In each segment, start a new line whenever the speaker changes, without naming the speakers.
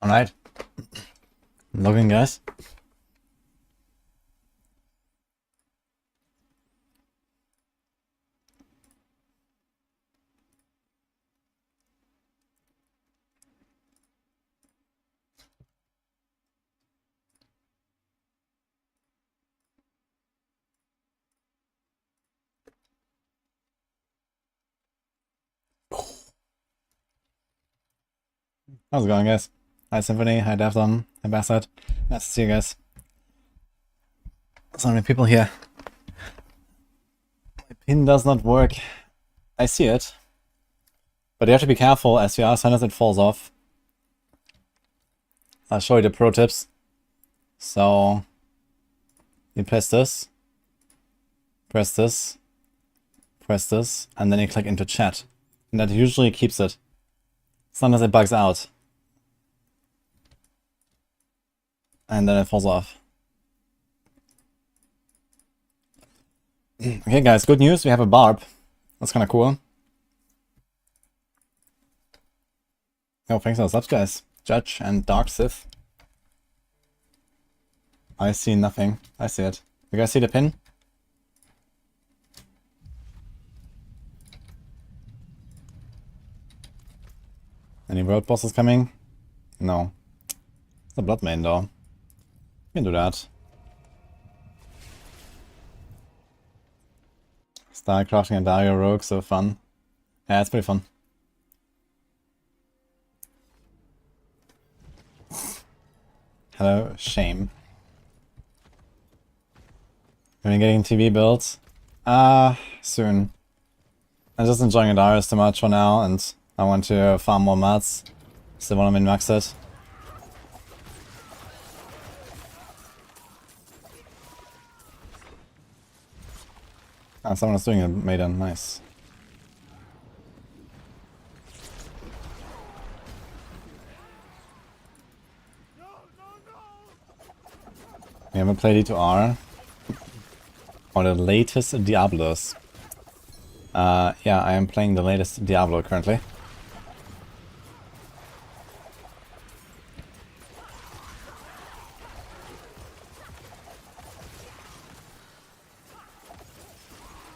Alright. Logging, guys. How's it going, guys? Hi, Symphony. Hi, Devlon. Hi, Bassett. Nice to see you guys. So many people here. My pin does not work. I see it. But you have to be careful as you are, sometimes it falls off. I'll show you the pro tips. So, you press this, press this, press this, and then you click into chat. And that usually keeps it. Sometimes it bugs out. And then it falls off. Okay, guys, good news. We have a Barb. That's kind of cool. Oh, thanks for the subs, guys. Judge and Dark Sith. I see nothing. I see it. You guys see the pin? Any world bosses coming? No. It's a blood main though. You can do that. Starcrafting and Dario Rogue, so fun. Yeah, it's pretty fun. Hello, shame. Are you getting TV builds? Soon. I'm just enjoying Darius too much for now, and I want to farm more mats. Still want to min-max it. Ah, someone is doing a maiden, nice. We haven't played E2R. Or the latest Diablos. Yeah, I am playing the latest Diablo currently.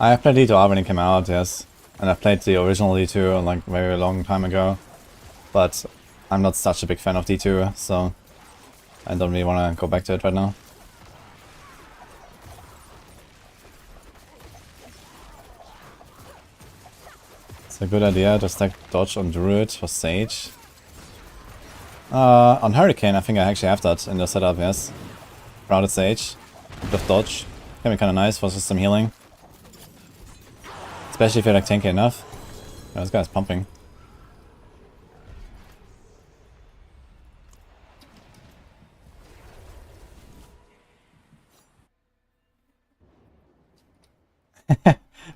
I have played E2R when it came out, yes. And I've played the original D2 like very long time ago. But I'm not such a big fan of D2, so I don't really want to go back to it right now. It's a good idea to stack dodge on Druid for Sage. On Hurricane I think I actually have that in the setup, yes. Routed Sage with dodge. Can be kinda nice for just some healing. Especially if you're like tanky enough. Oh, this guy's pumping.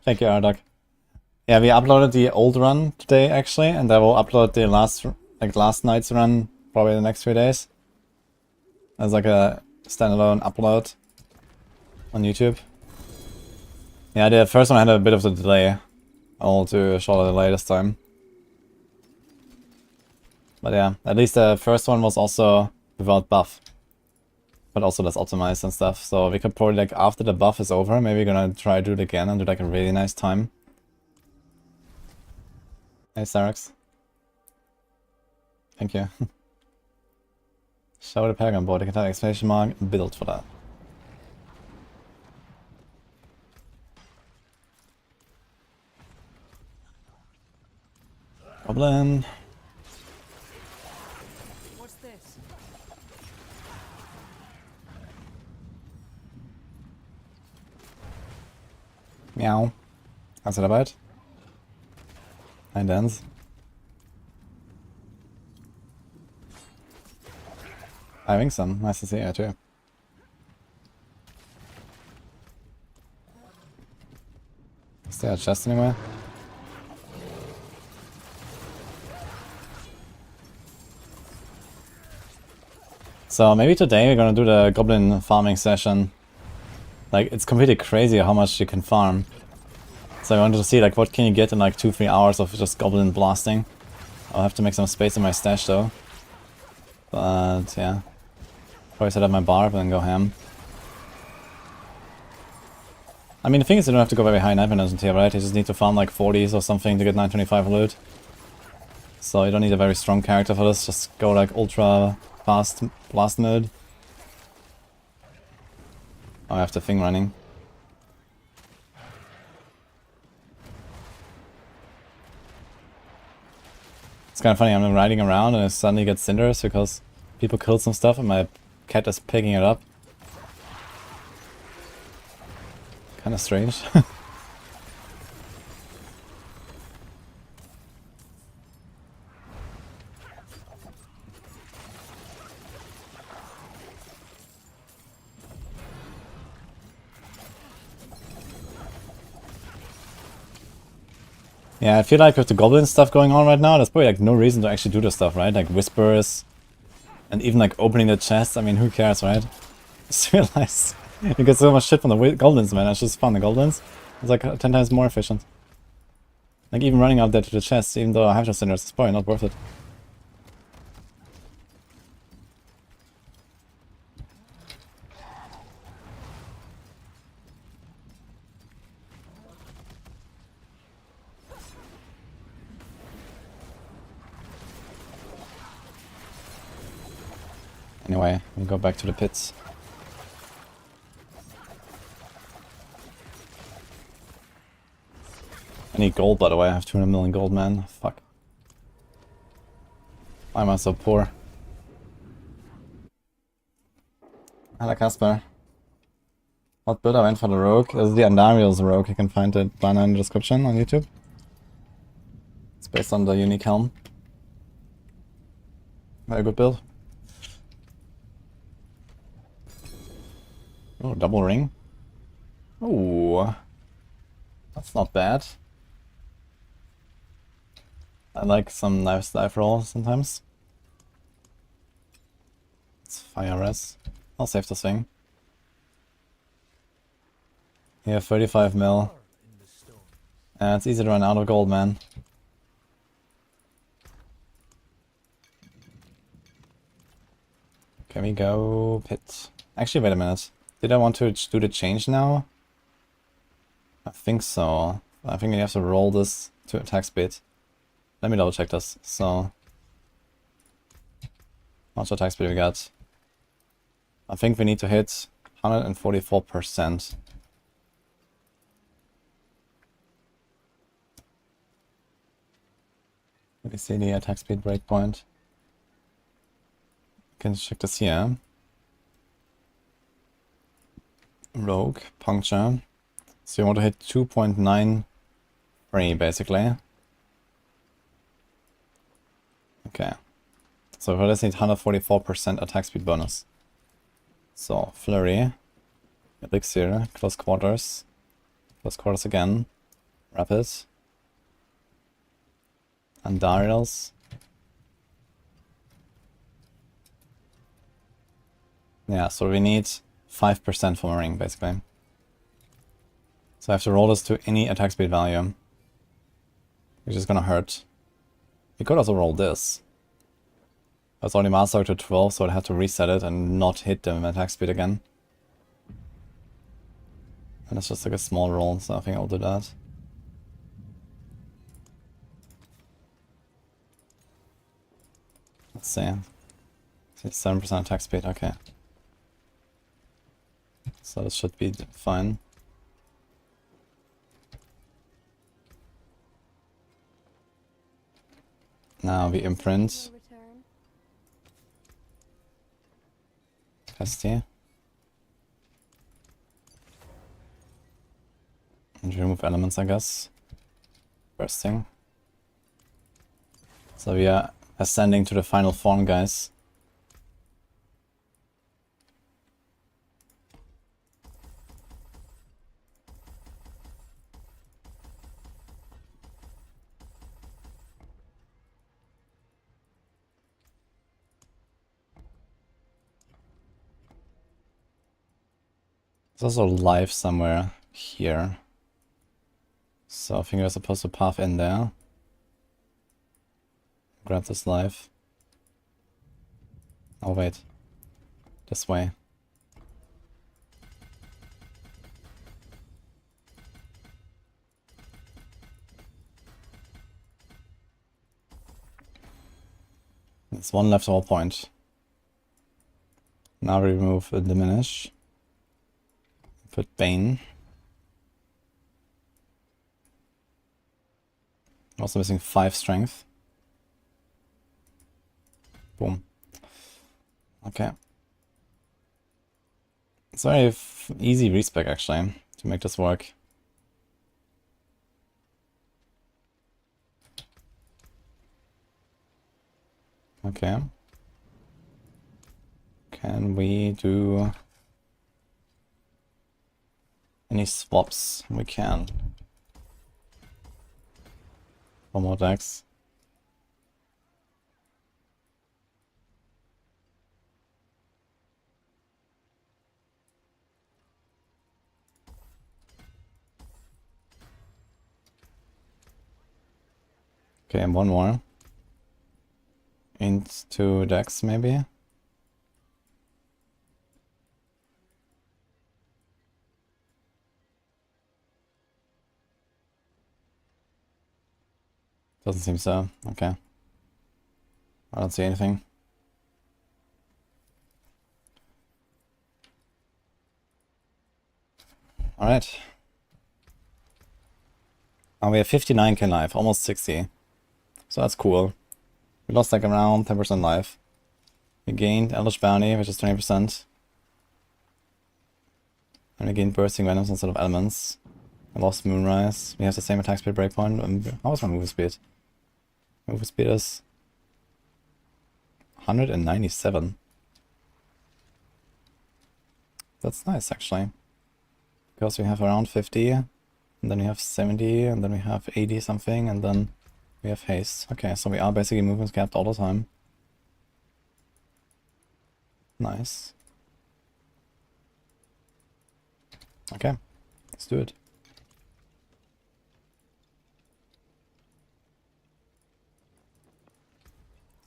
Thank you, Ardok. Yeah, we uploaded the old run today actually, and I will upload the last night's run probably the next few days. As like a standalone upload on YouTube. Yeah, the first one had a bit of a delay. I'll do a shorter delay this time. But yeah, at least the first one was also without buff. But also less optimized and stuff. So we could probably like after the buff is over, maybe we're gonna try to do it again and do like a really nice time. Hey Sarx. Thank you. Show the Paragon board, you can type exclamation mark, build for that. Goblin.
What's this?
Meow. Hast du dabei? Ein Dance. Hi Wingston, nice to see you too. Is there a chest anywhere? So maybe today we're gonna do the goblin farming session. Like, it's completely crazy how much you can farm. So I wanted to see like what can you get in like 2-3 hours of just goblin blasting. I'll have to make some space in my stash though. But yeah. Probably set up my Barb and then go ham. I mean, the thing is, you don't have to go very high knife penetration here, right? You just need to farm like 40s or something to get 925 loot. So you don't need a very strong character for this, just go like ultra fast blast mode. Oh, I have the thing running. It's kind of funny, I'm riding around and I suddenly get cinders because people killed some stuff and my cat is picking it up. Kind of strange. Yeah, I feel like with the goblin stuff going on right now, there's probably like no reason to actually do this stuff, right? Like whispers, and even like opening the chest, I mean, who cares, right? Just realize you get so much shit from the goblins, man. I just found the goblins. It's like 10 times more efficient. Like even running out there to the chest, even though I have the cinders, it's probably not worth it. Anyway, we'll go back to the pits. I need gold, by the way. I have 200 million gold, man. Fuck. Why am I so poor? Hello, Casper. What build I went for the rogue? This is the Andariel's rogue. You can find the banner in the description on YouTube. It's based on the unique helm. Very good build. Oh, double ring. Ooh. That's not bad. I like some nice dive roll sometimes. It's fire res. I'll save this thing. Yeah, 35 mil. It's easy to run out of gold, man. Can we go pit? Actually, wait a minute. Did I want to do the change now? I think so. I think we have to roll this to attack speed. Let me double check this. So, how much attack speed we got? I think we need to hit 144%. Let me see the attack speed breakpoint. Can check this here. Rogue, puncture. So you want to hit 2.93 basically. Okay. So for this need 144% attack speed bonus. So flurry, elixir, close quarters again, rapid, and Dariels. Yeah, so we need 5% from a ring, basically. So I have to roll this to any attack speed value, which is gonna hurt. We could also roll this. It's only master to 12, so I'd have to reset it and not hit the attack speed again. And it's just like a small roll, so I think I'll do that. Let's see. 7% attack speed, okay. So this should be fine. Now we imprint. Testy. And remove elements, I guess. First thing. So we are ascending to the final form, guys. There's also life somewhere here. So I think we're supposed to path in there. Grab this life. Oh wait. This way. There's one left all point. Now we remove a diminish. Put Bane. Also missing 5 strength. Boom. Okay. It's very easy respec actually to make this work. Okay. Can we do any swaps? We can. One more decks. Okay, and one more. Into decks maybe. Doesn't seem so. Okay. I don't see anything. Alright. Oh, we have 59k life, almost 60. So that's cool. We lost like around 10% life. We gained Eldritch Bounty, which is 20%. And we gained Bursting Venoms instead of Elements. I lost Moonrise. We have the same attack speed breakpoint. How was my move speed? Move speed is 197. That's nice actually. Because we have around 50, and then we have 70, and then we have 80 something, and then we have haste. Okay, so we are basically movement capped all the time. Nice. Okay, let's do it.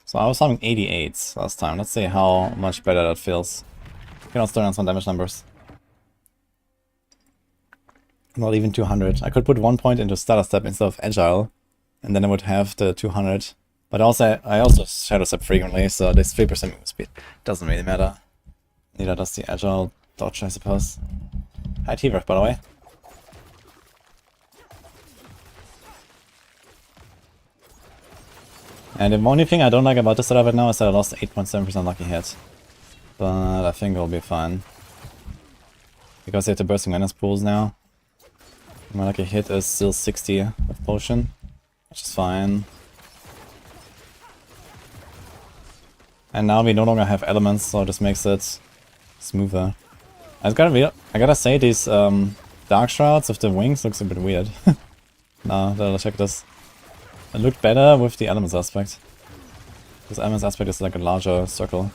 So I was having 88s last time. Let's see how much better that feels. You can also turn on some damage numbers. Not even 200. I could put 1 point into Stutter Step instead of Agile, and then I would have the 200. But also, I also Shadow Step frequently, so this 3% move speed doesn't really matter. Neither does the Agile dodge, I suppose. Hi T-Verf, by the way. And the only thing I don't like about this setup right now is that I lost 8.7% lucky hit. But I think it'll be fine. Because I have the Bursting Menace pools now. My lucky hit is still 60 with potion, which is fine. And now we no longer have elements, so this makes it smoother. I gotta say, these Dark Shrouds with the wings looks a bit weird. Now that I check this. It looked better with the elements aspect. This elements aspect is like a larger circle.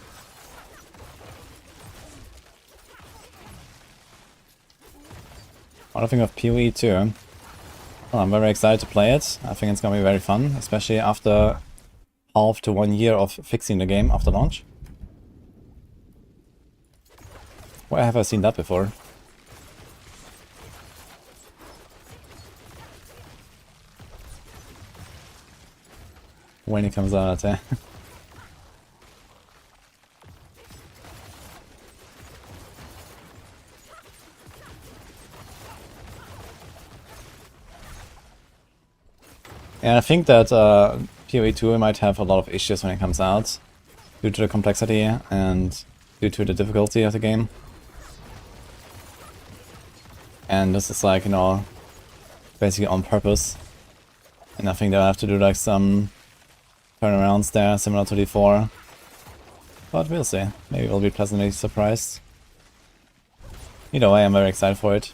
What do I think of PoE 2? Well, I'm very excited to play it. I think it's gonna be very fun, especially after half to 1 year of fixing the game after launch. Where have I seen that before? When it comes out, eh? And I think that PoE 2 might have a lot of issues when it comes out, due to the complexity and due to the difficulty of the game. And this is like, you know, basically on purpose. And I think they'll have to do like some turnarounds there, similar to D4. But we'll see. Maybe we'll be pleasantly surprised. Either way, I'm very excited for it.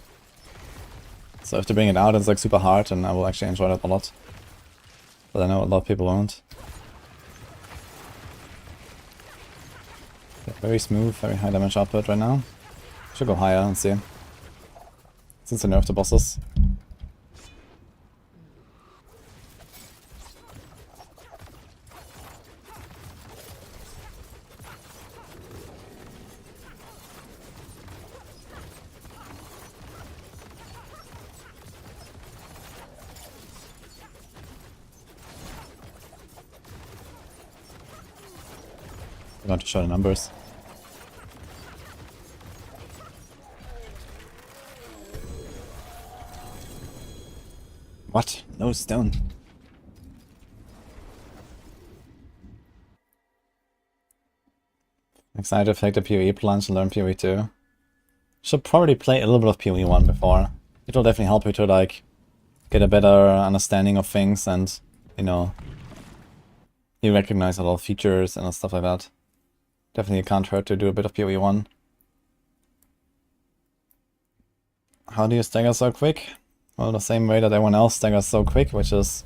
So if they bring it out, it's like super hard, and I will actually enjoy that a lot. But I know a lot of people won't. Okay, very smooth, very high damage output right now. Should go higher and see. Since I nerfed the bosses. I'm going to show the numbers. What? No stone. Excited to take the PoE plunge and learn PoE 2. Should probably play a little bit of PoE 1 before. It will definitely help you to like get a better understanding of things and, you know, you recognize a lot of features and stuff like that. Definitely can't hurt to do a bit of PoE 1. How do you stagger so quick? Well, the same way that everyone else staggers so quick, which is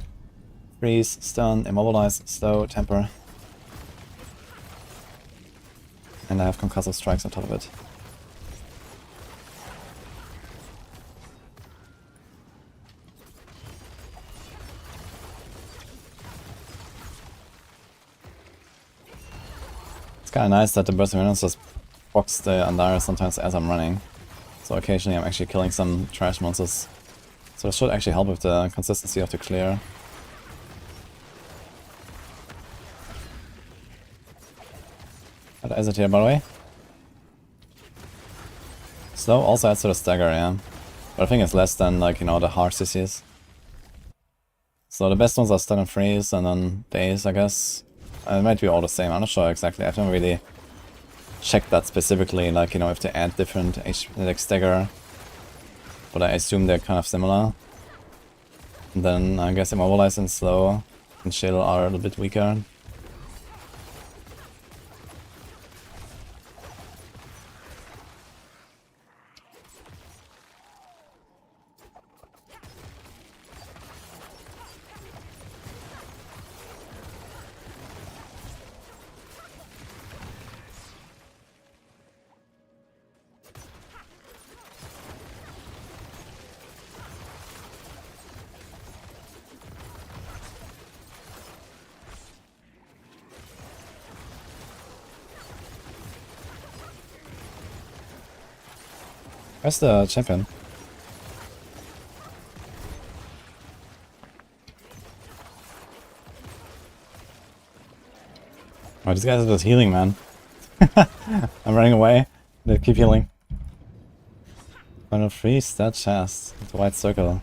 freeze, stun, immobilize, slow, temper. And I have concussive strikes on top of it. It's kind of nice that the burst of just box the Andara sometimes as I'm running. So occasionally I'm actually killing some trash monsters. So it should actually help with the consistency of the clear. What is it here, by the way? Slow also adds to the stagger, yeah. But I think it's less than, like, you know, the hard CCs. So the best ones are stun and freeze, and then daze, I guess. It might be all the same, I'm not sure exactly. I haven't really checked that specifically, like, you know, if they add different like stagger. But I assume they're kind of similar. And then I guess immobilize and slow and chill are a little bit weaker. Where's the champion? Oh, these guys are just healing, man. I'm running away. They keep healing. Final freeze that chest. The white circle.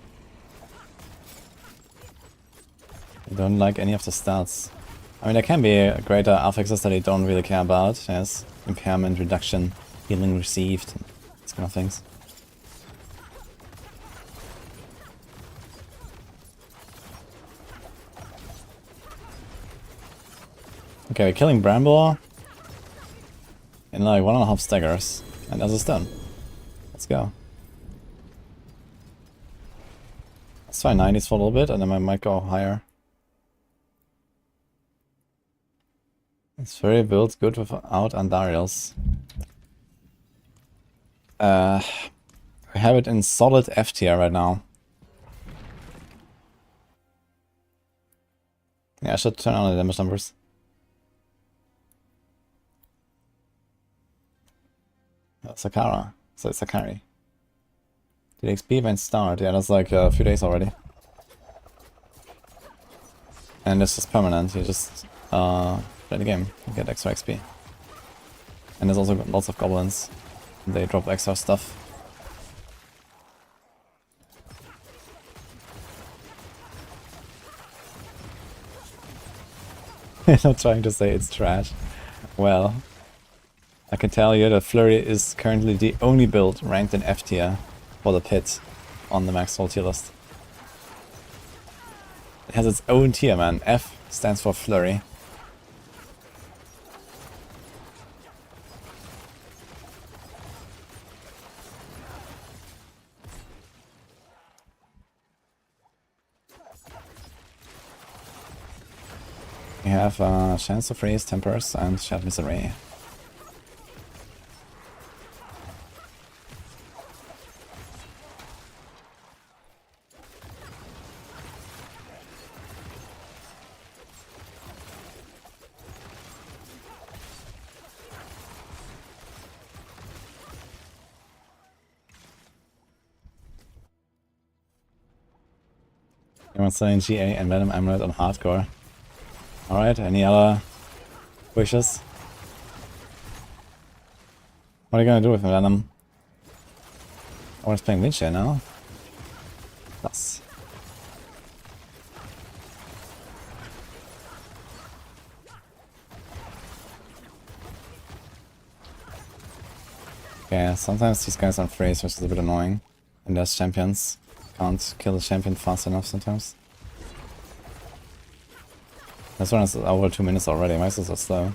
I don't like any of the stats. I mean, there can be greater affixes that I don't really care about. Yes, impairment, reduction, healing received, these kind of things. Okay, we're killing Bramble in like 1.5 staggers, and there's a stun. Let's go. Let's try 90s for a little bit, and then I might go higher. It's very built good without Andariels. I have it in solid F tier right now. Yeah, I should turn on the damage numbers. Sakara. So it's Sakari. Did XP event start? Yeah, that's like a few days already. And this is permanent. You just play the game and get extra XP. And there's also lots of goblins. They drop extra stuff. I'm not trying to say it's trash. Well, I can tell you that Flurry is currently the only build ranked in F tier for the pit on the max roll tier list. It has its own tier, man. F stands for Flurry. We have Chance to Freeze, Tempers, and Shed Misery. Everyone's selling GA and Venom Amulet on hardcore. Alright, any other wishes? What are you gonna do with Venom? I was playing Lynch here now. Plus. Yeah, sometimes these guys aren't freeze, which is a bit annoying. And there's champions. Can't kill the champion fast enough sometimes. This one is over 2 minutes already, why is it so slow?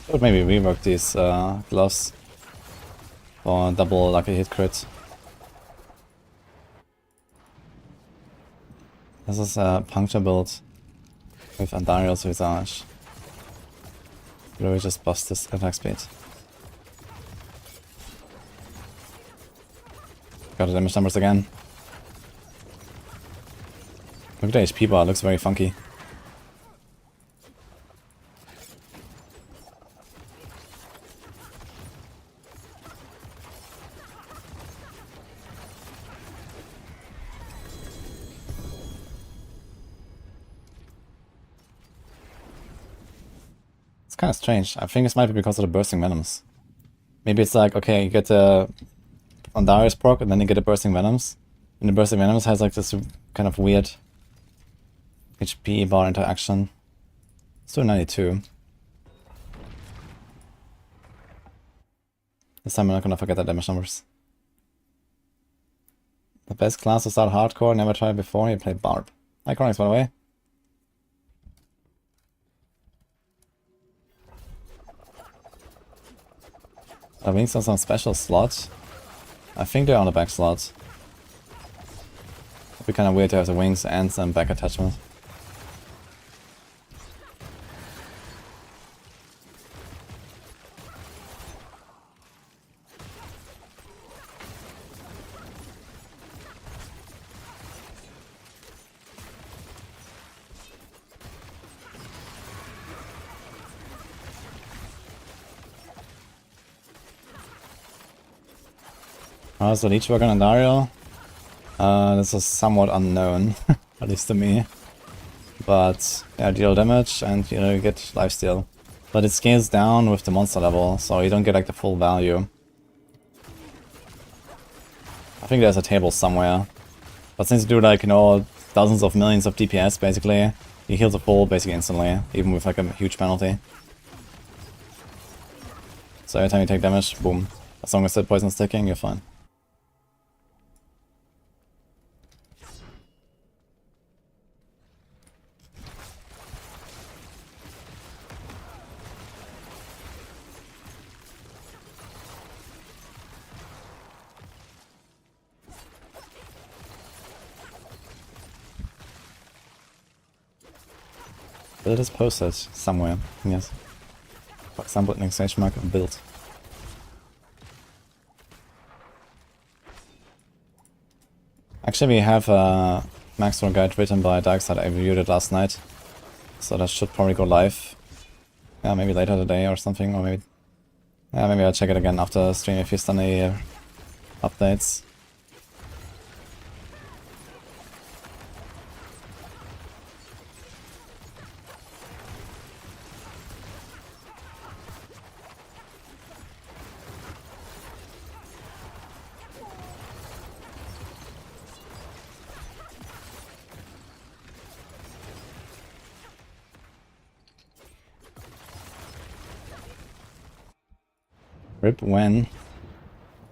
Should maybe rework these gloves for double lucky hit crit. This is a puncture build with Andario's Visage. Really just bust this attack speed. Got the damage numbers again. Look at the HP bar, it looks very funky. It's kind of strange. I think this might be because of the bursting venoms. Maybe it's like, okay, you get the Andarius proc and then you get the bursting venoms. And the bursting venoms has like this kind of weird HP bar interaction. It's 292. This time I'm not gonna forget the damage numbers. The best class to start hardcore, never tried before, you play Barb. Iconics, by the way. Are wings on some special slot? I think they're on the back slot. It'd be kind of weird to have the wings and some back attachment. How's the leech work on Andario? This is somewhat unknown, at least to me. But yeah, deal damage and you get lifesteal. But it scales down with the monster level, so you don't get like the full value. I think there's a table somewhere. But since you do like, dozens of millions of DPS basically, you heal the full basically instantly, even with like a huge penalty. So every time you take damage, boom. As long as the poison's sticking, you're fine. Build is posted somewhere, yes. For example, an exchange mark of build. Actually, we have a Maxwell guide written by Darkseid. I reviewed it last night. So that should probably go live. Yeah, maybe later today or something, or maybe... Yeah, maybe I'll check it again after stream if he's done any updates. Rip when?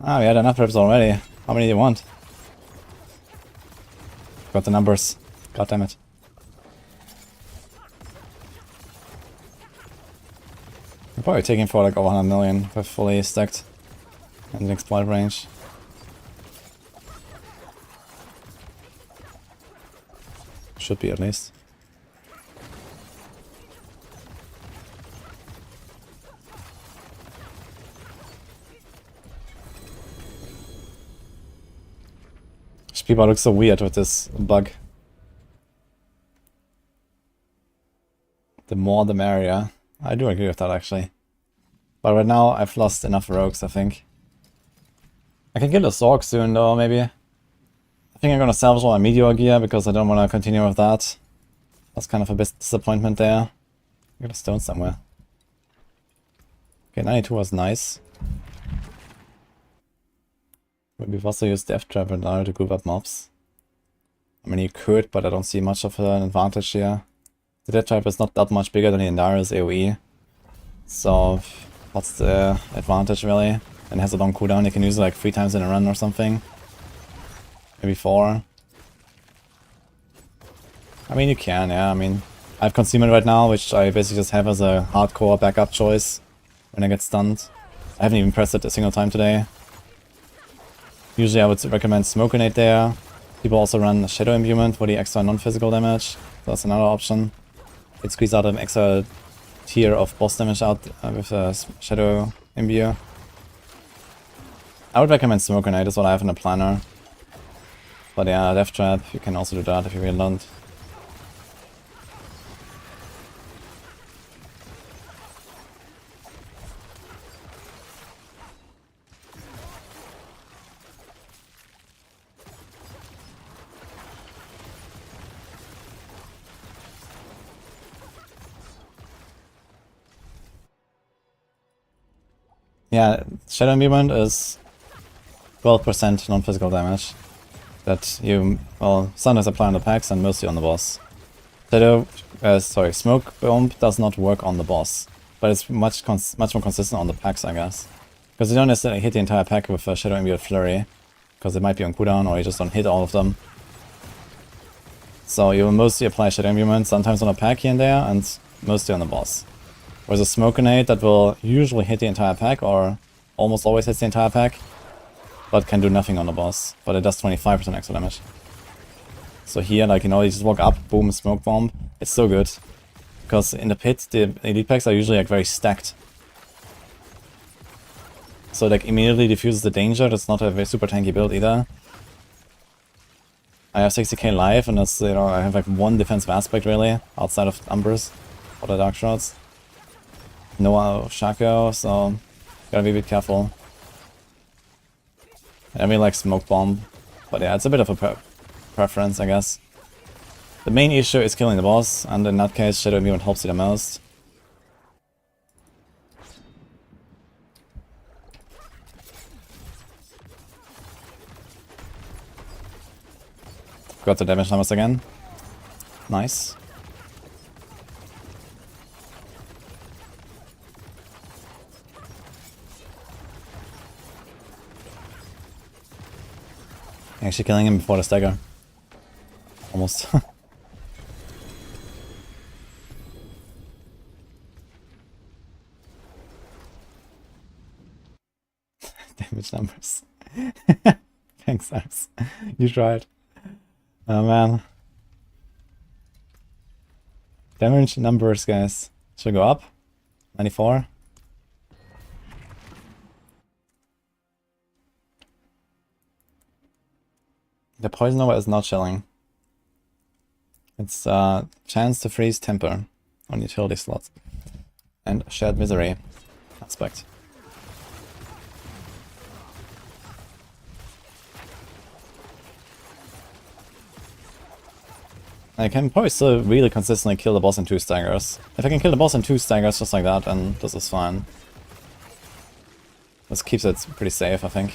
Ah, we had enough rips already. How many do you want? Got the numbers. God damn it. I'm probably taking for like over 100 million if fully stacked in the exploit range. Should be at least. People look so weird with this bug. The more the merrier. I do agree with that actually. But right now I've lost enough rogues, I think. I can kill a Sorc soon though, maybe. I think I'm gonna salvage all my meteor gear because I don't want to continue with that. That's kind of a bit disappointment there. I got a stone somewhere. Okay, 92 was nice. But we've also used Death Trap in order to group up mobs. I mean, you could, but I don't see much of an advantage here. The Death Trap is not that much bigger than the Endara's AoE. So, what's the advantage really? And it has a long cooldown, you can use it like 3 times in a run or something. Maybe 4. I mean, you can, yeah. I mean, I have Concealment right now, which I basically just have as a hardcore backup choice when I get stunned. I haven't even pressed it a single time today. Usually I would recommend Smoke Grenade there. People also run Shadow Imbuement for the extra non-physical damage. That's another option. It squeeze out an extra tier of boss damage out with a Shadow Imbue. I would recommend Smoke Grenade, is what I have in the planner. But yeah, Death Trap, you can also do that if you really want. Yeah, Shadow Imbuement is 12% non-physical damage that you, well, sometimes apply on the packs and mostly on the boss. Smoke Bomb does not work on the boss, but it's much more consistent on the packs, I guess. Because you don't necessarily hit the entire pack with a Shadow Imbued Flurry, because it might be on cooldown or you just don't hit all of them. So you will mostly apply Shadow Imbuement, sometimes on a pack here and there, and mostly on the boss. Whereas a Smoke Grenade that will usually hit the entire pack, or almost always hits the entire pack, but can do nothing on the boss. But it does 25% extra damage. So here, like, you know, you just walk up, boom, Smoke Bomb. It's so good. Because in the pit, the elite packs are usually like very stacked. So like immediately diffuses the danger. That's not a very super tanky build either. I have 60k life, and that's, you know, I have like one defensive aspect really, outside of Umbers or the Dark Shrouds. No Shaco, so gotta be a bit careful. I really like Smoke Bomb, but yeah, it's a bit of a preference, I guess. The main issue is killing the boss, and in that case, Shadow Imbuement helps you the most. Got the damage numbers again. Nice. Actually killing him before the stagger. Almost. Damage numbers. Thanks, Ars. You tried. Oh man. Damage numbers, guys. Should we go up? 94. The Poison Nova is not chilling. It's chance to freeze temper on utility slots. And shared misery aspect. I can probably still really consistently kill the boss in 2 staggers. If I can kill the boss in 2 staggers just like that, then this is fine. This keeps it pretty safe, I think.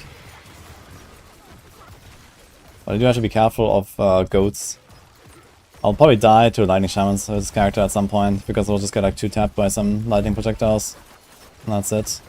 But I do have to be careful of goats. I'll probably die to Lightning Shamans with this character at some point, because we'll just get like 2-tapped by some lightning projectiles. And that's it.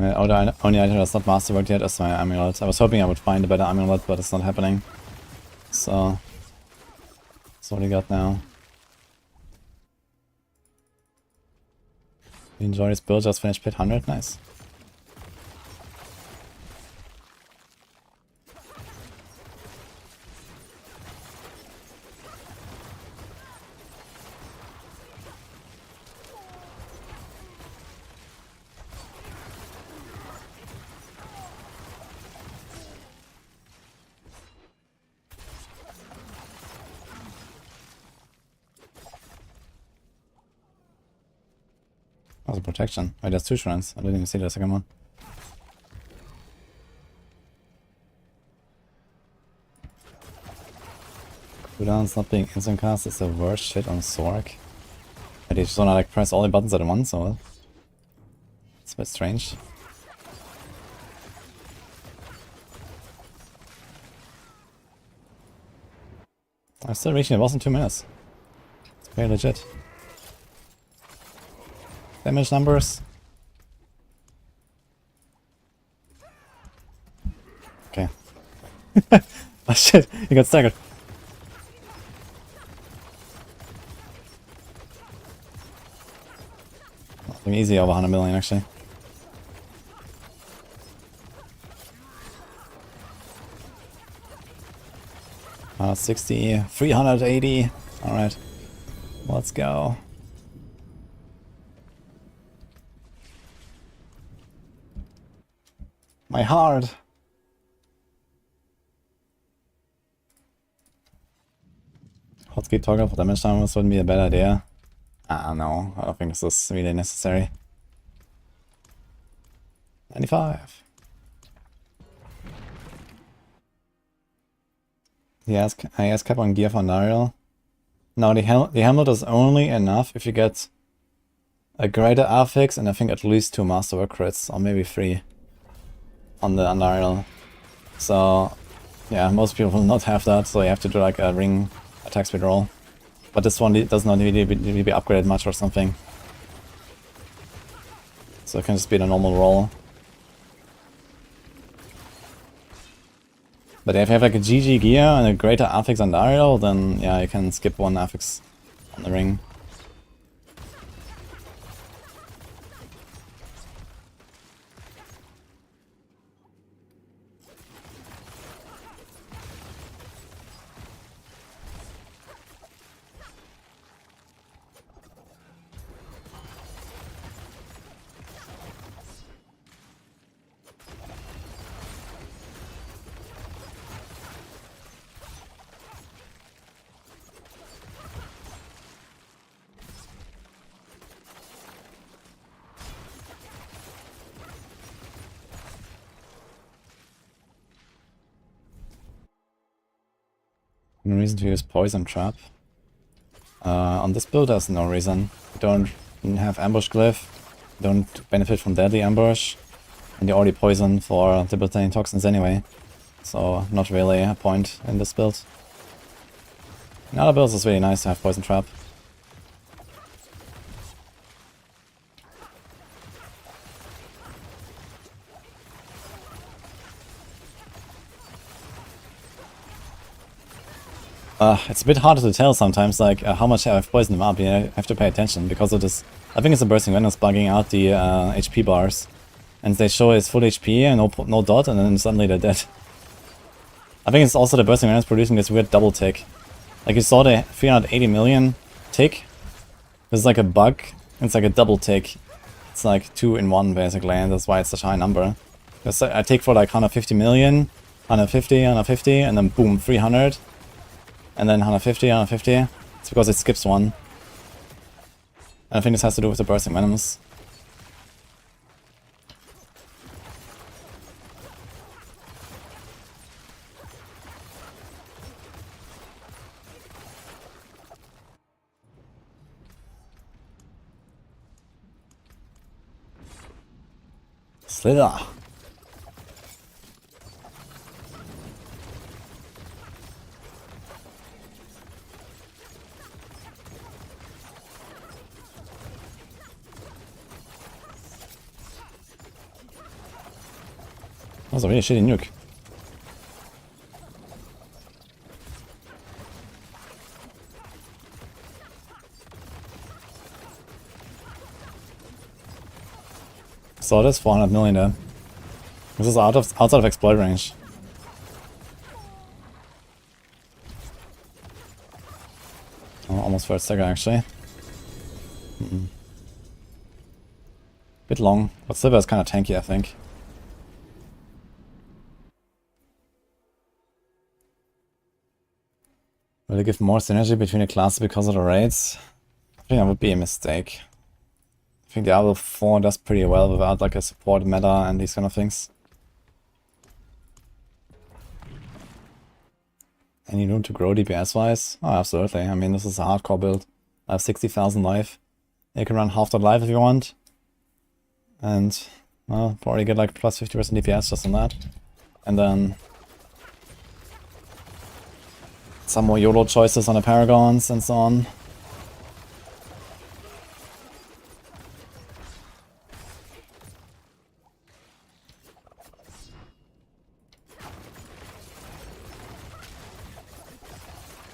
Only item that's not masterworked yet is my amulet. I was hoping I would find a better amulet, but it's not happening. So that's what we got now. You enjoy this build, just finished pit 100, nice. Oh, the protection. Wait, there's 2 shrines. I didn't even see the second one. Cooldown's not being instant cast is the worst shit on Sorc. I just wanna like press all the buttons at once, so it's a bit strange. I'm still reaching the boss in 2 minutes. It's very legit. Damage numbers. Okay. Oh shit, he got staggered. Nothing easy over 100 million actually. Uh, 60, 380. Alright. Let's go. My heart. Hotkey toggle for damage numbers wouldn't be a bad idea. I don't know. I don't think this is really necessary. 95. Yes, I asked cap on gear for Nariel. No, the helmet is only enough if you get a greater affix and I think at least 2 masterwork crits, or maybe 3 on the Nariel. So yeah, most people will not have that, so you have to do like a ring attack speed roll. But this one does not need to be upgraded much or something. So it can just be the normal roll. But if you have like a GG gear and a greater affix on Nariel, then yeah, you can skip 1 affix on the ring. No reason to use Poison Trap. On this build there's no reason. You don't have Ambush Glyph, you don't benefit from Deadly Ambush, and you're already poisoned for debilitating toxins anyway. So not really a point in this build. In other builds it's really nice to have Poison Trap. It's a bit harder to tell sometimes, like how much I've poisoned them up. You have to pay attention because it is. I think it's a bursting venom bugging out the HP bars, and they show his full HP and no dot, and then suddenly they're dead. I think it's also the bursting venom producing this weird double tick. Like you saw the 380 million tick. This is like a bug. It's like a double tick. It's like 2 in 1 basically, and that's why it's such a high number. Because I take for like 150 million, 150, 150, and then boom, 300. And then 150, 150. It's because it skips 1. And I think this has to do with the bursting venoms. Slither. That was a really shitty nuke. So it is 400 million there. This is outside of exploit range. Oh, almost first stagger actually. Bit long, but Silver is kind of tanky, I think. Will it give more synergy between the classes because of the raids? I think that would be a mistake. I think Diablo 4 does pretty well without like a support meta and these kind of things. Any room to grow DPS wise? Oh, absolutely. I mean, this is a hardcore build. I have 60,000 life. You can run half that life if you want. And, well, probably get like plus 50% DPS just on that. And then some more YOLO choices on the Paragons and so on.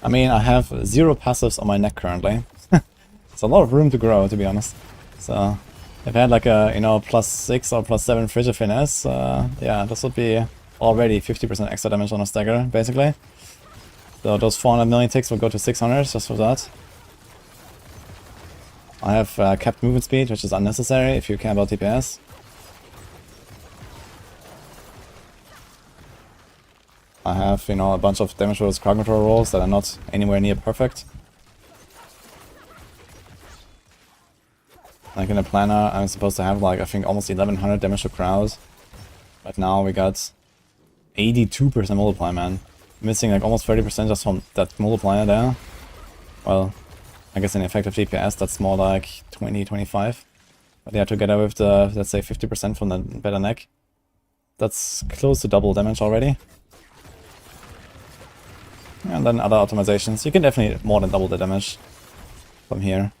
I mean, I have 0 passives on my neck currently. It's a lot of room to grow, to be honest. So, if I had like a, you know, +6 or +7 Frigid Finesse, yeah, this would be already 50% extra damage on a stagger, basically. So those 400 million ticks will go to 600 just for that. I have capped movement speed, which is unnecessary if you care about DPS. I have, you know, a bunch of damage versus crowd control rolls that are not anywhere near perfect. Like in a planner, I'm supposed to have like, I think, almost 1100 damage to crowd. But now we got 82% multiply, man. Missing like almost 30% just from that multiplier there. Well, I guess in effective DPS that's more like 20-25. But yeah, together with the, let's say, 50% from the better neck, that's close to double damage already. And then other optimizations. You can definitely more than double the damage from here.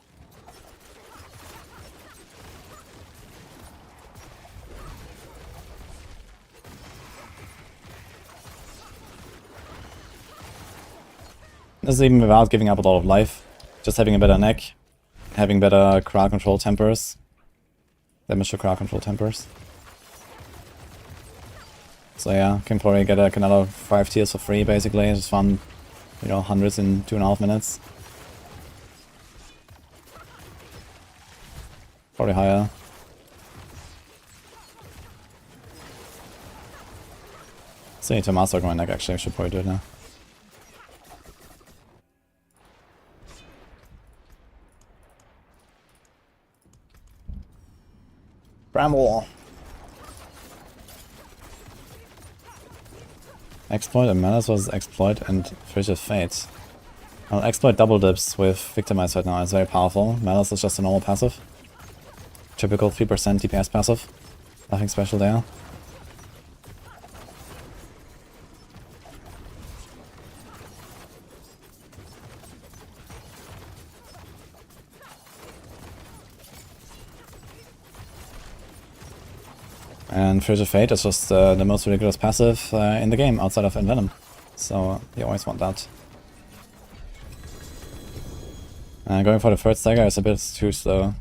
This is even without giving up a lot of life. Just having a better neck, having better crowd control tempers. Damage to crowd control tempers. So yeah, can probably get like another 5 tiers for free basically. Just farm, you know, hundreds in 2.5 minutes. Probably higher. Still need to master my neck actually, I should probably do it now. Bramble! Exploit and Malice versus Exploit and Frigid Fate. Well, Exploit double dips with Victimize right now, it's very powerful. Malice is just a normal passive. Typical 3% DPS passive. Nothing special there. And Frigid Fate is just the most ridiculous passive in the game outside of Envenom. So you always want that. Going for the third stagger is a bit too slow.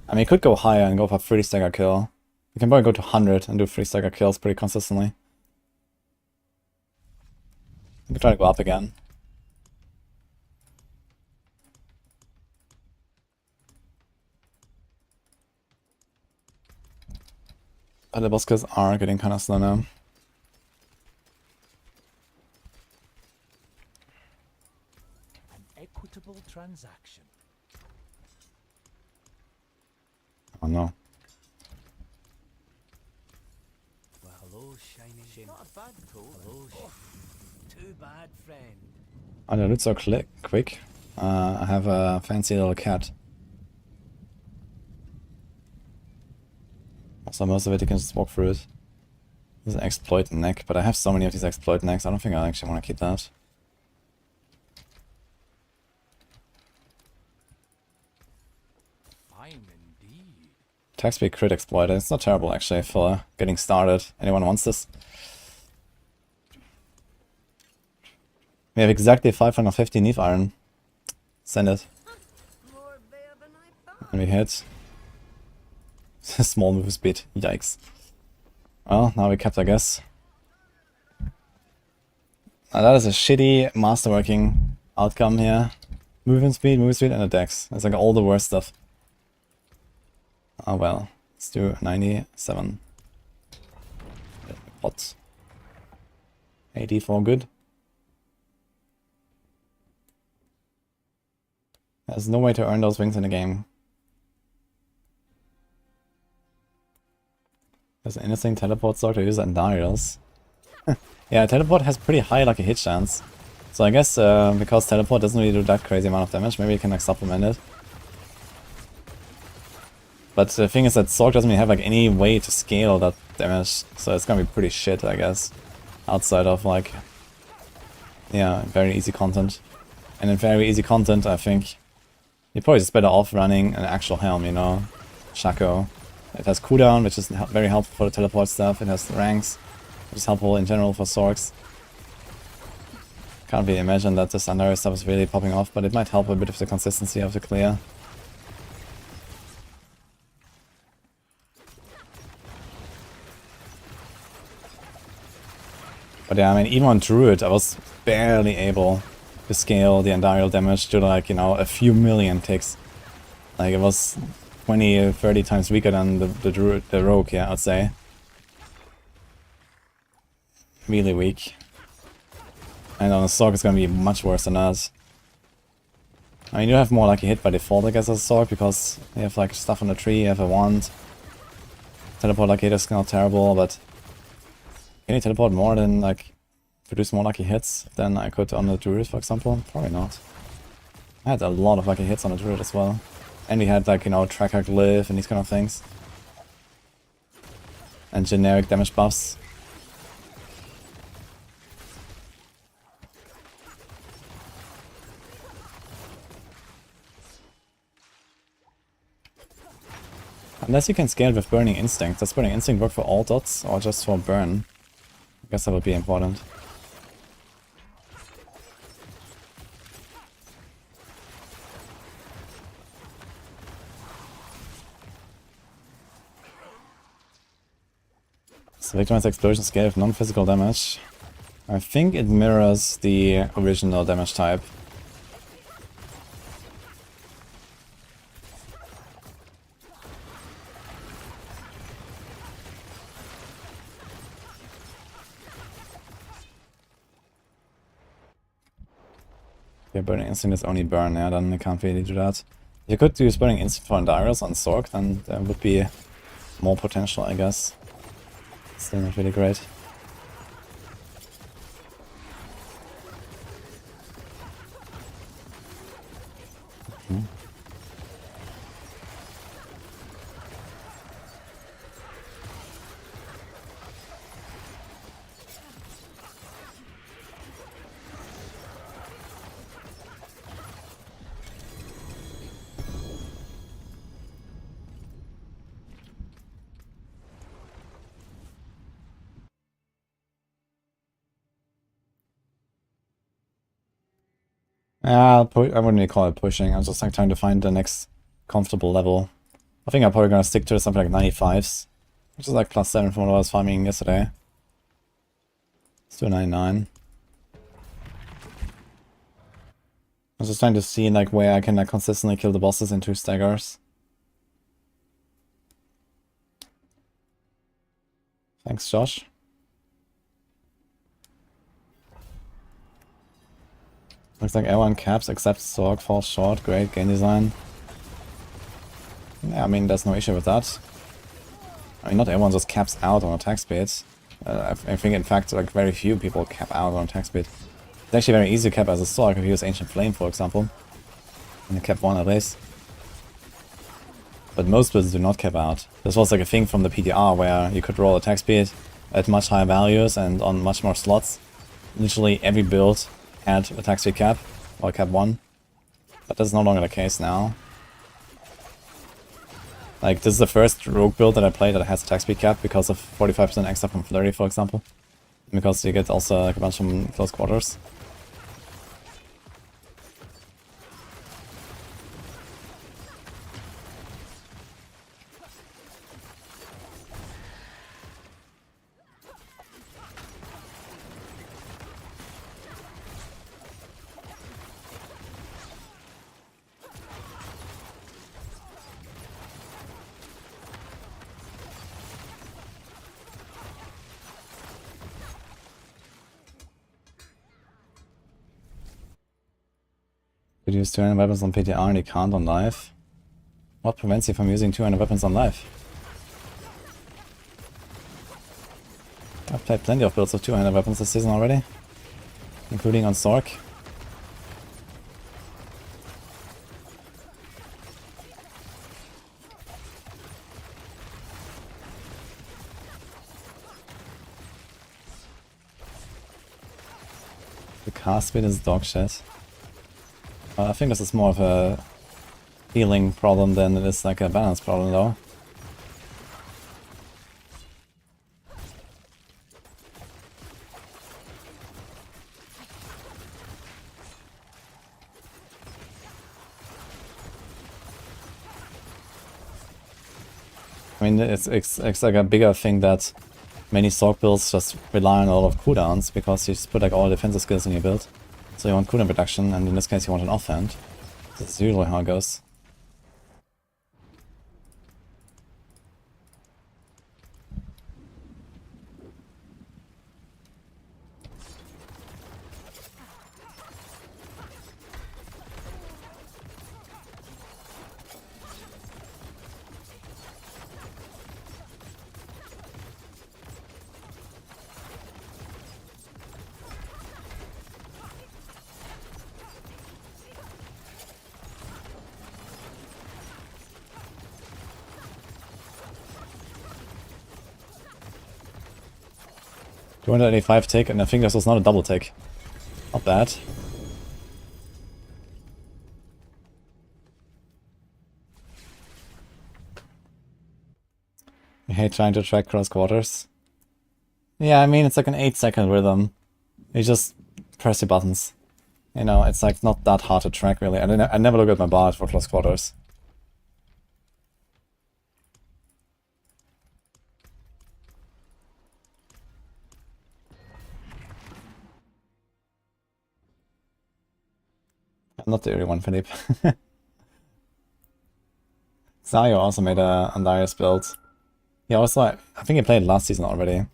I mean, you could go higher and go for 3 stagger kill. You can probably go to 100 and do 3 stagger kills pretty consistently. You can try to go up again. But the boss kills are getting kind of slow now.
An equitable transaction.
Oh no.
Well, hello, shiny. Not a bad toe. Hello, too bad, friend.
Oh, the loot's so quick. I have a fancy little cat. So most of it you can just walk through it. This is an exploit neck, but I have so many of these exploit necks, I don't think I actually want to keep that.
Fine indeed.
Attack speed crit exploiter. It's not terrible actually for getting started. Anyone wants this? We have exactly 550 Neve Iron. Send it. And we hit. Small move speed. Yikes. Well, now we kept, I guess. Now that is a shitty masterworking outcome here. Movement speed, and a dex. It's like all the worst stuff. Oh well. Let's do 97. Pot. 84 good. There's no way to earn those wings in the game. Does anything teleport Sorc to use Enquiries? Yeah, teleport has pretty high like a hit chance. So I guess because teleport doesn't really do that crazy amount of damage, maybe you can like supplement it. But the thing is that Sorc doesn't really have like any way to scale that damage, so it's gonna be pretty shit, I guess. Outside of like, yeah, very easy content. And in very easy content, I think you're probably just better off running an actual helm, you know, Shaco. It has cooldown, which is very helpful for the teleport stuff. It has ranks, which is helpful in general for Sorcs. Can't really imagine that this Enquiries stuff is really popping off, but it might help a bit of the consistency of the clear. But yeah, I mean, even on Druid, I was barely able to scale the Enquiries damage to like, you know, a few million ticks. Like, it was 20 or 30 times weaker than the Rogue, yeah, I'd say. Really weak. And on a Sorc it's gonna be much worse than that. I mean, you have more like a hit by default, I guess, as a Sorc, because you have like stuff on the tree, you have a wand. Teleport lucky hit is not terrible, but can you teleport more than like produce more lucky hits than I could on the Druid, for example? Probably not. I had a lot of lucky hits on the Druid as well. And we had like, you know, tracker glyph and these kind of things. And generic damage buffs. Unless you can scale with Burning Instinct. Does Burning Instinct work for all dots or just for burn? I guess that would be important. So Victor's explosion scale with non-physical damage. I think it mirrors the original damage type. Yeah, Burning Instinct is only burn, yeah, then I can't really do that. If you could use Burning Instinct for Enquiries on Sorc, then there would be more potential, I guess. Still not really great. Yeah, I wouldn't really call it pushing. I was just like trying to find the next comfortable level. I think I'm probably gonna stick to something like 95s, which is like +7 from what I was farming yesterday. Let's do 99. I was just trying to see like where I can like consistently kill the bosses in 2 staggers. Thanks, Josh. Looks like everyone caps except Sorc falls short. Great game design. Yeah, I mean, there's no issue with that. I mean, not everyone just caps out on attack speed. I think, in fact, like very few people cap out on attack speed. It's actually very easy to cap as a Sorc if you use Ancient Flame, for example. And you cap 1 at least. But most builds do not cap out. This was like a thing from the PTR where you could roll attack speed at much higher values and on much more slots. Literally every build had attack speed cap, or cap 1. But that's no longer the case now. Like, this is the first rogue build that I played that has attack speed cap because of 45% extra from flurry, for example. Because you get also like a bunch from close quarters. Could use 200 weapons on PTR and he can't on live. What prevents you from using 200 weapons on live? I've played plenty of builds of 200 weapons this season already, including on Sorc. The cast speed is dog shit. I think this is more of a healing problem than it is like a balance problem though. I mean, it's like a bigger thing that many Sorc builds just rely on a lot of cooldowns because you just put like all defensive skills in your build. So you want cooldown reduction, and in this case you want an offhand. That's usually how it goes. $285 tick, and I think this was not a double tick. Not bad. I hate trying to track cross quarters. Yeah, I mean, it's like an 8-second rhythm. You just press your buttons. You know, it's like not that hard to track really. I never look at my bar for close quarters. I'm not the only one, Philippe. Zayo also made a Andarius build. He also, I think he played last season already.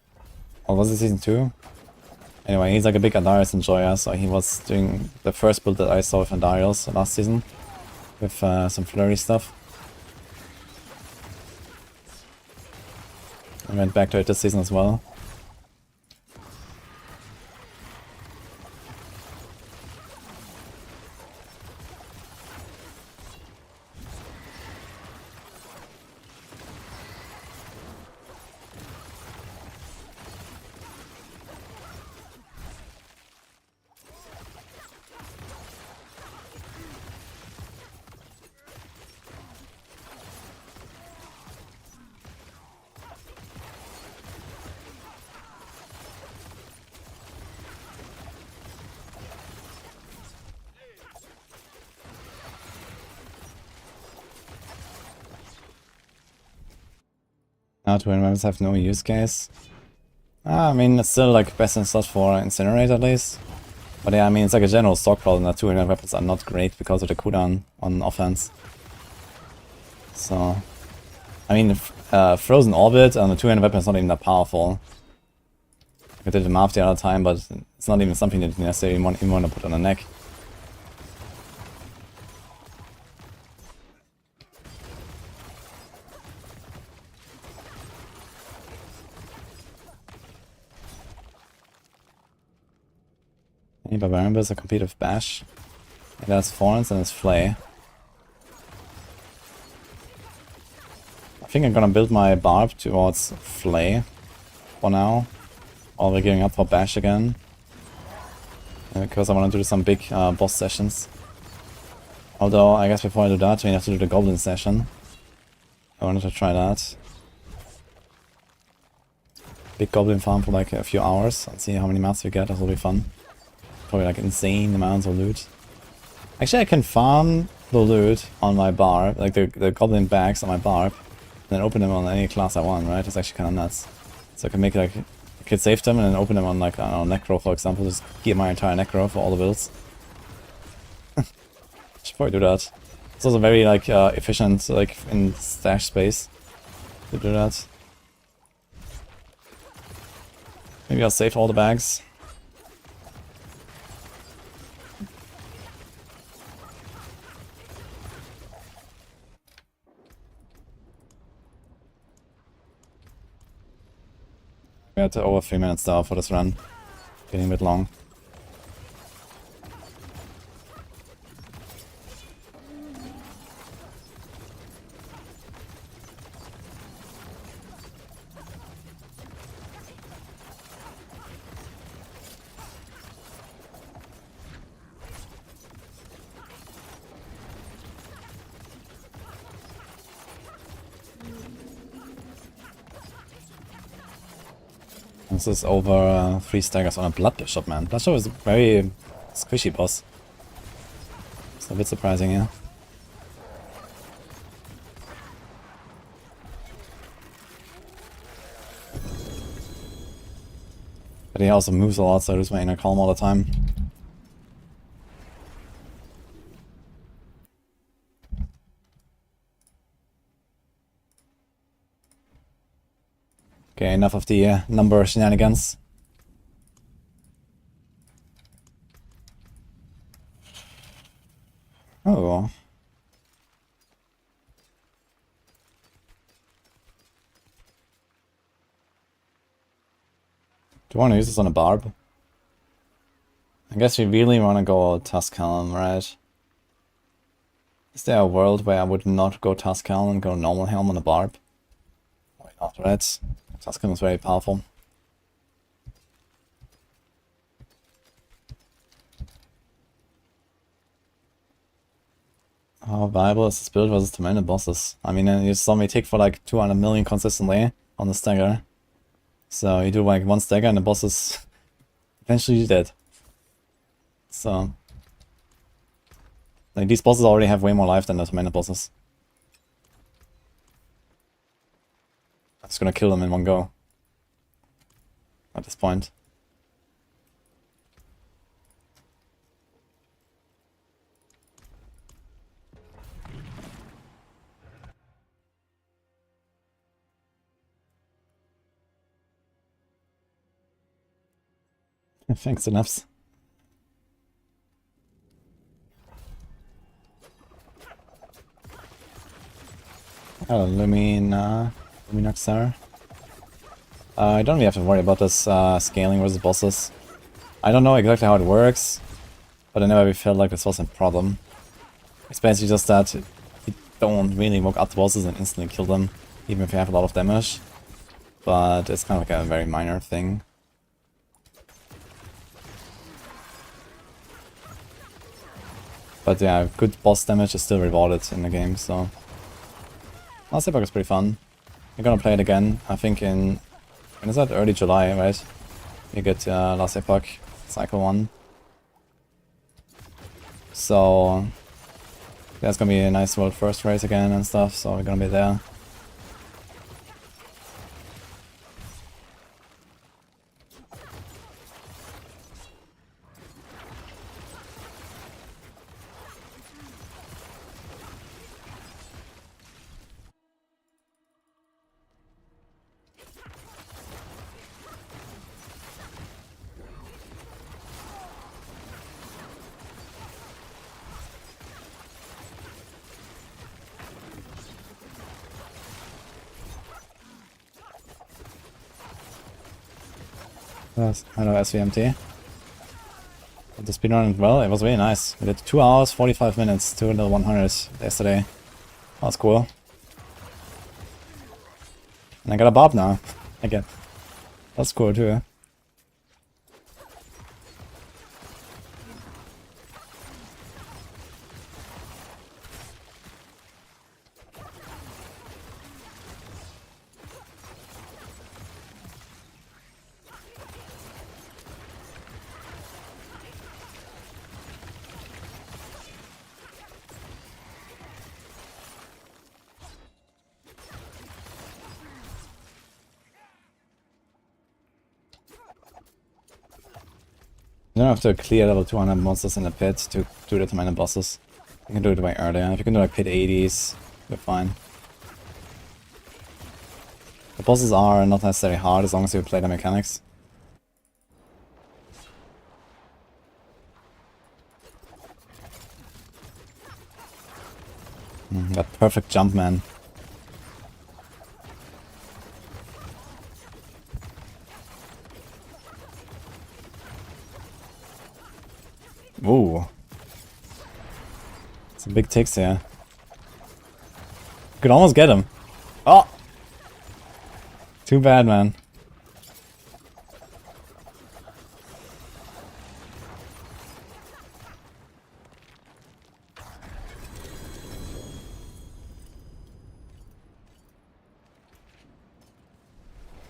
Or was it season 2? Anyway, he's like a big Andarius enjoyer, so he was doing the first build that I saw with Andarius last season. With some flurry stuff. I went back to it this season as well. Now twin weapons have no use case. I mean, it's still like best in slot for Incinerate at least. But yeah, I mean, it's like a general stock problem that 200 weapons are not great because of the cooldown on offense. So, I mean, Frozen Orbit on the 200 weapon is not even that powerful. I did the math the other time, but it's not even something that you necessarily even want to put on the neck. Any Barbarian builds that compete with Bash. It has Thorns and its Flay. I think I'm gonna build my Barb towards Flay for now. While we're giving up for Bash again. Because I want to do some big boss sessions. Although, I guess before I do that, we have to do the Goblin session. I wanted to try that. Big goblin farm for like a few hours and see how many mats we get. That will be fun. Probably like insane amounts of loot. Actually, I can farm the loot on my Barb, like the goblin bags on my Barb, and then open them on any class I want, right? It's actually kind of nuts. So I can make like, I could save them and then open them on like, I don't know, Necro for example, just get my entire Necro for all the builds. Should probably do that. It's also very like efficient, like in stash space to do that. Maybe I'll save all the bags. We had over 3 minutes now for this run. Getting a bit long. This is over 3 staggers on a Blood Bishop, man. Blood Bishop is a very squishy boss. It's a bit surprising, yeah. But he also moves a lot, so I lose my inner calm all the time. Okay, enough of the number shenanigans. Oh. Do you want to use this on a Barb? I guess we really want to go Tusk Helm, right? Is there a world where I would not go Tusk Helm and go normal Helm on a Barb? Why not, right? Tusk Helm is very powerful. How viable is this build versus 2 bosses? I mean, you saw me take for like 200 million consistently on the stagger. So you do like 1 stagger and the boss is eventually dead. So, like, these bosses already have way more life than the 2 bosses. I'm just gonna kill them in one go. At this point. Thanks, enoughs. Oh, Luminoxar. I don't really have to worry about this scaling versus bosses. I don't know exactly how it works, but I never really felt like this was a problem. It's basically just that you don't really invoke up the bosses and instantly kill them, even if you have a lot of damage. But it's kind of like a very minor thing. But yeah, good boss damage is still rewarded in the game, so... Last epoch is pretty fun. I'm gonna play it again, I think in... When is that? Early July, right? You get Last Epoch, Cycle 1. So... There's gonna be a nice world first race again and stuff, so we're gonna be there. Yes, hello SVMT. The speedrun went well, it was really nice. We did 2 hours, 45 minutes, 2 to 100 yesterday. That was cool. And I got a Barb now. Again. That's cool too. You don't have to clear level 200 monsters in the pit to do the minor bosses. You can do it way earlier. If you can do like pit 80s, you're fine. The bosses are not necessarily hard as long as you play the mechanics. That perfect jump, man. Ooh. Some big ticks here. Could almost get him. Oh! Too bad, man.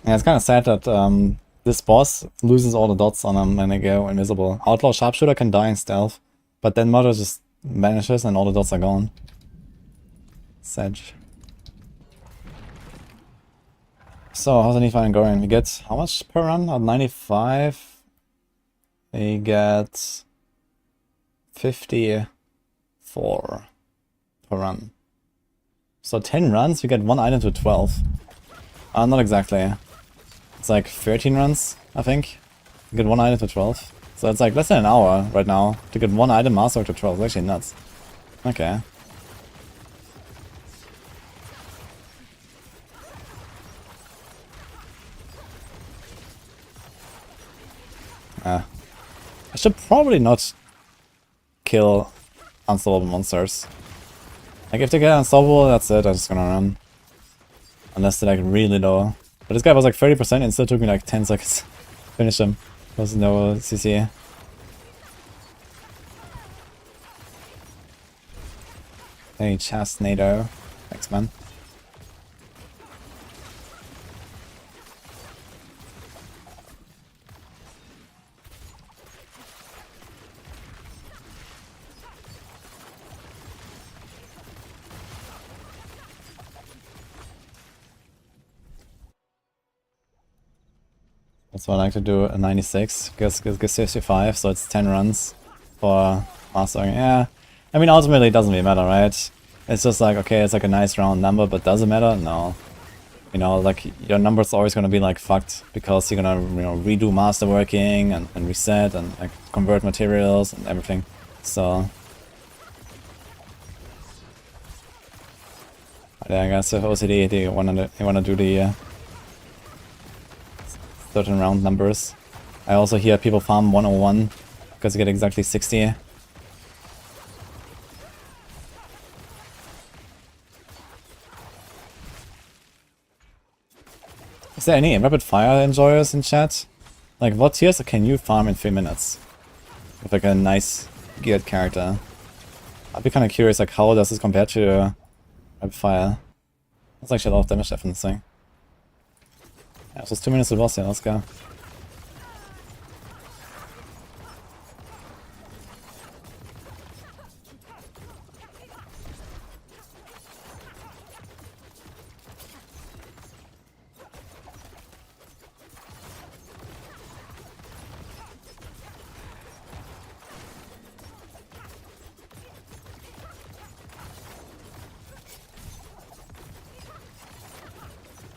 Yeah, it's kind of sad that this boss loses all the dots on him when they go invisible. Outlaw Sharpshooter can die in stealth, but then Mother just vanishes and all the dots are gone. Sad. So, how's the Nephi going? We get how much per run? 95? We get 54 per run. So 10 runs, we get 1 item to 12. Not exactly. It's like 13 runs, I think. You get 1 item to 12. So it's like less than an hour right now to get 1 item master to 12. It's actually nuts. Okay. I should probably not kill unstoppable monsters. Like if they get unstoppable, that's it. I'm just gonna run. Unless they're like really low. But this guy was like 30% and still took me like 10 seconds to finish him. There was no CC. Hey, Chastnado. Thanks, man. That's what I like to do a 96, gives 55, so it's 10 runs for mastering. Yeah, I mean ultimately it doesn't really matter, right? It's just like, okay, it's like a nice round number, but does it matter? No. You know, like your number's always gonna be like fucked because you're gonna, you know, redo masterworking and reset and like convert materials and everything. So yeah, I guess if OCD they wanna do the certain round numbers. I also hear people farm 101 because you get exactly 60. Is there any rapid fire enjoyers in chat? Like what tiers can you farm in 3 minutes? With like a nice geared character. I'd be kind of curious like how does this compare to rapid fire? That's actually a lot of damage left in this thing. Yeah, so it's 2 minutes to the boss, yeah, let's go.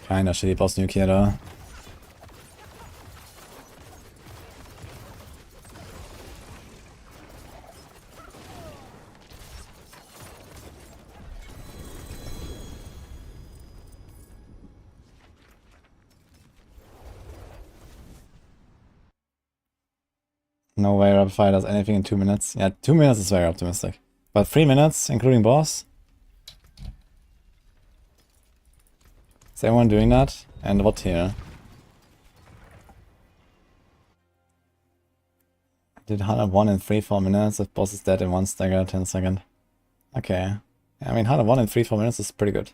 Kinda shitty boss nuke here though. No way rapid fire does anything in 2 minutes. Yeah, 2 minutes is very optimistic. But 3 minutes, including boss? Is everyone doing that? And what here? Did 101 in 3-4 minutes. If boss is dead in 1 stagger, 10 second. Okay. I mean 101 in 3-4 minutes is pretty good.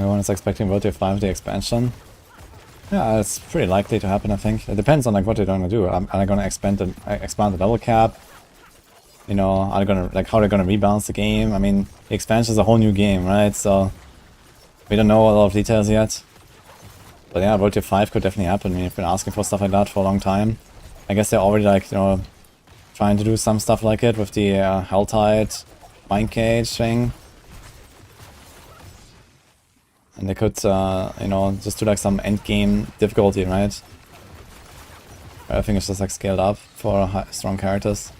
Everyone is expecting World Tier 5, the expansion. Yeah, it's pretty likely to happen, I think. It depends on like what they're gonna do. Are they gonna expand the level cap? You know, are they gonna like how they're gonna rebalance the game? I mean, the expansion is a whole new game, right? So we don't know a lot of details yet. But yeah, World Tier 5 could definitely happen. I mean, we've been asking for stuff like that for a long time. I guess they're already like, you know, trying to do some stuff like it with the Helltide Mind Cage thing. And they could, you know, just do like some end game difficulty, right? I think it's just like scaled up for strong characters.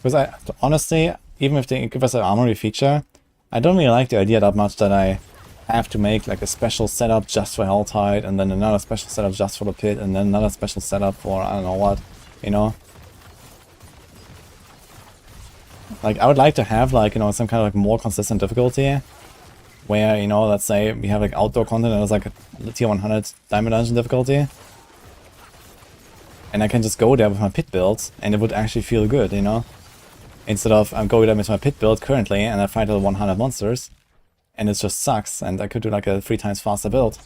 Because honestly, even if they give us an armory feature, I don't really like the idea that much that I have to make like a special setup just for Helltide, and then another special setup just for the pit, and then another special setup for I don't know what, you know? Like, I would like to have like, you know, some kind of like more consistent difficulty, where, you know, let's say we have like outdoor content and it's like a tier 100 Diamond Dungeon difficulty, and I can just go there with my pit build, and it would actually feel good, you know? Instead of I'm going there with my pit build currently, and I fight all 100 monsters, and it just sucks, and I could do like a 3 times faster build.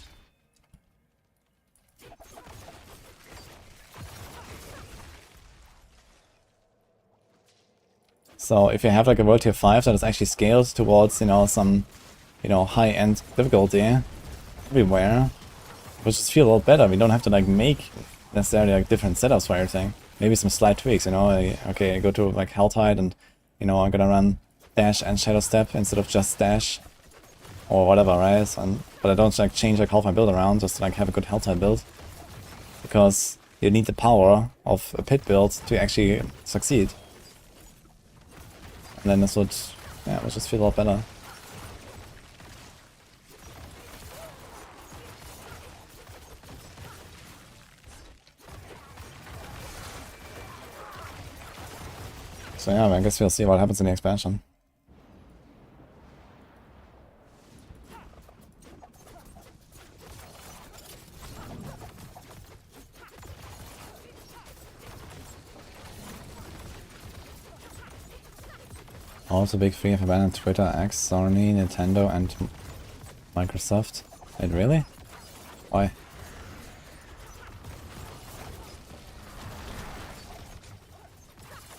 So if you have like a World Tier 5 that is actually scaled towards, you know, some, you know, high-end difficulty everywhere, it would just feel a lot better. We don't have to like make necessarily like different setups for everything. Maybe some slight tweaks, you know, okay, I go to like Helltide and, you know, I'm gonna run dash and shadow step instead of just dash or whatever, right? But I don't like change like half my build around just to like have a good Helltide build, because you need the power of a pit build to actually succeed. And then this would, yeah, it would just feel a lot better. So yeah, I guess we'll see what happens in the expansion. Also big free have abandoned Twitter, X, Sony, Nintendo and Microsoft. Wait, really? Why?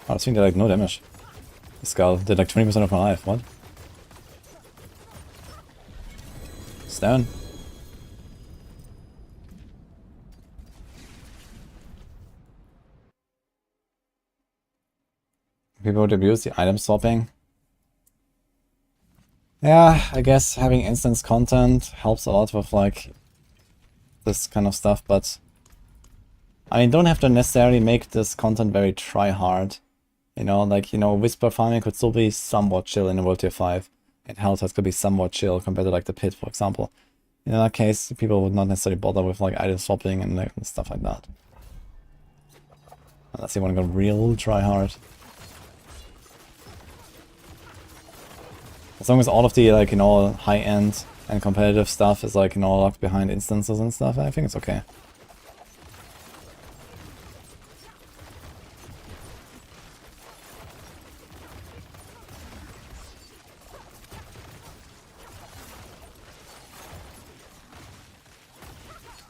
Oh, this thing did like no damage. The skull did like 20% of my life, what? It's down. People would abuse the item swapping. Yeah, I guess having instance content helps a lot with like this kind of stuff, but I mean, don't have to necessarily make this content very try-hard. You know, like, you know, Whisper farming could still be somewhat chill in a World Tier 5. And Helltide could be somewhat chill compared to like the Pit, for example. In that case, people would not necessarily bother with like item swapping and like, stuff like that. Unless you want to go real try-hard. As long as all of the, like, you know, high-end and competitive stuff is, like, you know, locked behind instances and stuff, I think it's okay.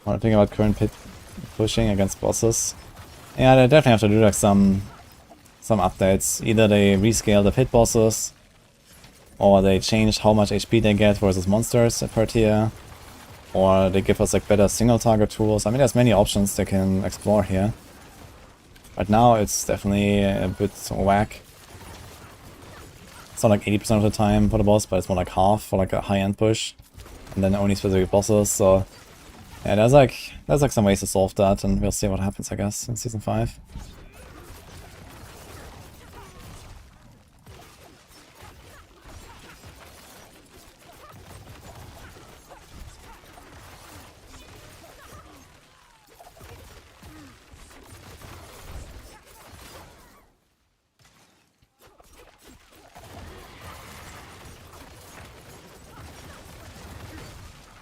What I think about current pit pushing against bosses. Yeah, they definitely have to do, like, some updates. Either they rescale the pit bosses, or they change how much HP they get versus monsters per tier, or they give us like better single target tools. I mean, there's many options they can explore here. Right now it's definitely a bit whack. It's not like 80% of the time for the boss, but it's more like half for like a high-end push, and then only specific bosses. So yeah, there's like some ways to solve that, and we'll see what happens, I guess, in Season 5.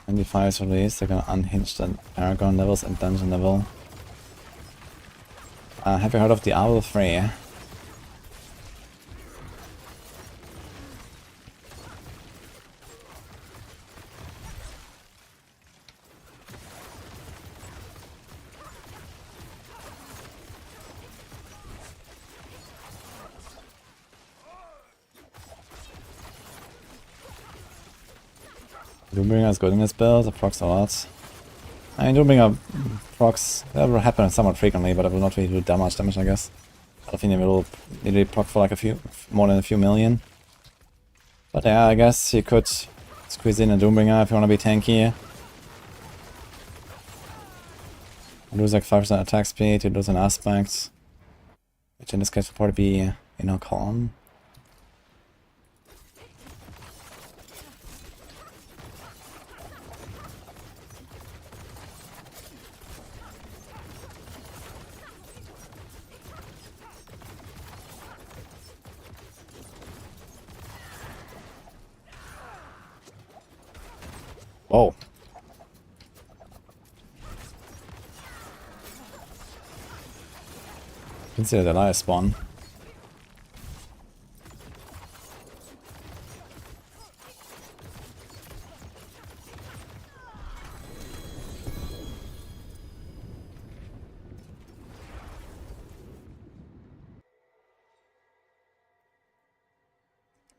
When the fire is released, they're gonna unhinge the Paragon levels and dungeon level. Have you heard of Diablo 3? Doombringer is good in this build, it procs a lot. I mean, Doombringer procs, that will happen somewhat frequently, but it will not really do that much damage, I guess. I think it will literally proc for like more than a few million. But yeah, I guess you could squeeze in a Doombringer if you want to be tanky. You lose like 5% attack speed, you lose an aspect. Which in this case would probably be, you know, calm. Whoa. Consider the Elias spawn.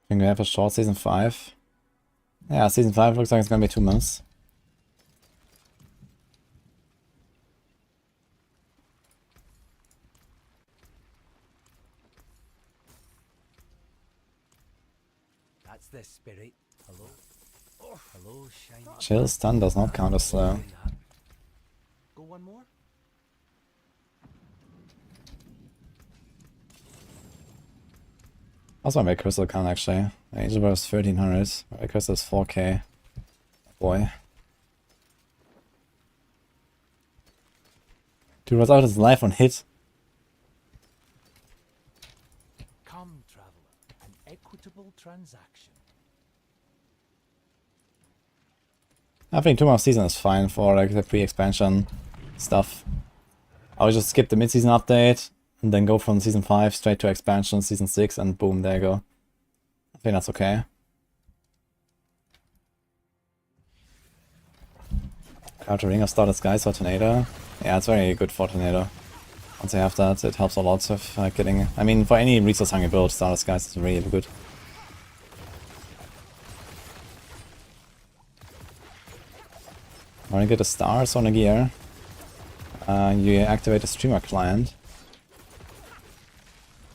Think we have a short season 5. Yeah, season 5 looks like it's gonna be 2 months.
That's the spirit. Hello. Oh, hello, shiny.
Chill stun does not count as slow.
Go one more.
Also my crystal count actually. Angel Bar is 1300. My crystal is 4k. Boy. Dude was out his life on hit.
Come, traveler. An equitable transaction.
I think 2 more season is fine for like the pre-expansion stuff. I would just skip the mid-season update and then go from season 5 straight to expansion, season 6, and boom, there you go. I think that's okay. Outer Ring of Started Skies for Tornado. Yeah, it's very good for Tornado. Once you have that, it helps a lot with getting... I mean, for any resource hungry build, Started Skies is really good. When you get the stars on a gear, you activate the streamer client.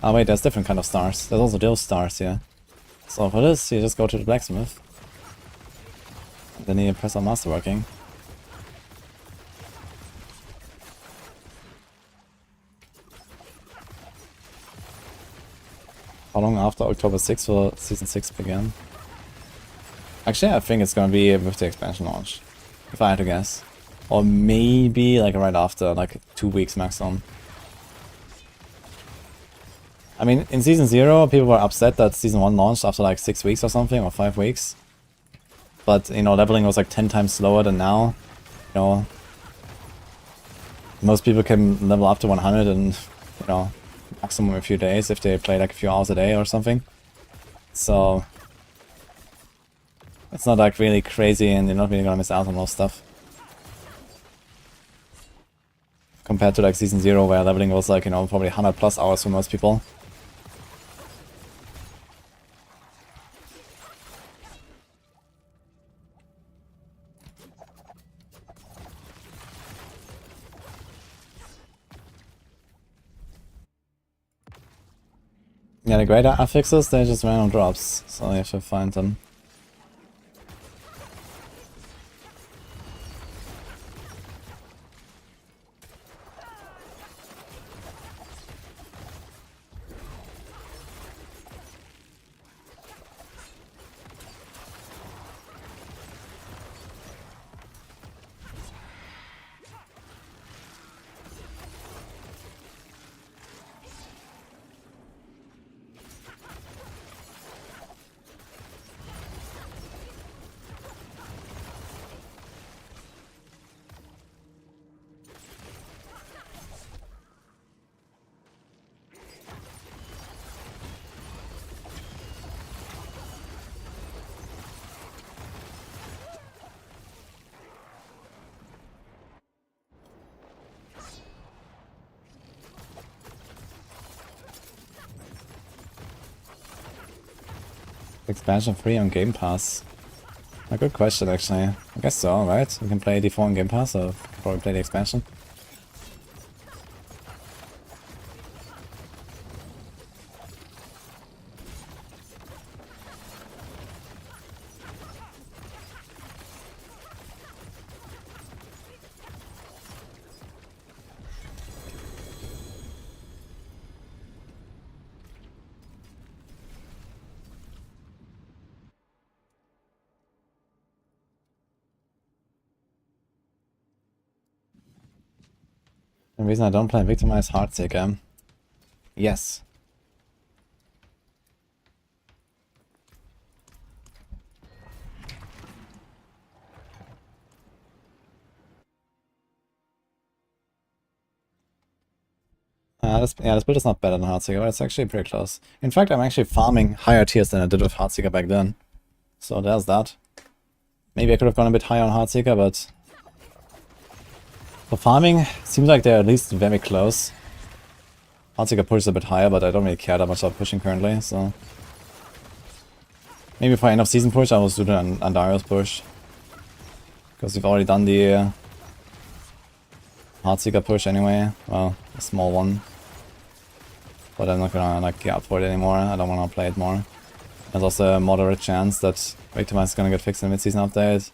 Oh wait, there's different kind of stars. There's also those stars here. So for this, you just go to the blacksmith. And then you press on masterworking. How long after October 6th will Season 6 begin? Actually, I think it's gonna be with the expansion launch. If I had to guess. Or maybe like right after, like 2 weeks maximum. I mean, in Season 0, people were upset that Season 1 launched after like 6 weeks or something, or 5 weeks. But, you know, leveling was like 10 times slower than now. You know, most people can level up to 100 in, you know, maximum a few days if they play like a few hours a day or something. So, it's not like really crazy and you're not really gonna miss out on most stuff. Compared to like Season 0 where leveling was like, you know, probably 100 plus hours for most people. Yeah, the greater affixes, they're just random drops, so you have to find them. Expansion free on Game Pass. A good question, actually. I guess so, right? We can play D4 in Game Pass, so probably play the expansion. The reason I don't play Victimized Heartseeker. Yes. This build is not better than Heartseeker, but it's actually pretty close. In fact, I'm actually farming higher tiers than I did with Heartseeker back then. So there's that. Maybe I could have gone a bit higher on Heartseeker, but for farming, seems like they're at least very close. Heartseeker pushes a bit higher, but I don't really care that much about pushing currently, so... Maybe for end of season push, I will do the Andarius push. Because we've already done the Heartseeker push anyway. Well, a small one. But I'm not gonna like gear up for it anymore, I don't wanna play it more. There's also a moderate chance that Victimize is gonna get fixed in the mid-season update.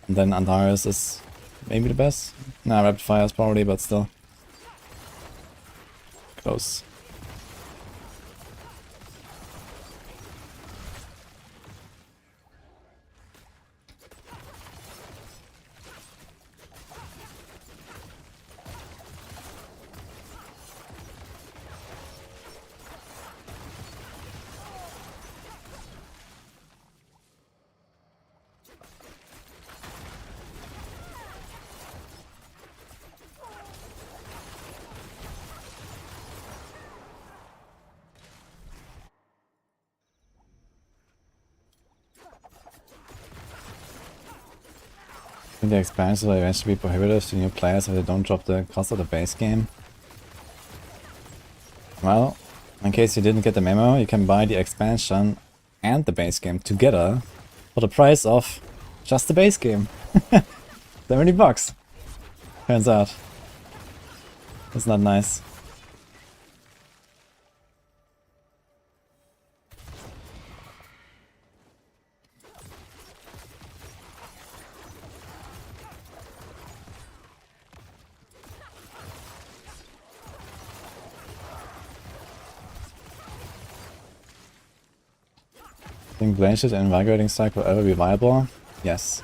And then Andarius is maybe the best. Nah, Rapid Fire is probably, but still. Close. I think the expansions will eventually be prohibitive to new players if they don't drop the cost of the base game. Well, in case you didn't get the memo, you can buy the expansion and the base game together for the price of just the base game. $70. Turns out. That's not nice. Think Blanchard and Invigorating Strike will ever be viable? Yes.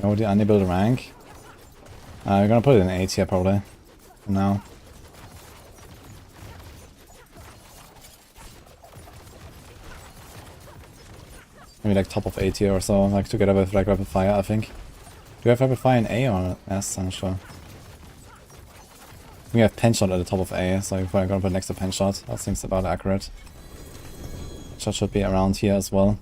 Oh, the unable rank. We're gonna put it in 8 here probably. For now. Maybe like top of 8 here or so, like together with like Rapid Fire, I think. Do we have Rapid Fire in A or S? I'm not sure. We have Pen Shot at the top of A, so if we're gonna put next to Pen Shot, that seems about accurate. Shot should be around here as well.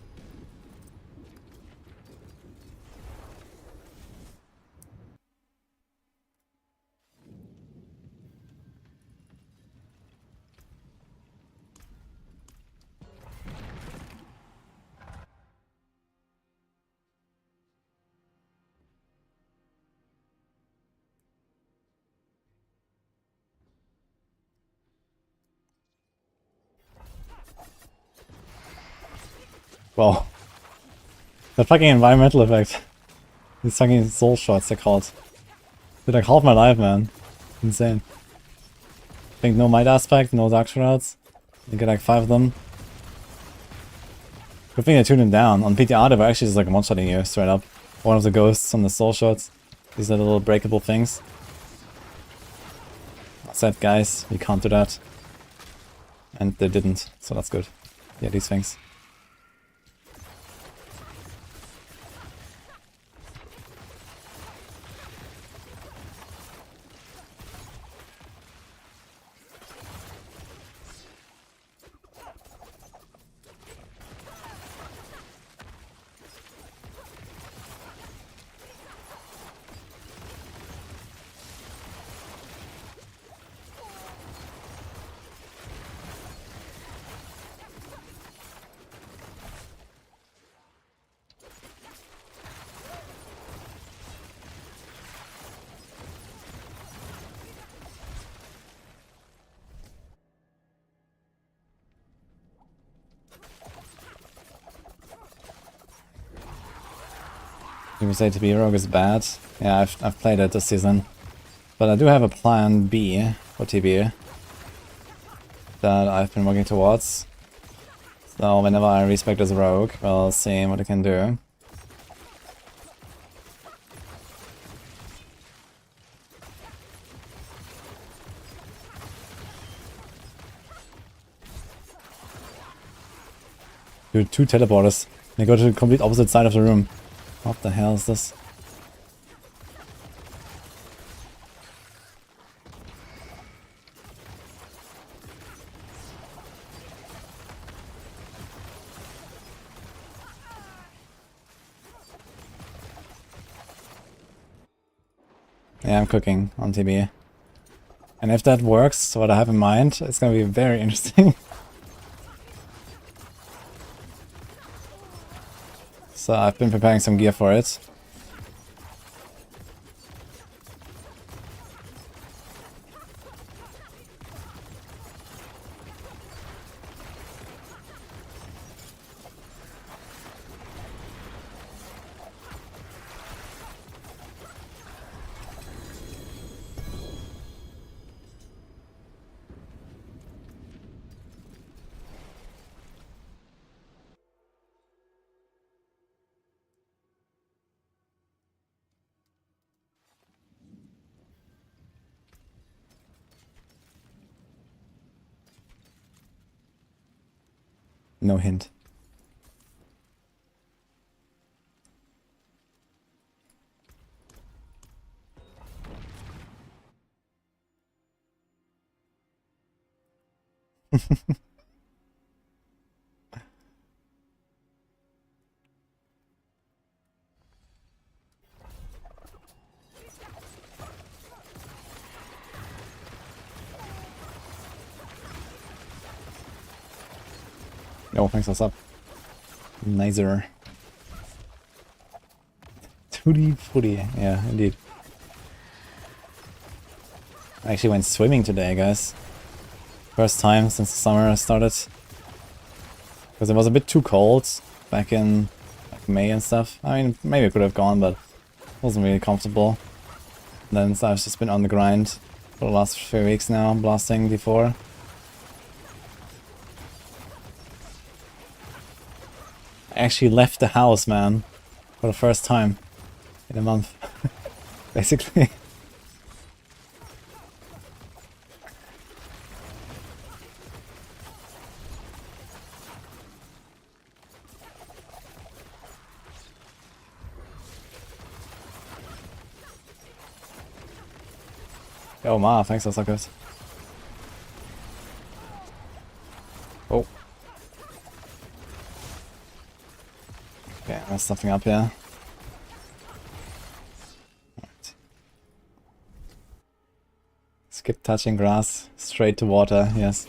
Wow. The fucking environmental effect. These fucking soul shots they're called. Did like half my life, man. Insane. I think no might aspect, no dark shrouds. You get like 5 of them. Good thing I tuned them down. On PTR they were actually just like one-shotting you straight up. One of the ghosts on the soul shots. These are the little breakable things. I said guys, you can't do that. And they didn't, so that's good. Yeah, these things. You say TB Rogue is bad? Yeah, I've played it this season. But I do have a plan B for TB that I've been working towards. So whenever I respec this rogue, we'll see what I can do. Dude, 2 teleporters. They go to the complete opposite side of the room. What the hell is this? Yeah, I'm cooking on TB. And if that works, what I have in mind, it's gonna be very interesting. So I've been preparing some gear for it. No hint. Oh, thanks, what's up? Nicer. Tutti frutti, yeah, indeed. I actually went swimming today, guys. First time since the summer started. Because it was a bit too cold back in like May and stuff. I mean, maybe I could have gone, but it wasn't really comfortable. Then so I've just been on the grind for the last few weeks now, blasting D4. I actually left the house, man, for the first time in a month, basically. Oh, Ma, thanks for suckers. Oh. Okay, there's something up here. Right. Skip touching grass, straight to water, yes.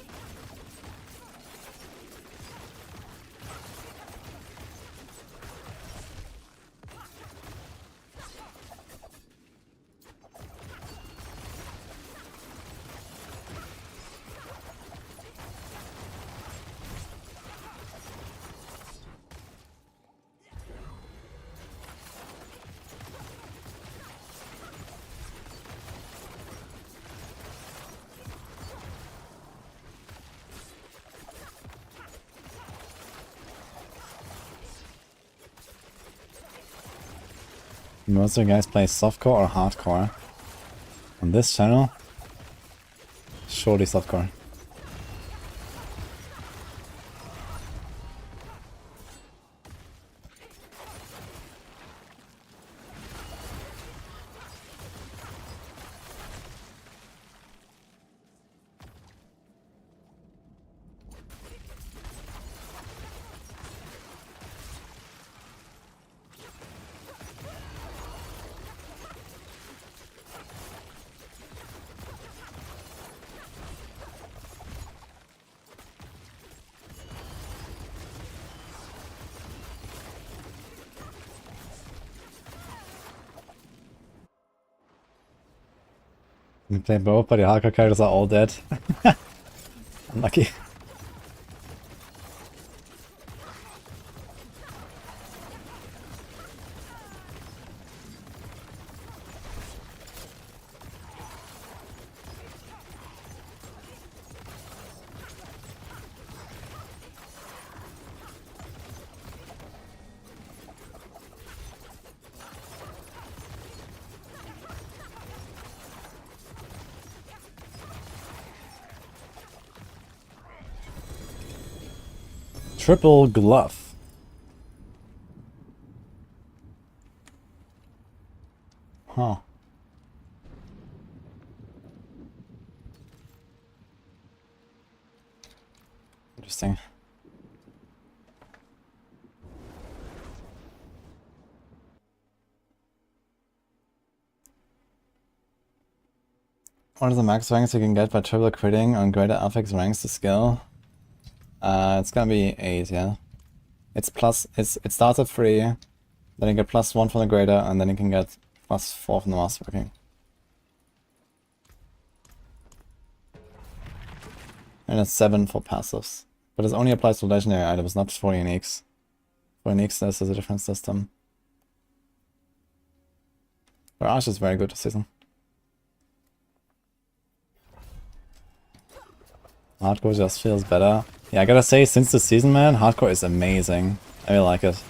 Most of you guys play softcore or hardcore? On this channel? Surely softcore. You play both, but your hardcore characters are all dead. Unlucky. Triple glove. Huh. Interesting. What are the max ranks you can get by triple critting on greater affix ranks to skill? It's gonna be 8, yeah. It starts at 3, then you get +1 from the greater, and then you can get +4 from the masterworking. And it's 7 for passives. But it only applies to legendary items, not for uniques. For uniques, this is a different system. Barrage is very good this season. Hardcore just feels better. Yeah, I gotta say, since the season, man, hardcore is amazing. I really like it.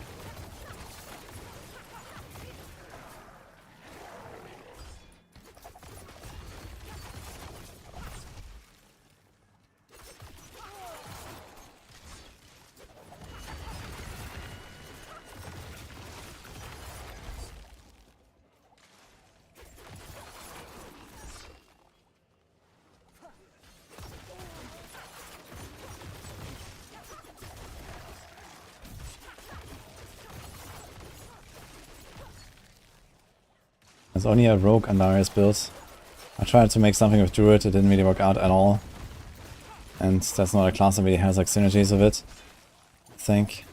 There's only a rogue Enquiries build. I tried to make something with Druid, it didn't really work out at all. And that's not a class that really has like synergies of it, I think.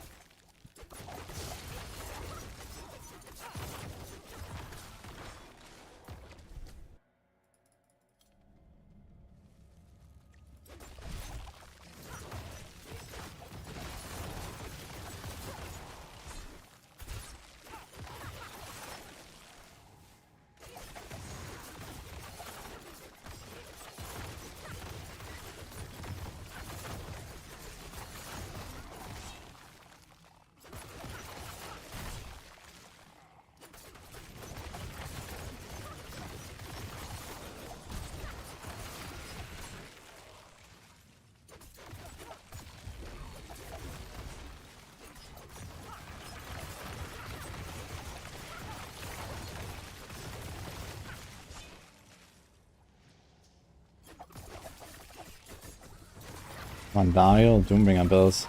Mandario, Doombringer builds.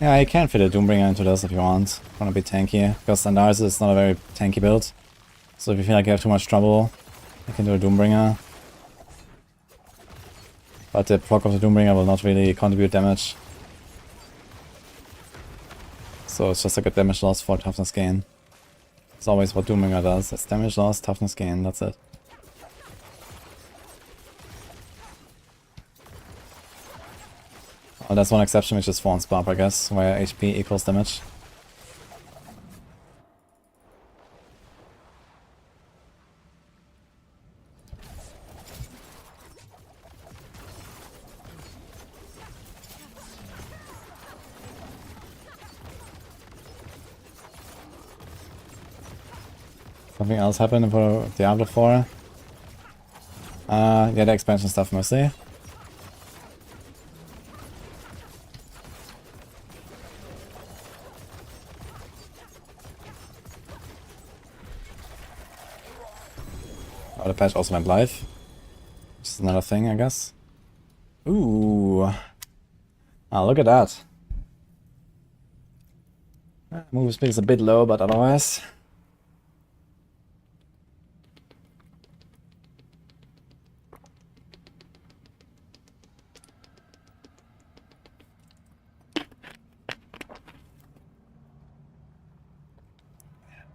Yeah, you can fit a Doombringer into this if you want. Wanna be tanky, because Sandaris is not a very tanky build. So if you feel like you have too much trouble, you can do a Doombringer. But the proc of the Doombringer will not really contribute damage. So it's just a good damage loss for toughness gain. It's always what Doombringer does. It's damage loss, toughness gain, that's it. Oh, that's one exception, which is Fawn's Barb, I guess, where HP equals damage. Something else happened for Diablo 4? Yeah, the expansion stuff mostly. Oh, the patch also went live. Which is another thing, I guess. Ooh. Ah, look at that. Move speed is a bit low, but otherwise.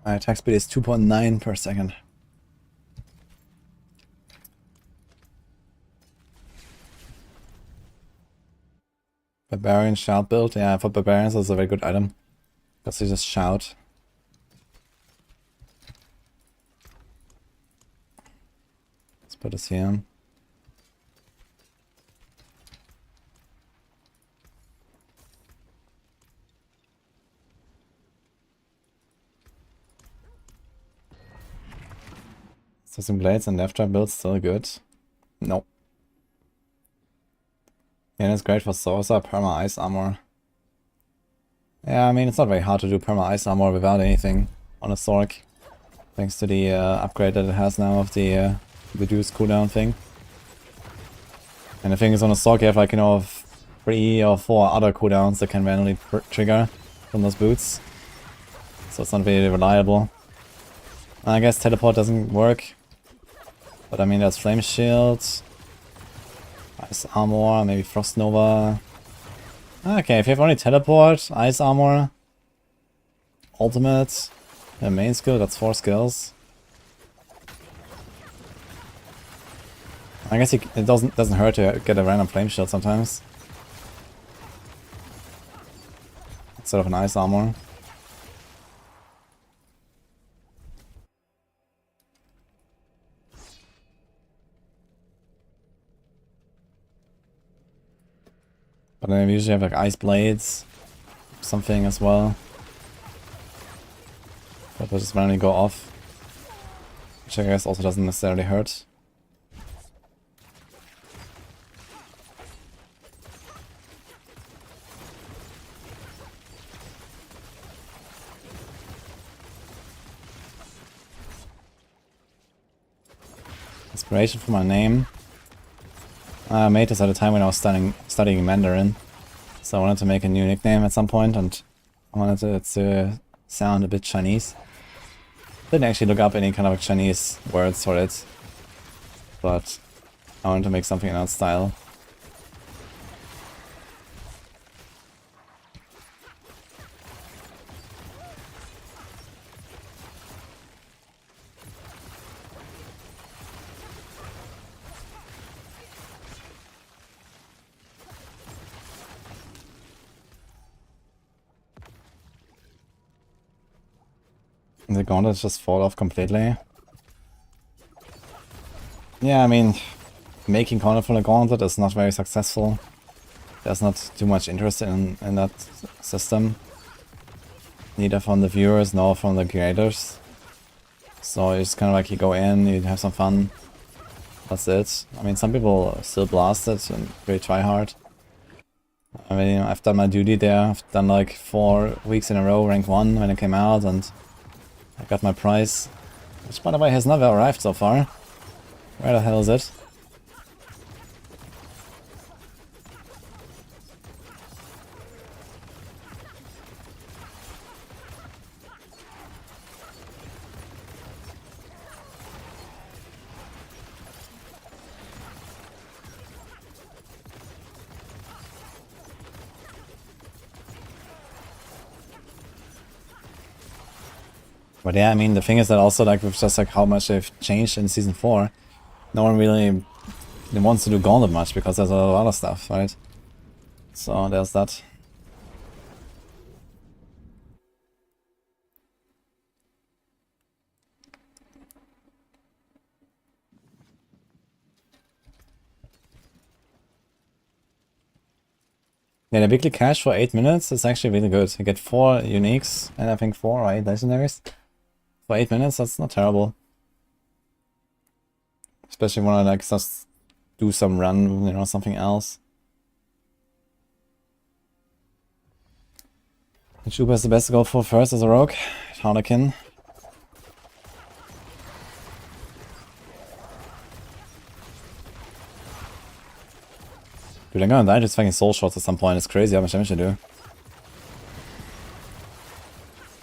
My attack speed is 2.9 per second. Barbarian shout build. Yeah, for barbarians it's a very good item. Because you just shout. Let's put this here. System blades and left drive builds still good. No. Yeah, that's great for Sorcerer, Perma Ice Armor. Yeah, I mean, it's not very hard to do perma ice armor without anything on a Sorc. Thanks to the upgrade that it has now of the reduced cooldown thing. And the thing is, on a Sorc you have like, you know, 3 or 4 other cooldowns that can randomly trigger from those boots. So it's not very reliable. I guess teleport doesn't work. But I mean, there's flame shield, ice armor, maybe frost nova. Okay, if you have only teleport, ice armor, ultimate, and main skill, that's 4 skills. I guess it doesn't hurt to get a random flame shield sometimes. Instead of an ice armor. But then we usually have like ice blades, something as well. That will just randomly go off. Which I guess also doesn't necessarily hurt. Inspiration for my name. I made this at a time when I was studying Mandarin. So I wanted to make a new nickname at some point, and I wanted it to sound a bit Chinese. Didn't actually look up any kind of Chinese words for it, but I wanted to make something in that style. The gauntlets just fall off completely. Yeah, I mean, making content from a gauntlet is not very successful. There's not too much interest in that system. Neither from the viewers nor from the creators. So it's kind of like you go in, you have some fun. That's it. I mean, some people still blast it and really try hard. I mean, you know, I've done my duty there. I've done like 4 weeks in a row, rank 1 when it came out, and I got my prize, which by the way has never arrived so far. Where the hell is it? But yeah, I mean, the thing is that also, like, with just like how much they've changed in Season 4, no one really wants to do Gauntlet much, because there's a lot of other stuff, right? So there's that. Yeah, the weekly cash for 8 minutes is actually really good. You get 4 uniques, and I think 4 or 8 legendaries. For 8 minutes, that's not terrible. Especially when I like just do some run, you know, something else. Which Uber is the best to go for first as a rogue? Harlequin. Dude, I'm gonna die just fucking soul shots at some point. It's crazy how much damage I do.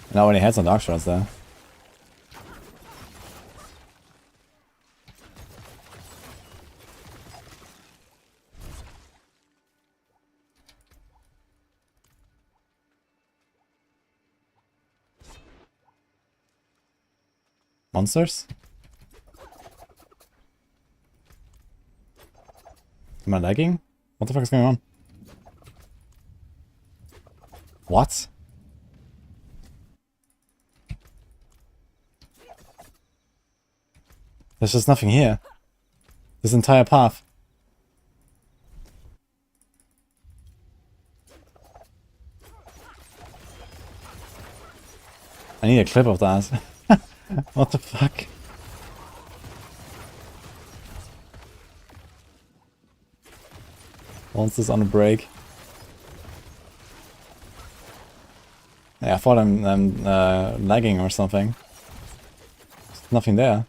And I already had some dark shots there. Monsters? Am I lagging? What the fuck is going on? What? There's just nothing here. This entire path. I need a clip of that. What the fuck? Monsters on a break. Yeah, I thought I'm lagging or something. There's nothing there.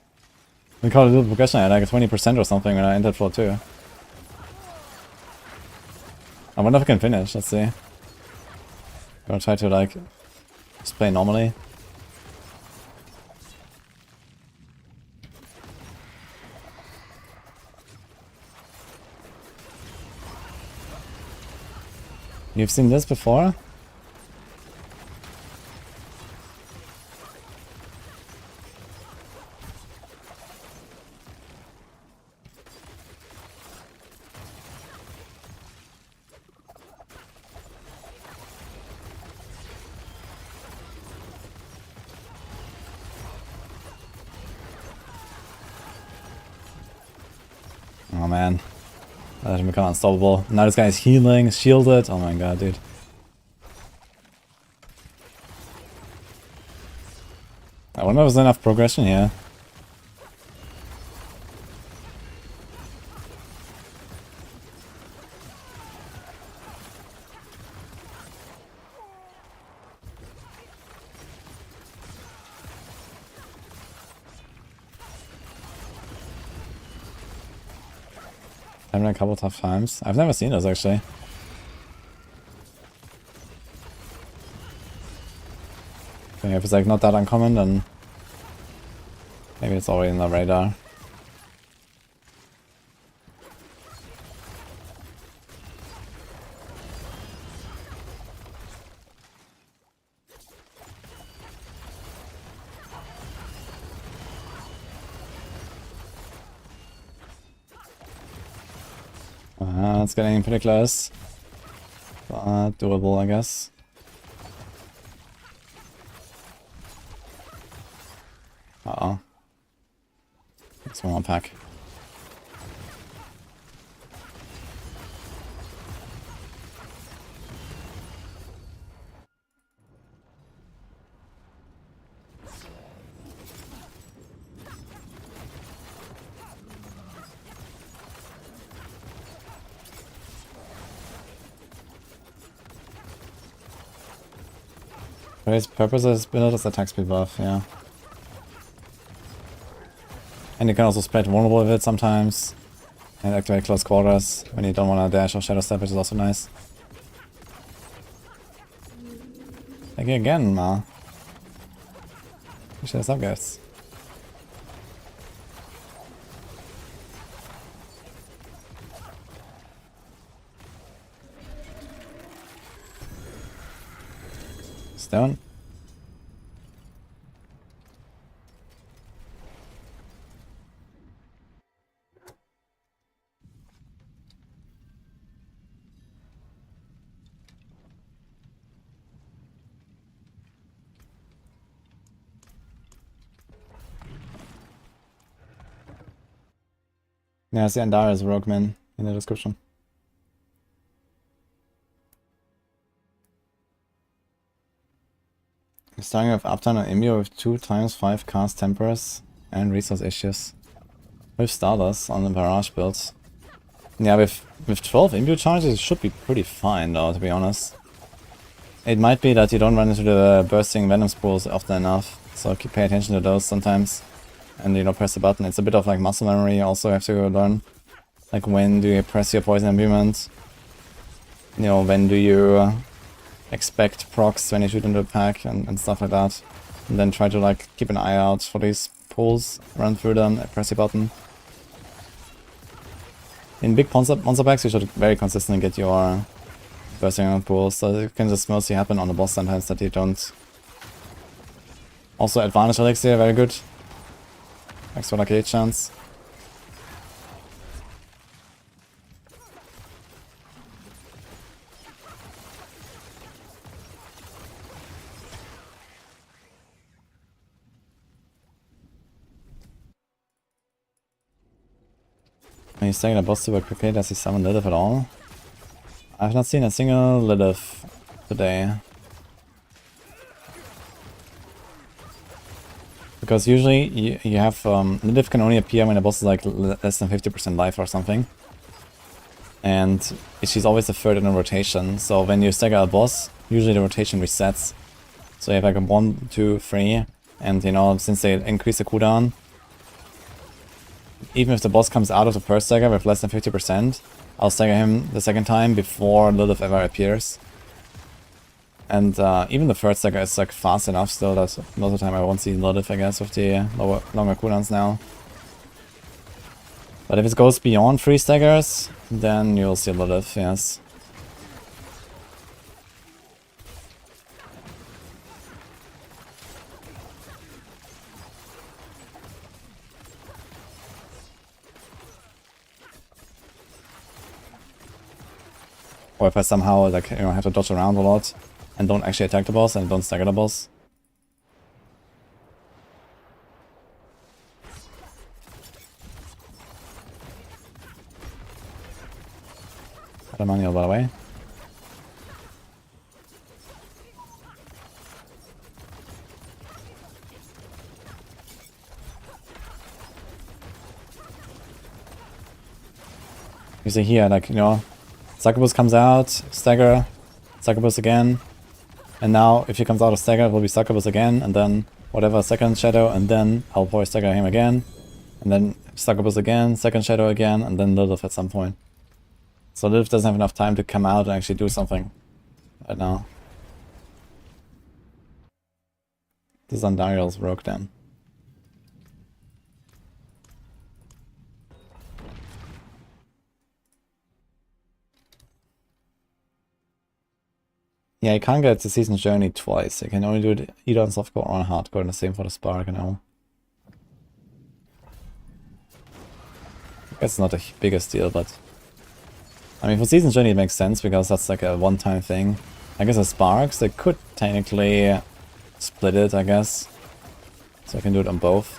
We caught a little progression at like 20% or something when I entered floor 2. I wonder if I can finish, let's see. Gonna try to like just play normally. You've seen this before? Oh man. That has become unstoppable. Now this guy is healing, shielded. Oh my god, dude. I wonder if there's enough progression here. Having a couple tough times. I've never seen those actually. Okay, if it's like not that uncommon, then maybe it's already in the radar. It's getting pretty close. But doable, I guess. Uh-oh. It's one more pack. For his purposes, build is attack speed buff, yeah. And you can also spread vulnerable with it sometimes. And activate close quarters when you don't want to dash or shadow step, which is also nice. Thank you again, Ma. Appreciate the sub, guys. Stone. Yeah, see Andara's Rogueman in the description. Starting with uptime on Imbue with 2 times 5 cast tempers and resource issues. With starters on the barrage builds. Yeah, with 12 Imbue charges it should be pretty fine though, to be honest. It might be that you don't run into the bursting venom spools often enough, so pay attention to those sometimes. And you know, press the button. It's a bit of like muscle memory, you also have to learn. Like when do you press your poison imbuement? You know, when do you expect procs when you shoot into a pack and stuff like that. And then try to like keep an eye out for these pulls, run through them, press your button. In big monster packs you should very consistently get your bursting on pulls, so it can just mostly happen on the boss sometimes that you don't. Also advantage elixir, very good. Extra lucky 8 chance. When he's taking a boss super quickly, does he summon Lilith at all? I've not seen a single Lilith today. Because usually you have Lilith can only appear when the boss is like less than 50% life or something. And she's always the third in a rotation, so when you stagger a boss, usually the rotation resets. So you have like a 1, 2, 3, and you know, since they increase the cooldown, even if the boss comes out of the first stagger with less than 50%, I'll stagger him the second time before Lilith ever appears. And even the third stagger is like fast enough still that most of the time I won't see Lilith, I guess, with the longer cooldowns now. But if it goes beyond 3 staggers, then you'll see Lilith, yes. Or if I somehow like, you know, have to dodge around a lot and don't actually attack the boss and don't stagger the boss. Got a manual, by the way. You see here, like, you know, Succubus comes out, stagger, Succubus again, and now if he comes out of stagger, it will be Succubus again, and then whatever, second shadow, and then I'll probably stagger him again, and then Succubus again, second shadow again, and then Lilith at some point. So Lilith doesn't have enough time to come out and actually do something right now. This is Andariel's rogue then. Yeah, you can't get the Season's Journey twice. You can only do it either on softcore or on hardcore, and the same for the Spark, you know. I guess it's not the biggest deal, but... I mean, for Season's Journey it makes sense, because that's like a one-time thing. I guess the Sparks, they could technically split it, I guess. So I can do it on both.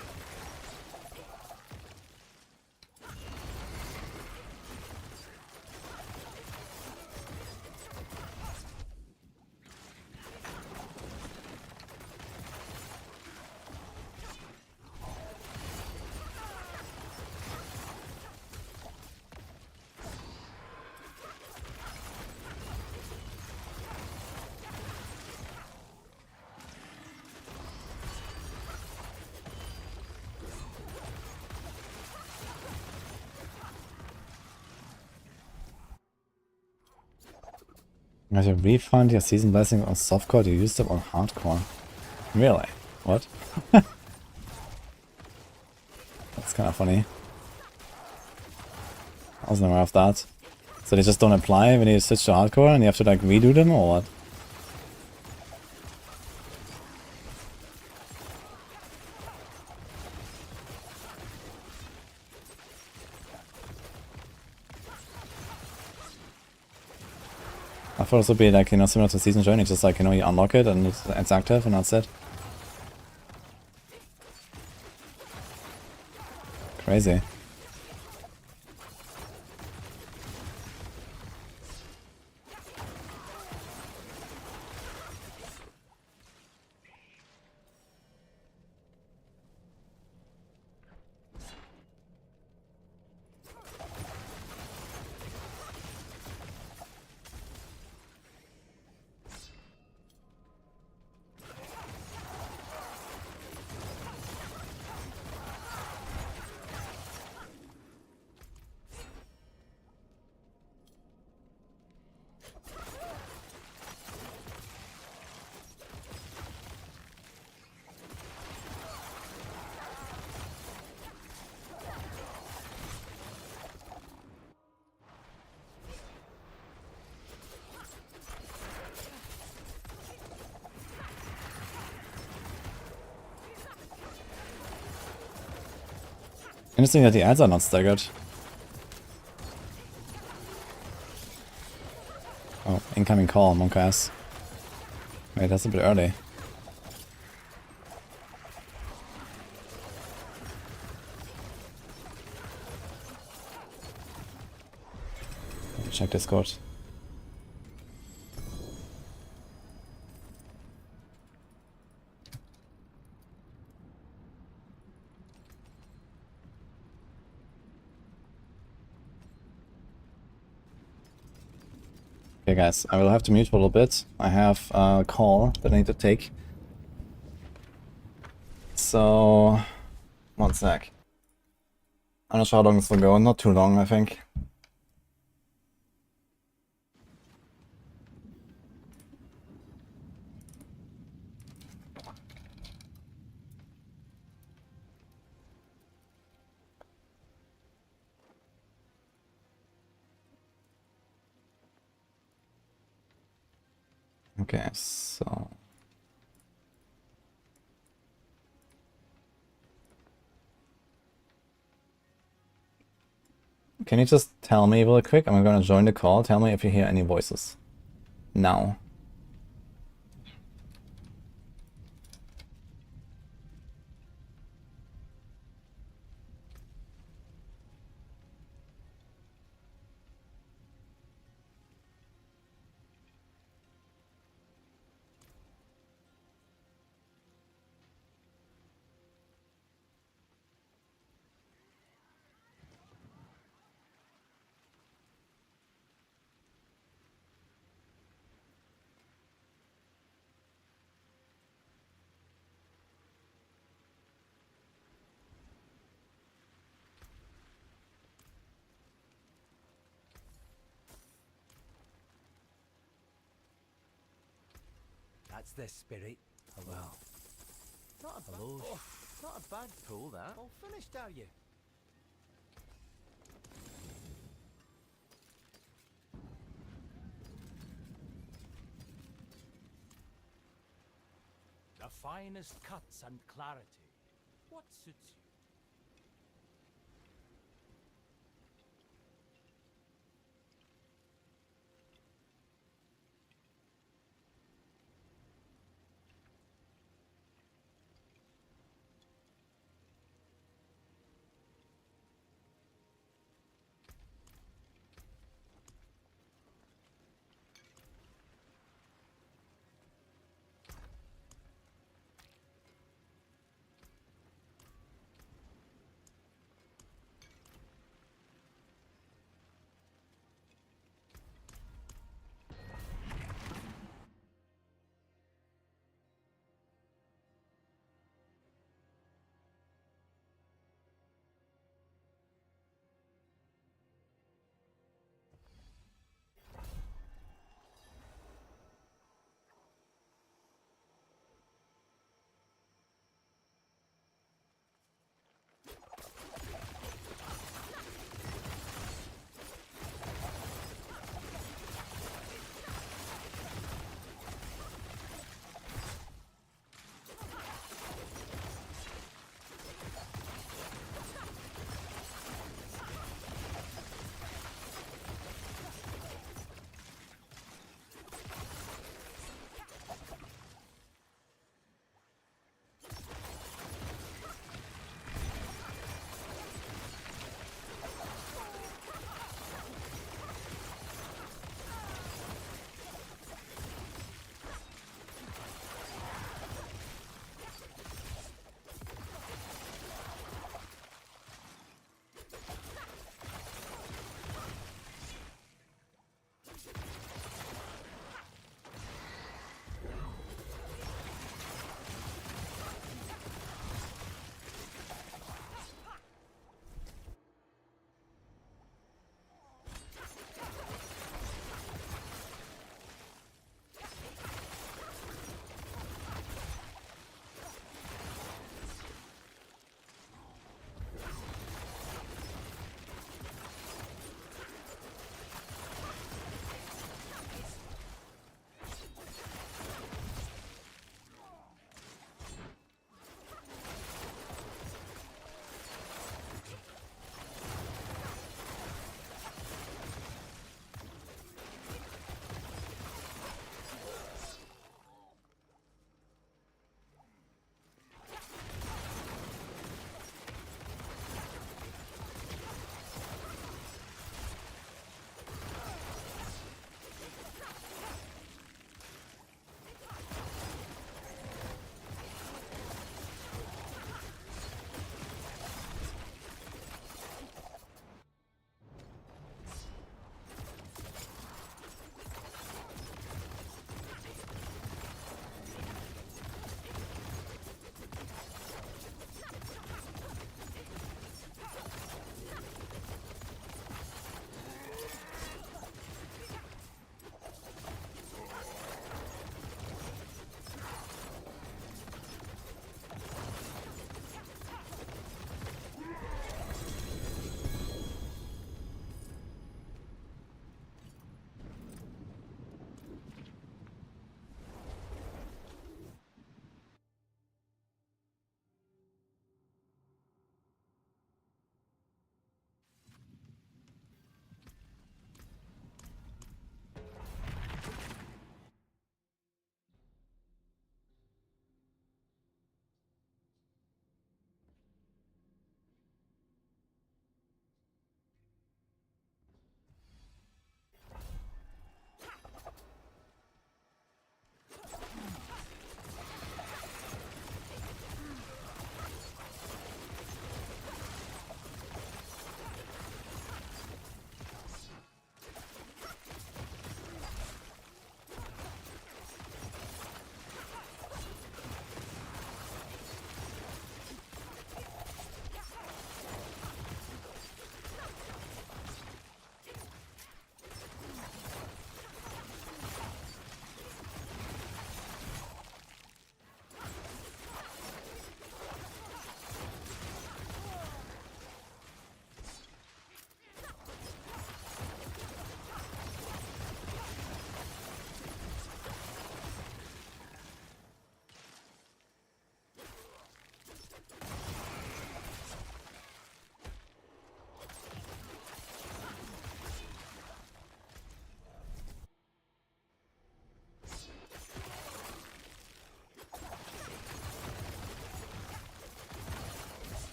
As you refund your season blessings on softcore, you use them on hardcore. Really? What? That's kind of funny. I wasn't aware of that. So they just don't apply when you switch to hardcore and you have to like redo them, or what? I thought this would be like, you know, similar to Season Journey, just like, you know, you unlock it and it's active and that's it. Crazy. Interesting that the ads are not staggered. Oh, incoming call, monk ass. Wait, that's a bit early. Check Discord. Okay guys, I will have to mute for a little bit. I have a call that I need to take. so 1 sec. I'm not sure how long this will go. Not too long, I think. Okay, so can you just tell me really quick? I'm gonna join the call. Tell me if you hear any voices. Now.
That's the spirit. Hello. Not a hello. Not a bad pull, that. All finished, are you? The finest cuts and clarity. What suits you?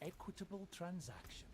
equitable transaction.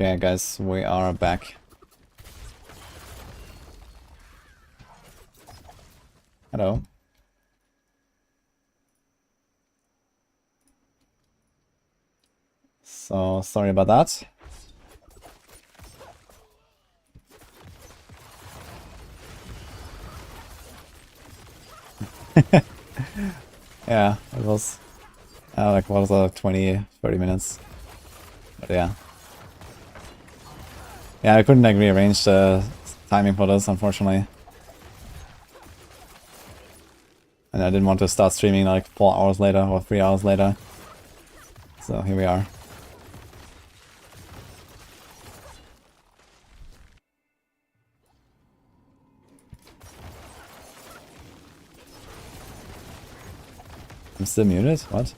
Okay, guys, we are back. Hello. So, sorry about that. Yeah, it was like, what was it, 20, 30 minutes. But yeah. Yeah, I couldn't like rearrange the timing for this, unfortunately. And I didn't want to start streaming like 4 hours later or 3 hours later. So here we are. I'm still muted? What?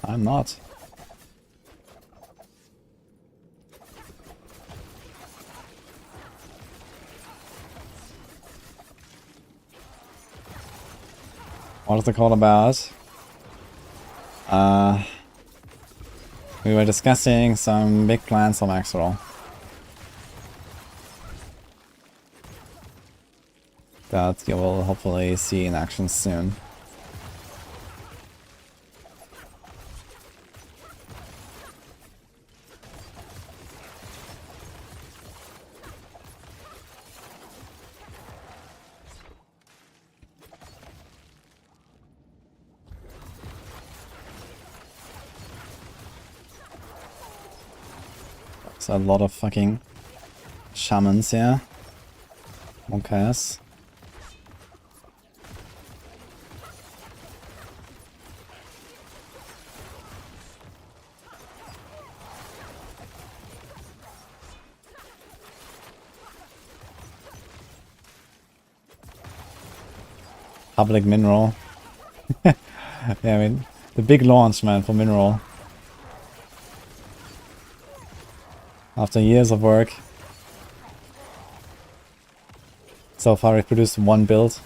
I'm not. What is the call about? We were discussing some big plans for Maxwell that you will hopefully see in action soon. There's a lot of fucking shamans here. Okay. Public mineral. Yeah, I mean, the big launch, man, for mineral. After years of work. So far we've produced one build.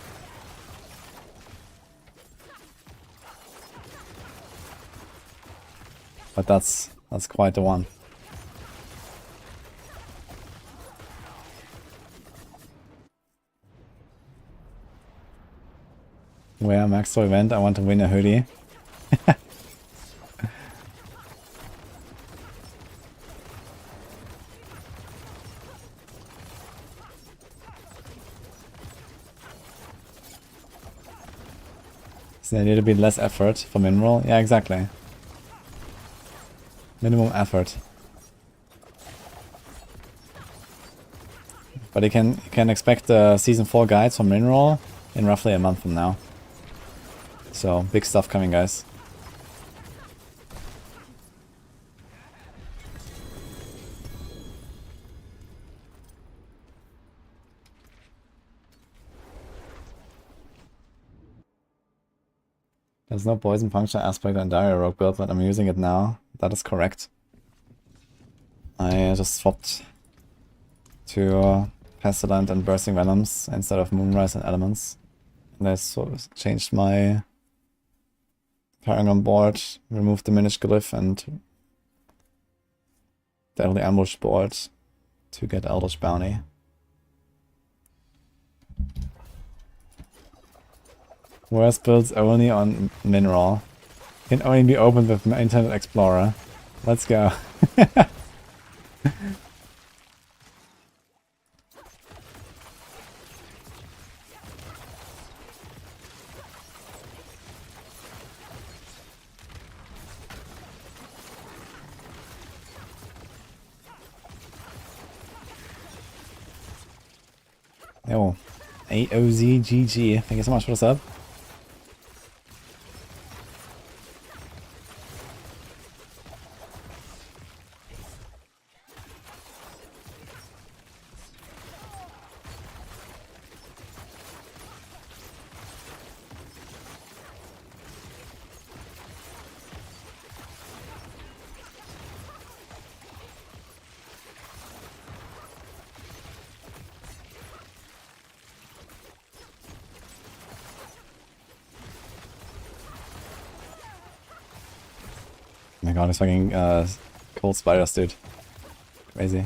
But that's quite the one. Where Maxwell event, I want to win a hoodie. So a little bit less effort for mineral. Yeah, exactly. Minimum effort. But you can expect the season 4 guides for mineral in roughly a month from now. So big stuff coming, guys. There's no poison function aspect on Dire Rogue build, but I'm using it now. That is correct. I just swapped to Pestilent and Bursting Venoms instead of Moonrise and Elements. And I sort of changed my Paragon board, removed Diminished Glyph and Deadly Ambush board to get Eldritch Bounty. Worst builds only on mineral. Can only be opened with Internet Explorer. Let's go. Yo, AOZGG. Thank you so much for the sub. Oh my god, this fucking Cold spiders, dude. Crazy.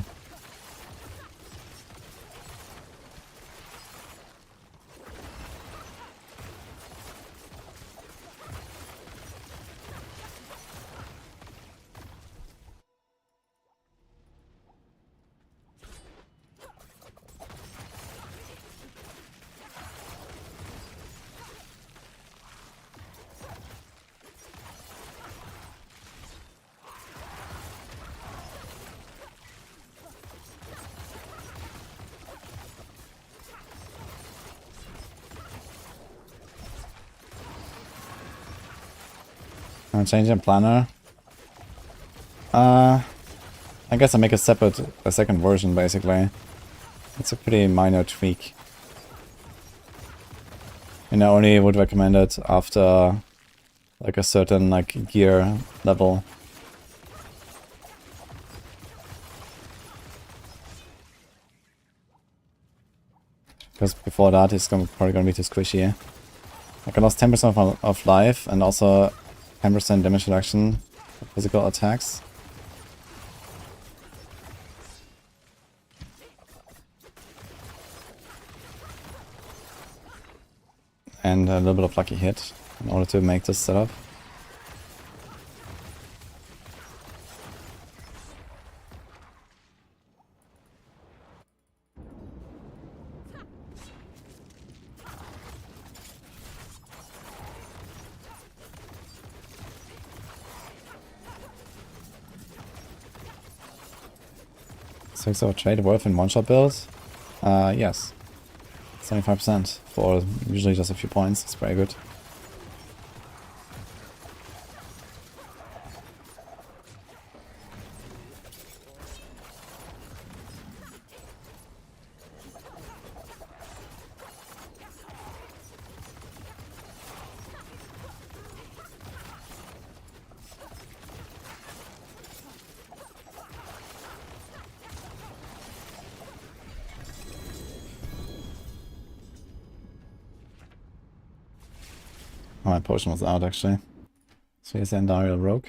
I'm changing planner. I guess I make a second version basically. It's a pretty minor tweak. And I only would recommend it after like a certain like gear level. Because before that it's probably gonna be too squishy. Like I lost 10% of life and also 10% damage reduction for physical attacks. And a little bit of lucky hit in order to make this setup. Six hour trade worth in one-shot build? Yes. 75% for usually just a few points. It's very good. Oh, my potion was out actually. So here's the Andariel Rogue.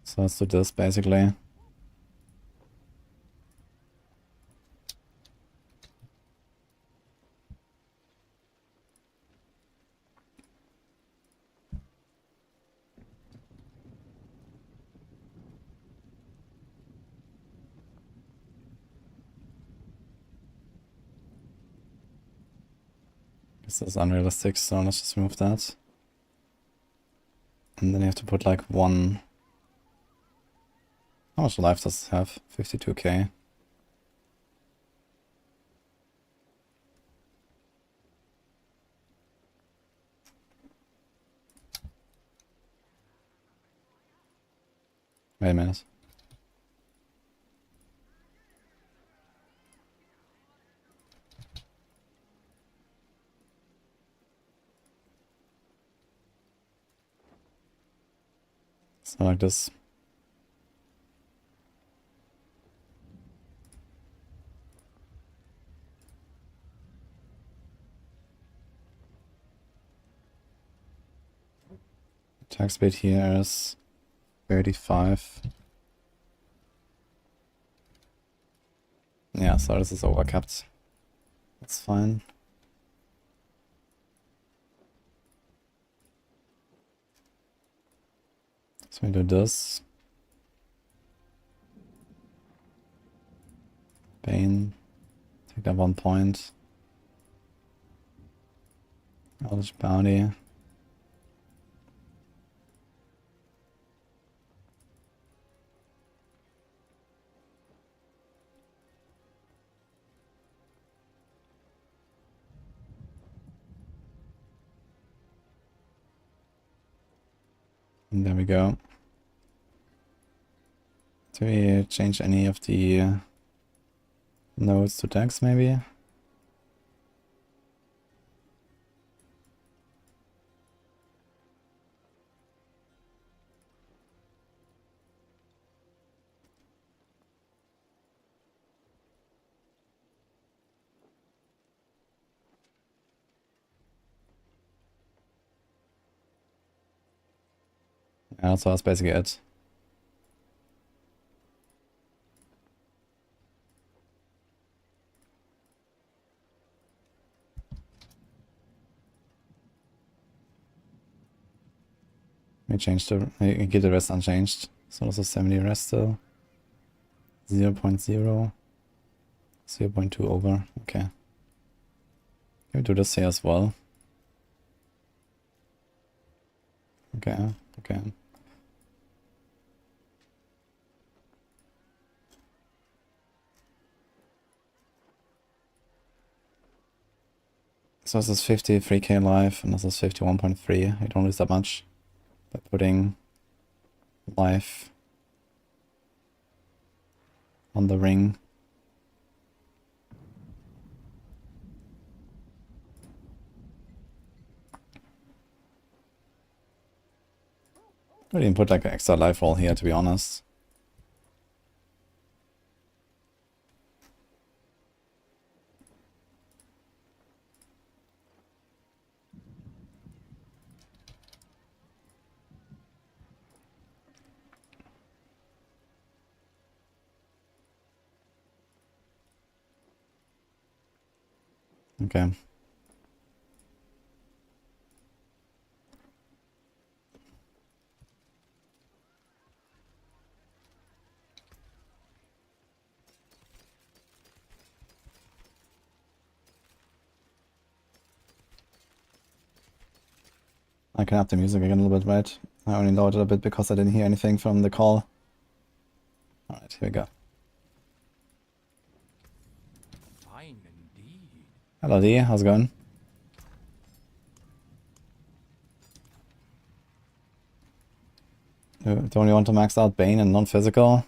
So let's do this basically. This is unrealistic, so let's just remove that. And then you have to put like one... How much life does it have? 52k. Wait a minute. So like this. Attack speed here is 35. Yeah, so this is overcapped. That's fine. So we do this. Bane. Take that 1 point. Eldritch Bounty. And there we go. Do we change any of the nodes to decks maybe? Yeah, so that's basically it. We change the, we keep the rest unchanged. So this is 70 rest still. 0.0, 0.2 over. Okay. Can we do this here as well? Okay, okay. So this is 53k life, and this is 51.3. I don't lose that much by putting life on the ring. I didn't put like an extra life roll here, to be honest. Okay. I can up the music again a little bit, right? I only lowered it a bit because I didn't hear anything from the call. Alright, here we go.
Fine indeed.
Hello D, how's it going? Don't you want to max out Bane and non-physical?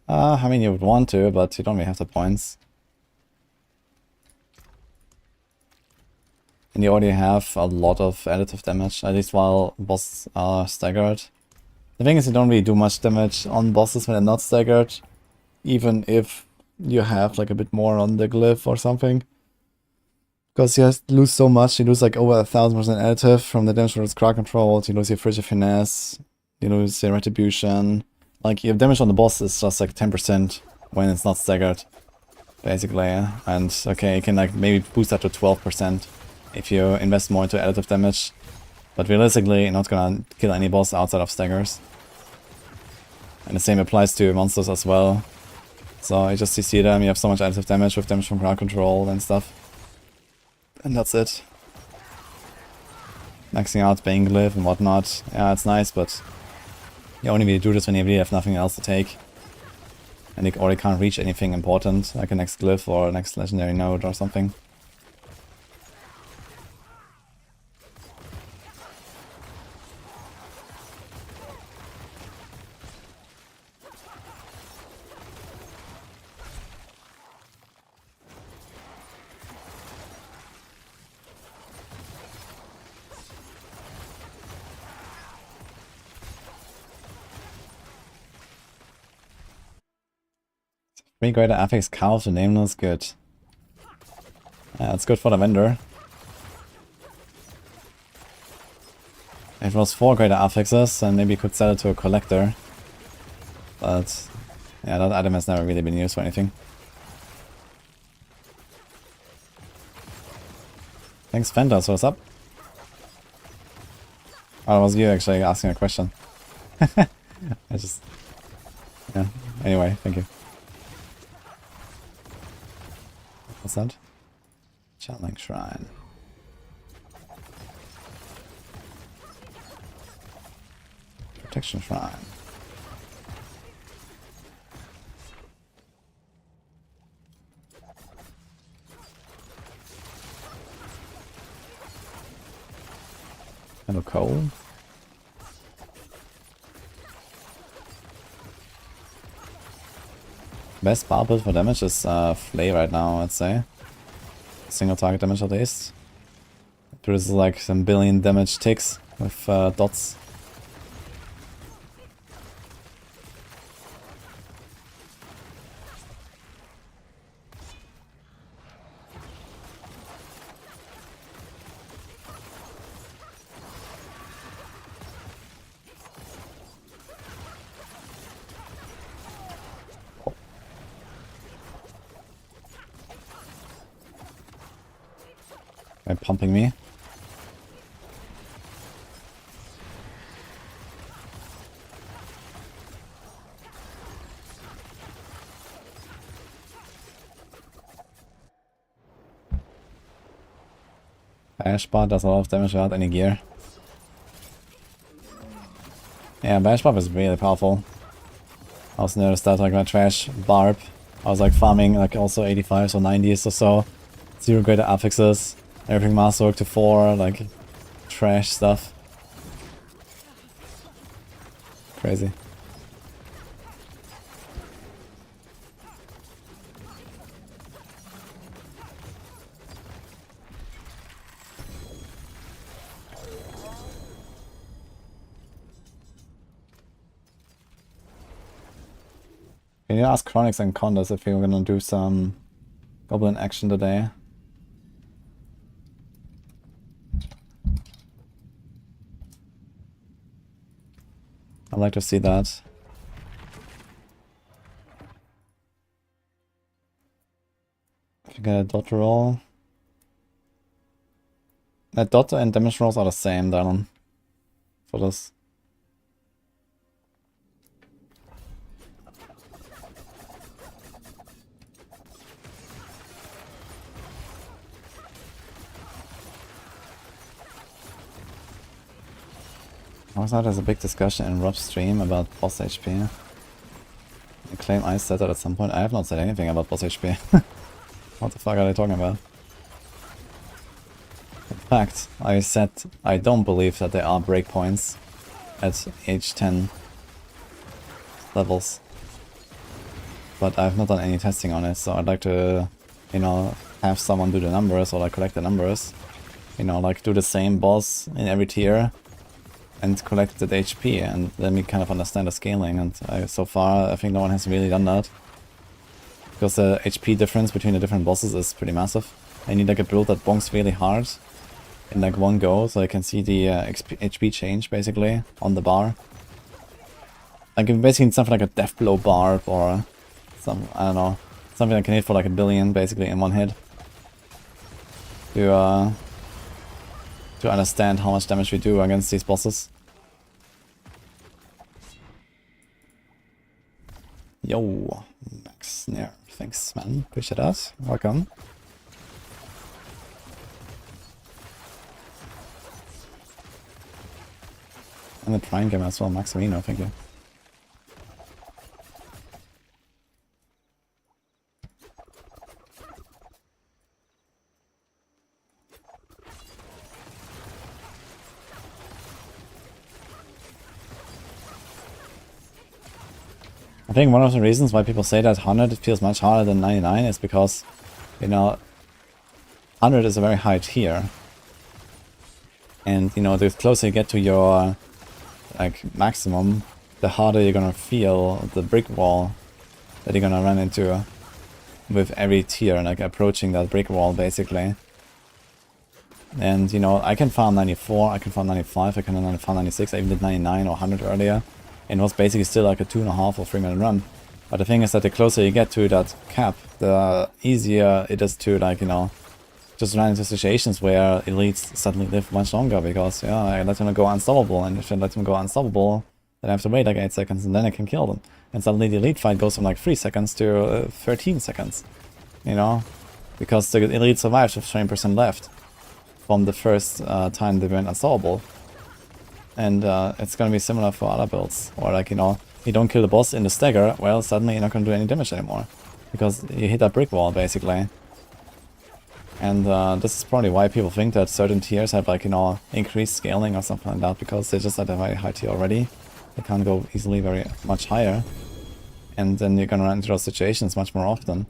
I mean you would want to, but you don't really have the points. And you already have a lot of additive damage, at least while bosses are staggered. The thing is you don't really do much damage on bosses when they're not staggered, even if you have like a bit more on the glyph or something. Because you lose so much, you lose like over 1000% additive from the damage towards crowd control, you lose your frigid finesse, you lose your retribution. Like your damage on the boss is just like 10% when it's not staggered, basically. And okay, you can like maybe boost that to 12% if you invest more into additive damage. But realistically, you're not gonna kill any boss outside of staggers. And the same applies to monsters as well. So you just CC them, you have so much additive damage with damage from crowd control and stuff. And that's it. Maxing out Bane Glyph and whatnot. Yeah, it's nice, but you only really do this when you really have nothing else to take. And you already can't reach anything important, like a next Glyph or a next legendary node or something. Three greater affix cows, the nameless, good. Yeah, it's good for the vendor. If it was 4 greater affixes, then maybe you could sell it to a collector. But yeah, that item has never really been used for anything. Thanks Fentos, what's up? Oh, it was you actually asking a question. I just... yeah, anyway, thank you. What's that? Channeling Shrine. Protection Shrine. Hello, Cole. Best bar build for damage is Flay right now, I'd say. Single target damage at least. It produces like some billion damage ticks with dots. By pumping me. Bash Barb does a lot of damage without any gear. Yeah, Bash Barb is really powerful. I also noticed that like my trash Barb, I was like farming like also 85s or 90s or so. 0 greater affixes, everything masterwork to 4, like trash stuff. Crazy. Can you ask Chronics and Condas if we're gonna do some goblin action today? I'd like to see that. If you get a dot roll. That dot and damage rolls are the same, Dylan. For this. I always thought there's a big discussion in Rob's stream about boss HP. I claim I said that at some point. I have not said anything about boss HP. What the fuck are they talking about? In fact, I said I don't believe that there are breakpoints at age 10 levels. But I've not done any testing on it, so I'd like to, you know, have someone do the numbers or like collect the numbers. You know, like do the same boss in every tier and collect that HP, and let me kind of understand the scaling. And so far, I think no one has really done that. Because the HP difference between the different bosses is pretty massive. I need like a build that bonks really hard in like one go, so I can see the HP change basically on the bar. Like basically something like a death blow Barb or some, I don't know, something I can hit for like 1 billion basically in one hit. To understand how much damage we do against these bosses. Yo, Max Snare. Thanks, man. Appreciate that. Welcome. And the Prime game as well, Maximino, thank you. I think one of the reasons why people say that 100 feels much harder than 99 is because, you know, 100 is a very high tier. And, you know, the closer you get to your, like, maximum, the harder you're gonna feel the brick wall that you're gonna run into with every tier, like, approaching that brick wall, basically. And, you know, I can farm 94, I can farm 95, I can farm 96, I even did 99 or 100 earlier. And it was basically still like a 2.5 or 3 minute run. But the thing is that the closer you get to that cap, the easier it is to, like, you know, just run into situations where elites suddenly live much longer because, yeah, I let them go unstoppable, and if I let them go unstoppable, then I have to wait like 8 seconds and then I can kill them. And suddenly the elite fight goes from like 3 seconds to 13 seconds, you know, because the elite survived with 20% left from the first time they went unstoppable. And it's gonna be similar for other builds. Or like, you know, you don't kill the boss in the stagger, well, suddenly you're not gonna do any damage anymore. Because you hit that brick wall, basically. And this is probably why people think that certain tiers have, like, you know, increased scaling or something like that, because they're just at a very high tier already. They can't go easily very much higher. And then you're gonna run into those situations much more often.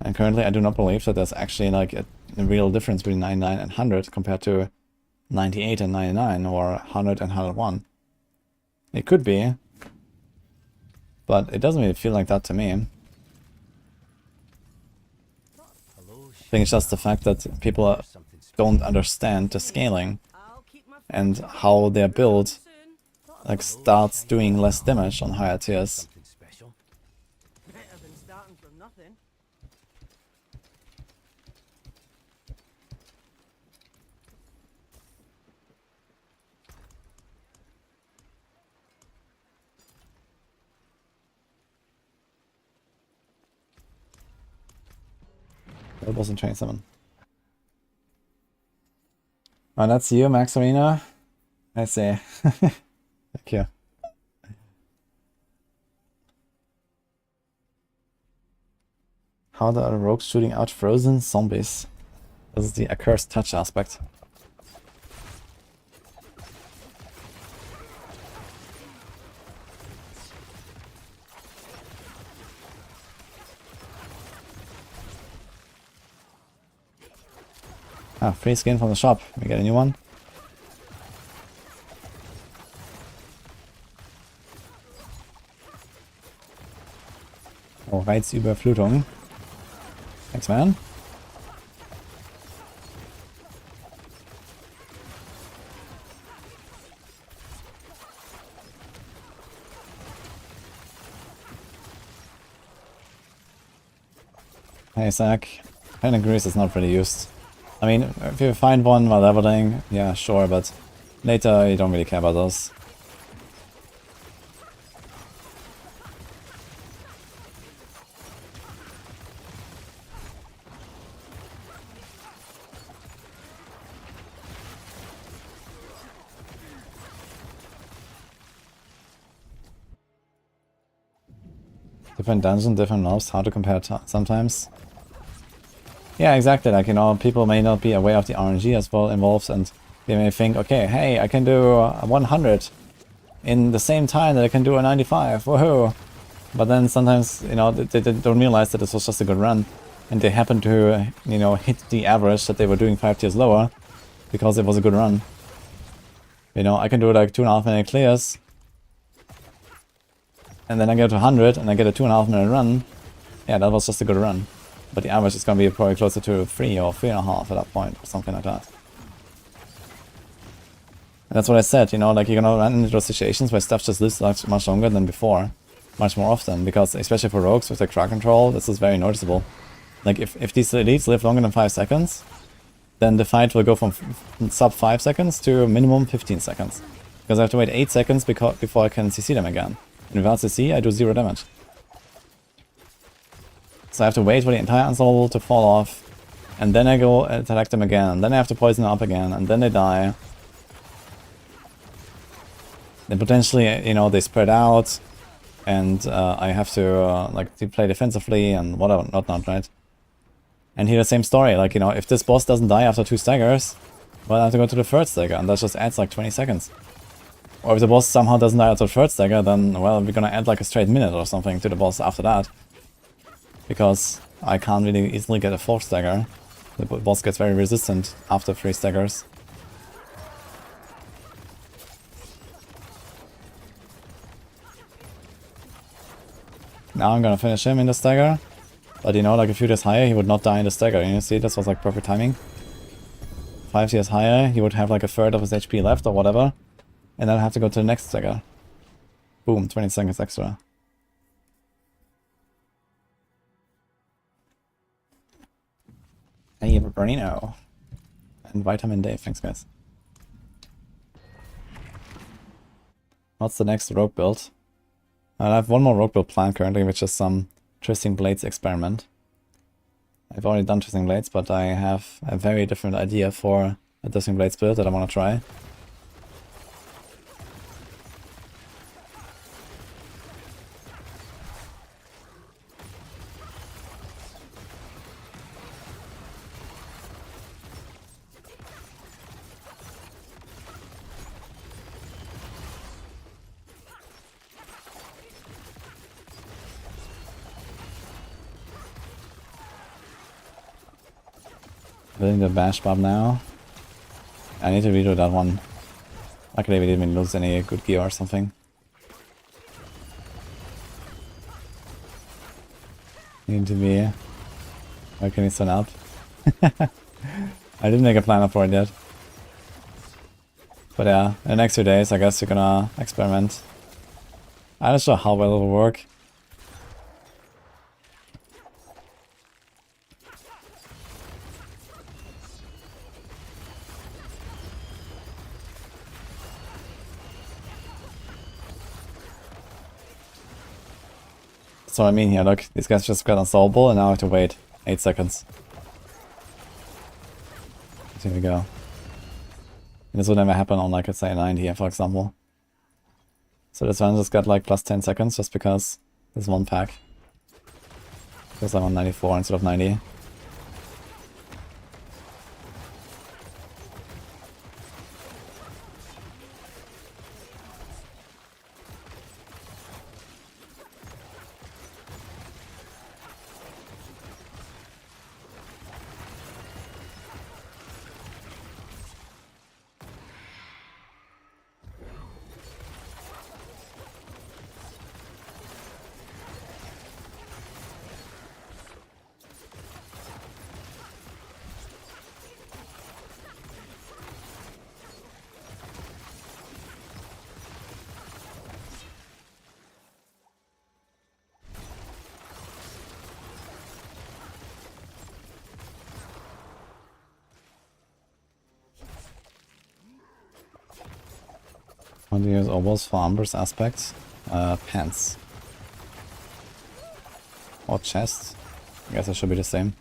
And currently I do not believe that there's actually like a real difference between 99 and 100 compared to 98 and 99 or 100 and 101. It could be, but it doesn't really feel like that to me. I think it's just the fact that people don't understand the scaling and how their build like starts doing less damage on higher tiers. It wasn't Chain Summon. Oh, that's you, Max Arena. I see. Thank you. How the other rogues shooting out frozen zombies? This is the accursed touch aspect. Ah, free skin from the shop. We get a new one. Oh, Reizüberflutung. Thanks, man. Hey, Zach. Enquiries is not really used. I mean, if you find one while leveling, yeah, sure, but later you don't really care about those. Different dungeon, different mobs, hard to compare sometimes. Yeah, exactly, like, you know, people may not be aware of the RNG as well involved, and they may think, okay, hey, I can do a 100 in the same time that I can do a 95, woohoo! But then sometimes, you know, they don't realize that this was just a good run, and they happen to, you know, hit the average that they were doing 5 tiers lower, because it was a good run. You know, I can do like 2.5 minute clears, and then I get to 100, and I get a 2.5 minute run. Yeah, that was just a good run. But the average is going to be probably closer to 3 or 3.5 at that point, or something like that. And that's what I said, you know, like you're going to run into those situations where stuff just lives much longer than before. Much more often, because especially for rogues with the crowd control, this is very noticeable. Like if these elites live longer than 5 seconds, then the fight will go from sub 5 seconds to minimum 15 seconds. Because I have to wait 8 seconds before I can CC them again. And without CC, I do 0 damage. So I have to wait for the entire ensemble to fall off, and then I go attack them again, and then I have to poison them up again, and then they die. Then potentially, you know, they spread out, and I have to like play defensively and whatnot, right? And here the same story, like, you know, if this boss doesn't die after 2 staggers, well, I have to go to the 3rd stagger, and that just adds like 20 seconds. Or if the boss somehow doesn't die after the 3rd stagger, then, well, we're gonna add like a straight minute or something to the boss after that. Because I can't really easily get a 4th stagger. The boss gets very resistant after 3 staggers. Now I'm gonna finish him in the stagger. But you know, like a few tiers higher, he would not die in the stagger. You see, this was like perfect timing. 5 tiers higher, he would have like a third of his HP left or whatever. And then I have to go to the next stagger. Boom, 20 seconds extra. Hey, Brino. And Vitamin Dave, thanks guys. What's the next rogue build? I have one more rogue build planned currently, which is some Twisting Blades experiment. I've already done Twisting Blades, but I have a very different idea for a Twisting Blades build that I want to try. Building the Bash Barb now. I need to redo that one. Luckily we didn't even lose any good gear or something. Need to be... Where can we sign up? I didn't make a planner for it yet. But yeah, in the next few days I guess we're gonna experiment. I'm not sure how well it will work. So I mean here, look, these guys just got unsolvable and now I have to wait 8 seconds. Here we go. This would never happen on, like, let's say, 90 here, for example. So this one just got like plus 10 seconds just because there's one pack. Because I'm on 94 instead of 90. How do you use obos for Umber's aspects? Pants. Or chest. I guess it should be the same.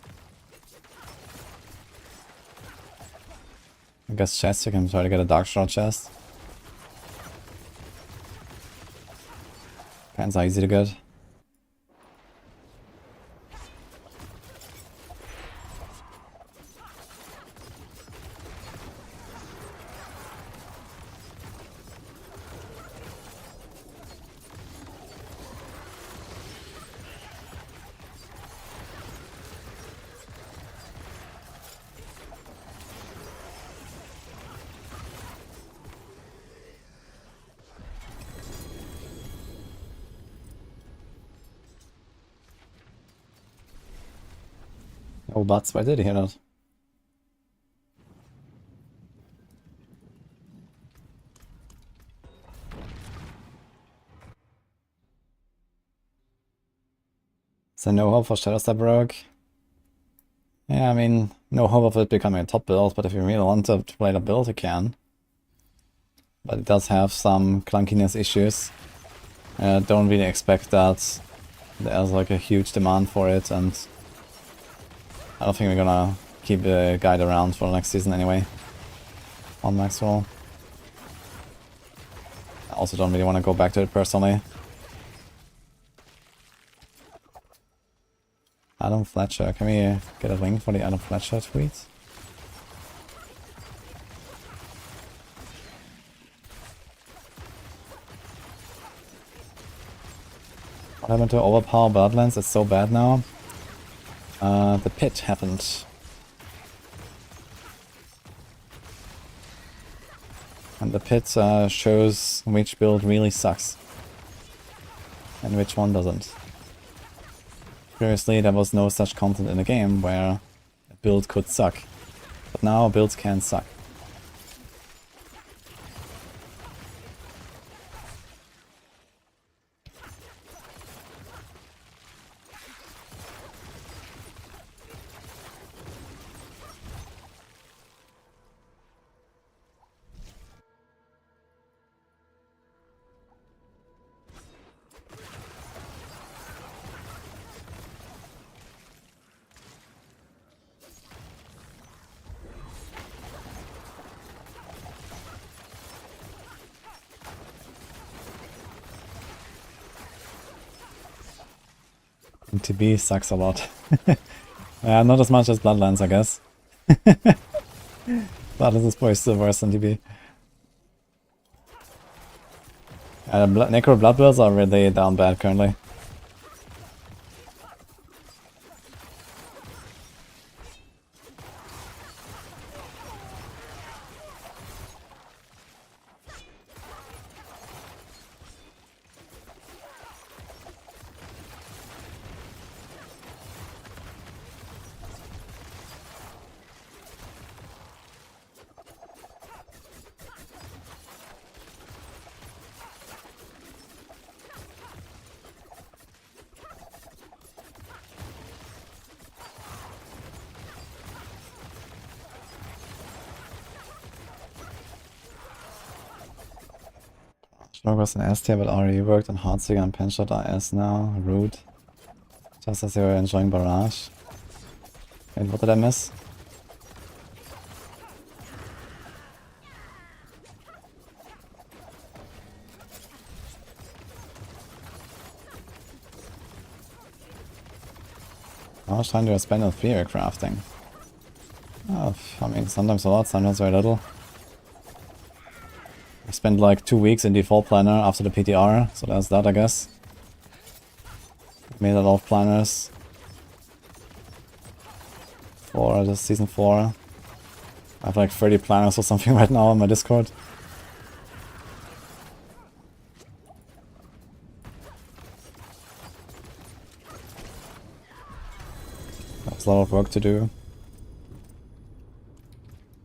I guess chest, you can try to get a Dark Shroud chest. Pants are easy to get. Oh, butts, why did he hear that? So no hope for Shadow Step Rogue? Yeah, I mean, no hope of it becoming a top build, but if you really want to play the build, you can. But it does have some clunkiness issues. Don't really expect that there's like a huge demand for it, and I don't think we're gonna keep the guide around for the next season anyway. On max roll. I also don't really want to go back to it personally. Adam Fletcher, can we get a link for the Adam Fletcher tweet? What happened to Overpower Bloodlands? It's so bad now. The pit happened. And the pit shows which build really sucks. And which one doesn't. Previously there was no such content in the game where a build could suck. But now builds can suck. TB sucks a lot. Not as much as Bloodlands, I guess. Bloodlands is probably still worse than TB. Necro Blood Bills are really down bad currently. Logos and S tier, but already worked on Heartsinger and Penshot IS now. Rude. Just as they were enjoying Barrage. Wait, what did I miss? How much time do I spend on theory crafting? Oh, I mean, sometimes a lot, sometimes very little. I spent like 2 weeks in default planner after the PTR, so that's that, I guess. Made a lot of planners for the season 4. I have like 30 planners or something right now on my Discord. That's a lot of work to do.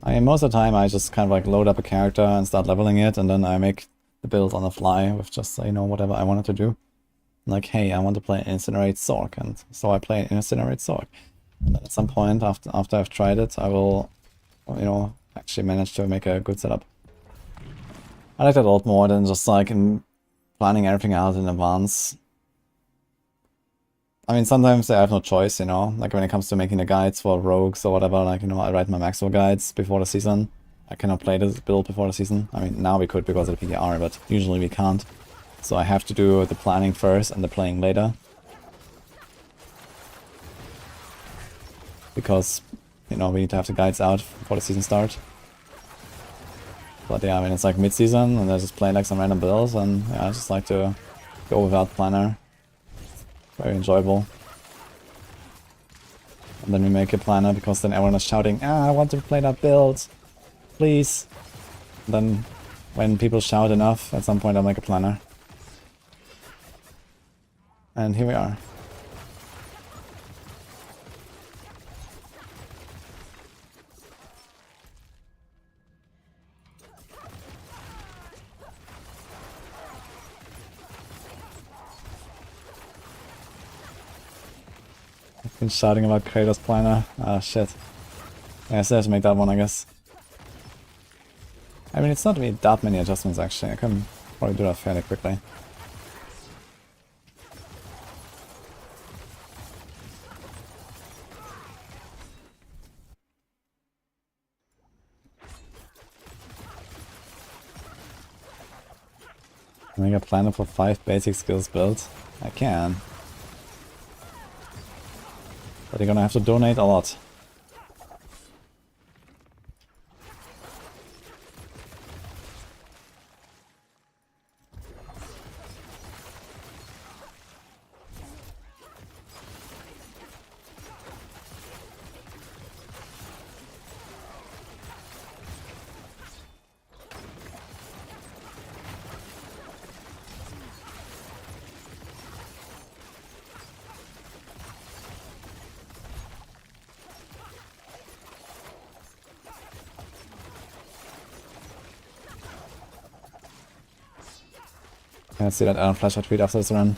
I mean, most of the time I just kind of like load up a character and start leveling it, and then I make the build on the fly with just, you know, whatever I wanted to do. Like, hey, I want to play Incinerate Sorc, and so I play Incinerate Sorc. And then at some point after I've tried it, I will, you know, actually manage to make a good setup. I like that a lot more than just like in planning everything out in advance. I mean, sometimes I have no choice, you know, like when it comes to making the guides for rogues or whatever, like, you know, I write my Maxwell guides before the season. I cannot play this build before the season. I mean, now we could because of the PTR, but usually we can't. So I have to do the planning first and the playing later. Because, you know, we need to have the guides out before the season starts. But yeah, I mean, it's like mid-season and I just play like some random builds, and yeah, I just like to go without planner. Very enjoyable. And then we make a planner because then everyone is shouting, ah, I want to play that build, please. And then when people shout enough, at some point I'll make a planner. And here we are. I've been shouting about Kratos planner. Ah, shit. Yeah, so I have to make that one, I guess. I mean, it's not really that many adjustments, actually. I can probably do that fairly quickly. Make a planner for 5 basic skills built. I can. But you're gonna have to donate a lot. Let's see that Iron Flash I tweet after this run.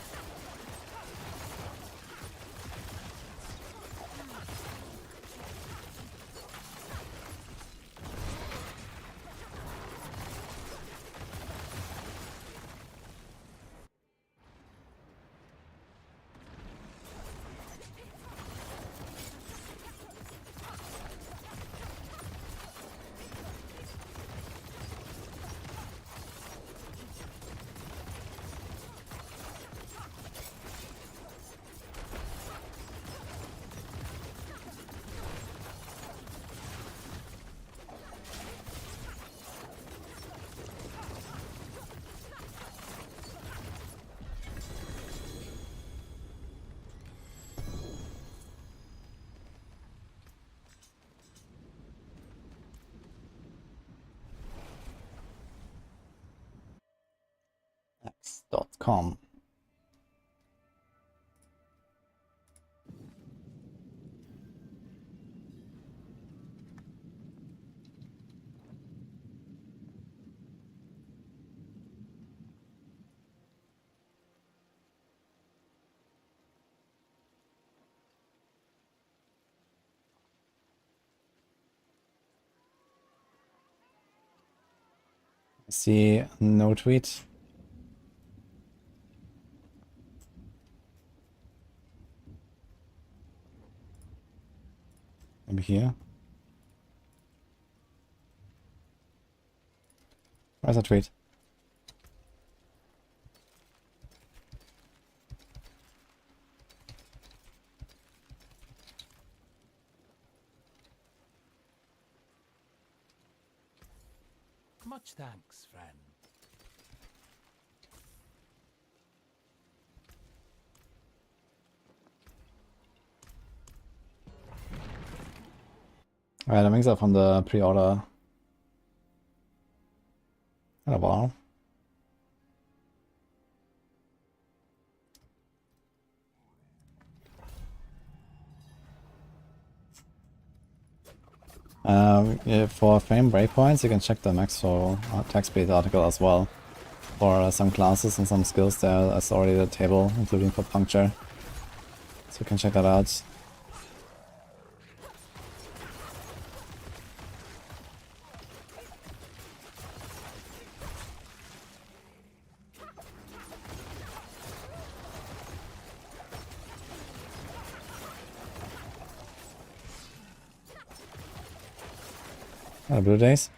X.com. See no tweet. Maybe here. Where's the tweet?
Much thanks, friend.
Alright, that makes up from the pre-order. Oh, wow. Yeah, for frame breakpoints, you can check the Maxwell attack speed article as well. For some classes and some skills, there's already the table, including for puncture. So you can check that out. Blue days.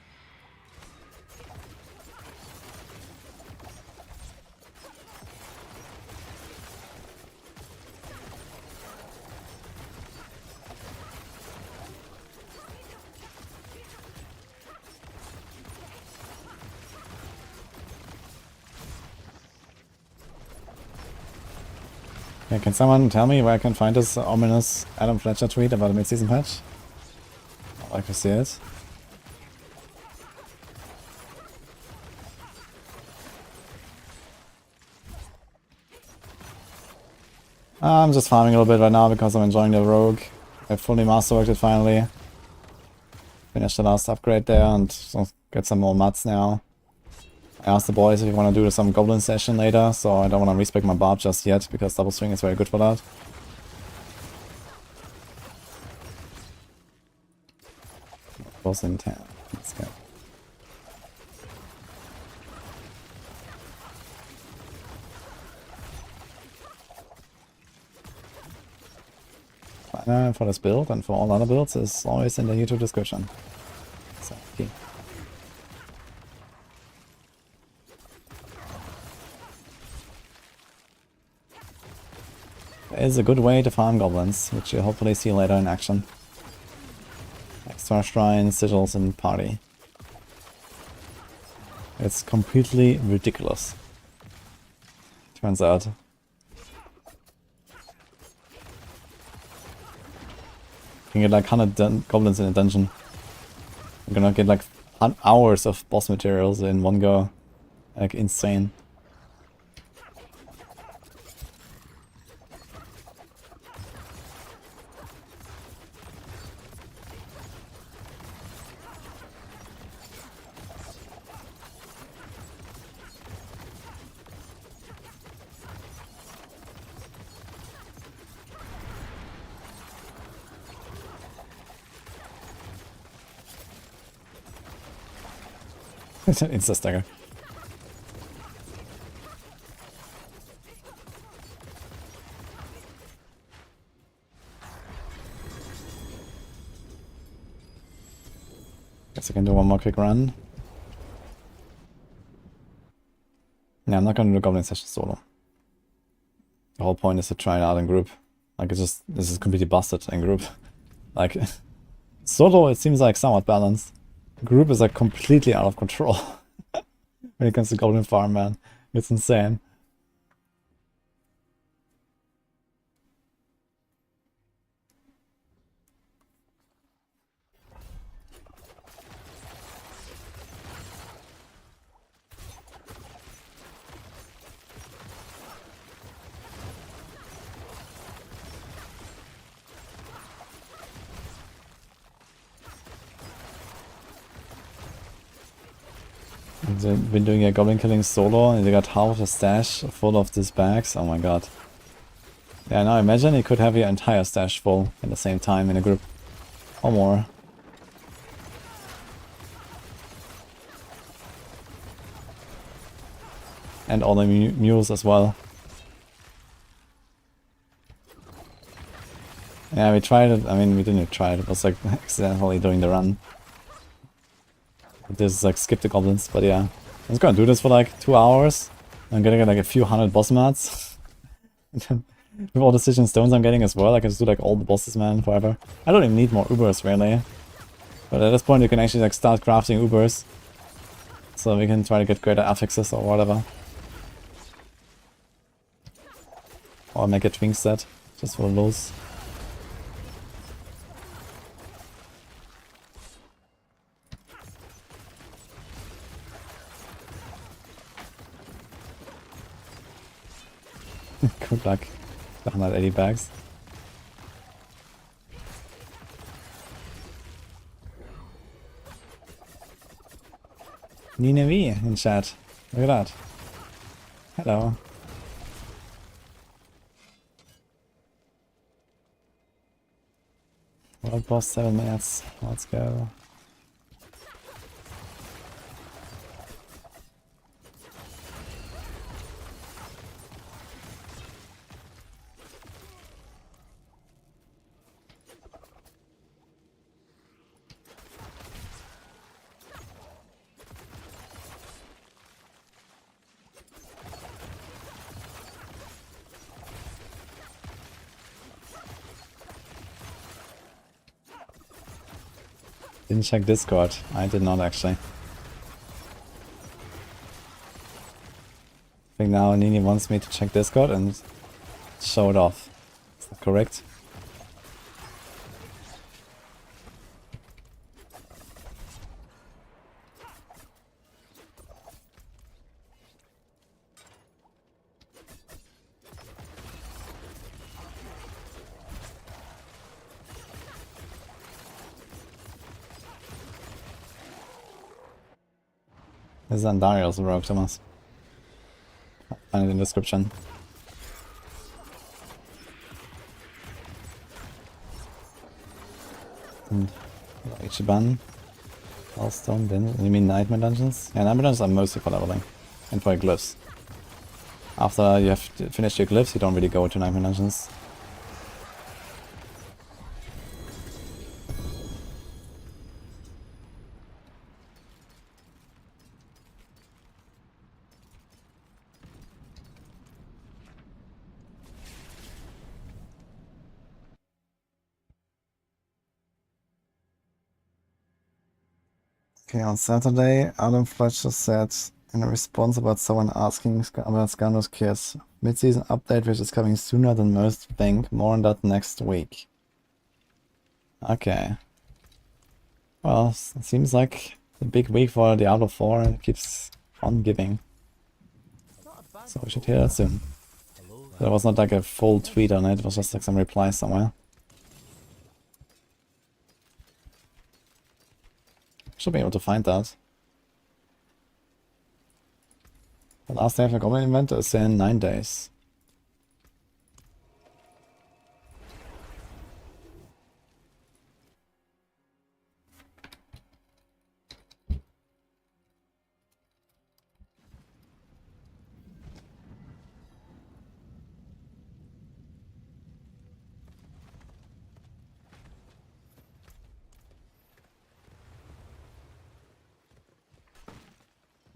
Yeah, can someone tell me where I can find this ominous Adam Fletcher tweet about a mid-season patch? I'd like to see it. I'm just farming a little bit right now because I'm enjoying the rogue. I fully masterworked it finally. Finished the last upgrade there and so get some more mats now. I asked the boys if you want to do some goblin session later, so I don't want to respec my Barb just yet because double swing is very good for that. Both in 10. Let's go. For this build and for all other builds is always in the YouTube description. So, okay. There is a good way to farm goblins, which you'll hopefully see later in action. Extra shrines, sigils, and party. It's completely ridiculous. Turns out. You can get like 100 goblins in a dungeon. You're gonna get like hours of boss materials in one go. Like insane. Insta stagger. Guess I can do one more quick run. Yeah, I'm not gonna do goblin session solo. The whole point is to try it out in group. Like it's just this is completely busted in group. Like solo it seems like somewhat balanced. Group is like completely out of control when it comes to goblin farm, man. It's insane. They've been doing a goblin killing solo and they got half a stash full of these bags. Oh my god. Yeah, now imagine you could have your entire stash full at the same time in a group. Or more. And all the mules as well. Yeah, we tried it. I mean, we didn't try it. It was like accidentally doing the run. This is like skip the goblins, but yeah. I was gonna do this for like 2 hours. I'm gonna get like a few hundred boss mats. With all the decision stones I'm getting as well, I can just do like all the bosses, man, forever. I don't even need more Ubers, really. But at this point you can actually like start crafting Ubers. so we can try to get greater affixes or whatever. Or make a twink set, just for lulz. Good luck. 180 bags. Nina V in chat. Look at that. Hello. World boss 7 minutes. Let's go. Didn't check Discord. I did not actually. I think now Nini wants me to check Discord and show it off. Is that correct? This is Andariel's rogue, Thomas. Find it in the description. And Ichiban. Hellstone, then you mean Nightmare Dungeons? Yeah, Nightmare Dungeons are mostly for leveling. And for glyphs. After you have finished your glyphs, you don't really go to Nightmare Dungeons. Okay, on Saturday, Adam Fletcher said in a response about someone asking about Scando's Kiss. Mid-season update which is coming sooner than most think. More on that next week. Okay. Well, it seems like a big week for Diablo 4 and it keeps on giving. So we should hear that soon. There was not like a full tweet on it, it was just like some replies somewhere. Should be able to find that. The last day of the Goblin event is in 9 days.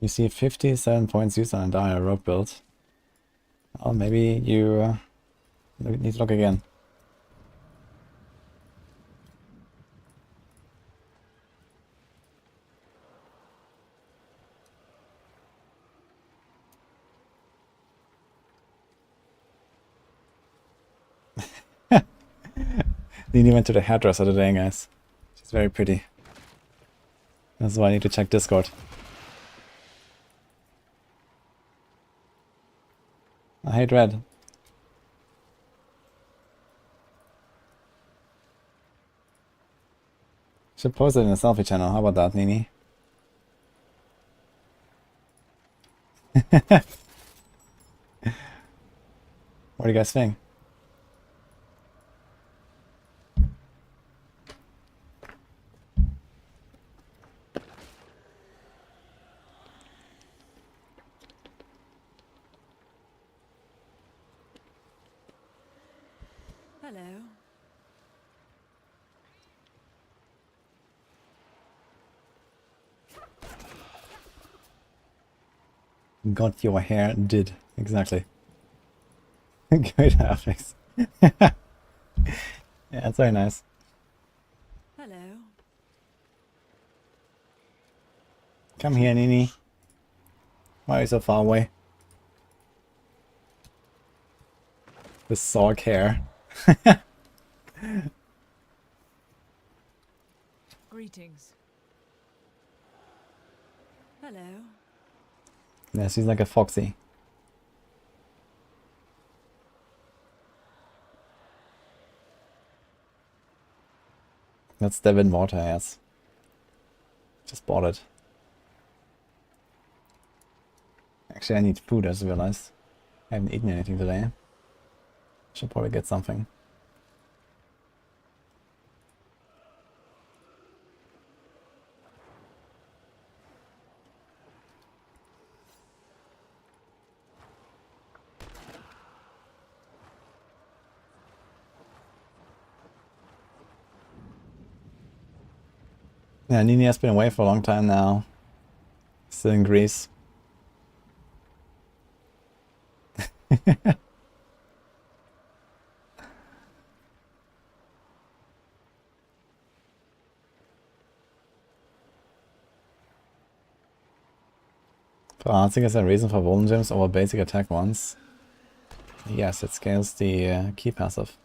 You see 57 points used on a dire rogue build. Oh, maybe you need to look again. Nini went to the hairdresser today, guys. She's very pretty. That's why I need to check Discord. I hate red. Should post it in a selfie channel. How about that, Nini? What do you guys think?
Hello.
Got your hair did. Exactly. Good graphics. Yeah, it's very nice.
Hello.
Come here, Nini. Why are you so far away? The Sorc hair.
Greetings. Hello.
Yeah, she's like a foxy. That's Devin water, yes. Just bought it. Actually, I need food, I just realized. I haven't eaten anything today. Should probably get something. Yeah, Nini has been away for a long time now. Still in Greece. I think it's a reason for Golden Gems over basic attack once. Yes, it scales the key passive.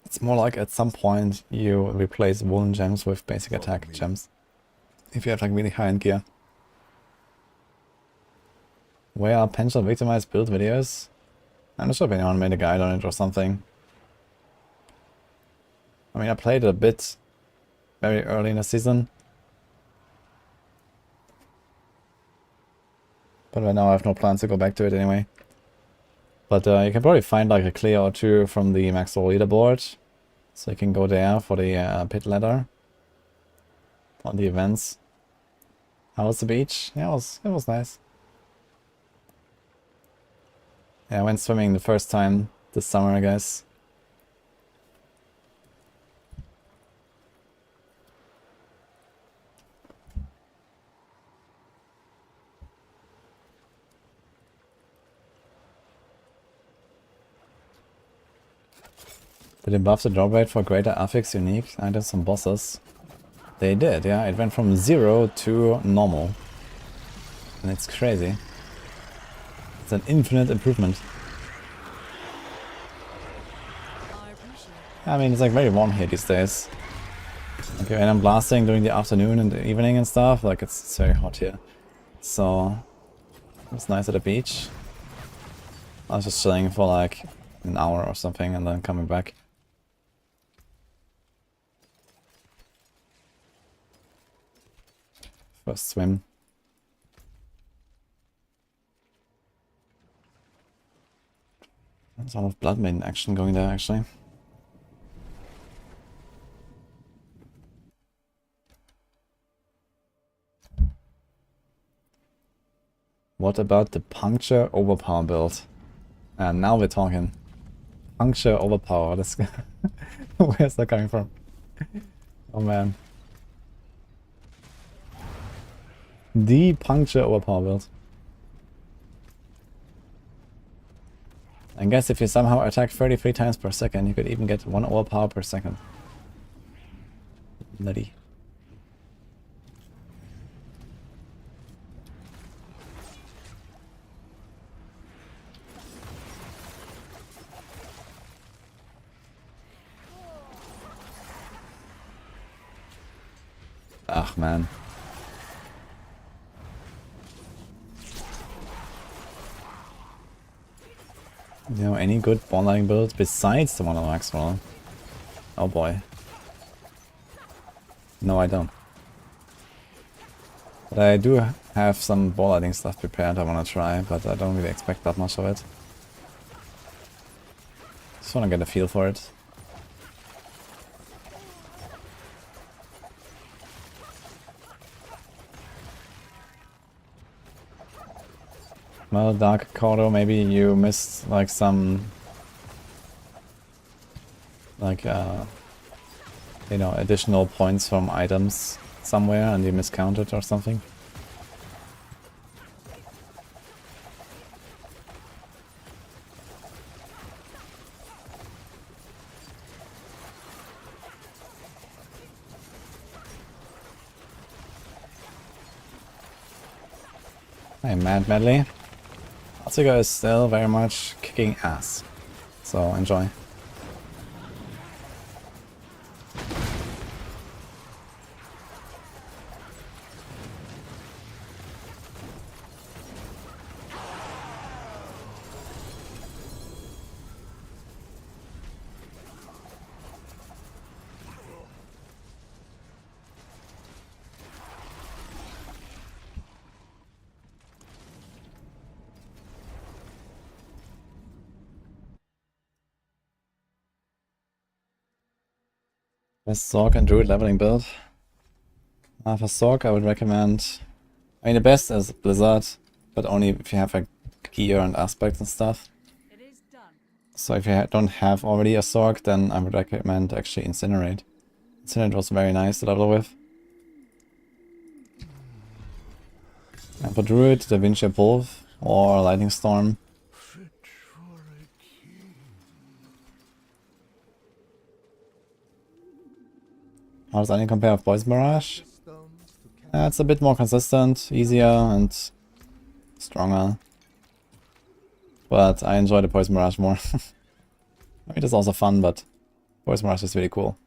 It's more like at some point you replace Golden Gems with basic attack gems. If you have like really high end gear. Where are potential victimized build videos? I'm not sure if anyone made a guide on it or something. I mean, I played it a bit very early in the season. But right now I have no plans to go back to it anyway. But you can probably find like a clear or two from the Max Roll leaderboard. So you can go there for the pit ladder. On the events. How was the beach? Yeah, it was nice. Yeah, I went swimming the first time this summer, I guess. Did they buff the drop rate for greater affix unique items and bosses? They did, yeah. It went from 0 to normal. And it's crazy. It's an infinite improvement. I mean, it's like very warm here these days. Okay, and I'm blasting during the afternoon and the evening and stuff. Like, it's very hot here. So, it's nice at the beach. I was just chilling for like an hour or something and then coming back. First swim. There's a lot of Blood Maiden action going there, actually. What about the Puncture Overpower build? And now we're talking. Puncture Overpower, that's where's that coming from? Oh man. The Puncture Overpower build. I guess if you somehow attack 33 times per second, you could even get 1 overpower per second. Nutty. Ach man. You know, any good bondlighting build besides the one on Maxwell? Oh boy. No, I don't. But I do have some bondlighting stuff prepared I want to try, but I don't really expect that much of it. Just want to get a feel for it. Well, Dark Cordo, maybe you missed like some, like you know, additional points from items somewhere and you miscounted or something. Hey, Mad Medley. Altsiga is still very much kicking ass. So enjoy. Best Sorc and Druid leveling build. For Sorc, I would recommend. I mean, the best is Blizzard, but only if you have like gear and aspects and stuff.
It is done.
So if you don't have already a Sorc, then I would recommend actually Incinerate. Incinerate was very nice to level with. And for Druid, Da Vinci Pulve or Lightning Storm. How does any compare with Poison Barrage? It's a bit more consistent, easier, and stronger. But I enjoy the Poison Barrage more. I mean, it's also fun, but Poison Barrage is really cool.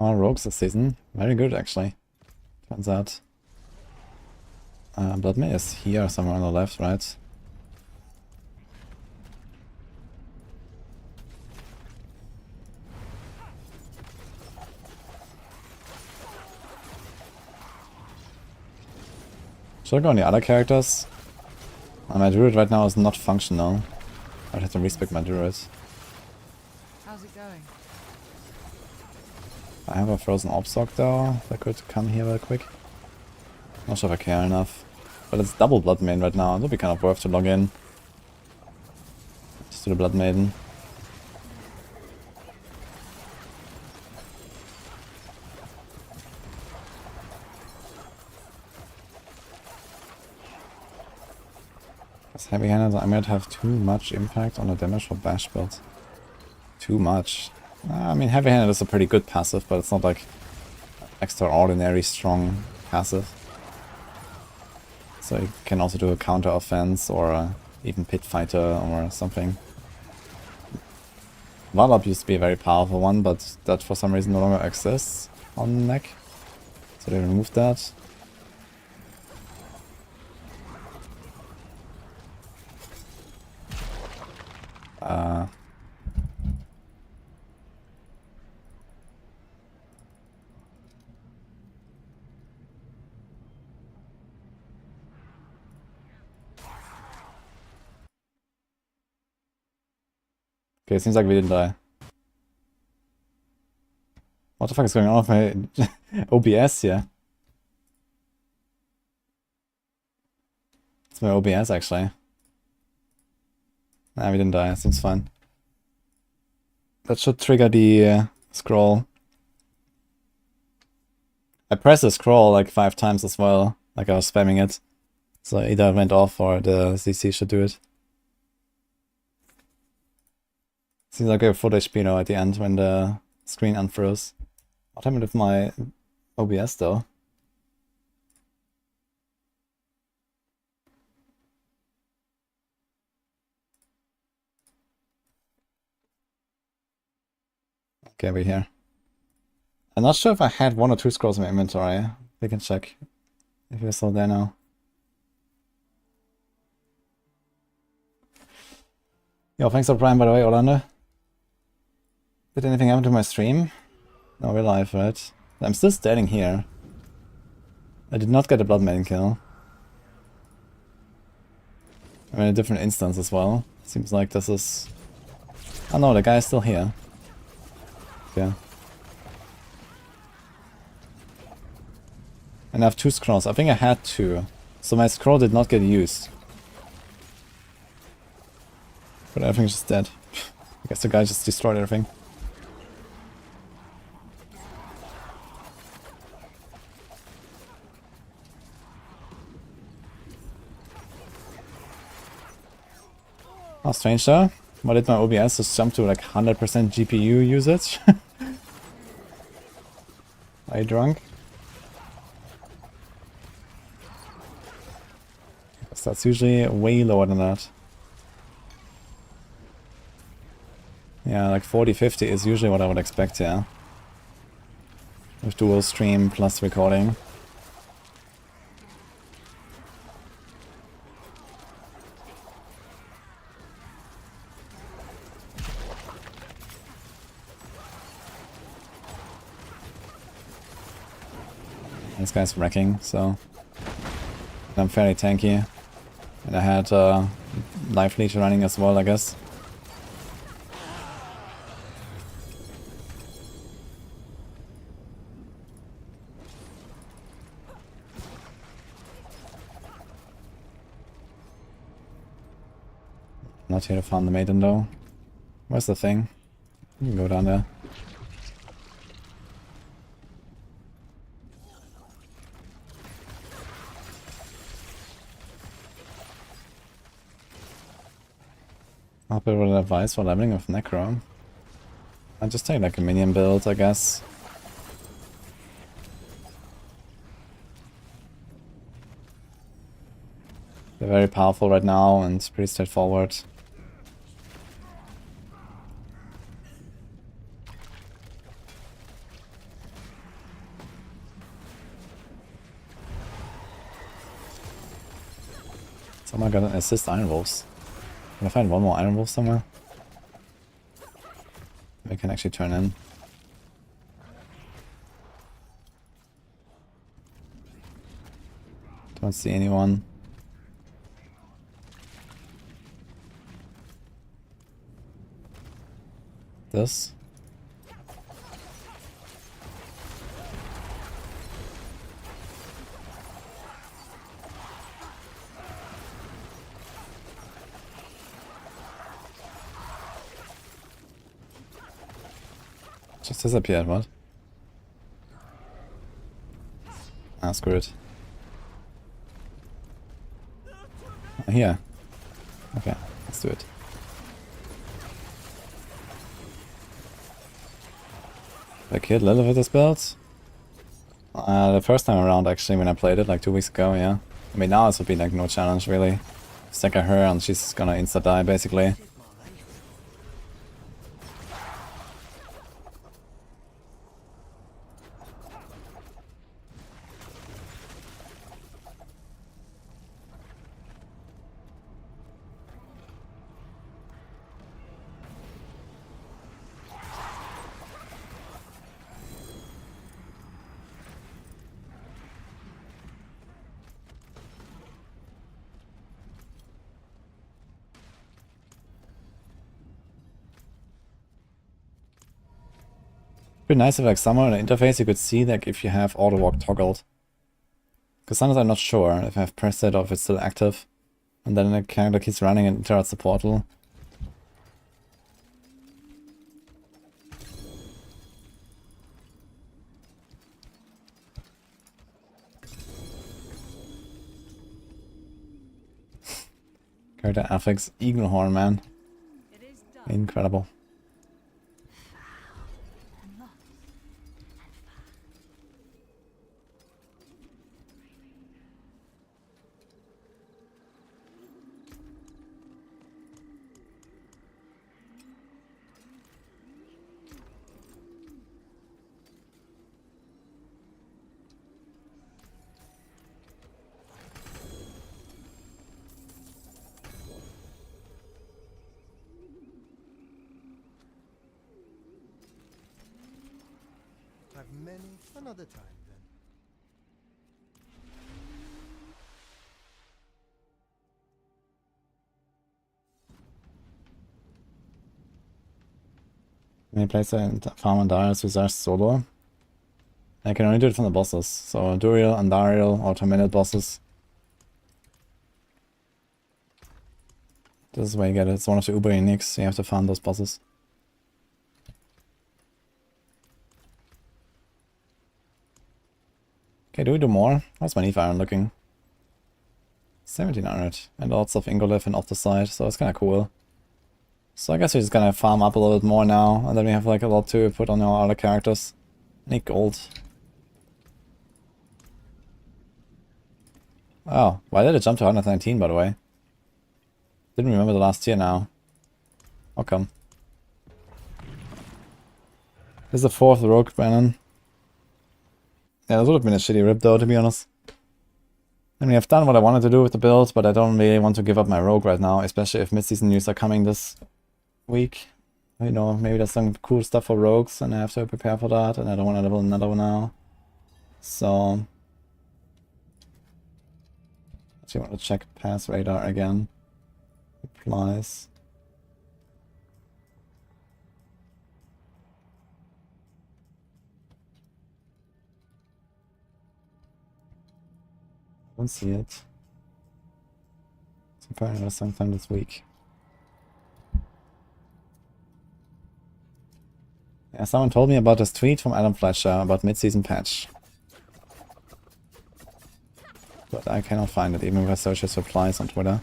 Oh, rogues this season. Very good, actually. Turns out. Blood May is here somewhere on the left, right? Should I go on the other characters? My Druid right now is not functional. I'd have to respec my Druid.
How's it going?
I have a Frozen Obsoc though, that could come here real quick. Not sure if I care enough. But it's double Blood Maiden right now, it would be kind of worth to log in. Just do the Blood Maiden. As heavy-handed, I might have too much impact on the damage for Bash build. Too much. I mean, heavy-handed is a pretty good passive, but it's not like extraordinary strong passive. So you can also do a counter offense or even pit fighter or something. Warlock used to be a very powerful one, but that for some reason no longer exists on Neck. So they removed that. Okay, it seems like we didn't die. What the fuck is going on with my OBS here? It's my OBS actually. Nah, we didn't die, seems fine. That should trigger the scroll. I pressed the scroll like 5 times as well, like I was spamming it. So either it went off or the CC should do it. Seems like we have full HP now at the end when the screen unfroze. What happened with my OBS though? Okay, we're here. I'm not sure if I had 1 or 2 scrolls in my inventory. We can check if you're still there now. Yo, thanks for Prime by the way, Orlando. Did anything happen to my stream? No, we're live, right? I'm still standing here. I did not get a Blood Maiden kill. I'm in a different instance as well. Seems like this is... Oh no, the guy is still here. Yeah. And I have 2 scrolls. I think I had 2. So my scroll did not get used. But everything's just dead. I guess the guy just destroyed everything. Oh, strange though. Why did my OBS just jump to like 100% GPU usage? Are you drunk? Because that's usually way lower than that. Yeah, like 40-50 is usually what I would expect, yeah. With dual stream plus recording. This guy's wrecking, so I'm fairly tanky. And I had life leech running as well, I guess. Not here to farm the maiden though. Where's the thing? You can go down there. I'll bit of advice for leveling with Necro. I'll just take like a minion build, I guess. They're very powerful right now and it's pretty straightforward. Someone got an assist Iron Wolves. Can I find one more Iron Wolf somewhere? We can actually turn in. Don't see anyone. This. Just disappeared, what? Ah, screw it. Here. Okay, let's do it. I killed Lilith with this build? The first time around actually when I played it like 2 weeks ago, yeah. I mean now it would be like no challenge really. Stack her and she's gonna insta die basically. Pretty nice if like somewhere in the interface you could see like if you have auto walk toggled. Because sometimes I'm not sure if I've pressed it or if it's still active. And then the character keeps running and interrupts the portal. Character affix Eagle Horn, man.
It is done.
Incredible.
Have many another time then.
Any place in Farm and Darius Visage solo? I can only do it from the bosses. So Duriel, Andariel, or Tormented bosses. This is where you get it. It's one of the uber uniques. You have to farm those bosses. Okay, do we do more? How's my Neve Iron looking? 1700. And lots of Ingolith and off the side, so it's kinda cool. So I guess we're just gonna farm up a little bit more now, and then we have like a lot to put on our other characters. Need gold. Oh, why did it jump to 119 by the way? Didn't remember the last tier now. How come? This is the 4th rogue Brennan. Yeah, this would have been a shitty rip though, to be honest. I mean, I've done what I wanted to do with the build, but I don't really want to give up my rogue right now, especially if mid-season news are coming this week. You know, maybe there's some cool stuff for rogues, and I have to prepare for that, and I don't want to level another one now. So... actually want to check pass radar again. Applies. Don't see it. So apparently there's sometime this week. Yeah, someone told me about this tweet from Adam Fletcher about mid-season patch. But I cannot find it, even if I search his replies on Twitter.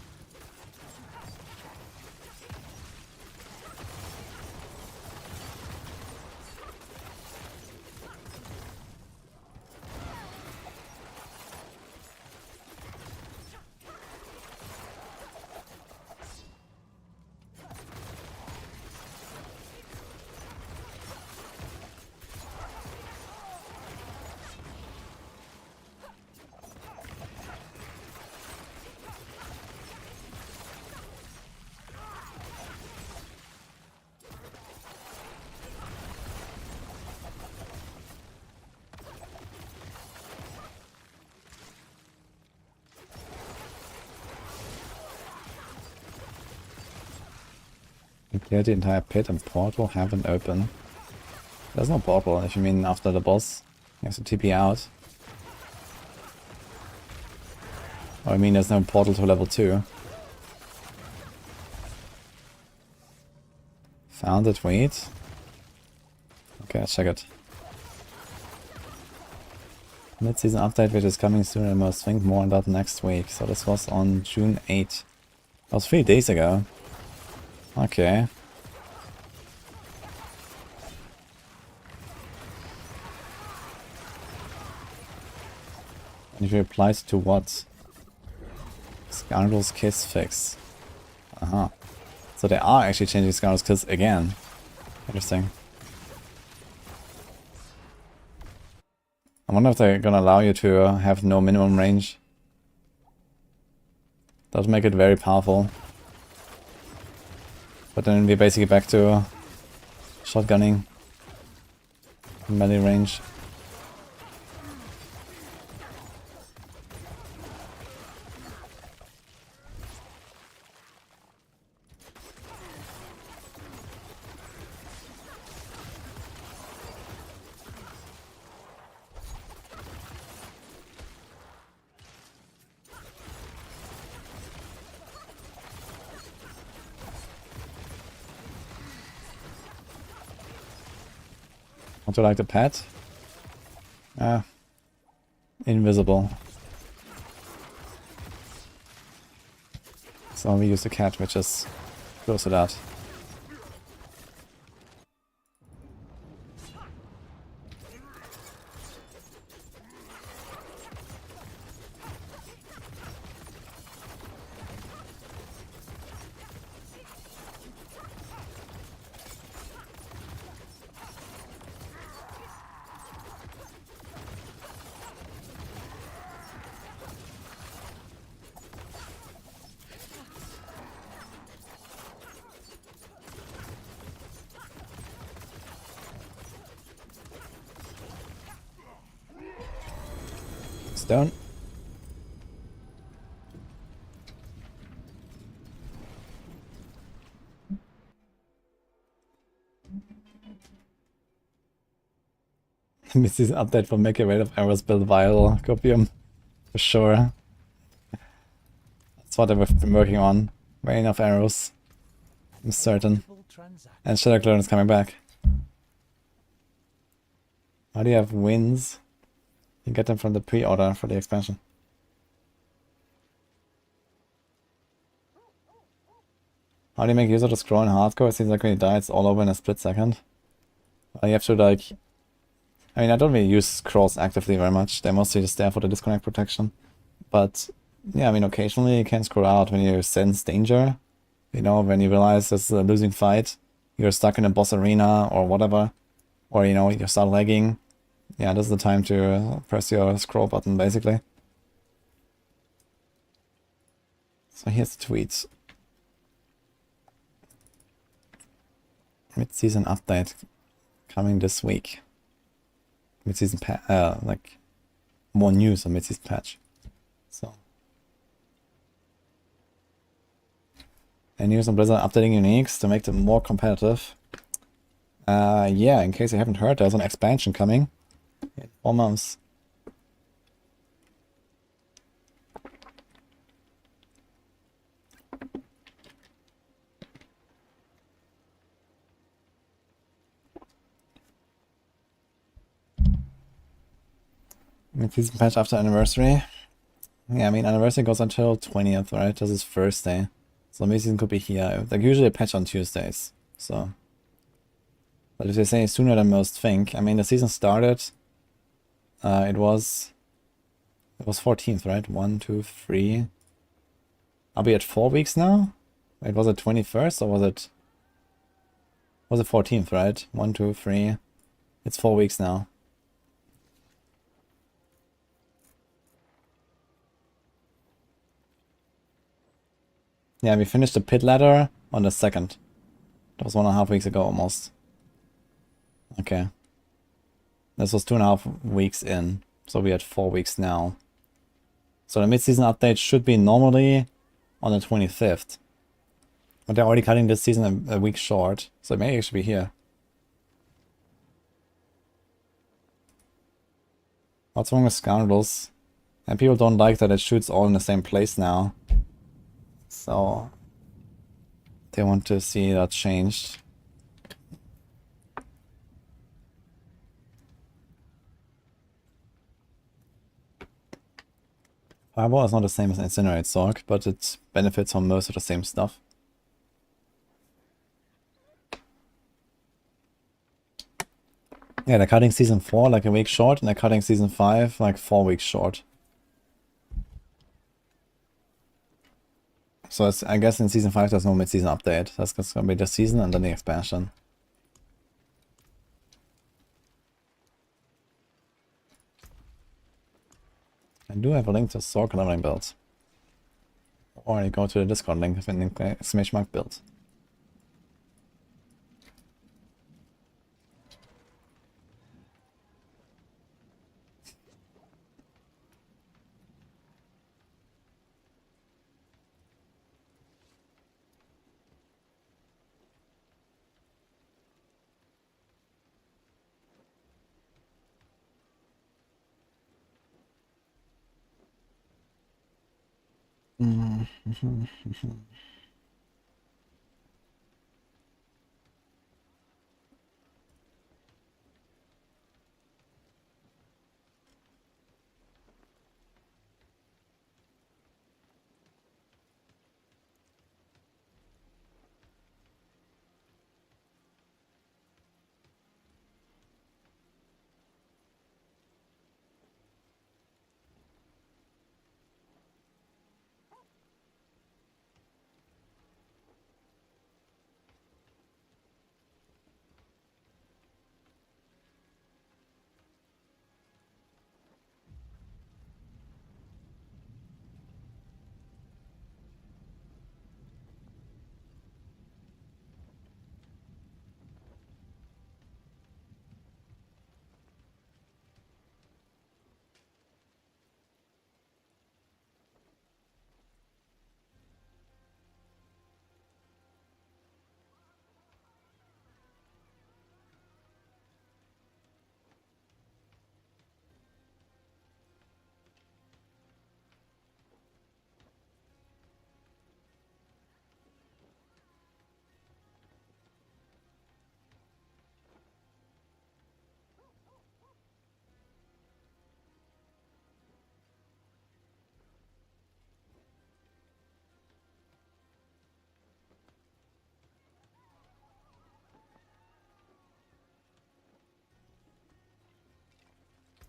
Clear the entire pit and portal haven't opened. There's no portal if you mean after the boss. You have to TP out. Or I mean there's no portal to level 2. Found the tweet. Okay, let's check it. Mid-season update which is coming soon, and must think more on that next week. So this was on June 8th. That was 3 days ago. Okay. And it replies to what? Scoundrel's Kiss fix. Uh-huh. So they are actually changing Scoundrel's Kiss again. Interesting. I wonder if they're gonna allow you to have no minimum range. That would make it very powerful. But then we're basically back to shotgunning. Melee range. Would you like the pet? Invisible. So we use the cat, which is close to that. Stone. This is an update for make a rate of errors build viral copium. For sure. That's what I've been working on. Rain of arrows. I'm certain. And Shadow Clone is coming back. How do you have wins? You get them from the pre-order for the expansion. How do you make use of the scroll in hardcore? It seems like when you die, it's all over in a split second. You have to like... I mean, I don't really use scrolls actively very much. They're mostly just there for the disconnect protection. But, yeah, I mean, occasionally you can scroll out when you sense danger. You know, when you realize this is a losing fight, you're stuck in a boss arena or whatever. Or, you know, you start lagging. Yeah, this is the time to press your scroll button, basically. So here's the tweets. Mid-season update coming this week. Mid-season like more news on mid-season patch. So and news on Blizzard updating uniques to make them more competitive. Yeah, in case you haven't heard, there's an expansion coming in 4 months. Mid-season patch after anniversary. Yeah, I mean, anniversary goes until 20th, right? This is Thursday. So mid-season could be here. Like, usually a patch on Tuesdays, so. But if they say sooner than most think, I mean, the season started, it was 14th, right? 1, 2, 3. Are we at 4 weeks now? Wait, was it 21st or was it 14th, right? 1, 2, 3. It's 4 weeks now. Yeah, we finished the pit ladder on the 2nd. That was 1.5 weeks ago almost. Okay. This was 2.5 weeks in, so we're at 4 weeks now. So the mid-season update should be normally on the 25th. But they're already cutting this season a week short, so it may actually be here. What's wrong with Scoundrels? And people don't like that it shoots all in the same place now. So they want to see that changed. Fireball is not the same as Incinerate Sorc, but it benefits from most of the same stuff. Yeah, they're cutting season 4 like a week short, and they're cutting season 5 like 4 weeks short. So it's, I guess in season 5 there's no mid-season update. That's just gonna be the season and then the expansion. I do have a link to Sorc leveling build. Or you go to the Discord link with an exclamation mark build.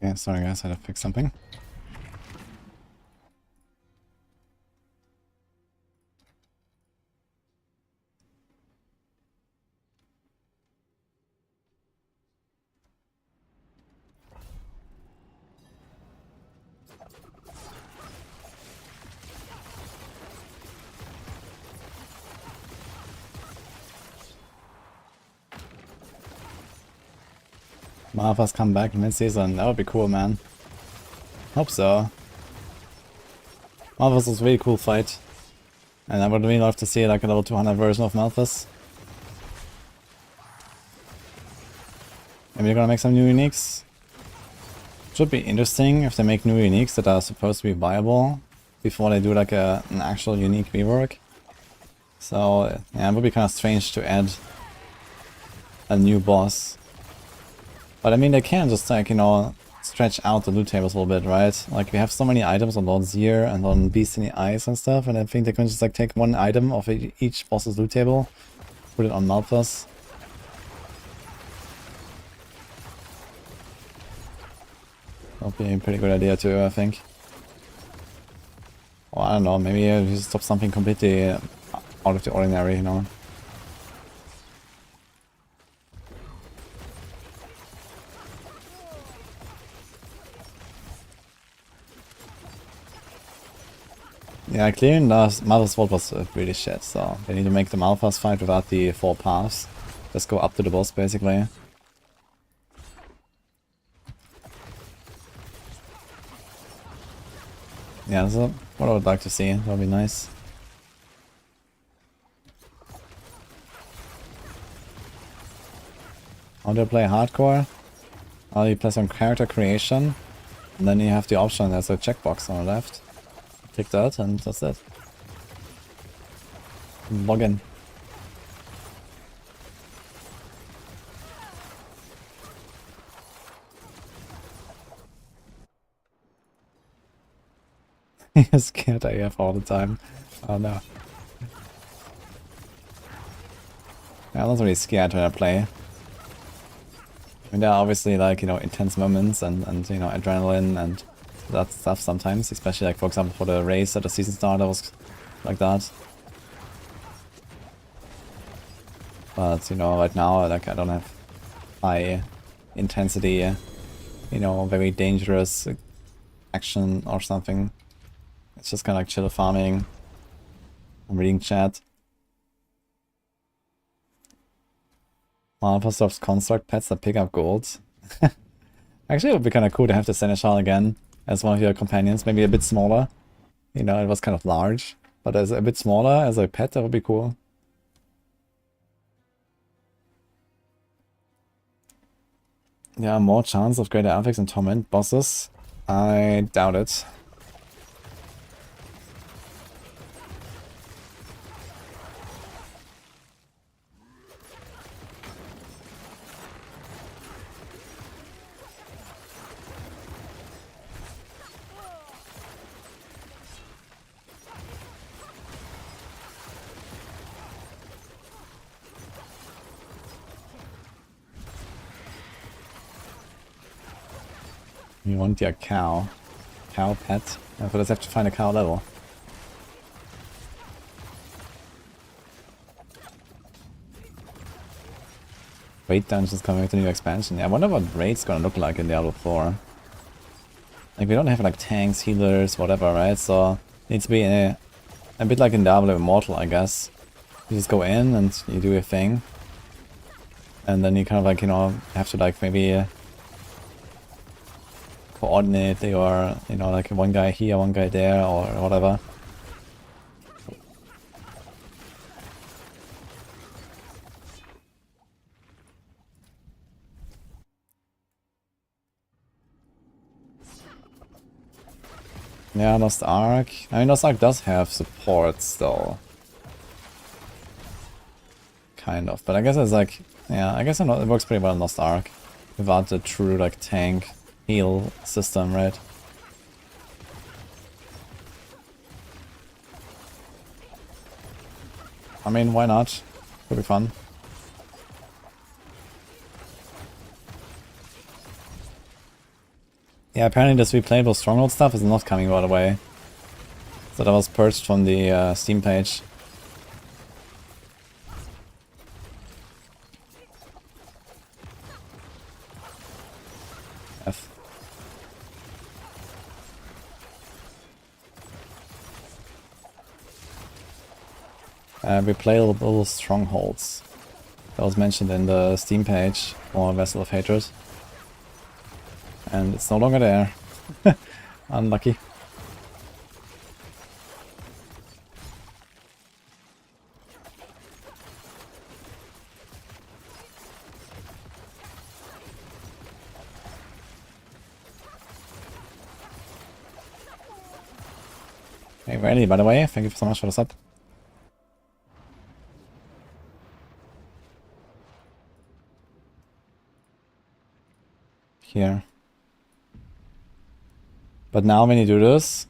Yeah, sorry guys, I had to fix something. Martha's come back in mid-season. That would be cool, man. Hope so. Malphas was a really cool fight. And I would really love to see like a level 200 version of Malphas. Maybe they're gonna make some new uniques. Should be interesting if they make new uniques that are supposed to be viable before they do like an actual unique rework. So yeah, it would be kind of strange to add a new boss. But I mean, they can just like, you know, stretch out the loot tables a little bit, right? Like we have so many items on Lord Zir and on Beast in the Eyes and stuff, and I think they can just like take one item of each boss's loot table, put it on Malphas. That'll be a pretty good idea too, I think. Well, I don't know, maybe you stop something completely out of the ordinary, you know. Yeah, clearing the Malphas vault was really shit, so they need to make the Malphas fight without the 4 paths. Just go up to the boss, basically. Yeah, that's what I would like to see. That would be nice. How do you play hardcore? Well, you play some character creation, and then you have the option, there's a checkbox on the left. Click that, and that's it. Log in. You're scared AF all the time. Oh no. Yeah, I'm not really scared when I play. I mean, there are obviously like, you know, intense moments and you know, adrenaline and that stuff sometimes, especially like for example for the race at the season start, I was like that. But you know, right now like I don't have high intensity, you know, very dangerous action or something. It's just kind of like chill farming. I'm reading chat. Malphas drops construct pets that pick up gold. Actually, it would be kind of cool to have the Seneschal again as one of your companions, maybe a bit smaller. You know, it was kind of large, but as a bit smaller as a pet, that would be cool. Yeah, more chance of greater affix and torment bosses? I doubt it. You want your cow. Cow pet? I first have to find a cow level. Raid dungeons coming with the new expansion. Yeah, I wonder what raid's gonna look like in Diablo 4. Like, we don't have like tanks, healers, whatever, right? So, it needs to be a bit like in Diablo Immortal, I guess. You just go in and you do your thing. And then you kind of like, you know, have to like maybe coordinate or, you know, like one guy here, one guy there, or whatever. Yeah, Lost Ark. I mean, Lost Ark does have supports, though. Kind of. But I guess it's like... Yeah, I guess it works pretty well in Lost Ark. Without the true, like, tank heal system, right? I mean, why not? Could be fun. Yeah, apparently this replayable stronghold stuff is not coming right away. So that was purged from the Steam page. F. Replayable strongholds. That was mentioned in the Steam page for Vessel of Hatred. And it's no longer there. Unlucky. Hey, Randy, by the way, thank you so much for the sub. Here. But now when you do this,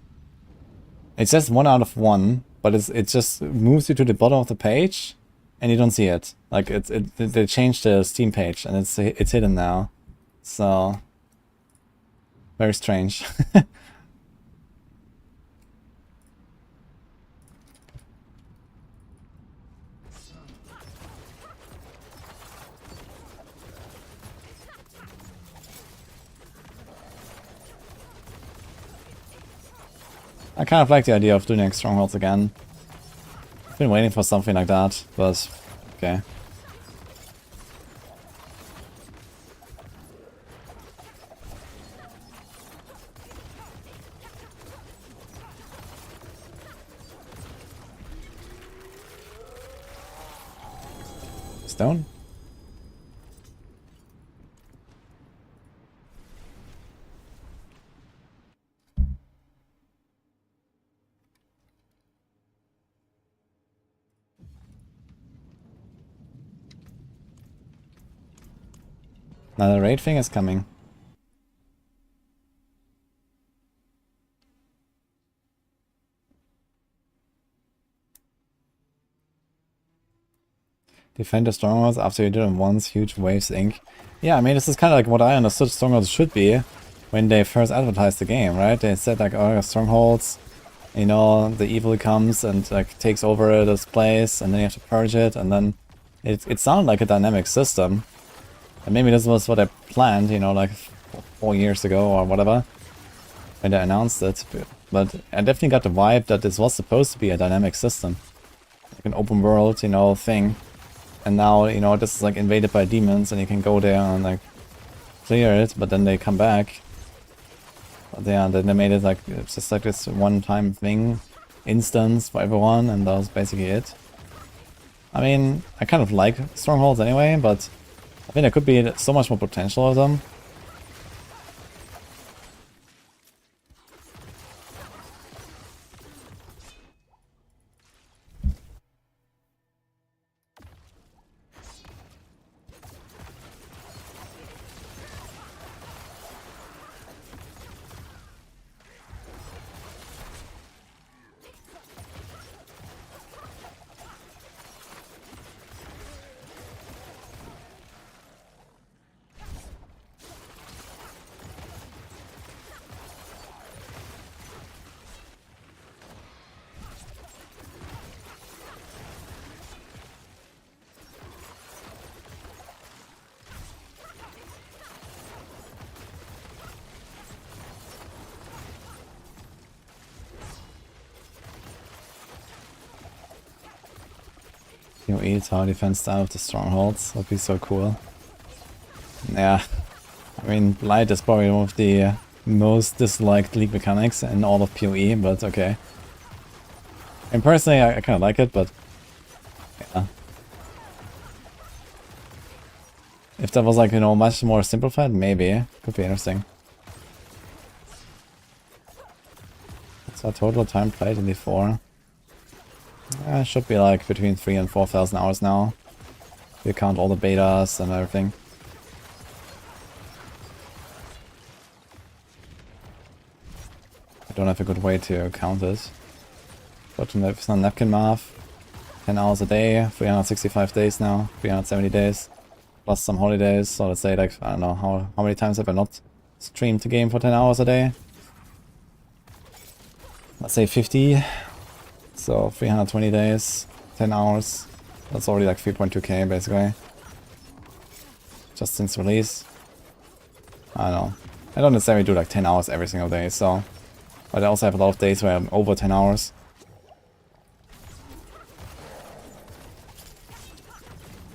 it says 1 out of 1, but it just moves you to the bottom of the page, and you don't see it. Like they changed the Steam page, and it's hidden now. So very strange. I kind of like the idea of doing strongholds again. I've been waiting for something like that, but okay. Stone? Now the raid thing is coming. Defend the strongholds after you do them once, huge waves inc. Yeah, I mean this is kind of like what I understood strongholds should be when they first advertised the game, right? They said like, oh, strongholds, you know, the evil comes and like takes over this place and then you have to purge it, and then it sounded like a dynamic system. And maybe this was what I planned, you know, like 4 years ago or whatever, when they announced it. But I definitely got the vibe that this was supposed to be a dynamic system. Like an open world, you know, thing. And now, you know, this is like invaded by demons and you can go there and like clear it, but then they come back. But yeah, then they made it like, it's just like this one-time thing, instance for everyone, and that was basically it. I mean, I kind of like strongholds anyway, but I think there could be so much more potential of them. PoE tower defense style of the strongholds. That'd be so cool. Yeah. I mean, Blight is probably one of the most disliked League mechanics in all of PoE, but okay. And personally, I kind of like it, but yeah. If that was like, you know, much more simplified, maybe. Could be interesting. What's our total time played in D4? It should be like between 3,000 and 4,000 hours now. If you count all the betas and everything. I don't have a good way to count it. But it's not napkin math. 10 hours a day, 365 days now, 370 days. Plus some holidays, so let's say like, I don't know, how many times have I not streamed the game for 10 hours a day. Let's say 50. So 320 days, 10 hours. That's already like 3.2k basically. Just since release. I don't know. I don't necessarily do like 10 hours every single day, so... But I also have a lot of days where I'm over 10 hours.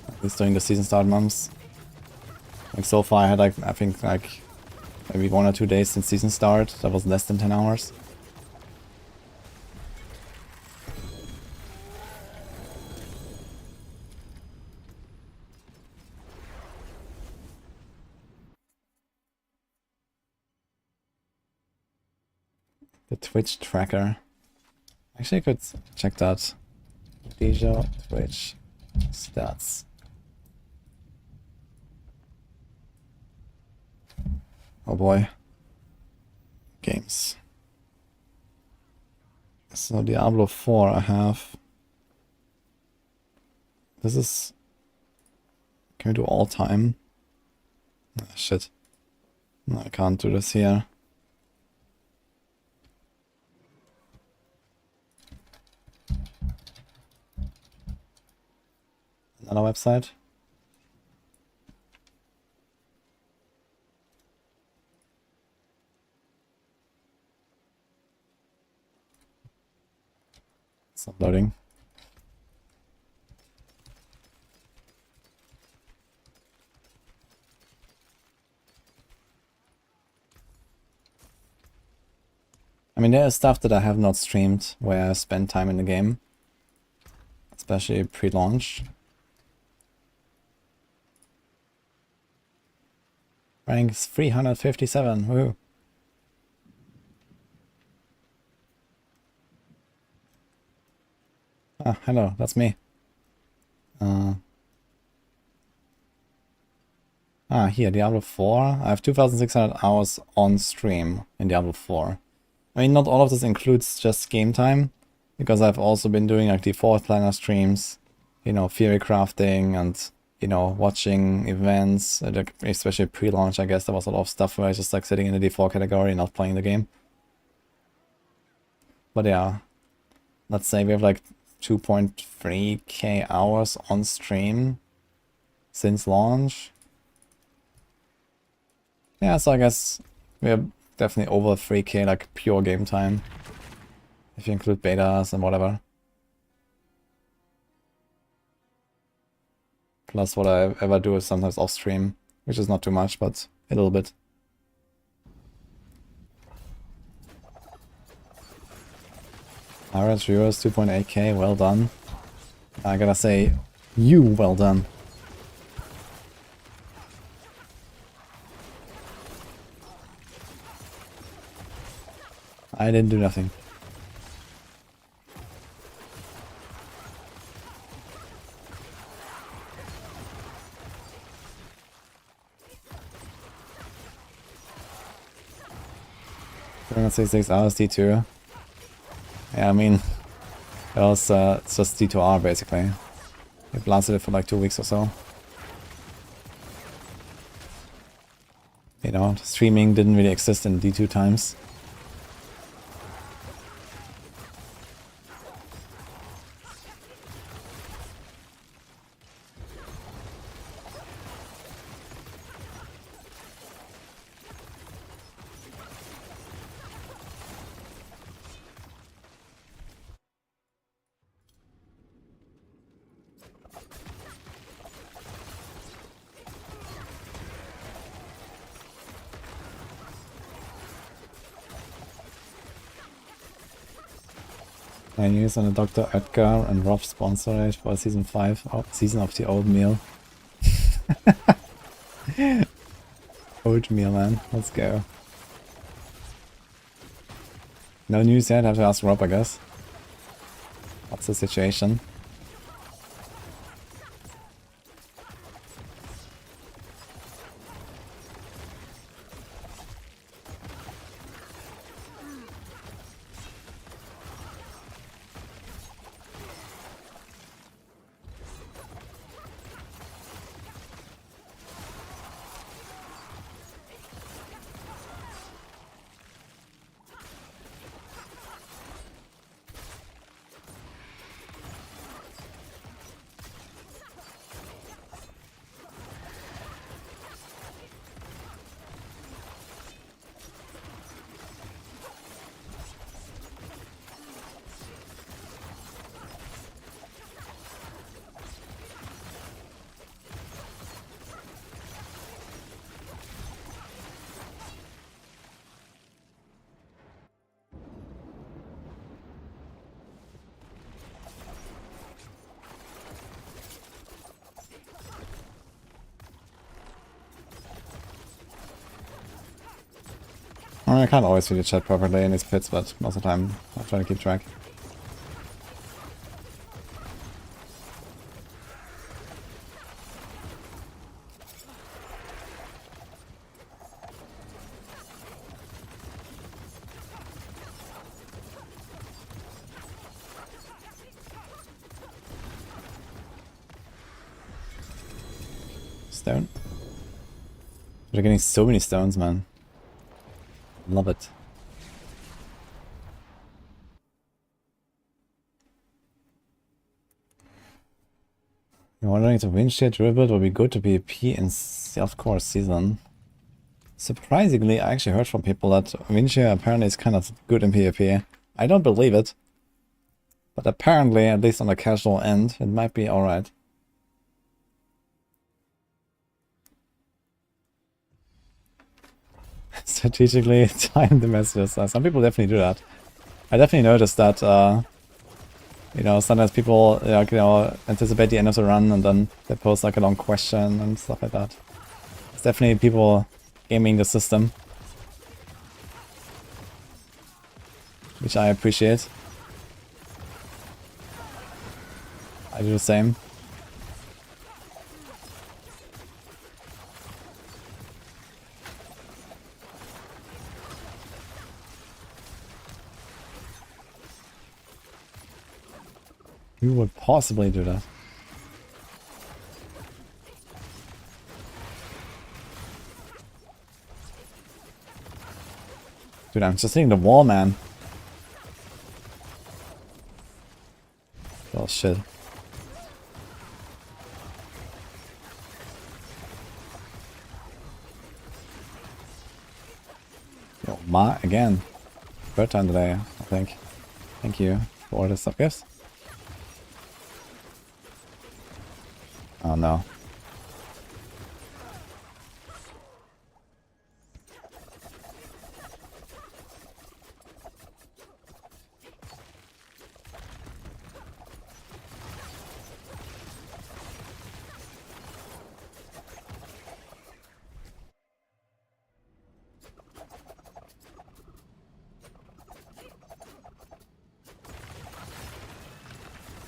At least during the season start months. Like so far I had like, I think like maybe 1 or 2 days since season start that was less than 10 hours. The Twitch tracker. Actually I could check that. Wudijo Twitch stats. Oh boy. Games. So Diablo 4 I have. This is... Can we do all time? Ah, shit. No, I can't do this here. Another website. It's uploading. I mean, there is stuff that I have not streamed where I spend time in the game. Especially pre-launch. Rank is 357, woohoo. Ah, hello, that's me. Here, Diablo 4. I have 2,600 hours on stream in Diablo 4. I mean, not all of this includes just game time, because I've also been doing like the 4th liner streams, you know, theory crafting and, you know, watching events, especially pre-launch. I guess there was a lot of stuff where I was just like sitting in the D4 category and not playing the game. But yeah, let's say we have like 2.3k hours on stream since launch. Yeah, so I guess we're definitely over 3k like pure game time. If you include betas and whatever. Plus what I ever do is sometimes off stream, which is not too much, but a little bit. Average viewers 2.8k, well done. I gotta say, you well done. I didn't do nothing. Let's say 6 hours D2. Yeah, I mean, it was, it's just D2R basically. It lasted it for like 2 weeks or so. You know, streaming didn't really exist in D2 times. News on the Dr. Edgar and Rob sponsorate for season 5, season of the oatmeal. Oatmeal, man, let's go. No news yet, have to ask Rob, I guess. What's the situation? I can't always read the chat properly in these pits, but most of the time I try to keep track. Stone. We're getting so many stones, man. Love it. You're wondering if the Windshield Druid will be good to PvP in self-core season. Surprisingly, I actually heard from people that Windshield apparently is kind of good in PvP. I don't believe it. But apparently, at least on the casual end, it might be alright. Strategically time the messages. Some people definitely do that. I definitely noticed that, you know, sometimes people, like, you know, anticipate the end of the run and then they post like a long question and stuff like that. It's definitely people gaming the system, which I appreciate. I do the same. Who would possibly do that? Dude, I'm just hitting the wall, man. Oh shit. Yo, Ma, again. Third time today, I think. Thank you for all the sub gifts. Oh no.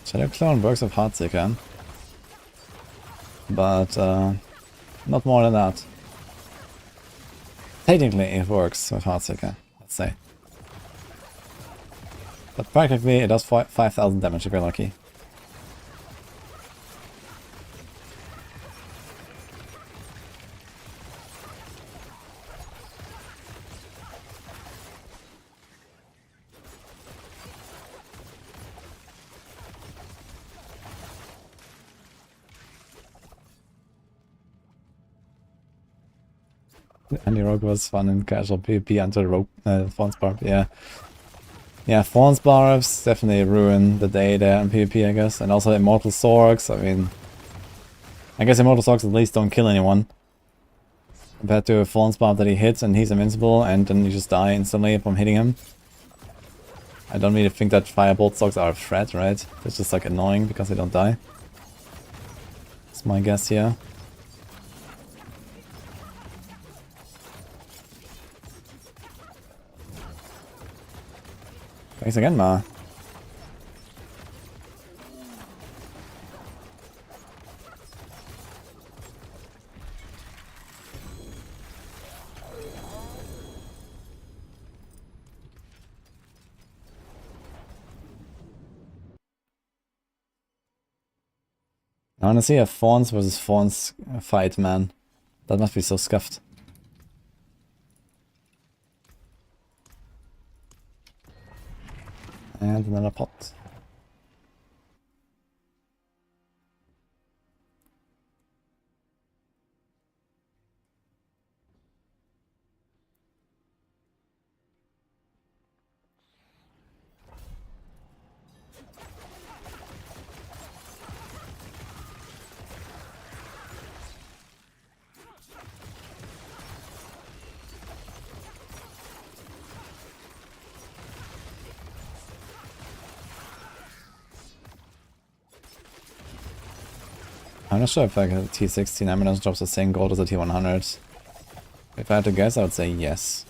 Shadow Clone works with Heartseeker, but not more than that. Technically it works with Heartseeker, let's say. But practically it does 5,000 damage if you're lucky. Anti-rogue was fun in casual PvP until rogue Thorns Barb, yeah. Yeah, Thorns Barbs definitely ruin the day there in PvP, I guess. And also Immortal Sorcs, I mean... I guess Immortal Sorcs at least don't kill anyone. Compared to a Thorns Barb that he hits and he's invincible and then you just die instantly from hitting him. I don't really think that Firebolt Sorcs are a threat, right? It's just like annoying because they don't die. That's my guess here. Thanks again, Ma. I wanna see a Fawns versus Fawns fight, man. That must be so scuffed. And another pot. I'm not sure if like a T16 Eminence drops the same gold as a T100. If I had to guess, I would say yes.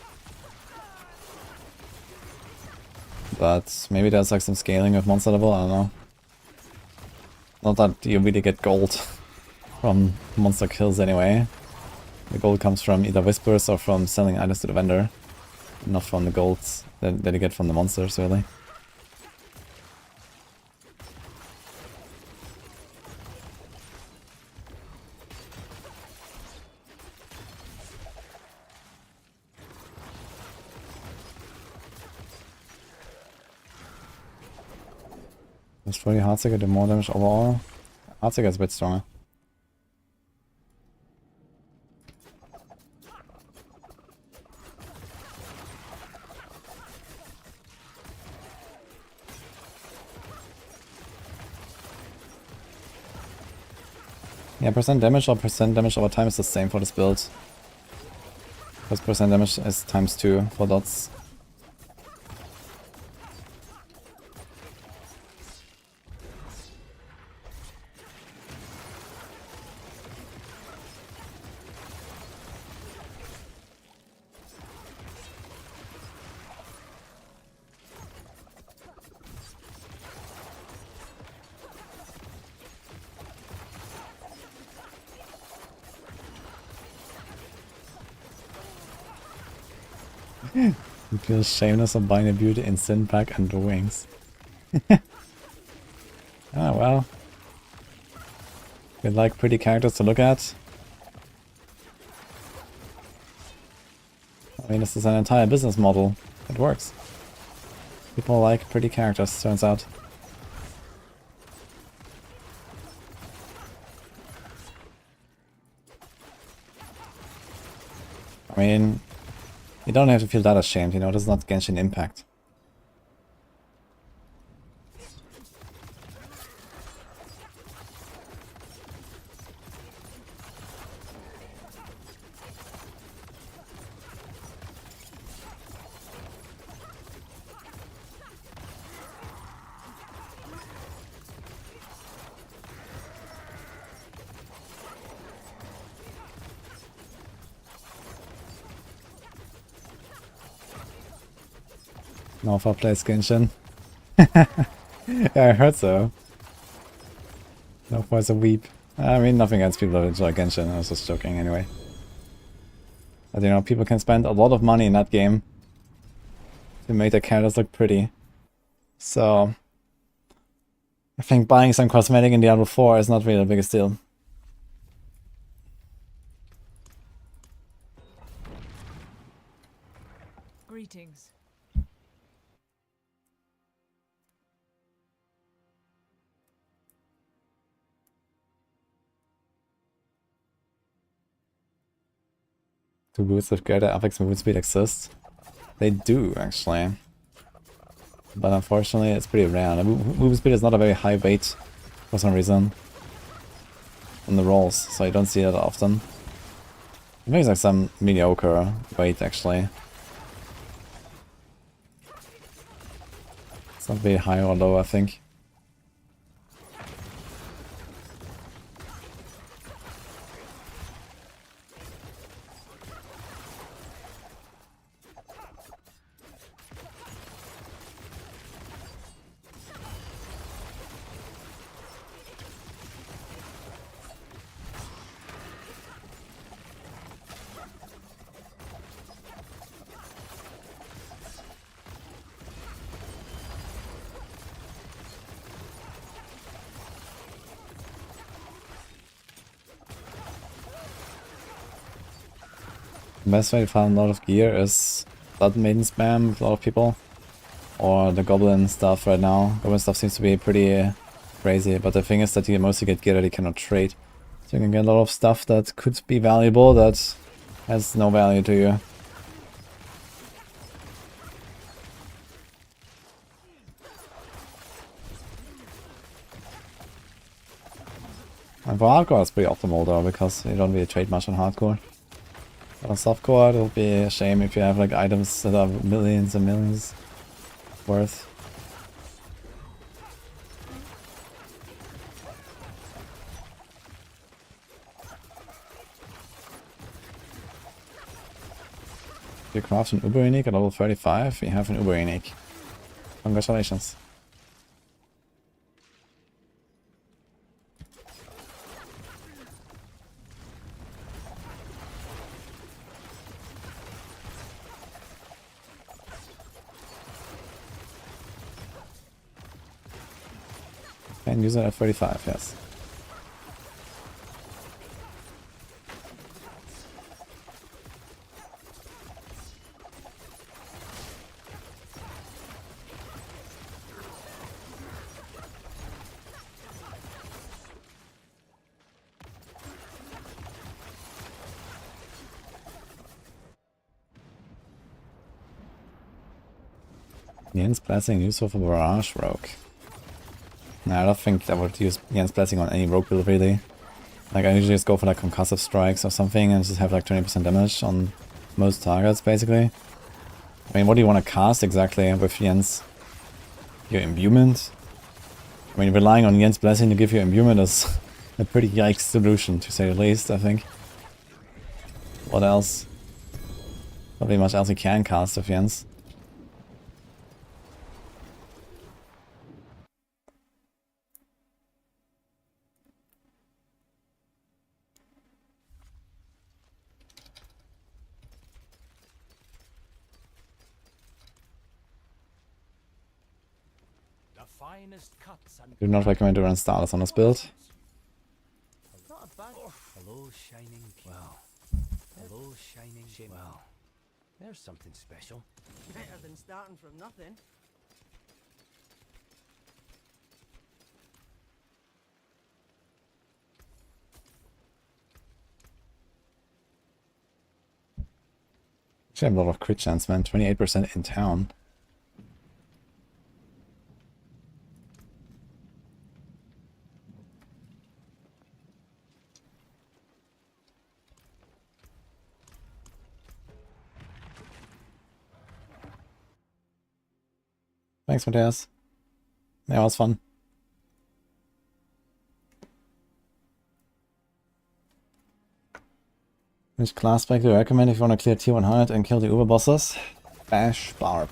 But maybe there's like some scaling of monster level, I don't know. Not that you really get gold from monster kills anyway. The gold comes from either whispers or from selling items to the vendor. Not from the golds that you get from the monsters, really. It's pretty Heartseeker, do more damage overall. Heartseeker is a bit stronger. Yeah, percent damage or percent damage over time is the same for this build. Because percent damage is ×2 for dots. You feel shameless of buying a beauty in Sin Pack and Wings. Ah, well. You like pretty characters to look at? I mean, this is an entire business model. It works. People like pretty characters, turns out. I mean, you don't have to feel that ashamed, you know, this is not Genshin Impact. Norfa plays Genshin. Yeah, I heard so. Norfa is a weep. I mean, nothing against people that enjoy Genshin, I was just joking anyway. But you know, people can spend a lot of money in that game to make their characters look pretty. So, I think buying some cosmetic in Diablo 4 is not really the biggest deal.
Greetings. Do boots with greater affix movement speed exist? They do, actually. But unfortunately, it's pretty rare. The movement speed is not a very high weight for some reason on the rolls, so you don't see it often. It makes like some mediocre weight, actually. It's not very high or low, I think. The best way to find a lot of gear is Blood Maiden spam with a lot of people. Or the Goblin stuff right now. Goblin stuff seems to be pretty crazy, but the thing is that you mostly get gear that you cannot trade. So you can get a lot of stuff that could be valuable that has no value to you. And for hardcore it's pretty optimal though, because you don't really trade much on hardcore. But on softcore it'll be a shame if you have like items that are millions and millions worth. You craft an Uber unique at level 35, you have an Uber unique. Congratulations. And use it at 35, yes. Yen's Blessing useful for Barrage Rogue. No, I don't think I would use Yen's Blessing on any rogue build really. Like I usually just go for like concussive strikes or something and just have like 20% damage on most targets basically. I mean, what do you want to cast exactly with Yen's? Your imbuement? I mean, relying on Yen's Blessing to give you imbuement is a pretty yikes solution to say the least, I think. What else? Not really much else you can cast with Yen's.
The finest cuts and
Do not recommend to run Starless on this build.
Not a bad. Hello, shining. Well. Hello, shining. Well. There's something special.
Better than starting from nothing.
Actually, I have a lot of crit chance, man. 28% in town. Thanks, Matthias. Yeah, it was fun. Which class spec do you recommend if you want to clear tier 100 and kill the Uber bosses? Bash Barb.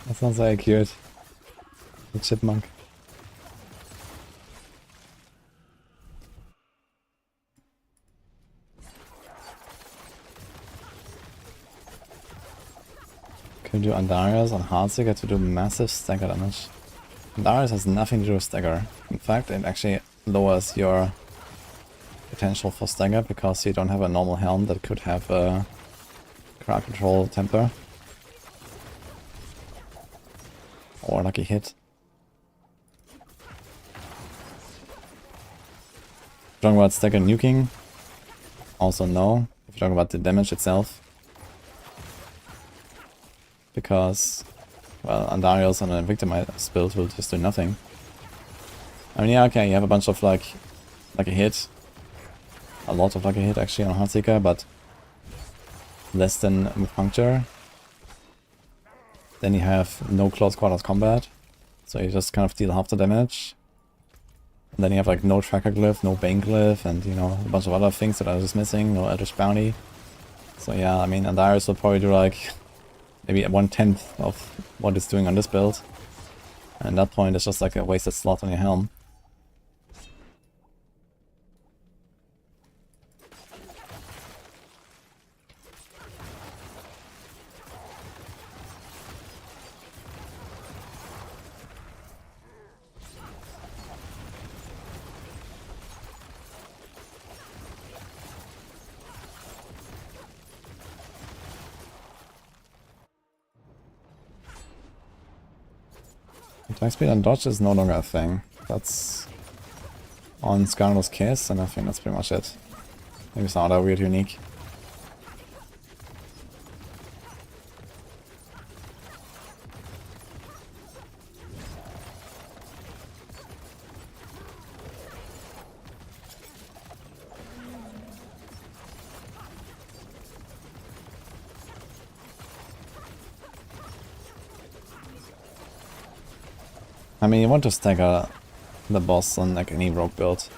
That sounds very cute. The chipmunk. Can you do Andarius on Hardseeker to do massive stagger damage? Andarius has nothing to do with stagger. In fact, it actually lowers your potential for stagger because you don't have a normal helm that could have a crowd control temper. Or lucky hit. Talking about stagger nuking? Also no. If you're talking about the damage itself. Because, well, Andarius on a Victimize build will just do nothing. I mean, yeah, okay, you have a bunch of like lucky hit. A lot of lucky hit actually on Heartseeker, but less than with Puncture. Then you have no close quarters combat, so you just kind of deal half the damage. And then you have like no tracker glyph, no bane glyph, and you know, a bunch of other things that are just missing, no Eldritch Bounty. So yeah, I mean, Andarius will probably do like maybe 1/10 of what it's doing on this build. And at that point it's just like a wasted slot on your helm. Attack speed and dodge is no longer a thing. That's on Scoundrel's Kiss, and I think that's pretty much it. Maybe some other weird unique. I mean, you want to stagger the boss on like any rogue build.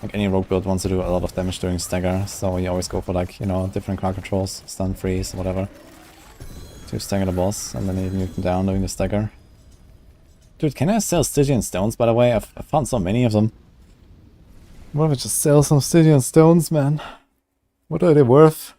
Like any rogue build wants to do a lot of damage during stagger, so you always go for like, you know, different card controls, stun, freeze, whatever. To stagger the boss, and then you nuke them down during the stagger. Dude, can I sell Stygian stones, by the way? I've found so many of them. What if I just sell some Stygian stones, man? What are they worth?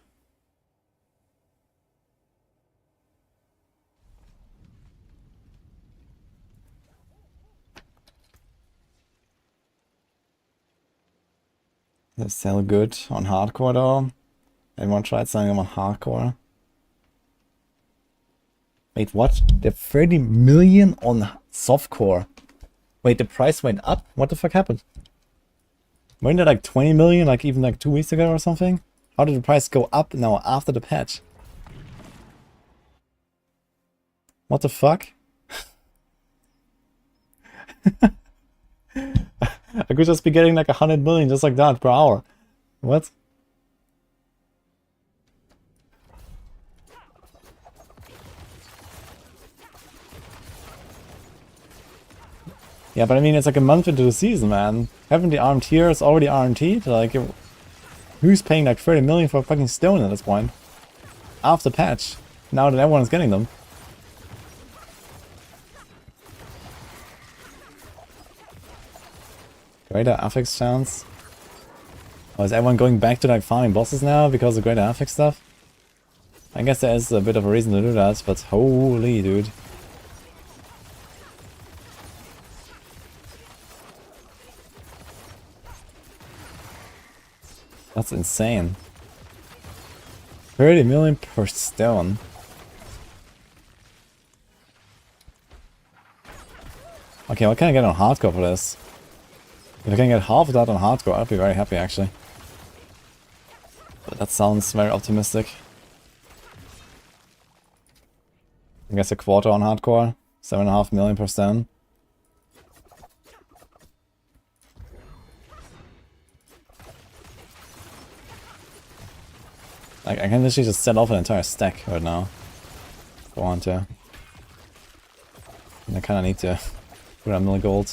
They sell good on hardcore though. Anyone tried selling them on hardcore? Wait, what? They're 30 million on softcore. Wait, the price went up? What the fuck happened? Weren't they like 20 million like even like 2 weeks ago or something? How did the price go up now after the patch? What the fuck? I could just be getting like 100 million just like that per hour. What? Yeah, but I mean, it's like a month into the season, man. Haven't the armed tiers already RMT'd? Like, who's paying like 30 million for a fucking stone at this point? After patch. Now that everyone's getting them. Greater affix chance. Oh, is everyone going back to like farming bosses now because of greater affix stuff? I guess there is a bit of a reason to do that, but holy dude. That's insane. 30 million per stone. Okay, what can I get on hardcore for this? If I can get half of that on hardcore, I'd be very happy actually. But that sounds very optimistic. I guess a quarter on hardcore. 7.5 million per stone. Like, I can literally just set off an entire stack right now. If I want to. And I kinda need to. Put on million gold.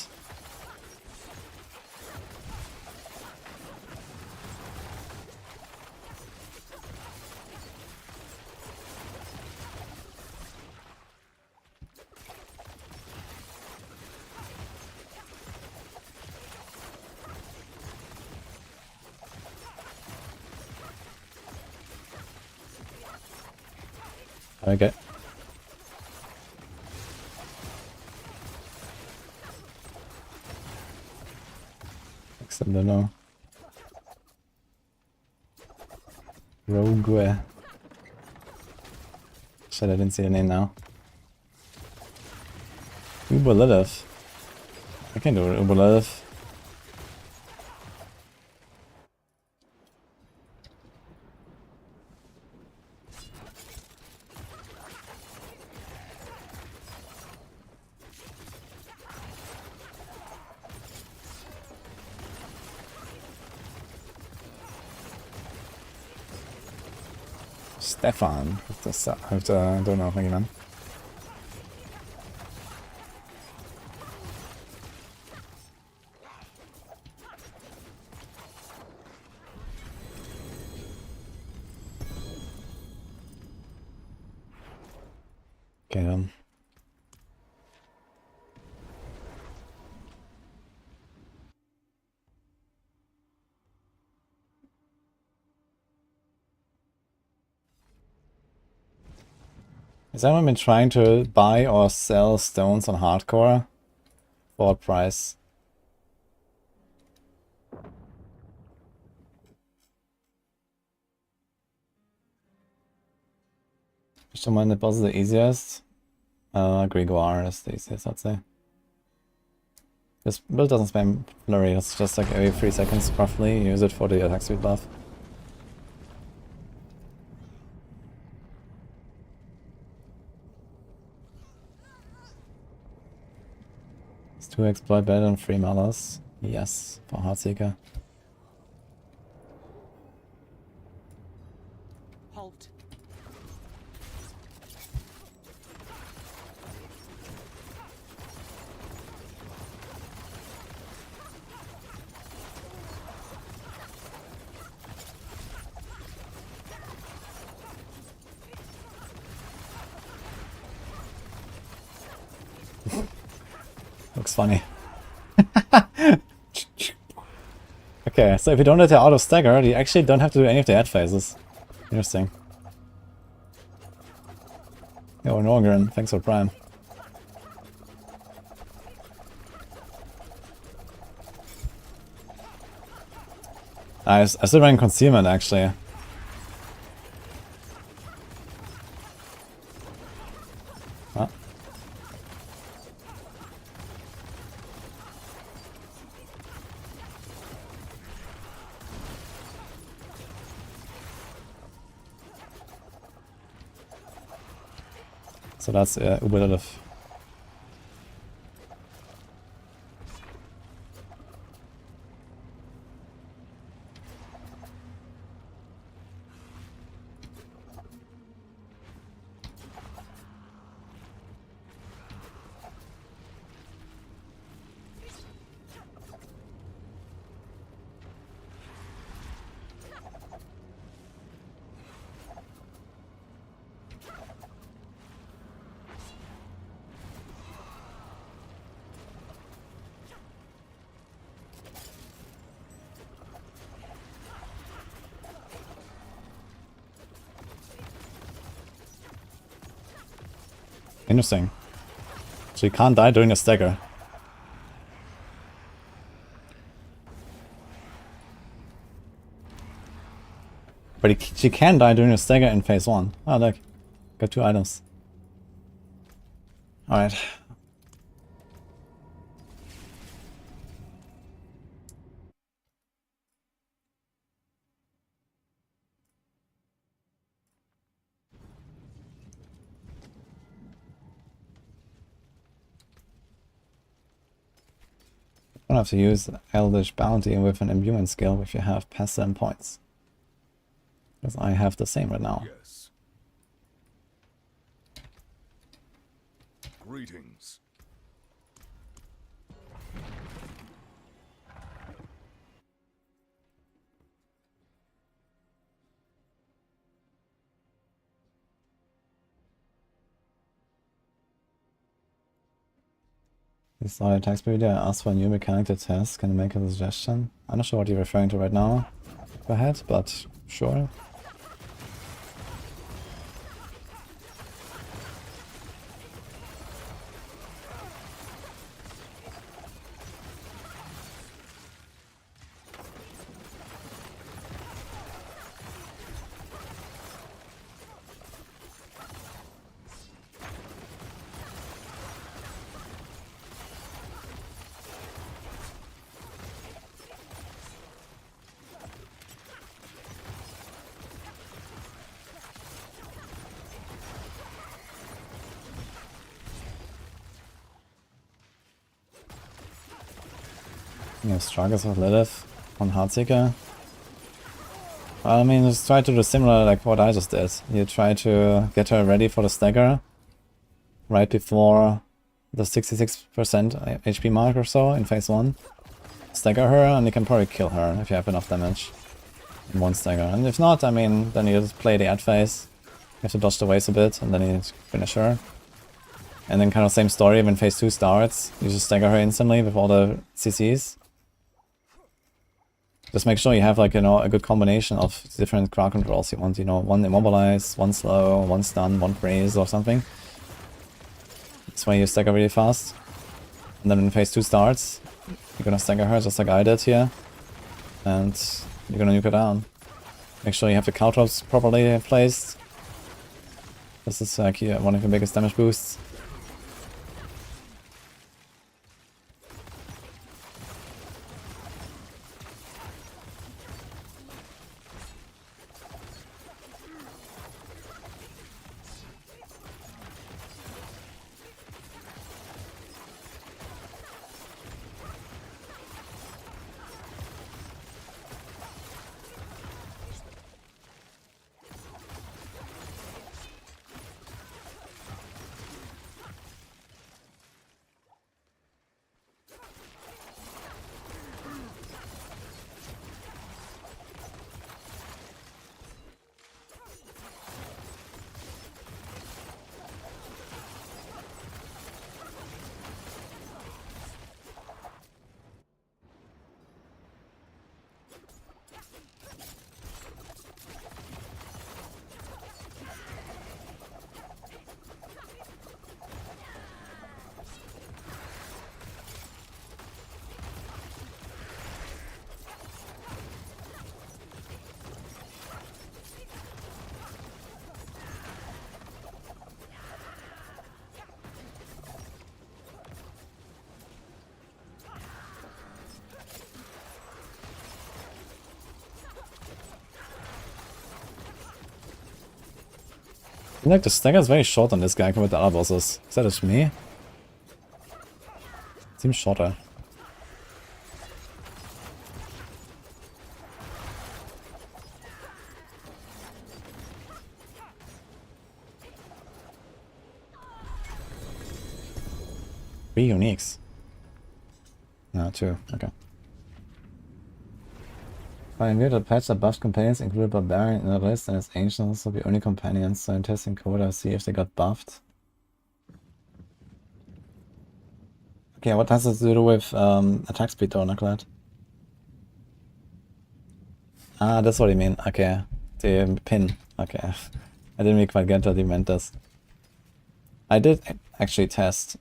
Okay. Except I don't know. Rogue. Shit, I didn't see the name now. Uber Lilith. I can do Uber Lilith. Stefan. I don't know, thank you, man. Okay, then. Has anyone been trying to buy or sell stones on hardcore? For what price? Which one the boss is the easiest? Gregoire is the easiest, I'd say. This build doesn't spam flurry, it's just like every 3 seconds roughly, you use it for the attack speed buff. Is 2 exploit better than 3 Malas? Yes, for Heartseeker.
Halt.
Looks funny. Okay, so if you don't let her auto stagger, you actually don't have to do any of the ad phases. Interesting. Yo, Norgren, thanks for Prime. I still run Concealment actually. Huh? So that's Uberitive. Interesting. So you can't die during a stagger. But she can die during a stagger in phase 1. Oh look, got 2 items. Alright. You don't have to use Elvish Bounty with an imbuement skill if you have past 7 points. Because I have the same right now.
Yes. Greetings.
This is not a text video. I asked for a new mechanic to test. Can you make a suggestion? I'm not sure what you're referring to right now. Go ahead, but sure. You have struggles with Lilith on Heartseeker. I mean, just try to do similar like what I just did. You try to get her ready for the stagger right before the 66% HP mark or so in phase 1. Stagger her and you can probably kill her if you have enough damage in 1 stagger. And if not, I mean, then you just play the ad phase. You have to dodge the waves a bit and then you finish her. And then kind of same story when phase 2 starts. You just stagger her instantly with all the CCs. Just make sure you have like, you know, a good combination of different crowd controls you want, you know, 1 immobilize, 1 slow, 1 stun, 1 freeze or something. This way you stagger really fast. And then when phase 2 starts, you're gonna stagger her just like I did here. And you're gonna nuke her down. Make sure you have the caltrops properly placed. This is like one of your biggest damage boosts. Like the stagger is very short on this guy compared to other bosses. Is that just me? Seems shorter. Three uniques. No, two. Okay. By weird a patch that buffed companions included Barbarian in the list and its ancients will be only companions, so in testing Coda see if they got buffed. Okay, what has this to do with attack speed though, Knucklehead? Ah, that's what you mean. Okay. The pin. Okay. I didn't really quite get what you meant this. I did actually test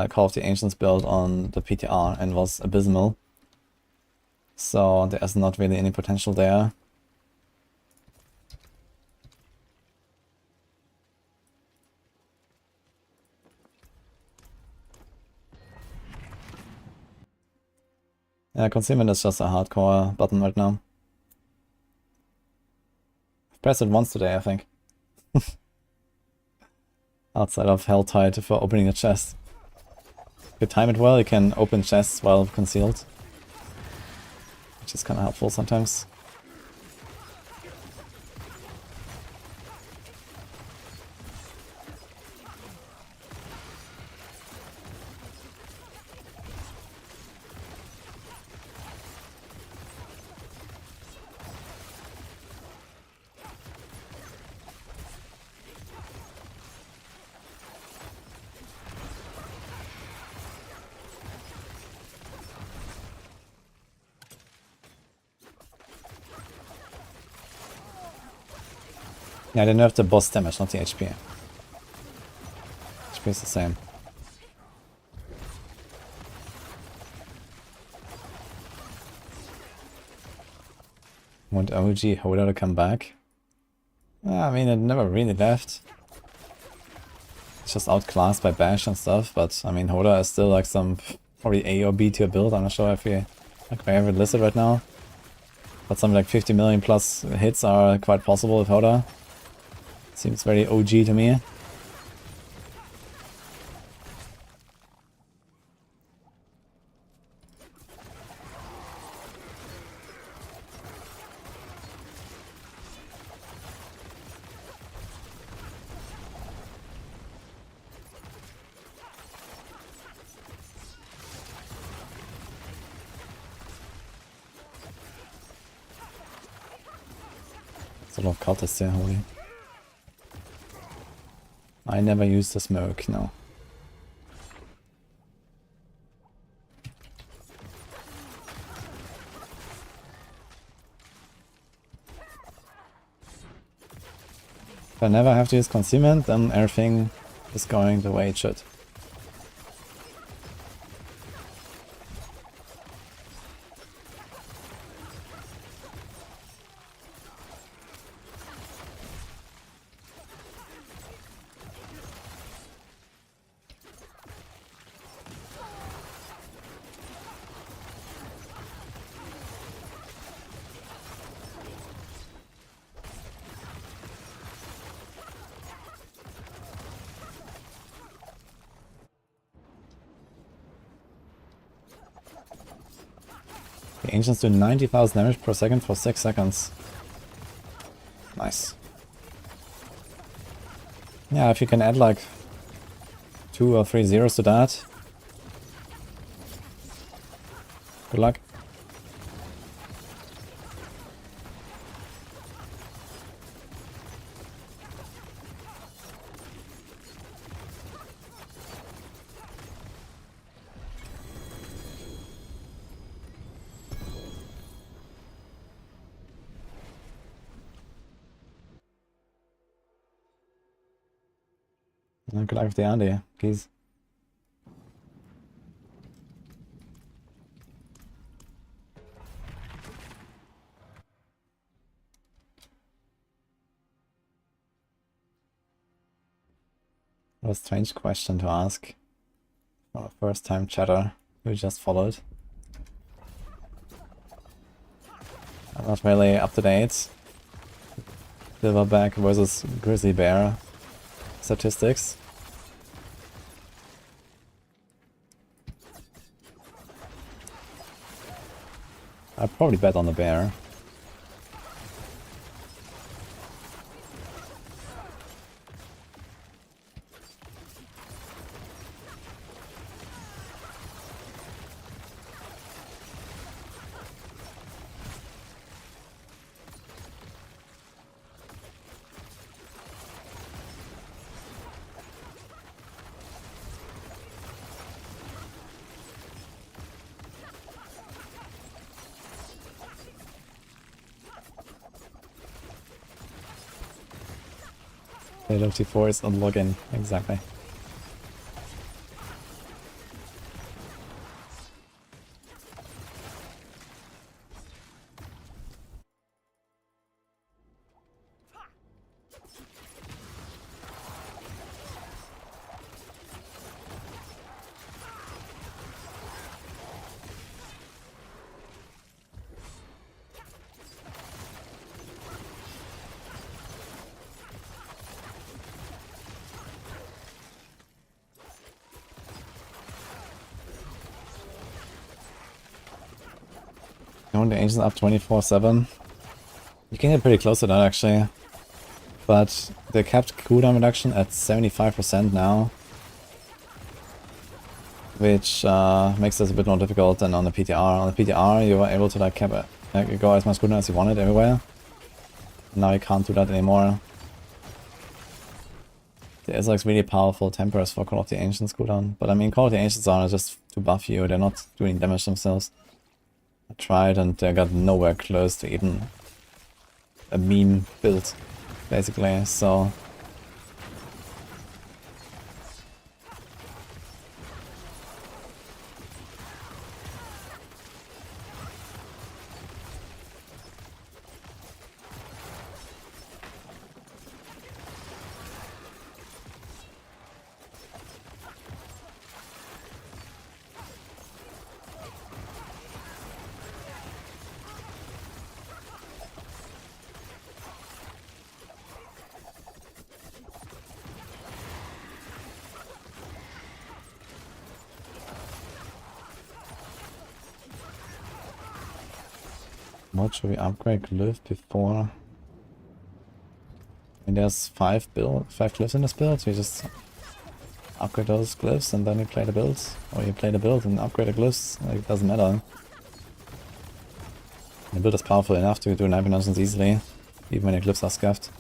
Call of the Ancients build on the PTR and was abysmal. So there's not really any potential there. Yeah, concealment is just a hardcore button right now. I've pressed it once today, I think. Outside of Helltide for opening a chest. If you time it well, you can open chests while concealed. Which is kind of helpful sometimes. Yeah, they nerfed the boss damage, not the HP. HP is the same. Want OG Hoda to come back? I mean, it never really left. It's just outclassed by Bash and stuff, but I mean, Hoda is still like some probably A or B tier build. I'm not sure if we like I have it listed right now. But something like 50 million plus hits are quite possible with Hoda. Seems very OG to me. There's a lot of cultists here, holy. I never use the smoke, no. If I never have to use concealment, then everything is going the way it should. The Ancients do 90,000 damage per second for 6 seconds. Nice. Yeah, if you can add like 2 or 3 zeros to that. Good luck. Good luck with the Andy, please. What a strange question to ask for a first time chatter who just followed. I'm not really up to date. Silverback versus Grizzly Bear. statistics. I'd probably bet on the bear. T4 is on login, exactly. The Ancients up 24/7. You can get pretty close to that actually. But they kept cooldown reduction at 75% now. Which makes this a bit more difficult than on the PTR. On the PTR you were able to like cap it, like, go as much cooldown as you wanted everywhere. Now you can't do that anymore. There is like really powerful tempers for Call of the Ancients cooldown. But I mean Call of the Ancients are just to buff you, they're not doing damage themselves. I tried and they got nowhere close to even a meme build, basically, so... What should we upgrade glyph before? I mean, there's 5 glyphs in this build, so you just upgrade those glyphs and then you play the builds. Or you play the build and upgrade the glyphs, like, it doesn't matter. The build is powerful enough to do 9 nonsense easily, even when your glyphs are scuffed.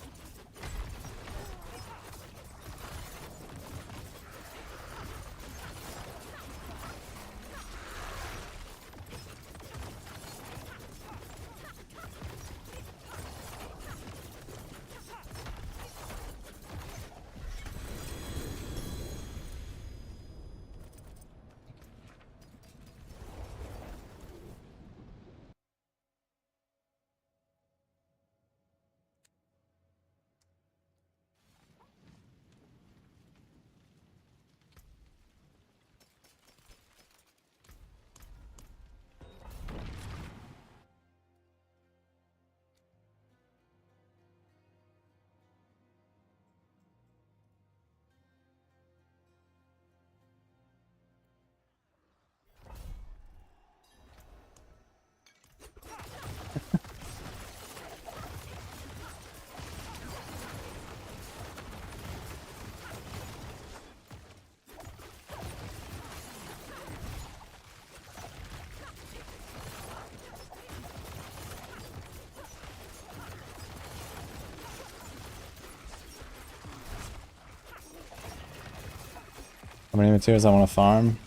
How many materials I want to farm?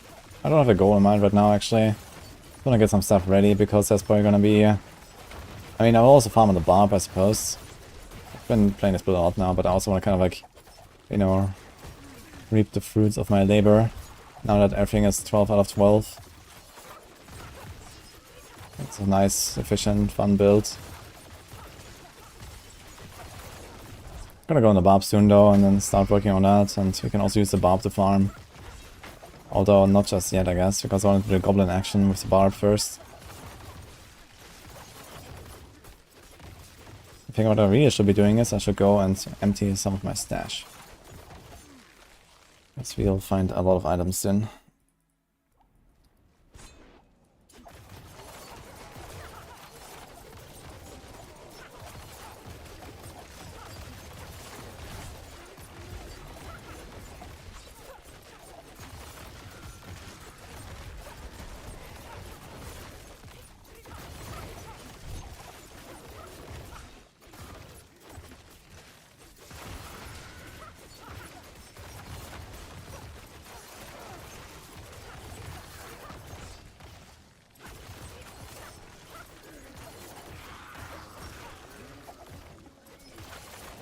I don't have a goal in mind right now actually. I want to get some stuff ready because there's probably gonna be... I mean, I'll also farm on the Barb, I suppose. I've been playing this build a lot now, but I also want to kind of like, you know, reap the fruits of my labor. Now that everything is 12 out of 12. It's a nice, efficient, fun build. Gonna go on the Barb soon though, and then start working on that, and we can also use the Barb to farm. Although not just yet, I guess, because I want to do the Goblin action with the Barb first. I think what I really should be doing is I should go and empty some of my stash.
Guess we'll find a lot of items soon.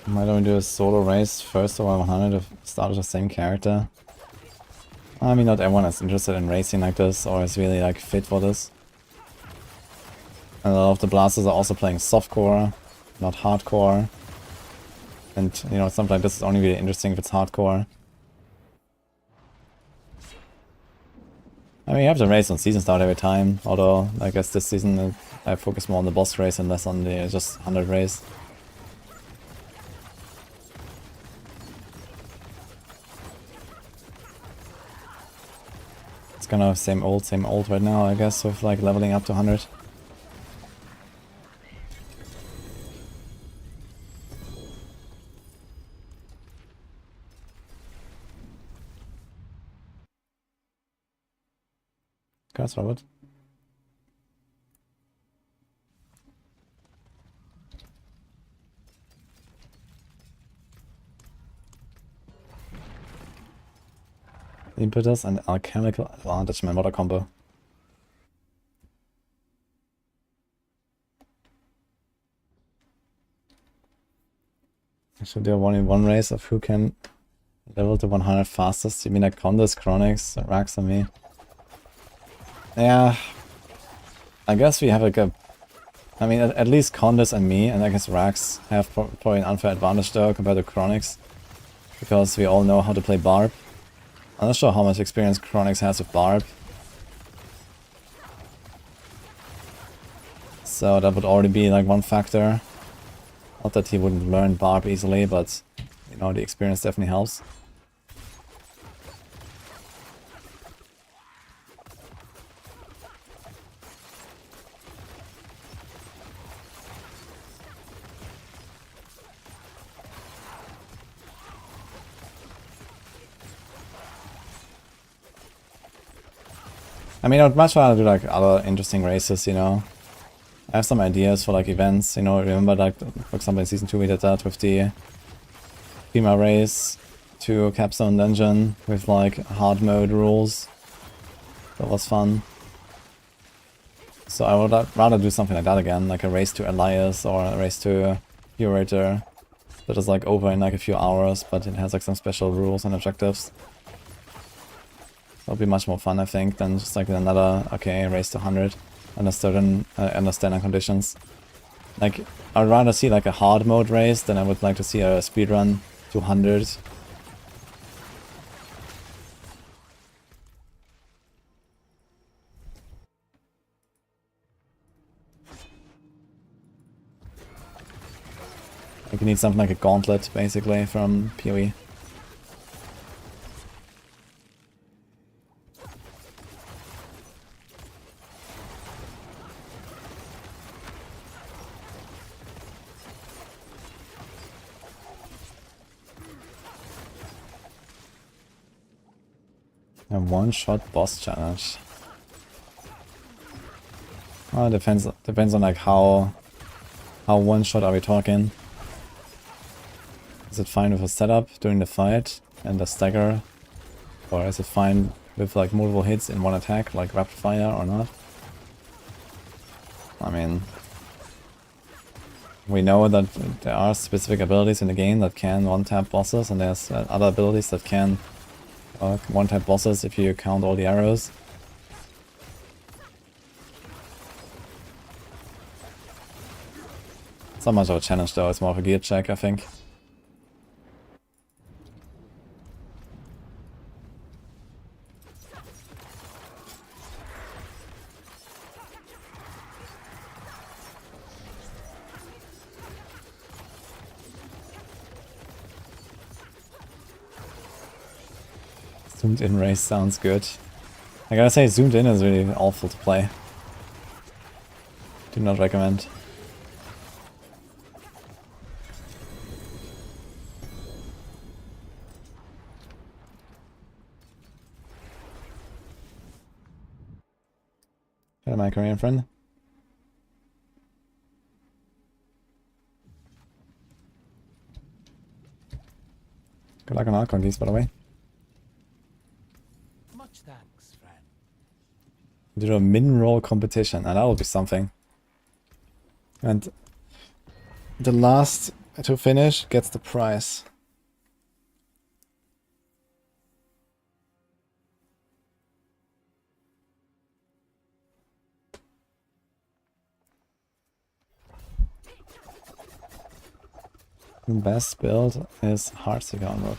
Why don't we do a solo race first over 100 if start with the same character? I mean, not everyone is interested in racing like this or is really like fit for this. And a lot of the blasters are also playing softcore, not hardcore. And you know, something like this is only really interesting if it's hardcore. I mean, you have to race on season start every time, although I guess this season I focus more on the boss race and less on the just 100 race. It's kind of same old right now, I guess, with like leveling up to 100. Guys, Robert. Impetus and alchemical advantage, man, what a combo. I should do a 1-in-1 race of who can level to 100 fastest. You mean like Condas, Chronix, Rax and me? Yeah, I guess we have like a... I mean, at least Condas and me, and I guess Rax have probably an unfair advantage though compared to Chronix. Because we all know how to play Barb. I'm not sure how much experience Chronix has with Barb. So that would already be like one factor. Not that he wouldn't learn Barb easily, but you know, the experience definitely helps. I mean, I would much rather do like other interesting races, you know. I have some ideas for like events, you know, remember like, for example in Season 2 we did that with the Prima race to Capstone Dungeon with like hard mode rules. That was fun. So I would rather do something like that again, like a race to Elias or a race to Curator. That is like over in like a few hours, but it has like some special rules and objectives. That'll be much more fun, I think, than just like another, okay, race to 100 under certain understanding conditions. Like, I'd rather see like a hard mode race than I would like to see a speedrun to 100. Like, you need something like a gauntlet, basically, from PoE. A one-shot boss challenge. Well, depends on like how one-shot are we talking. Is it fine with a setup during the fight and a stagger? Or is it fine with like multiple hits in one attack, like rapid fire or not? I mean, we know that there are specific abilities in the game that can one-tap bosses, and there's other abilities that can one-tap bosses if you count all the arrows. It's not much of a challenge though, it's more of a gear check, I think.
Zoomed in race sounds good. I gotta say, zoomed in is really awful to play. Do not recommend. Hello, my Korean friend. Good luck on our conquests, by the way.
Much thanks, friend.
We did a min roll competition, and that will be something. And the last to finish gets the prize. The best build is Heartsiger on Rook.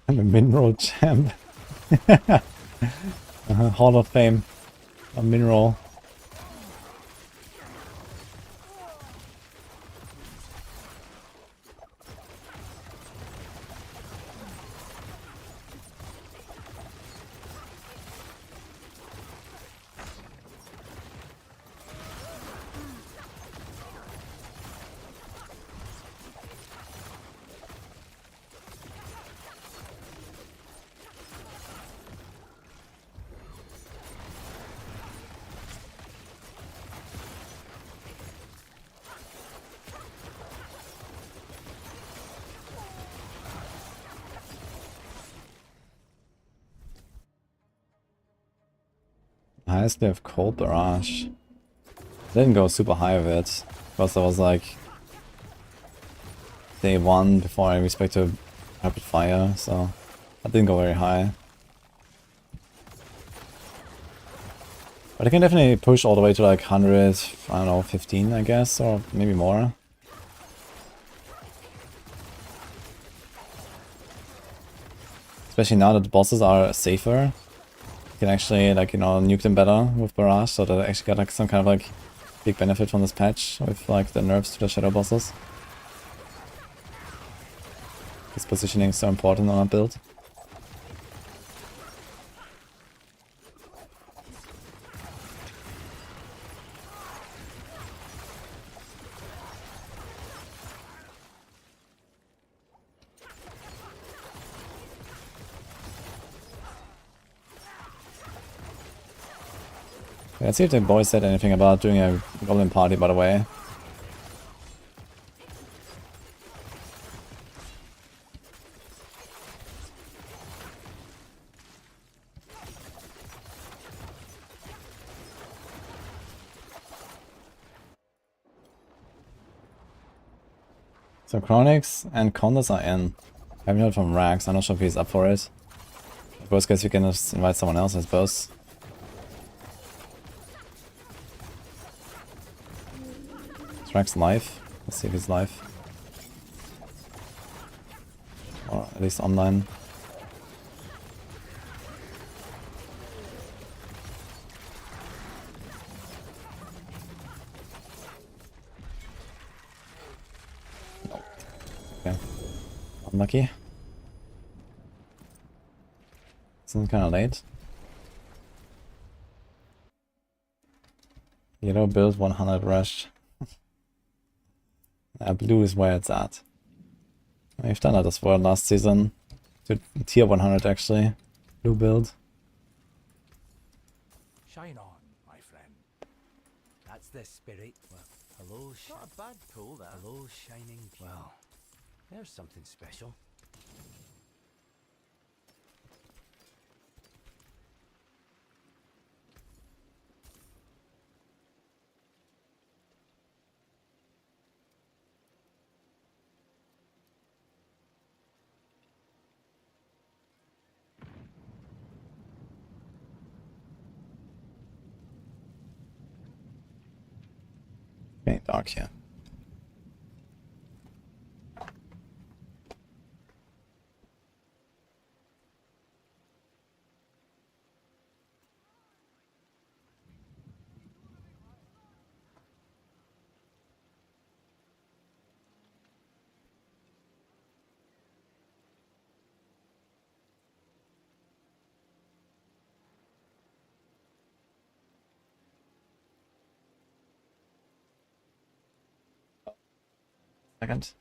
I'm a mineral champ. Hall of Fame. A mineral. Highest of Cold Barrage. Didn't go super high with it, because I was like day 1 before I respected Rapid Fire, so I didn't go very high. But I can definitely push all the way to like 100, I don't know, 15 I guess, or maybe more. Especially now that the bosses are safer. You can actually, like, you know, nuke them better with Barrage, so that I actually got like some kind of like big benefit from this patch with like the nerfs to the shadow bosses. This positioning is so important on our build. Let's see if the boys said anything about doing a goblin party, by the way. So Chronics and Condas are in. I haven't heard from Rax, I'm not sure if he's up for it. Worst case, you can just invite someone else, I suppose. Is Rax live? Let's see if he's live. Or at least online. Nope. Okay. Unlucky. Seems kinda late. Yellow build 100 rush. Blue is where it's at. We've done that as well last season. To tier 100 actually. Blue build.
Shine on, my friend.
That's the spirit. Well, hello,
Not a bad pull, that.
hello, shining. Well, there's something special.
Okay, dark here.
Second.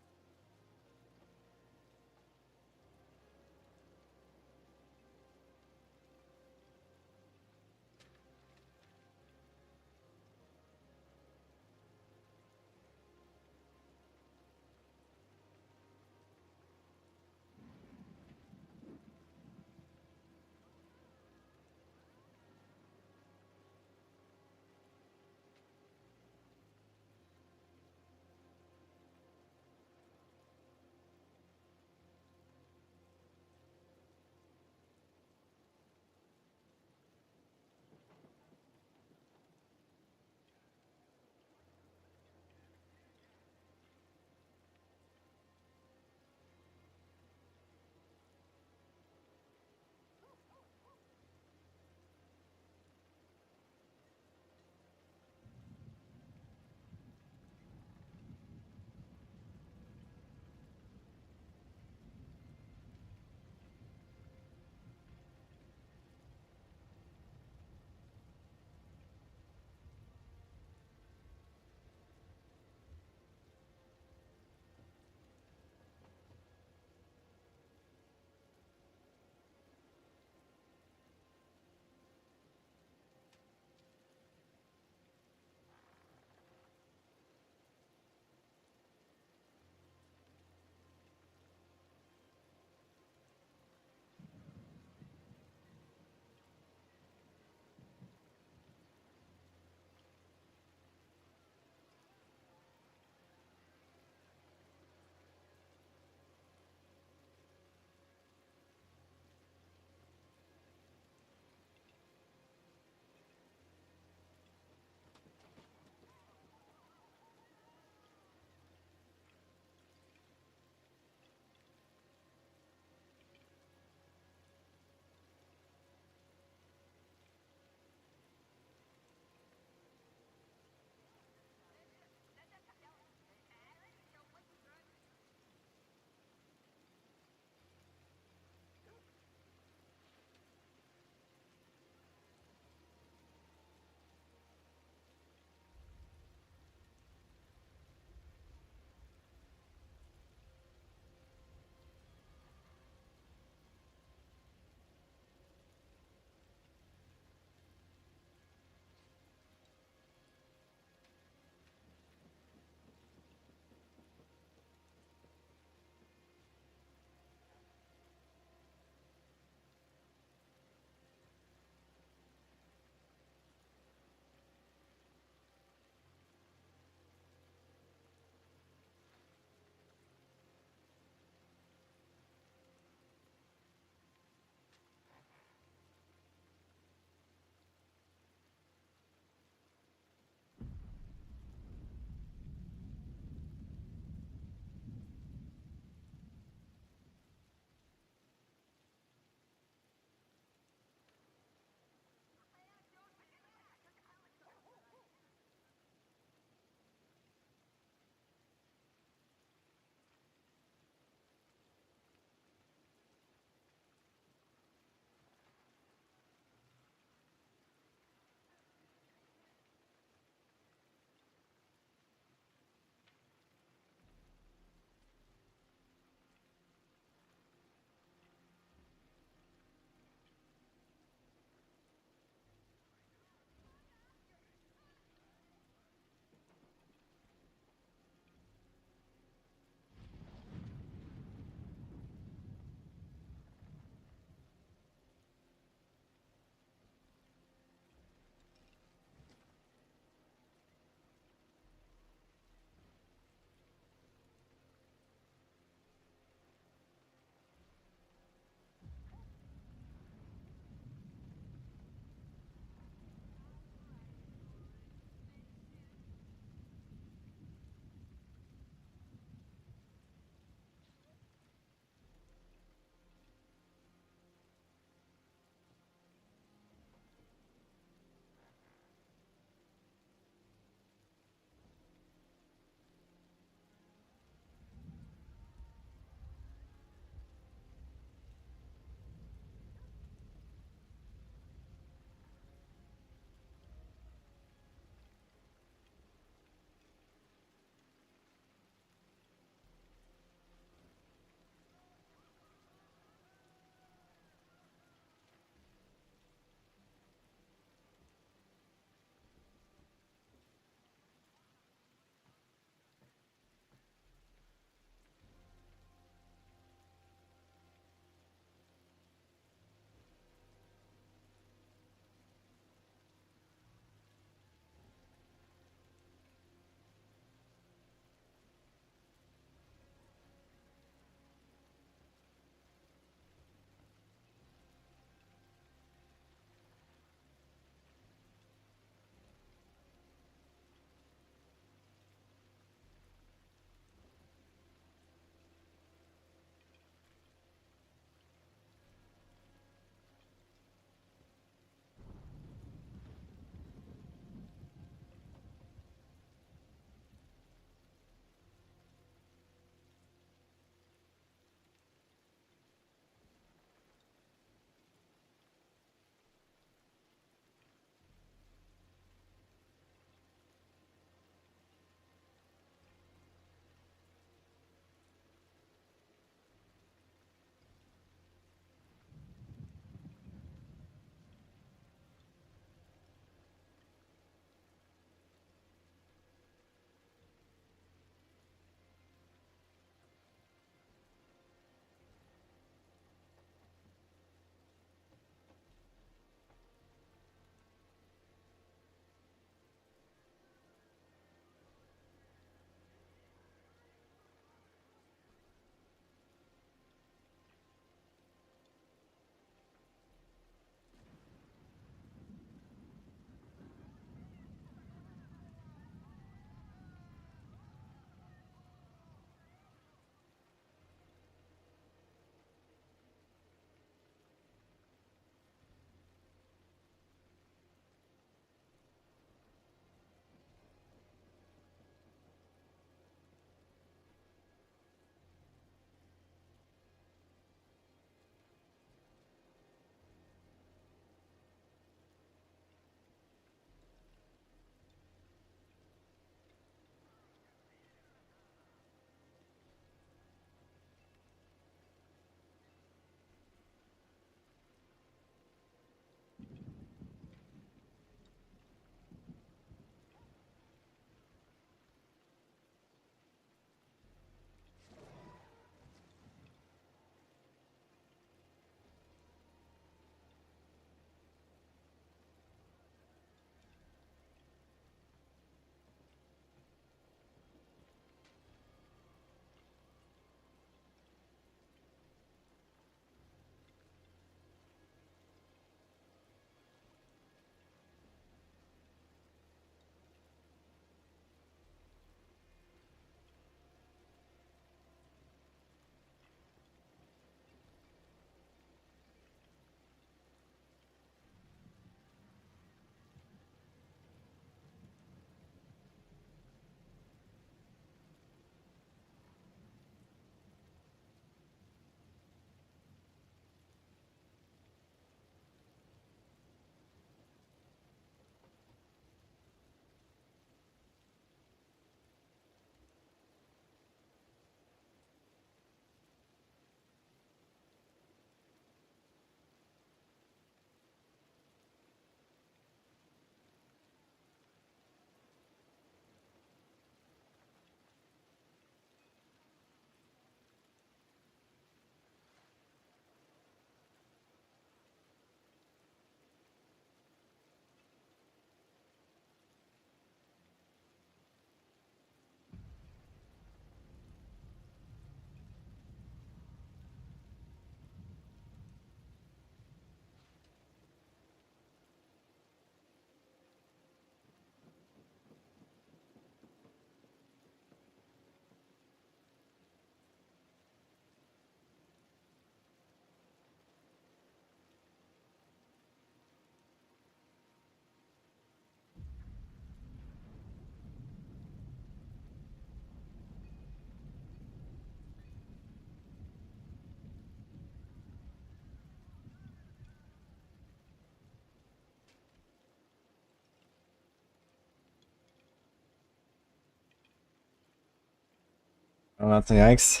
Oh, that's a yikes.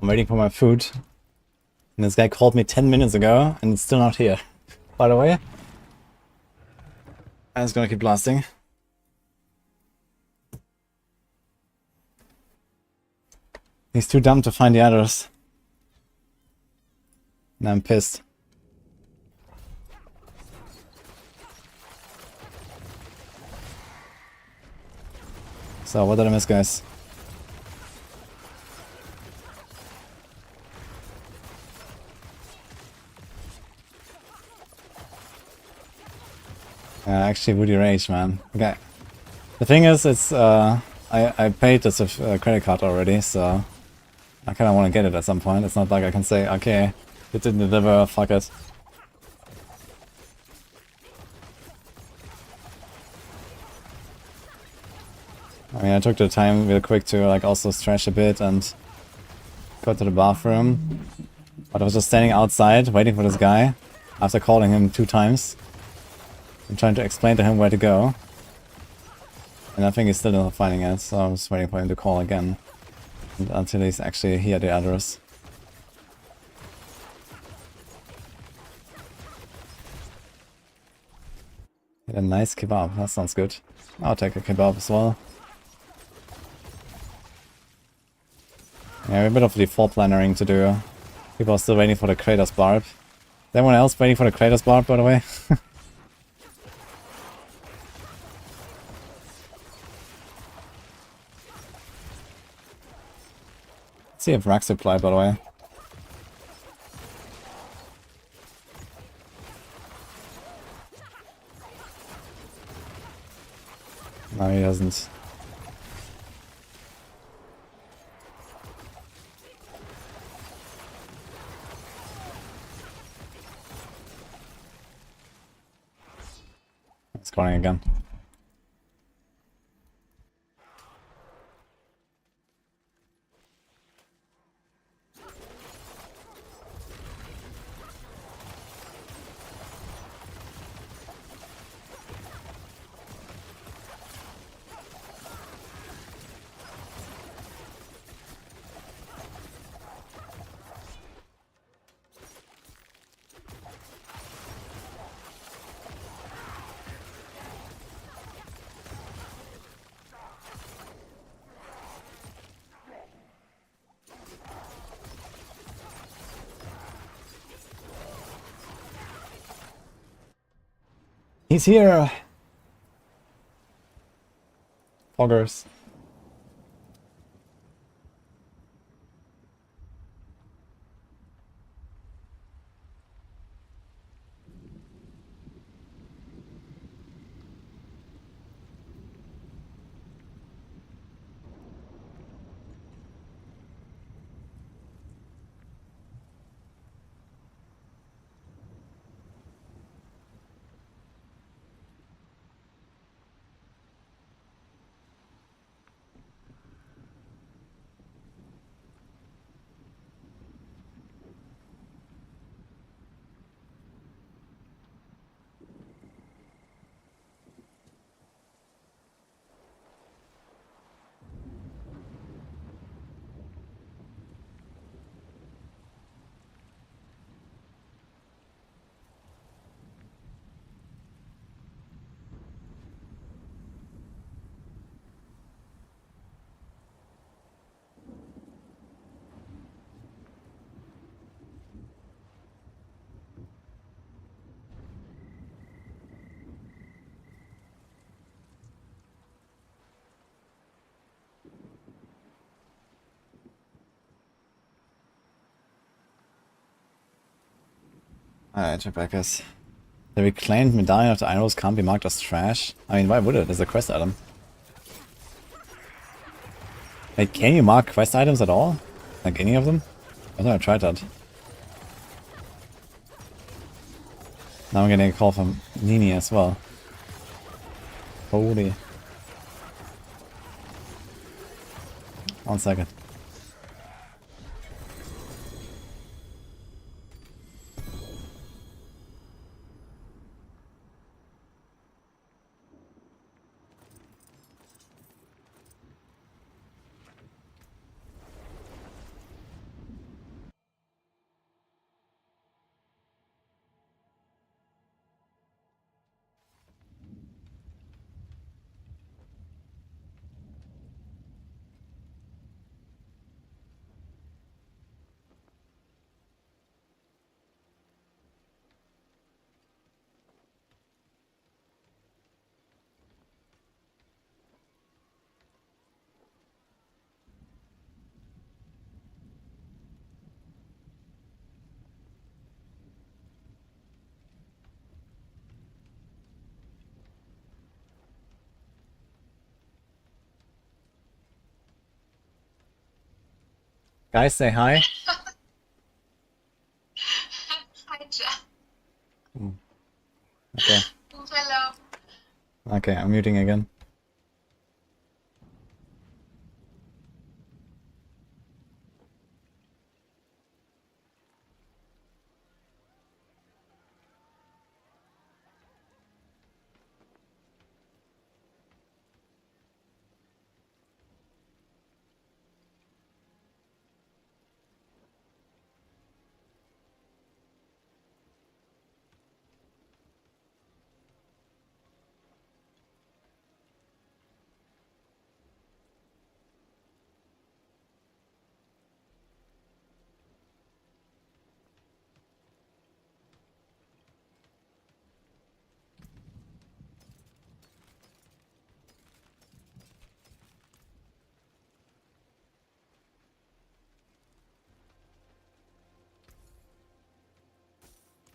I'm waiting for my food. And this guy called me 10 minutes ago, and it's still not here. By the way. I'm just gonna keep blasting. He's too dumb to find the others. And I'm pissed. So, what did I miss, guys? Actually, Woody Rage, man. Okay. The thing is, it's, I paid this with a credit card already, so I kinda wanna get it at some point. It's not like I can say, okay, it didn't deliver, fuck it. I mean, I took the time real quick to like also stretch a bit and go to the bathroom. But I was just standing outside waiting for this guy after calling him 2 times. I'm trying to explain to him where to go. And I think he's still not finding it, so I'm just waiting for him to call again. And until he's actually here, the address. Get a nice kebab, that sounds good. I'll take a kebab as well. Yeah, a bit of default plannering to do. People are still waiting for the Kratos Barb. Is anyone else waiting for the Kratos Barb, by the way? Let's see if rack supply, by the way. No, he doesn't. It's calling again. He's here! Poggers. Alright, Rebecca's. The reclaimed medallion of the Iron Rose can't be marked as trash. I mean, why would it? It's a quest item. Like, can you mark quest items at all? Like, any of them? I thought I tried that. Now I'm getting a call from Nini as well. Holy. 1 second. Guys, say hi.
Hi, Jeff.
Okay.
Hello.
Okay, I'm muting again.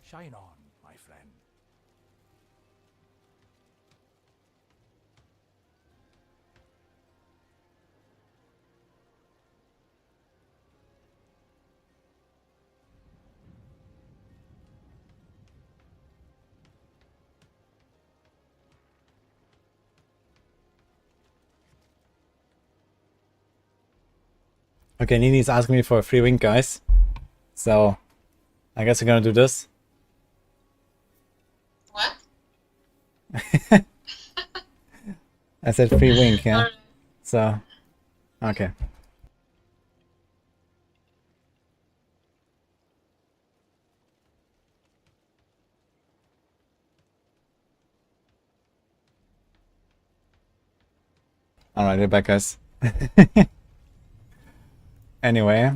Shine on, my friend.
Okay, Nini's asking me for a free wink, guys. So, I guess we're gonna do this.
What?
I said free wink, yeah.
Alright.
So, okay. Alright, we're back, guys. Anyway,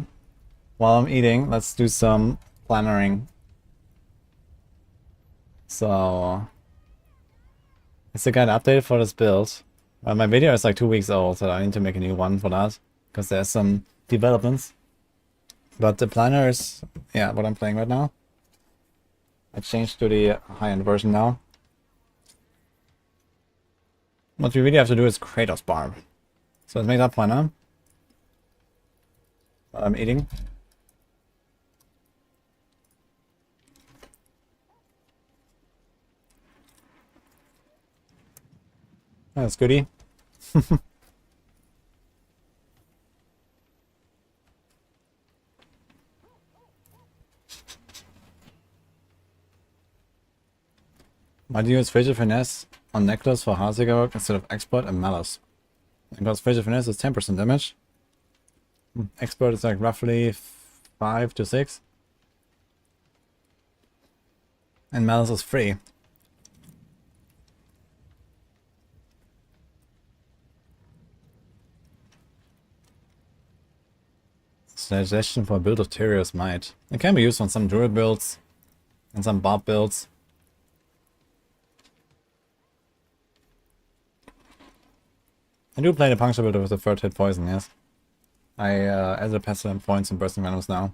while I'm eating, let's do some plannering. So, is the guide updated for this build? My video is like 2 weeks old, so I need to make a new one for that, because there's some developments. But the planner is, yeah, what I'm playing right now. I changed to the high-end version now. What we really have to do is Kratos Barb. So let's make that planner. While I'm eating. That's goodie. Why do you use Frigid Finesse on Necklace for Hardsticker work instead of Exploit and Malice? Because Frigid Finesse is 10% damage. Exploit is like roughly 5 to 6. And Malice is free. Suggestion for a build of Tyrios Might. It can be used on some Druid builds and some Barb builds. I do play the puncture build with the third hit poison, yes. I added a passive points and bursting venoms now.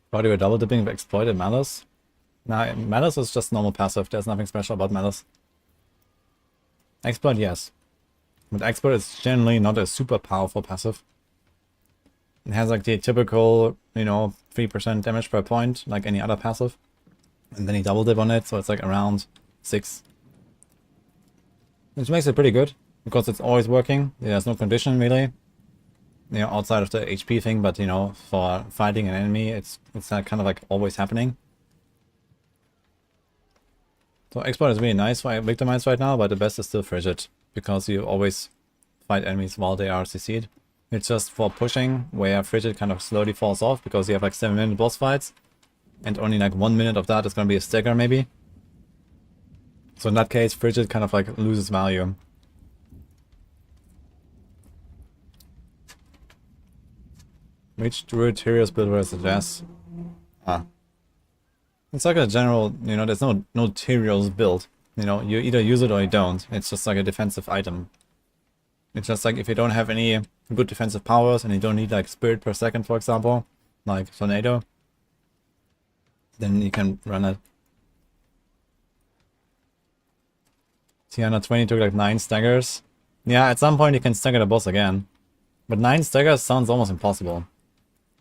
Thought you were double dipping with exploited Malice? Nah, Malice is just normal passive, there's nothing special about Malice. Exploit, yes. But Exploit is generally not a super powerful passive. It has like the typical, you know, 3% damage per point, like any other passive. And then you double dip on it, so it's like around 6. Which makes it pretty good, because it's always working. There's no condition really. You know, outside of the HP thing, but you know, for fighting an enemy, it's kind of like always happening. So Exploit is really nice for Victimize right now, but the best is still Frigid, because you always fight enemies while they are CC'd. It's just for pushing, where Frigid kind of slowly falls off, because you have like 7-minute boss fights, and only like 1 minute of that is going to be a stagger maybe. So in that case, Frigid kind of like loses value. Which Druid Tyrios build would I suggest? It's like a general, you know, there's no Tyrios build. You know, you either use it or you don't. It's just like a defensive item. It's just like if you don't have any good defensive powers and you don't need like Spirit per second, for example, like Tornado, then you can run it. Tiana 20 took like 9 staggers. Yeah, at some point you can stagger the boss again. But 9 staggers sounds almost impossible.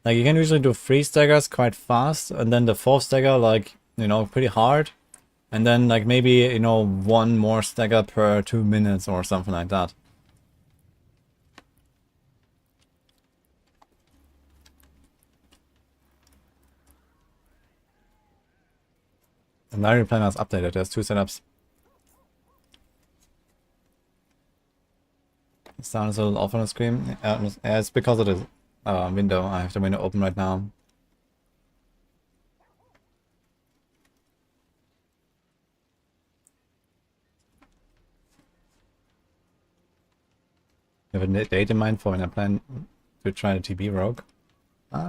Like, you can usually do 3 staggers quite fast, and then the 4th stagger, like, you know, pretty hard. And then, like, maybe, you know, 1 more stagger per 2 minutes or something like that. The Diary Planner is updated. There's 2 setups. It sounds a little off on the screen. It's because of the window. I have the window open right now. You have a date in mind for when I plan to try the TB rogue?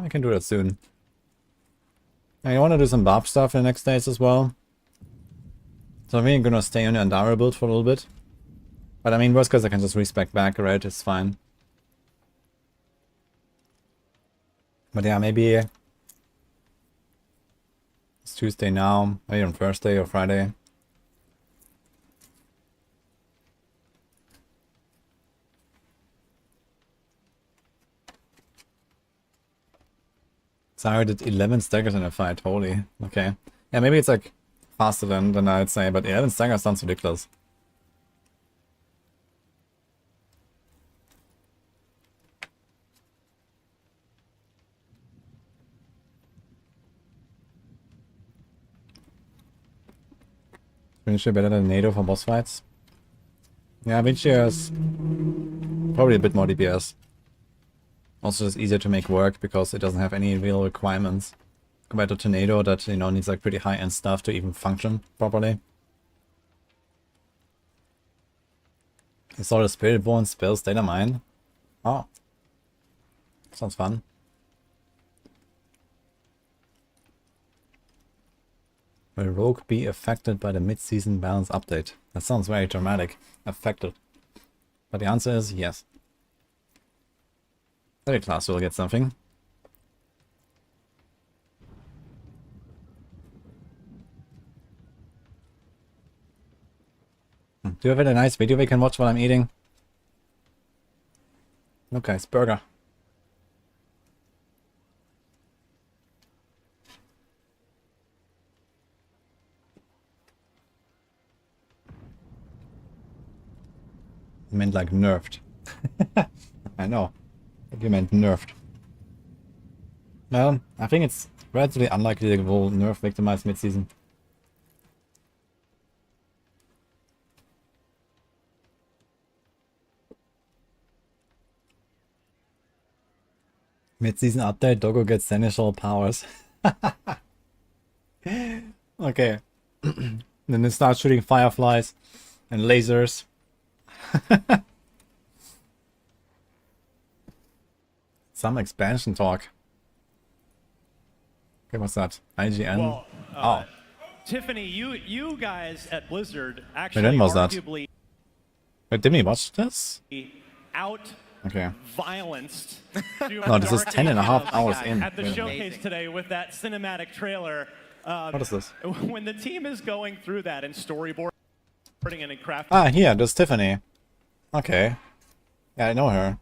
We can do that soon. I want to do some Barb stuff in the next days as well. So I think I'm gonna stay on the Andara build for a little bit. But I mean, worst case I can just respec back, right? It's fine. But yeah, maybe it's Tuesday now, maybe on Thursday or Friday. Sorry, I did 11 staggers in a fight, holy. Okay. Yeah, maybe it's like faster than I'd say, but 11 staggers sounds ridiculous. Vinci better than NATO for boss fights? Yeah, Vinci has probably a bit more DPS. Also just easier to make work because it doesn't have any real requirements compared to Tornado that, you know, needs like pretty high-end stuff to even function properly. You saw the Spiritborn spells data mine. Oh. Sounds fun. Will Rogue be affected by the mid-season balance update? That sounds very dramatic. Affected. But the answer is yes. Every class will get something. Do you have a nice video we can watch while I'm eating? Okay, it's burger. I meant like nerfed. I know. But you meant nerfed. Well, I think it's relatively unlikely they will nerf victimize mid-season. Mid-season update, Doggo gets seneschal powers. Okay. Then they start shooting fireflies and lasers. Some expansion talk. Okay, what's that? IGN?
Well,
oh.
Tiffany, you guys at Blizzard actually
when was that?
arguably
Wait, didn't we watch this?
out
Okay.
violenced.
No, this is 10.5 hours in.
At the
Wait a
showcase
minute.
today with that cinematic trailer.
What is this?
When the team is going through that and storyboarding and in crafting.
Ah, here, there's Tiffany. Okay. Yeah, I know her.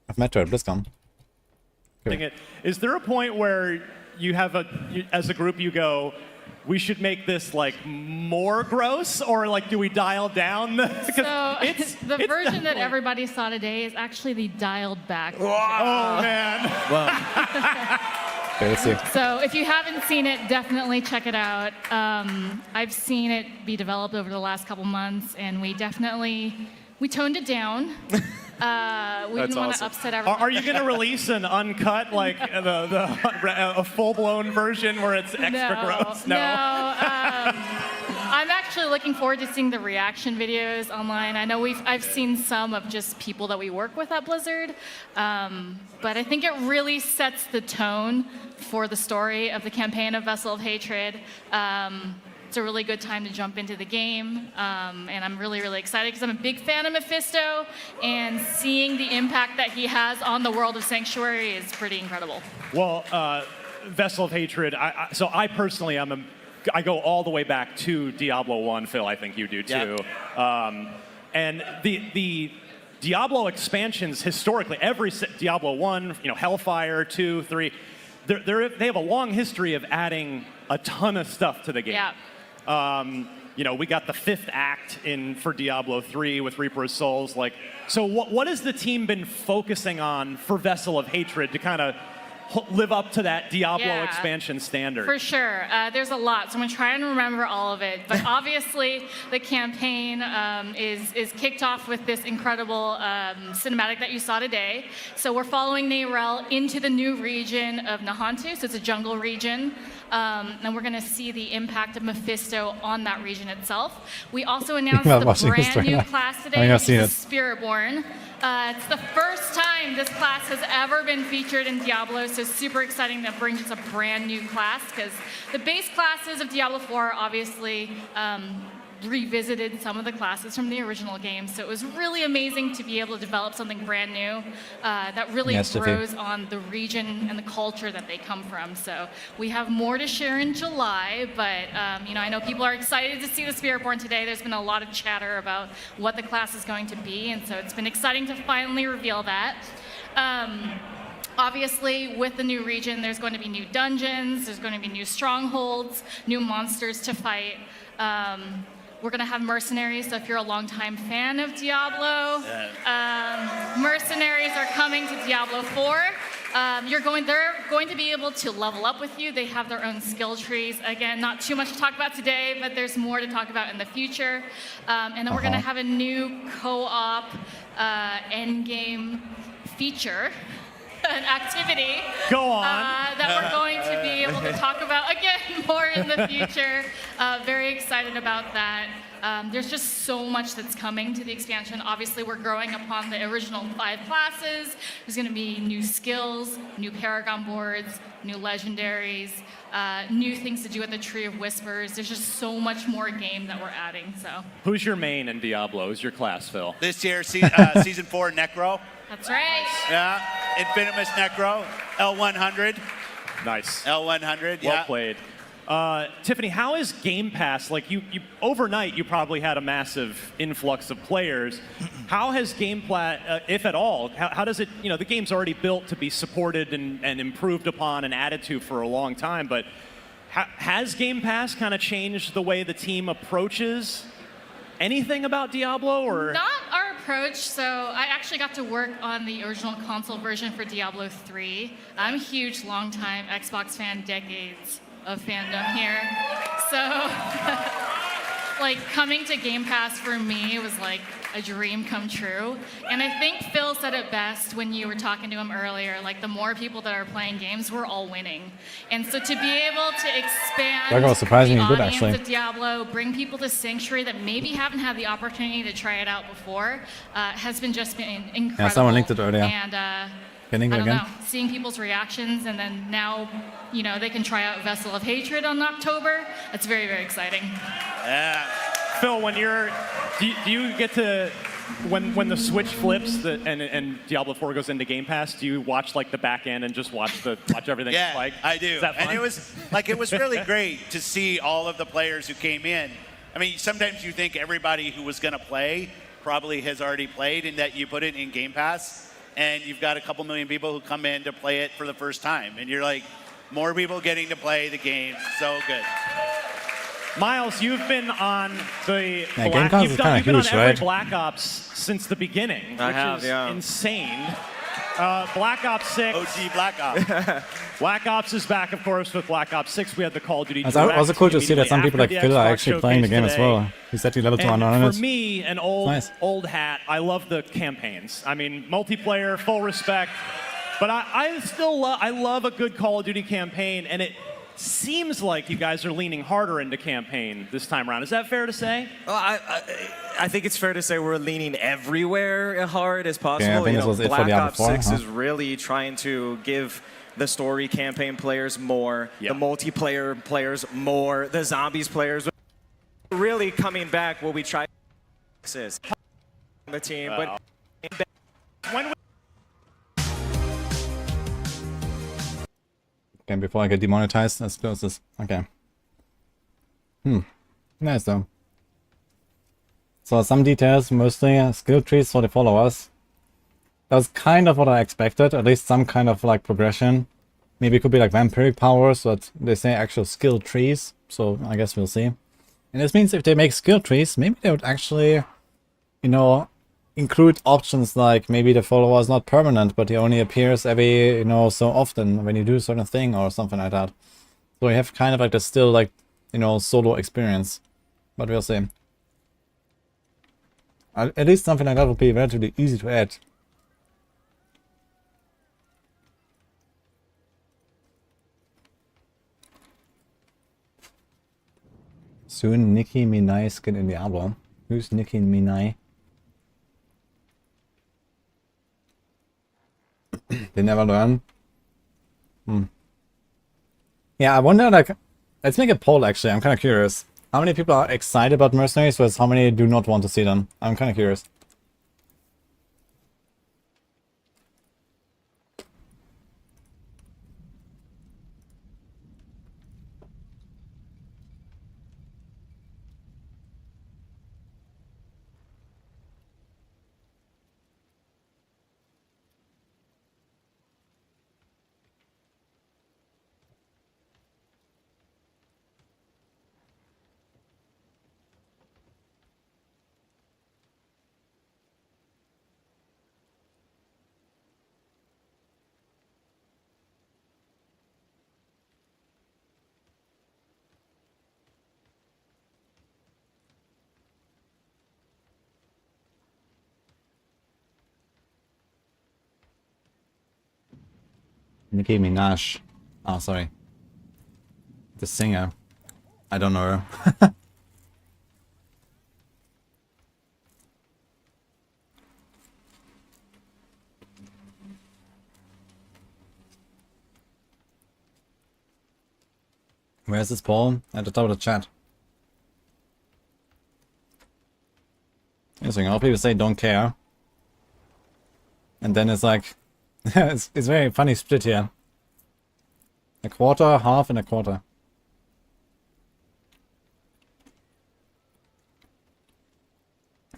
I've met her at BlizzCon.
It. Is there a point where you have as a group you go, we should make this like more gross, or like do we dial down?
So it's the version that everybody saw today is actually the dialed back.
Oh man!
Okay, let's see.
So if you haven't seen it, definitely check it out. I've seen it be developed over the last couple months, and we toned it down. We didn't want to upset everyone.
Are you going to release an uncut, like a full-blown version where it's extra gross?
No. I'm actually looking forward to seeing the reaction videos online. I know I've seen some of just people that we work with at Blizzard, but I think it really sets the tone for the story of the campaign of Vessel of Hatred. It's a really good time to jump into the game, and I'm really, really excited because I'm a big fan of Mephisto, and seeing the impact that he has on the world of Sanctuary is pretty incredible.
Well, Vessel of Hatred, so I personally am a I go all the way back to Diablo 1, Phil, I think you do too. And the Diablo expansions historically, Diablo 1, Hellfire, 2, 3, they have a long history of adding a ton of stuff to the game. We got the 5th act for Diablo 3 with Reaper of Souls. So what has the team been focusing on for Vessel of Hatred to kind of live up to that Diablo expansion standard?
For sure. There's a lot, so I'm going to try and remember all of it. But obviously, the campaign is kicked off with this incredible cinematic that you saw today. So we're following Neyrel into the new region of Nahantu, so it's a jungle region. And we're going to see the impact of Mephisto on that region itself. We also announced the brand new class today, which is Spiritborn. It's the first time this class has ever been featured in Diablo, so super exciting that brings us a brand new class, because the base classes of Diablo 4 obviously revisited some of the classes from the original game, so it was really amazing to be able to develop something brand new that really grows on the region and the culture that they come from. So we have more to share in July, but I know people are excited to see the Spiritborn today. There's been a lot of chatter about what the class is going to be, and so it's been exciting to finally reveal that. Obviously, with the new region, there's going to be new dungeons, there's going to be new strongholds, new monsters to fight. We're going to have mercenaries, so if you're a longtime fan of Diablo, mercenaries are coming to Diablo 4. They're going to be able to level up with you. They have their own skill trees. Again, not too much to talk about today, but there's more to talk about in the future. And then we're going to have a new co-op endgame feature, an activity that we're going to be able to talk about again more in the future. Very excited about that. There's just so much that's coming to the expansion. Obviously, we're growing upon the original 5 classes. There's going to be new skills, new Paragon boards, new legendaries, new things to do with the Tree of Whispers. There's just so much more game that we're adding. So,
who's your main in Diablo? Who's your class, Phil?
This year, season 4, Necro.
That's right.
Yeah, Infinimus Necro, L100.
Nice.
L100,
Well played. Tiffany, how is Game Pass, you overnight you probably had a massive influx of players. How has Game Pass, if at all, how does it, the game's already built to be supported and improved upon and added to for a long time, but has Game Pass kind of changed the way the team approaches anything about Diablo, or?
Not our approach. So I actually got to work on the original console version for Diablo 3. I'm a huge, long-time Xbox fan, decades of fandom here. So, coming to Game Pass for me was like a dream come true. And I think Phil said it best when you were talking to him earlier, the more people that are playing games, we're all winning. And so to be able to expand the audience of Diablo, bring people to Sanctuary that maybe haven't had the opportunity to try it out before, has been incredible.
Yeah, someone linked it earlier.
And I don't know, seeing people's reactions, and then now, they can try out Vessel of Hatred on October. That's very, very exciting.
Yeah.
Phil, when do you get to, when the switch flips and Diablo 4 goes into Game Pass, do you watch the back end and just watch everything spike?
I do.
Is that fun?
And it was really great to see all of the players who came in. I mean, sometimes you think everybody who was going to play probably has already played, and that you put it in Game Pass, and you've got a couple million people who come in to play it for the first time, and you're like, more people getting to play the game. So good.
Miles, you've been on the
Game Pass is kind of huge,
every
right?
Black Ops since the beginning, which is insane. Black Ops 6.
OG Black Ops.
Black Ops is back, of course, with Black Ops 6. We had the Call of Duty.
It's also cool to see that some people like Phil are actually playing the game as well. He's actually level 2 on it.
For me, an old hat, I love the campaigns. I mean, multiplayer, full respect. But I still love a good Call of Duty campaign, and it seems like you guys are leaning harder into campaign this time around. Is that fair to say?
Well, I think it's fair to say we're leaning everywhere hard as possible.
Yeah, I think this was it for
Black
Diablo
Ops
4,
6 is really trying to give the story campaign players more, the multiplayer players more, the zombies players. Really coming back what we try to is the team, but
when
Okay, before I get demonetized, let's close this. Okay.
Nice though. So some details, mostly skill trees for the followers. That's kind of what I expected, at least some kind of like progression. Maybe it could be like vampiric powers, but they say actual skill trees, so I guess we'll see. And this means if they make skill trees, maybe they would actually, you know, include options like maybe the follower is not permanent, but he only appears every, you know, so often when you do a certain thing or something like that. So you have kind of like the still like, you know, solo experience. But we'll see. At least something like that would be relatively easy to add. Soon Nicki Minaj skin in Diablo. Who's Nicki Minaj? They never learn. Yeah, I wonder, like, let's make a poll actually, I'm kind of curious. How many people are excited about mercenaries versus how many do not want to see them? I'm kind of curious. Nicki Minaj. Oh, sorry. The singer. I don't know her. Where's this poll? At the top of the chat. Interesting. All people say don't care. And then it's like, it's very funny split here. A quarter, half, and a quarter.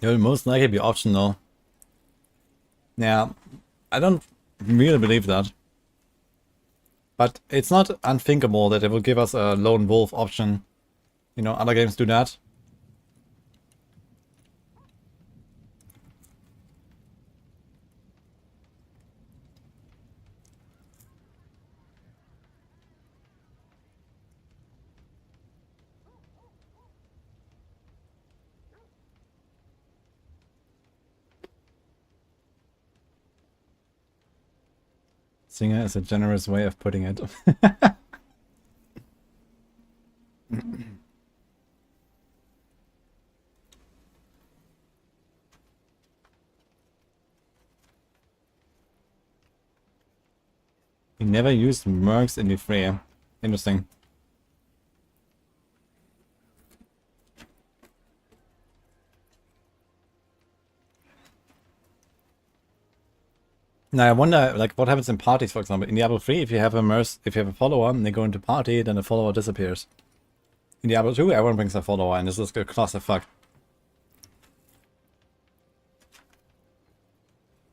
It will most likely be optional. Yeah, I don't really believe that. But it's not unthinkable that it will give us a lone wolf option. You know, other games do that. Singer is a generous way of putting it. We never used mercs in the fray. Interesting. Now I wonder, like, what happens in parties, for example. In Diablo 3, if you have a follower and they go into party, then the follower disappears. In Diablo 2, everyone brings a follower, and this is a clusterfuck.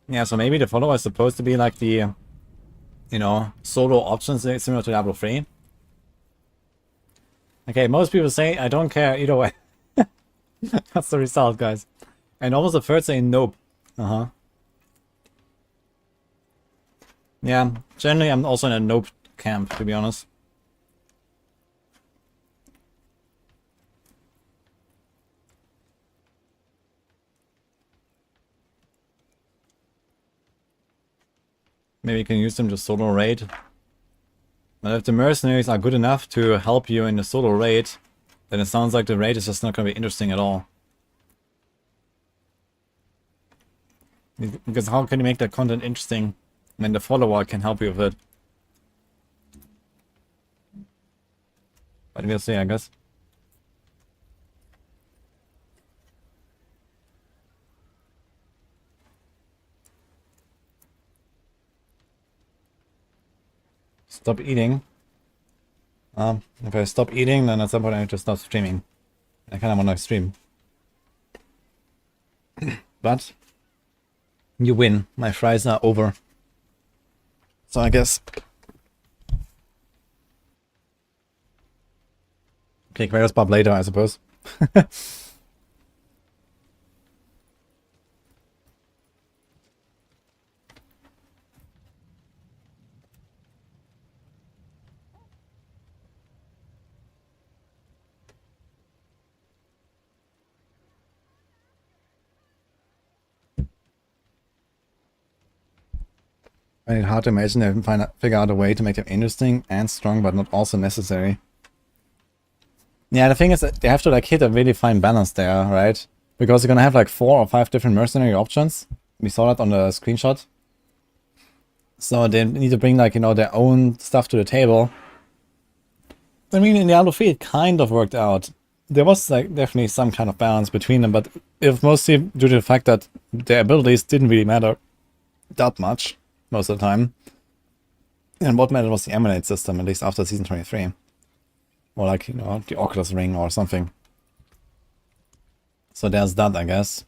Yeah, so maybe the follower is supposed to be like the, you know, solo options similar to Diablo 3. Okay, most people say I don't care either way. That's the result, guys. And almost a third saying nope. Yeah, generally I'm also in a nope camp, to be honest. Maybe you can use them to solo raid. But if the mercenaries are good enough to help you in the solo raid, then it sounds like the raid is just not going to be interesting at all. Because how can you make that content interesting when the follower can help you with it? But we'll see, I guess. Stop eating. If I stop eating, then at some point I need to stop streaming. I kind of want to stream. But you win. My fries are over. So I guess. Okay, Quails Bob later, I suppose. I find it hard to imagine they figure out a way to make them interesting and strong, but not also necessary. Yeah, the thing is that they have to like hit a really fine balance there, right? Because you're gonna have like 4 or 5 different mercenary options. We saw that on the screenshot. So they need to bring like, you know, their own stuff to the table. I mean, in Diablo 3 it kind of worked out. There was like definitely some kind of balance between them, but it was mostly due to the fact that their abilities didn't really matter that much most of the time. And what mattered was the Emanate system, at least after Season 23. Or like, you know, the Oculus Ring or something. So there's that, I guess.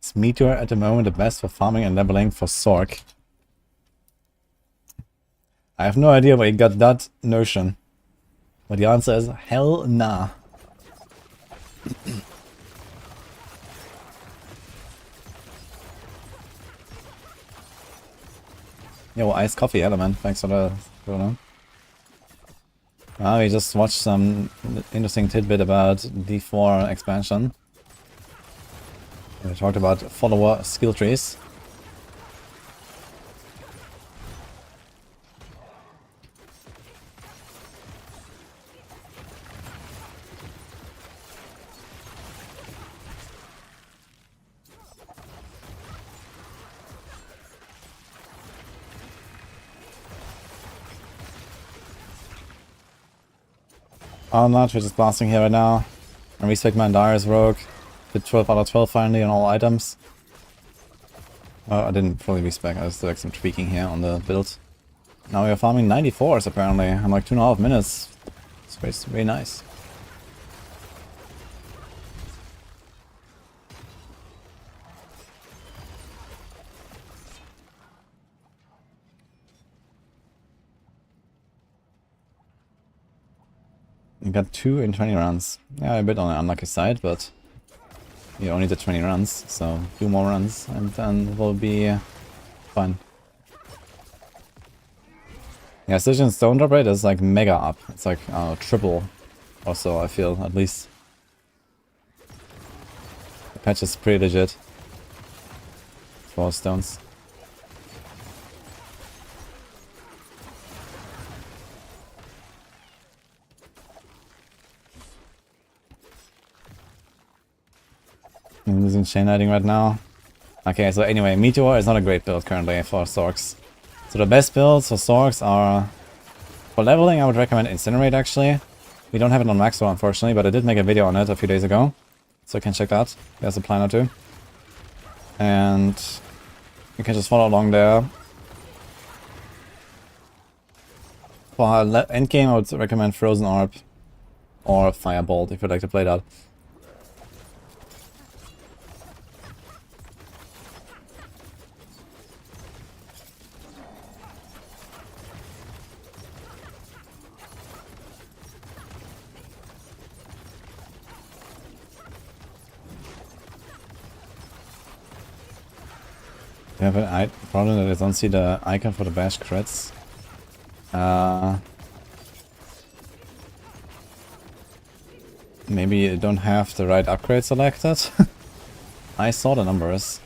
Is Meteor at the moment the best for farming and leveling for Sorc? I have no idea where you got that notion. But the answer is hell nah. Yo, iced coffee element. Thanks for the photo. We just watched some interesting tidbit about D4 expansion. We talked about follower skill trees. Oh, not we're just blasting here right now. I respect my Dire's Rogue. Did 12 out of 12 finally on all items. Oh, I didn't fully respec, I just did like some tweaking here on the build. Now we are farming 94s apparently. I'm like 2.5 minutes. It's very nice. You got 2 in 20 runs. Yeah, a bit on the unlucky side, but you only did 20 runs, so 2 more runs and then we'll be fine. Yeah, Session Stone Drop rate is like mega up. It's like triple or so, I feel, at least. The patch is pretty legit for stones. I'm losing chain lighting right now. Okay, so anyway, Meteor is not a great build currently for Sorcs. So the best builds for Sorcs are... For leveling, I would recommend Incinerate actually. We don't have it on Maxwell unfortunately, but I did make a video on it a few days ago. So you can check that. There's a plan or two. And you can just follow along there. For endgame, I would recommend Frozen Orb or Firebolt if you'd like to play that. I have a problem that I don't see the icon for the bash crits. Maybe you don't have the right upgrade selected? I saw the numbers.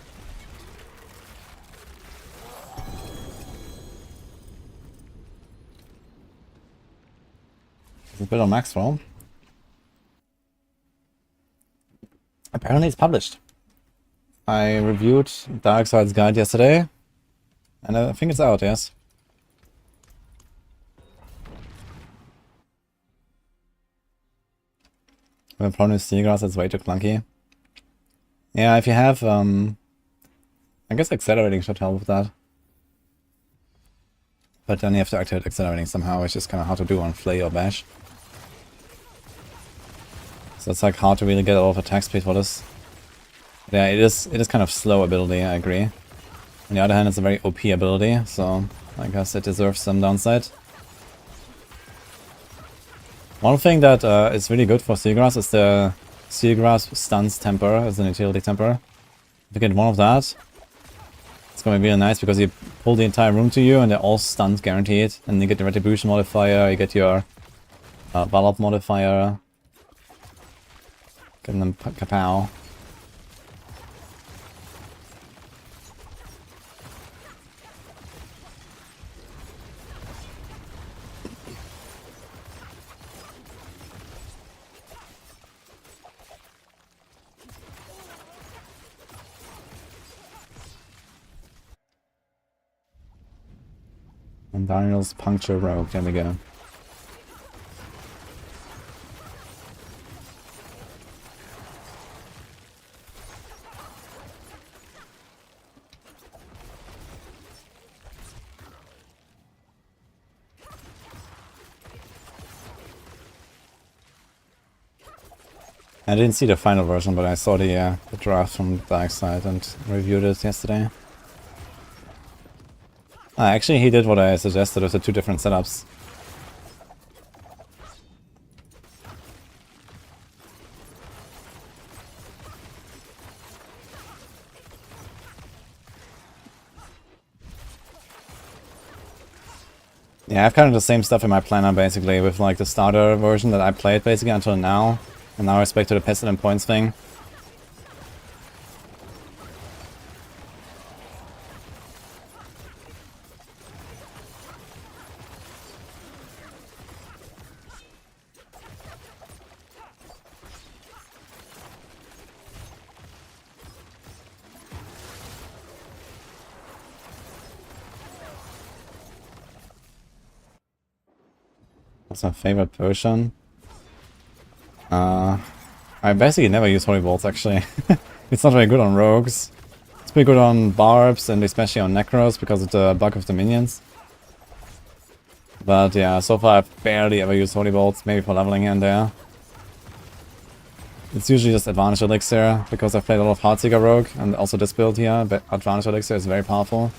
Is it built on Maxwell? Apparently it's published. I reviewed Darkside's guide yesterday, and I think it's out, yes.
The problem with Seagrass is way too clunky. Yeah, if you have, I guess accelerating should help with that. But then you have to activate accelerating somehow, which is kind of hard to do on Flay or Bash. So it's like hard to really get a lot of attack speed for this. Yeah, it is kind of slow ability, I agree. On the other hand, it's a very OP ability, so I guess it deserves some downside. One thing that is really good for Seagrass is the Seagrass Stuns Temper as an utility temper. If you get one of that, it's going to be really nice because you pull the entire room to you and they're all stunned guaranteed. And you get the Retribution modifier, you get your Barb modifier. Give them kapow. And Daniel's Puncture Rogue, there we go. I didn't see the final version, but I saw the draft from Darkside and reviewed it yesterday. Actually, he did what I suggested with the two different setups. Yeah, I have kind of the same stuff in my planner basically, with like the starter version that I played basically until now, and now respect to the Pestilent Points thing. What's my favorite potion? I basically never use Holy Bolts actually. It's not very good on rogues. It's pretty good on Barbs and especially on Necros because of the bug of the minions. But yeah, so far I've barely ever used Holy Bolts, maybe for leveling here and there. It's usually just Advantage Elixir because I've played a lot of Heartseeker Rogue and also this build here, but Advantage Elixir is very powerful.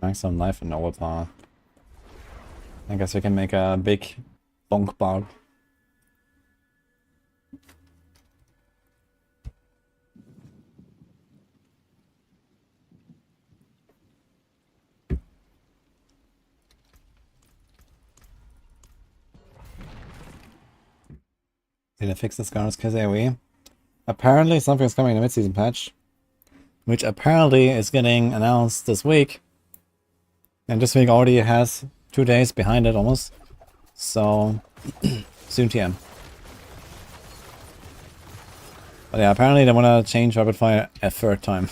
Maximum life and overpower. I guess we can make a big bonk Barb. Did I fix the Scar's Kiss AoE? Apparently something is coming in the mid-season patch, which apparently is getting announced this week. And this week already has 2 days behind it almost. So, soon TM. But yeah, apparently they want to change Rapid Fire a third time.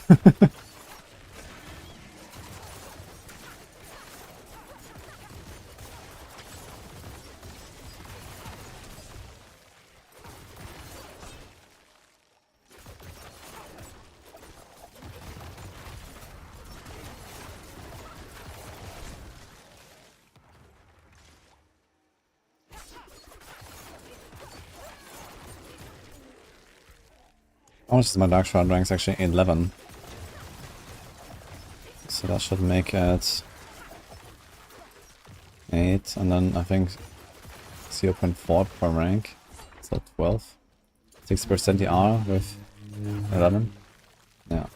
How much is my Dark Shroud ranks? Actually 11. So that should make it 8, and then I think 0.4 per rank. So 12. 6% ER with 11. Yeah.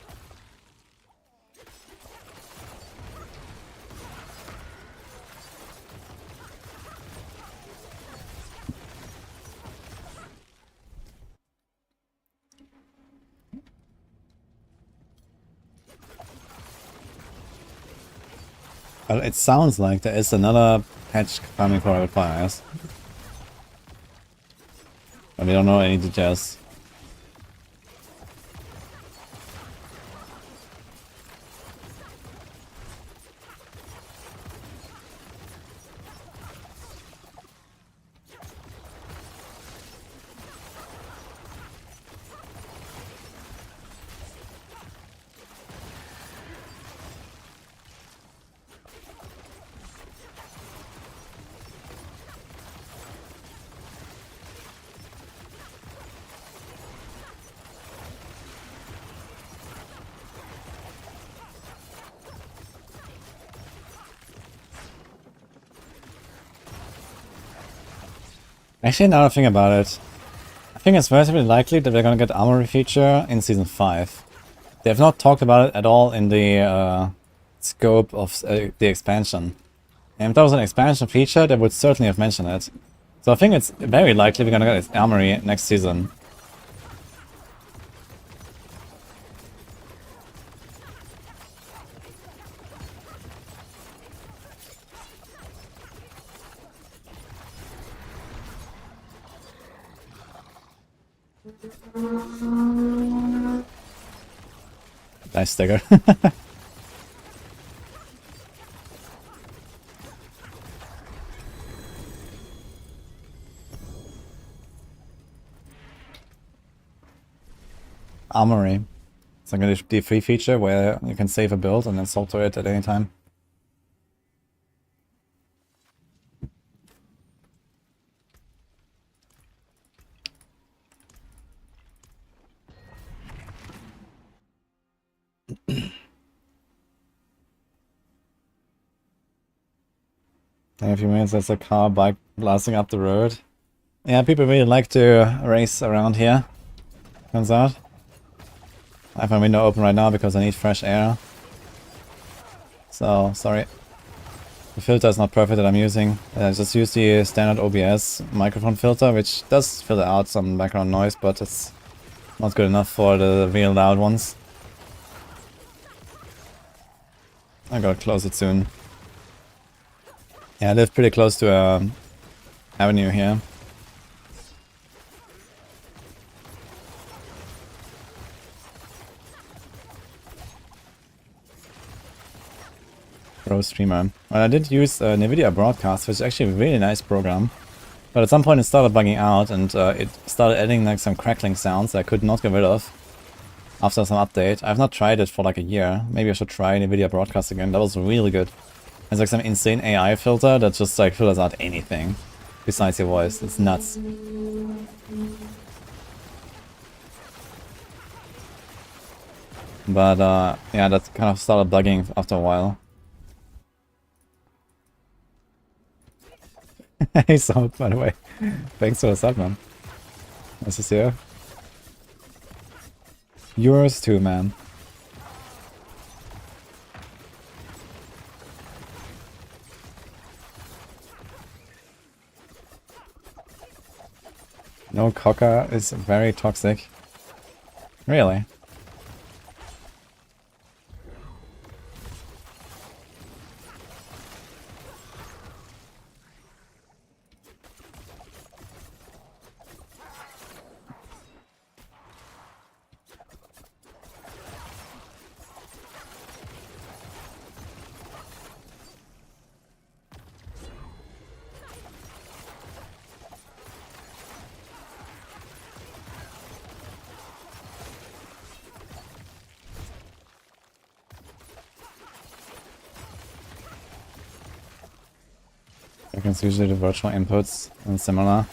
Well, it sounds like there is another patch coming for Rapid Fire, yes? But we don't know any details.
Actually, now I think about it, I think it's relatively likely that we're gonna get armory feature in Season 5. They have not talked about it at all in the scope of the expansion. And if there was an expansion feature, they would certainly have mentioned it. So I think it's very likely we're gonna get armory next season. Nice stagger. Armory. It's like a free feature where you can save a build and then salt to it at any time. In a few minutes, there's a car bike blasting up the road. Yeah, people really like to race around here. Turns out. I have my window open right now because I need fresh air. So, sorry. The filter is not perfect that I'm using. I just use the standard OBS microphone filter, which does filter out some background noise, but it's not good enough for the real loud ones. I gotta close it soon. Yeah, I live pretty close to a avenue here. Pro streamer. Well, I did use NVIDIA Broadcast, which is actually a really nice program. But at some point it started bugging out and it started adding like some crackling sounds that I could not get rid of after some update. I've not tried it for like a year. Maybe I should try NVIDIA Broadcast again. That was really good. It's like some insane AI filter that just like filters out anything besides your voice. It's nuts. But yeah, that kind of started bugging after a while. Hey, so by the way, thanks for the sub, man. Nice to see you. Yours too, man. No, coca is very toxic. Really? It's usually the virtual inputs and similar.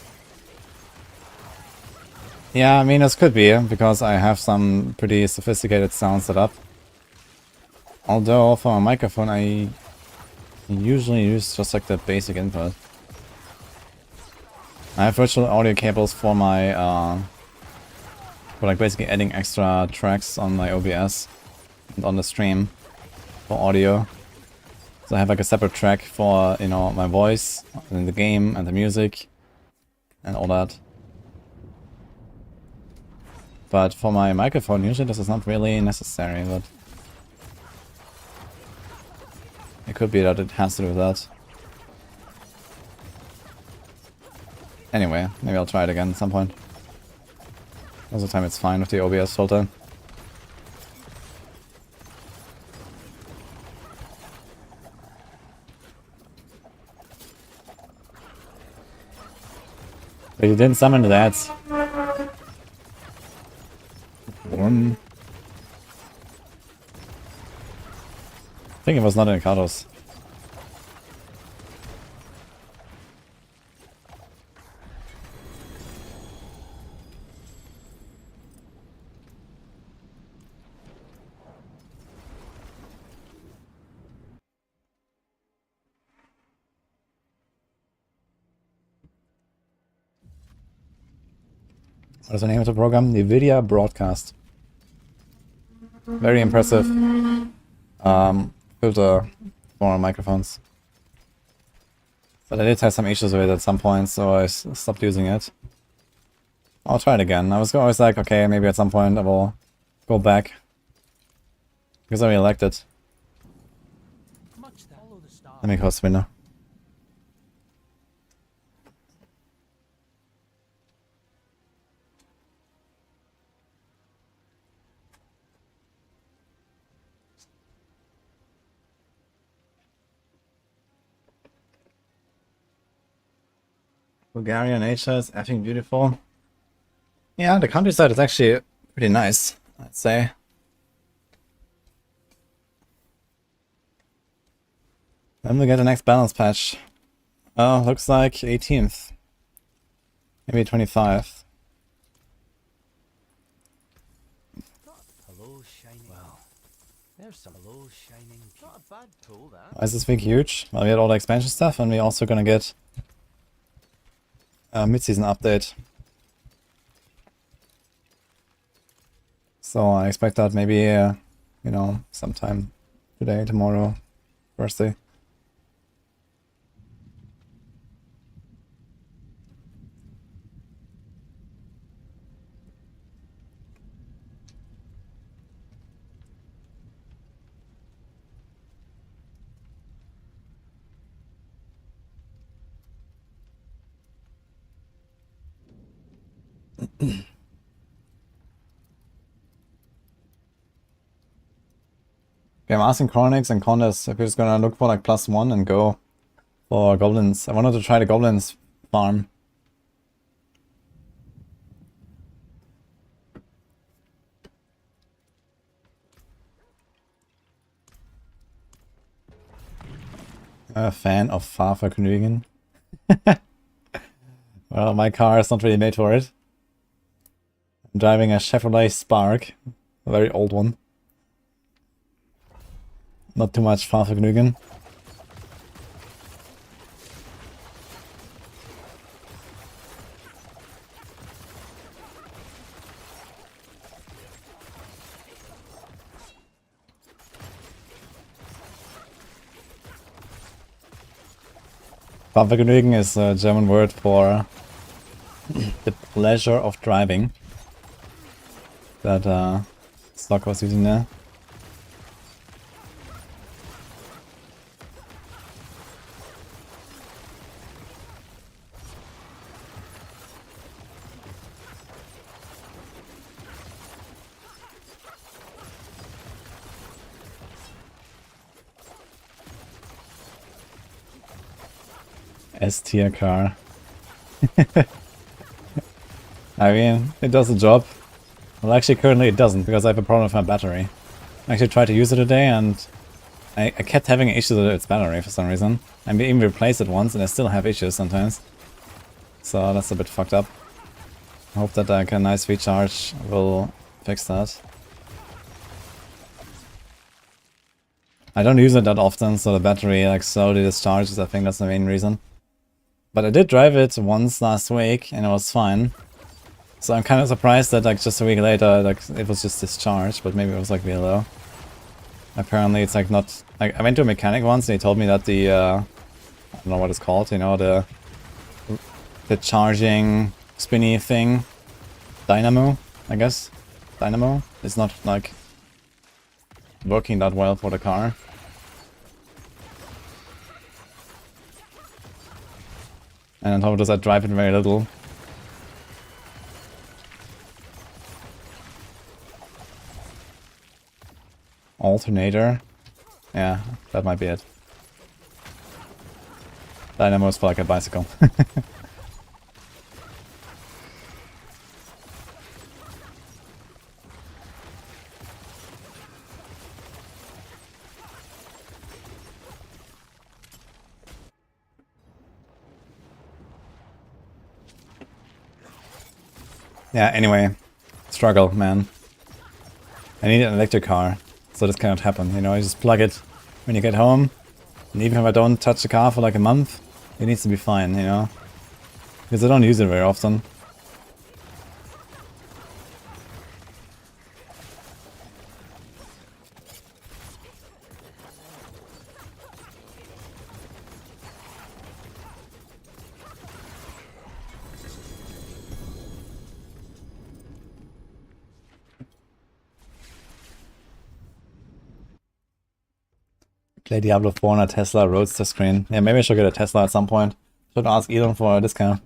Yeah, I mean, this could be, because I have some pretty sophisticated sound set up. Although for a microphone I usually use just like the basic input. I have virtual audio cables for my, for like basically adding extra tracks on my OBS and on the stream for audio. So I have like a separate track for, you know, my voice and the game and the music and all that. But for my microphone, usually this is not really necessary, but it could be that it has to do with that. Anyway, maybe I'll try it again at some point. Most of the time it's fine with the OBS filter. But you didn't summon that. I think it was not in Kados.
What is the name of the program? The Video Broadcast. Very impressive filter for microphones. But I did have some issues with it at some point, so I stopped using it. I'll try it again. I was always like, okay, maybe at some point I will go back. Because I really liked it. Let me close the window. Bulgaria nature is effing beautiful. Yeah, the countryside is actually pretty nice, I'd say. When we get the next balance patch? Oh, looks like 18th. Maybe 25th.
Hello, shining. Well, there's some hello, shining. Not a bad tool, that.
Why is this week huge? Well, we had all the expansion stuff, and we're also gonna get a mid-season update. So I expect that maybe, you know, sometime today, tomorrow, Thursday. Okay, I'm asking Chronix and Condas if we're just gonna look for like +1 and go for goblins. I wanted to try the goblins farm. A fan of Fahrvergnügen. Well, my car is not really made for it. I'm driving a Chevrolet Spark, a very old one. Not too much Fahrvergnügen. Fahrvergnügen is a German word for the pleasure of driving. That Sorc was using there. S-tier car. I mean, it does the job. Well, actually, currently it doesn't, because I have a problem with my battery. I actually tried to use it today, and I kept having issues with its battery for some reason. I even replaced it once, and I still have issues sometimes. So that's a bit fucked up. I hope that like a nice recharge will fix that. I don't use it that often, so the battery like slowly discharges. I think that's the main reason. But I did drive it once last week, and it was fine. So I'm kind of surprised that like just a week later, like it was just discharged, but maybe it was like really low. Apparently it's like not, like I went to a mechanic once and he told me that the, I don't know what it's called, you know, the charging spinny thing, dynamo, I guess, dynamo, is not like working that well for the car. And on top of this I drive it very little. Alternator. Yeah, that might be it. Dynamo is for like a bicycle. Yeah, anyway. Struggle, man. I need an electric car. So this cannot happen, you know, you just plug it when you get home, and even if I don't touch the car for like a month, it needs to be fine, you know, because I don't use it very often.
Play Diablo 4 on a Tesla Roadster screen. Yeah, maybe I should get a Tesla at some point. Should ask Elon for a discount.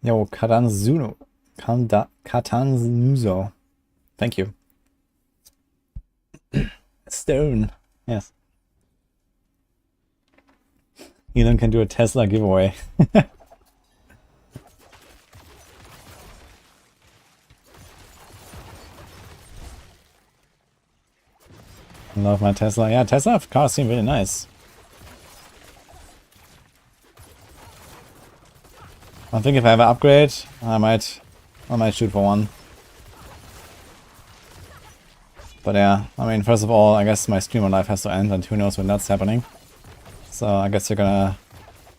Yo, Katanzuno. Katanzuzo. Thank you. Stone. Yes. Elon can do a Tesla giveaway. I love my Tesla. Yeah, Tesla cars seem really nice. I think if I ever upgrade, I might shoot for one. But yeah, I mean, first of all, I guess my streamer life has to end, and who knows when that's happening. So I guess we're gonna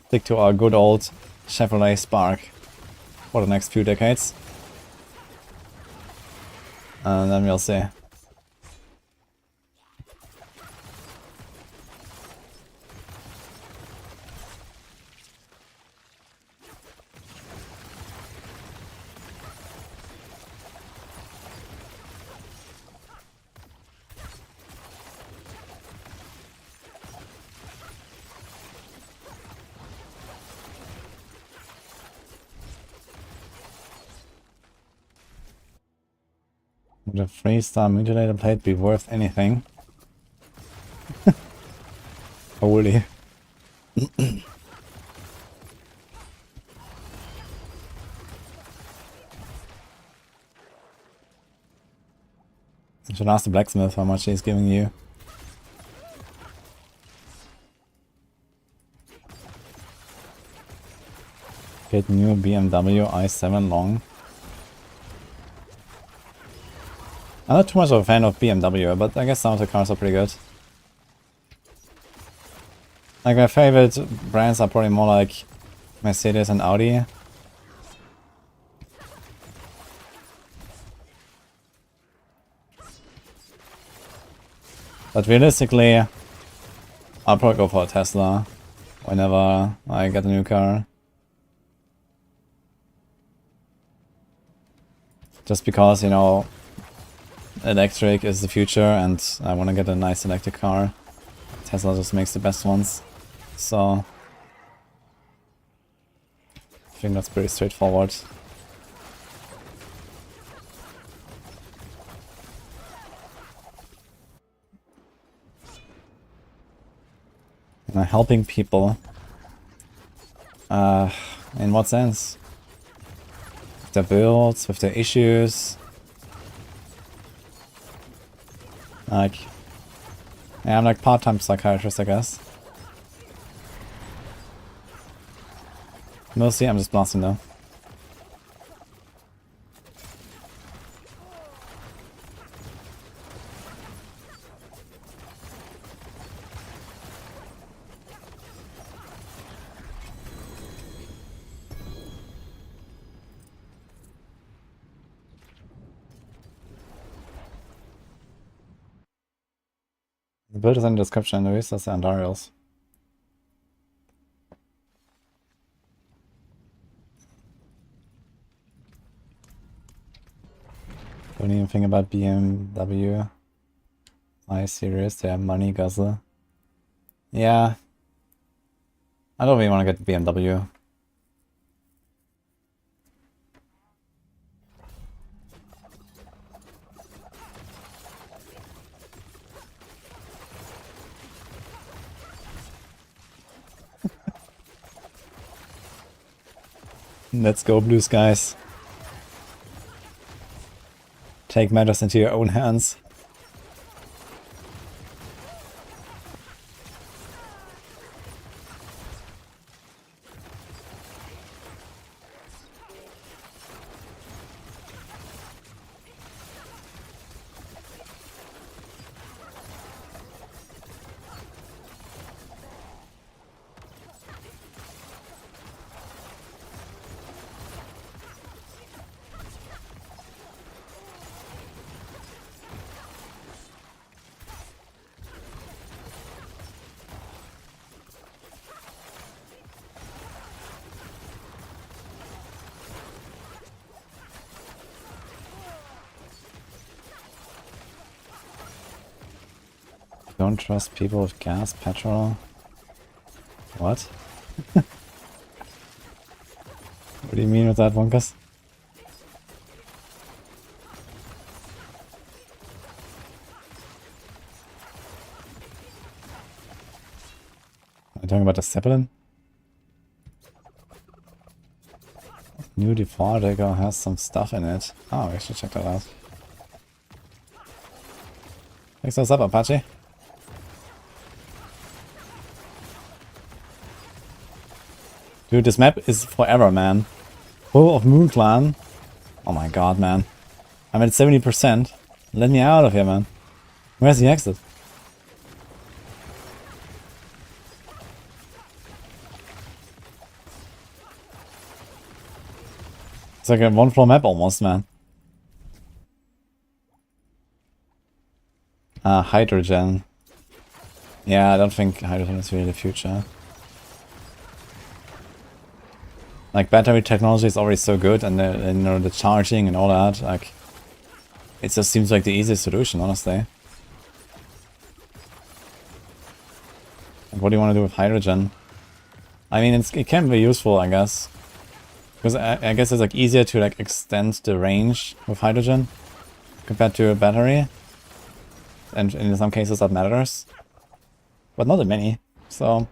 stick to our good old Chevrolet Spark for the next few decades. And then we'll see. Would a 3-star mutilator plate be worth anything? Holy. You should ask the blacksmith how much he's giving you. Get new BMW i7 long. I'm not too much of a fan of BMW, but I guess some of the cars are pretty good. Like, my favorite brands are probably more like Mercedes and Audi. But realistically, I'll probably go for a Tesla whenever I get a new car. Just because, you know, electric is the future and I want to get a nice electric car. Tesla just makes the best ones. So I think that's pretty straightforward. Am I helping people? In what sense? With their builds, with their issues? Like, yeah, I'm like part-time psychiatrist, I guess. Mostly I'm just blasting though. The build is in the description, anyways, that's the Andariels. Don't even think about BMW i-Series, they have money guzzler. Yeah. I don't really want to get the BMW. Let's go, blue skies. Take matters into your own hands.
Don't trust people with gas, petrol. What? What do you mean with that, Wonkus? Are you talking about the Zeppelin? New default dagger has some stuff in it. Oh, we should check that out. Fix those up, Apache. Dude, this map is forever, man. Full of Moon Clan. Oh my god, man. I'm at 70%. Let me out of here, man. Where's the exit? It's like a one-floor map almost, man. Hydrogen. Yeah, I don't think hydrogen is really the future. Like, battery technology is already so good, and you know, the charging and all that, like, it just seems like the easiest solution, honestly. Like, what do you want to do with hydrogen? I mean, it can be useful, I guess. Because I guess it's like easier to like extend the range with hydrogen compared to a battery. And in some cases that matters. But not in many, so...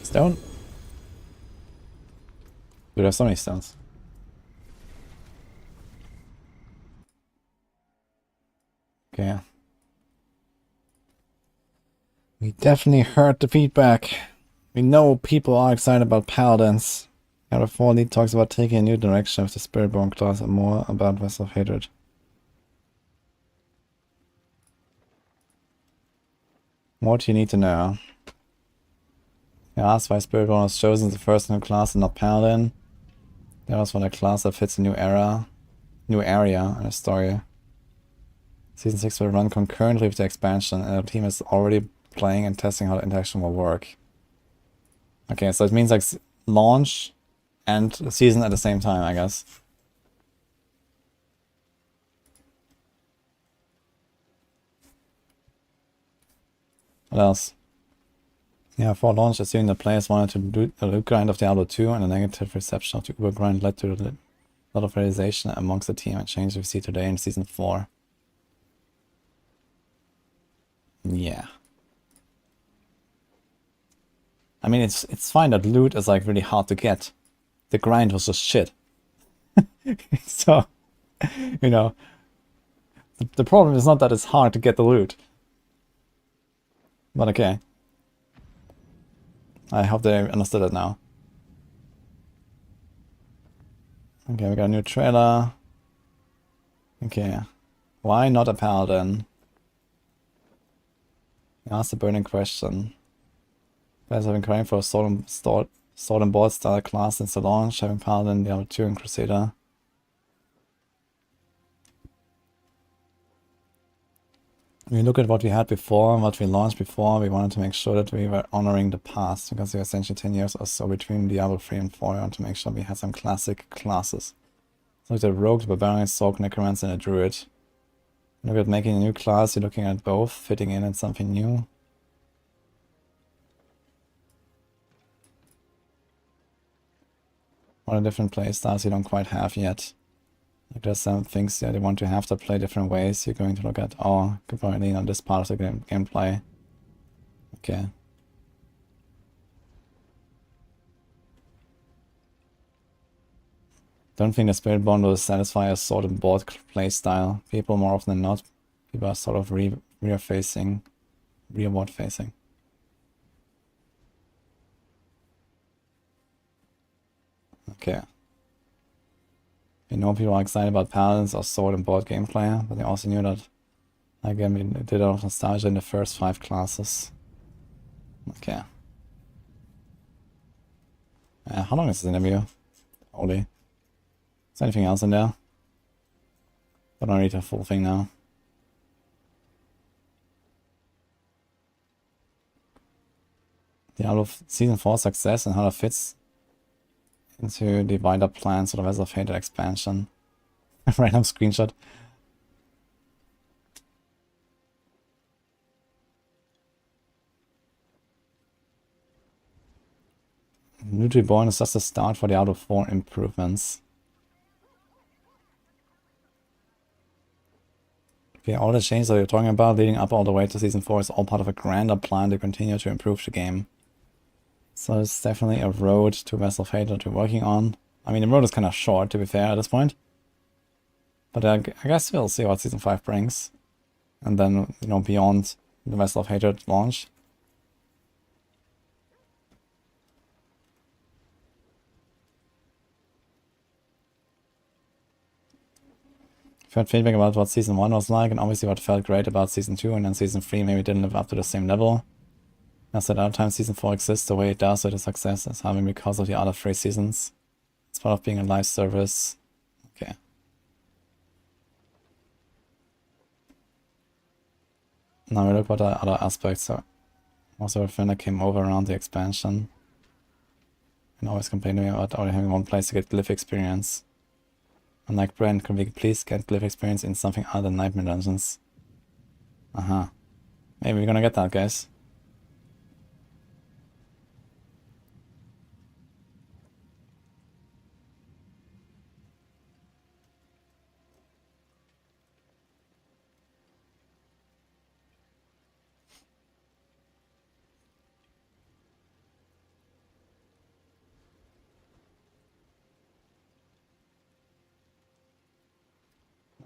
Stone? Dude, there's so many stones. Okay. We definitely heard the feedback. We know people are excited about paladins. Out of 4 lead talks about taking a new direction with the Spiritborn class and more about Vessel of Hatred. What do you need to know? You asked why Spiritborn was chosen as the first new class and not Paladin. That was for a class that fits a new area in a story. Season 6 will run concurrently with the expansion, and our team is already playing and testing how the interaction will work. Okay, so it means like launch and the season at the same time, I guess. What else? Yeah, for launch, assuming the players wanted to do a loot grind of Diablo 2 and a negative reception of the Uber grind led to a lot of realization amongst the team and change we see today in Season 4. Yeah. I mean, it's fine that loot is like really hard to get. The grind was just shit. So, you know, the problem is not that it's hard to get the loot. But okay. I hope they understood it now. Okay, we got a new trailer. Okay. Why not a paladin? Ask the burning question. Players have been crying for a sword and board style class since the launch, having paladin, Diablo 2 and Crusader. We look at what we had before and what we launched before. We wanted to make sure that we were honoring the past, because we were essentially 10 years or so between Diablo 3 and 4. We want to make sure we had some classic classes. So like the Rogue, the Barbarian, Sorc, Necromancer, and a Druid. Look at making a new class, you're looking at both, fitting in something new. What are different playstyles you don't quite have yet? Like there's some things that you want to have to play different ways. You're going to look at, oh, could probably lean on this part of the gameplay. Okay. Don't think the Spiritborn will satisfy a sword and board playstyle. People more often than not, people are sort of rearward facing. Okay. We know people are excited about paladins or sword and board gameplay, but they also knew that Like, I mean, it did a lot of nostalgia in the first 5 classes. Okay. How long is this interview? Holy. Is there anything else in there? I don't read the full thing now. Diablo Season 4 success and how that fits into the wider plans for the Vessel of Hated expansion. Random screenshot. New Reborn is just a start for Diablo 4 improvements. Okay, all the changes that you're talking about leading up all the way to Season 4 is all part of a grander plan to continue to improve the game. So it's definitely a road to Vessel of Fate that we're working on. I mean, the road is kind of short, to be fair, at this point. But I guess we'll see what Season 5 brings. And then, you know, beyond the Vessel of Hatred launch. I've heard feedback about what Season 1 was like, and obviously what felt great about Season 2, and then Season 3 maybe didn't live up to the same level. As at other times Season 4 exists the way it does, so the success is having because of the other 3 seasons. It's part of being a live service. Okay. Now we look at the other aspects. So also a friend that came over around the expansion and always complained to me about only having one place to get glyph experience. I'm like, Brent, could we please get glyph experience in something other than Nightmare Dungeons? Maybe we're gonna get that, guys.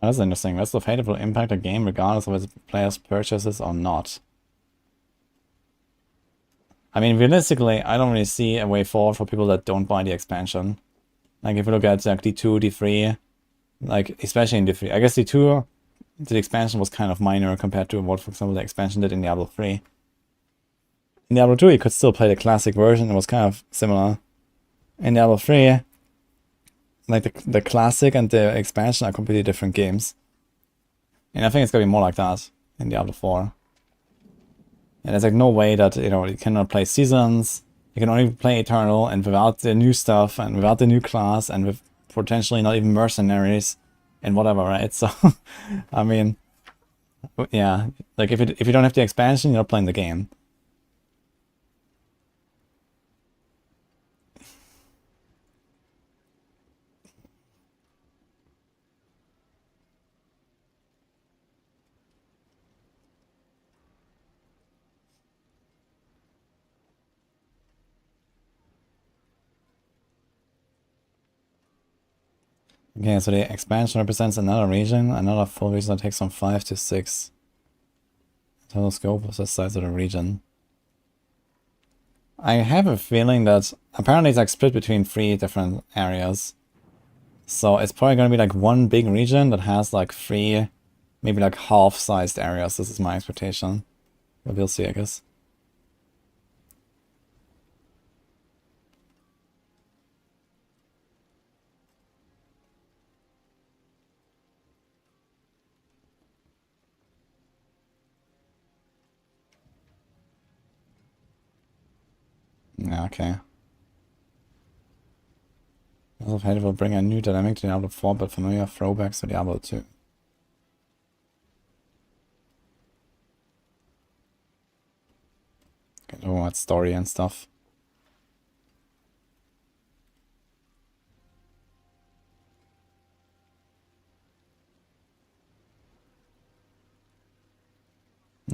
That's interesting. Vessel of Fate will impact a game regardless of its players' purchases or not. I mean, realistically, I don't really see a way forward for people that don't buy the expansion. Like, if you look at like D2, D3, like, especially in D3. I guess D2, the expansion was kind of minor compared to what, for example, the expansion did in Diablo 3. In Diablo 2, you could still play the classic version. It was kind of similar. In Diablo 3, like the classic and the expansion are completely different games. And I think it's gonna be more like that in Diablo 4. And there's like no way that, you know, you cannot play seasons, you can only play Eternal, and without the new stuff, and without the new class, and with potentially not even mercenaries, and whatever, right? So, I mean, yeah, like if you don't have the expansion, you're not playing the game. Okay, so the expansion represents another region, another full region that takes from 5 to 6. Total scope is the size of the region. I have a feeling that apparently it's like split between 3 different areas. So it's probably going to be like one big region that has like 3, maybe like half-sized areas. This is my expectation. But we'll see, I guess. Yeah, okay. Vessel of Hate will bring a new dynamic to Diablo 4, but familiar throwbacks to Diablo 2. Get over that story and stuff.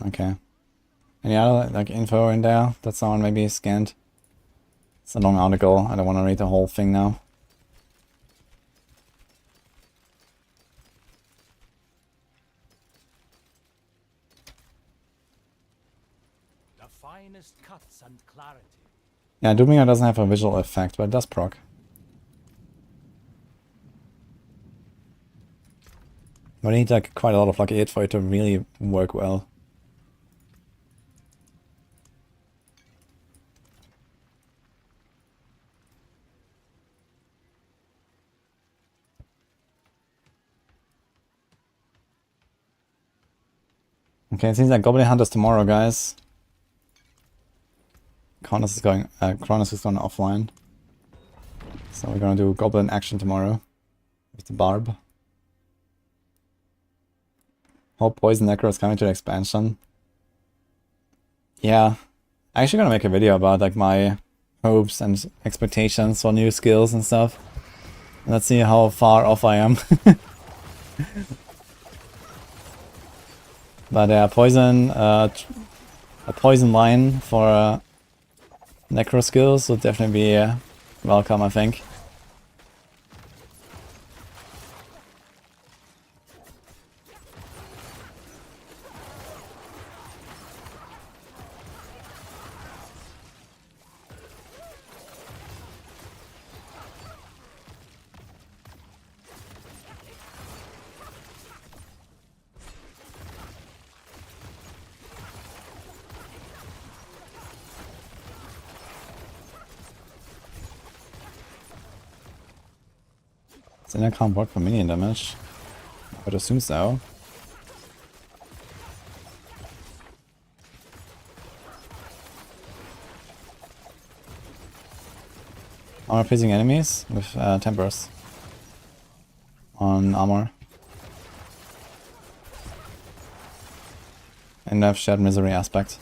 Okay. Any other like info in there that someone maybe scanned? It's a long article. I don't want to read the whole thing now.
The finest cuts and clarity.
Yeah, Doominger doesn't have a visual effect, but it does proc. But you need like quite a lot of lucky hit for it to really work well. Okay, it seems like Goblin Hunters tomorrow, guys. Cronus is going offline. So we're gonna do Goblin action tomorrow with the Barb. Hope Poison Necro is coming to the expansion. Yeah, I'm actually gonna make a video about like my hopes and expectations for new skills and stuff. Let's see how far off I am. But yeah, poison, a poison line for Necro skills would definitely be welcome, I think. Then I can't work for minion damage. I would assume so. Armor piercing enemies with tempers on armor. And I have shared misery aspect.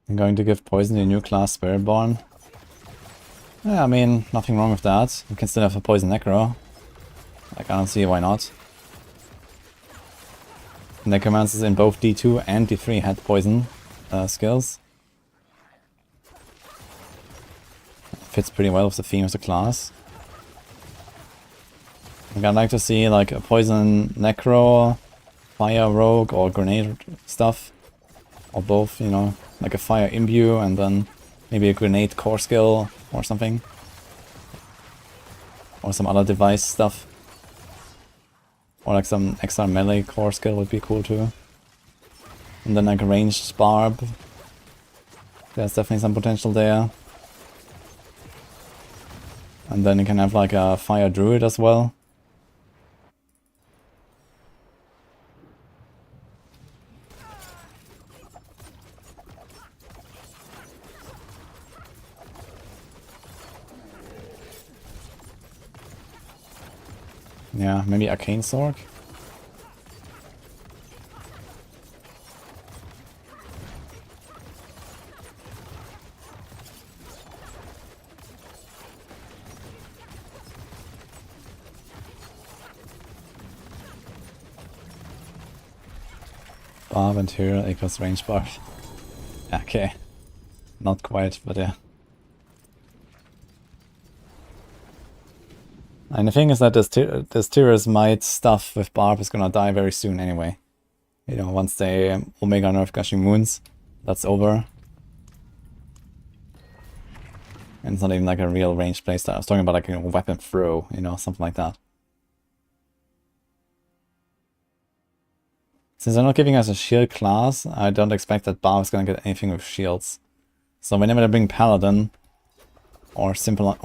I'm going to give poison to a new class, Spiritborn. Yeah, I mean, nothing wrong with that. You can still have a poison Necro. Like, I don't see why not. Necromancers in both D2 and D3 had poison skills. Fits pretty well with the theme of the class. Like, I'd like to see like a poison Necro, fire rogue, or grenade stuff. Or both, you know. Like a fire imbue and then maybe a grenade core skill or something. Or some other device stuff. Or like some extra melee core skill would be cool too. And then like a ranged Barb. There's definitely some potential there. And then you can have like a fire Druid as well. Yeah, maybe Arcane Sorc. Barb and Hero equals range Barb. Okay. Not quite, but yeah. And the thing is that this Tyrus Might stuff with Barb is gonna die very soon anyway. You know, once they Omega nerf Gushing Moons, that's over. And it's not even like a real range playstyle. I was talking about like, you know, weapon throw, you know, something like that. Since they're not giving us a shield class, I don't expect that Barb is gonna get anything with shields. So whenever they bring Paladin or similar,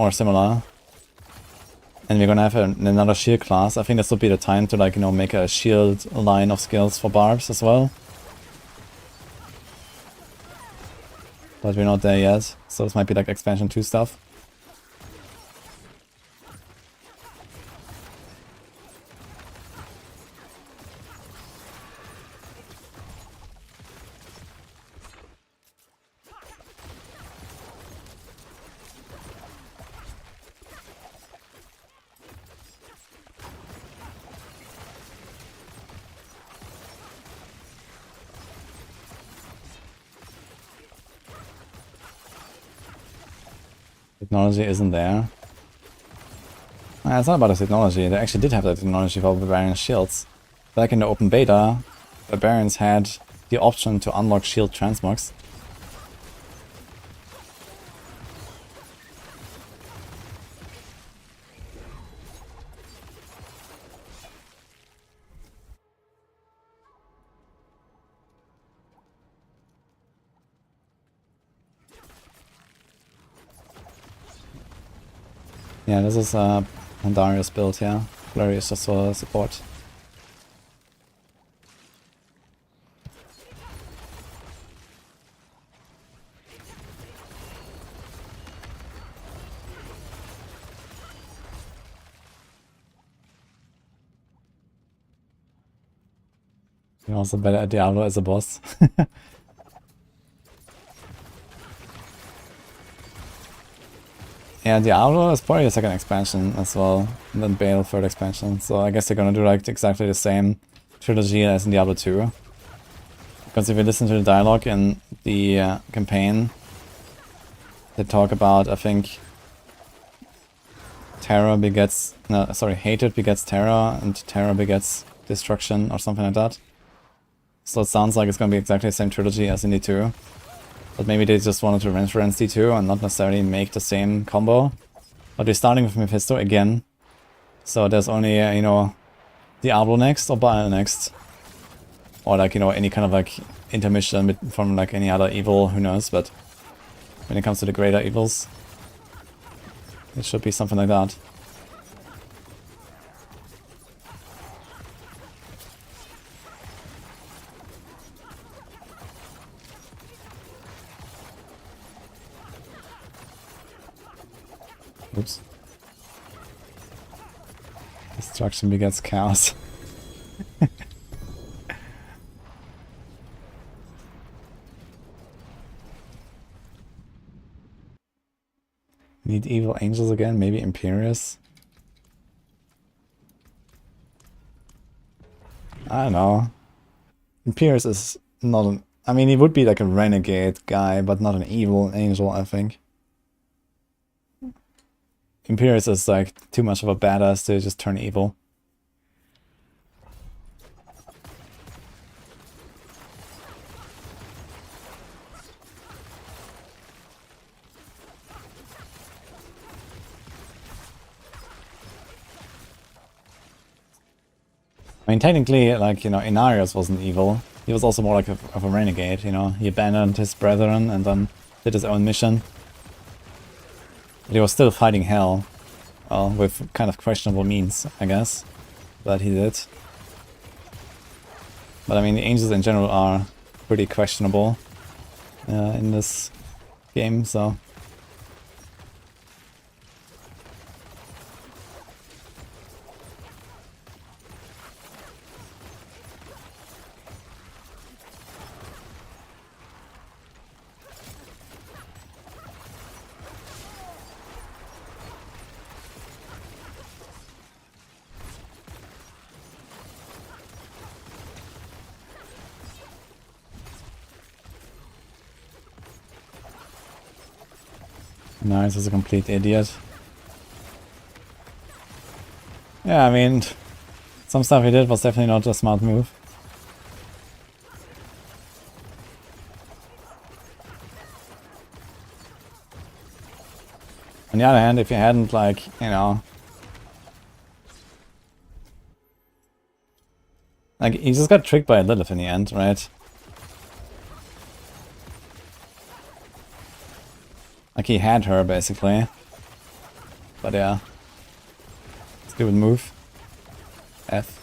and we're gonna have another shield class, I think this would be the time to like, you know, make a shield line of skills for Barbs as well. But we're not there yet, so this might be like expansion 2 stuff. Technology isn't there. It's not about the technology, they actually did have that technology for Barbarian shields. back in the open beta, Barbarians had the option to unlock shield transmogs. Yeah, this is a Pandarius build, yeah. Flurry is just for support. You're also better at Diablo as a boss. Yeah, Diablo is probably the second expansion as well, and then Bale third expansion. So I guess they're gonna do like exactly the same trilogy as in Diablo 2. Because if you listen to the dialogue in the campaign, they talk about, I think, terror begets, no, sorry, hatred begets terror, and terror begets destruction, or something like that. So it sounds like it's gonna be exactly the same trilogy as in D2. But maybe they just wanted to reference D2 and not necessarily make the same combo. But we're starting with Mephisto again. So there's only, you know, Diablo next or Baal next. Or like, you know, any kind of like intermission from like any other evil, who knows. But when it comes to the greater evils, it should be something like that. Oops. Destruction begets chaos. Need evil angels again? Maybe Enquiries? I don't know. Enquiries is not an... I mean, he would be like a renegade guy, but not an evil angel, I think. Enquiries is like too much of a badass to just turn evil. I mean, technically, like, you know, Inarius wasn't evil. He was also more like of a renegade, you know. He abandoned his brethren and then did his own mission. But he was still fighting hell. Well, with kind of questionable means, I guess. But he did. But I mean, the angels in general are pretty questionable in this game, so... Nice, is a complete idiot. Yeah, I mean, some stuff he did was definitely not a smart move. On the other hand, if you hadn't, like, you know... Like, he just got tricked by Lilith in the end, right? Like, he had her, basically. But yeah. Stupid move. F.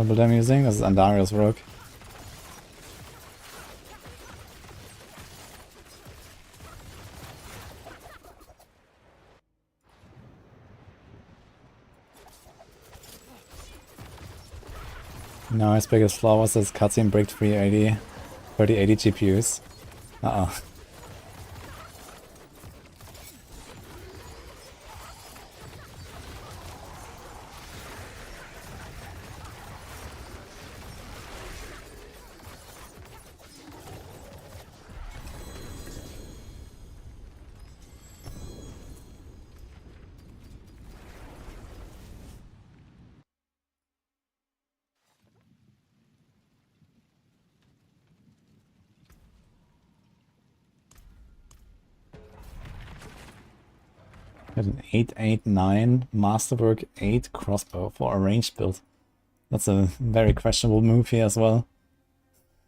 What build I'm using? This is Andariel's Rogue. Now his biggest flaw was his cutscene bricked 3080 GPUs. Uh-oh. Got an 889 Masterwork 8 crossbow for a ranged build. That's a very questionable move here as well.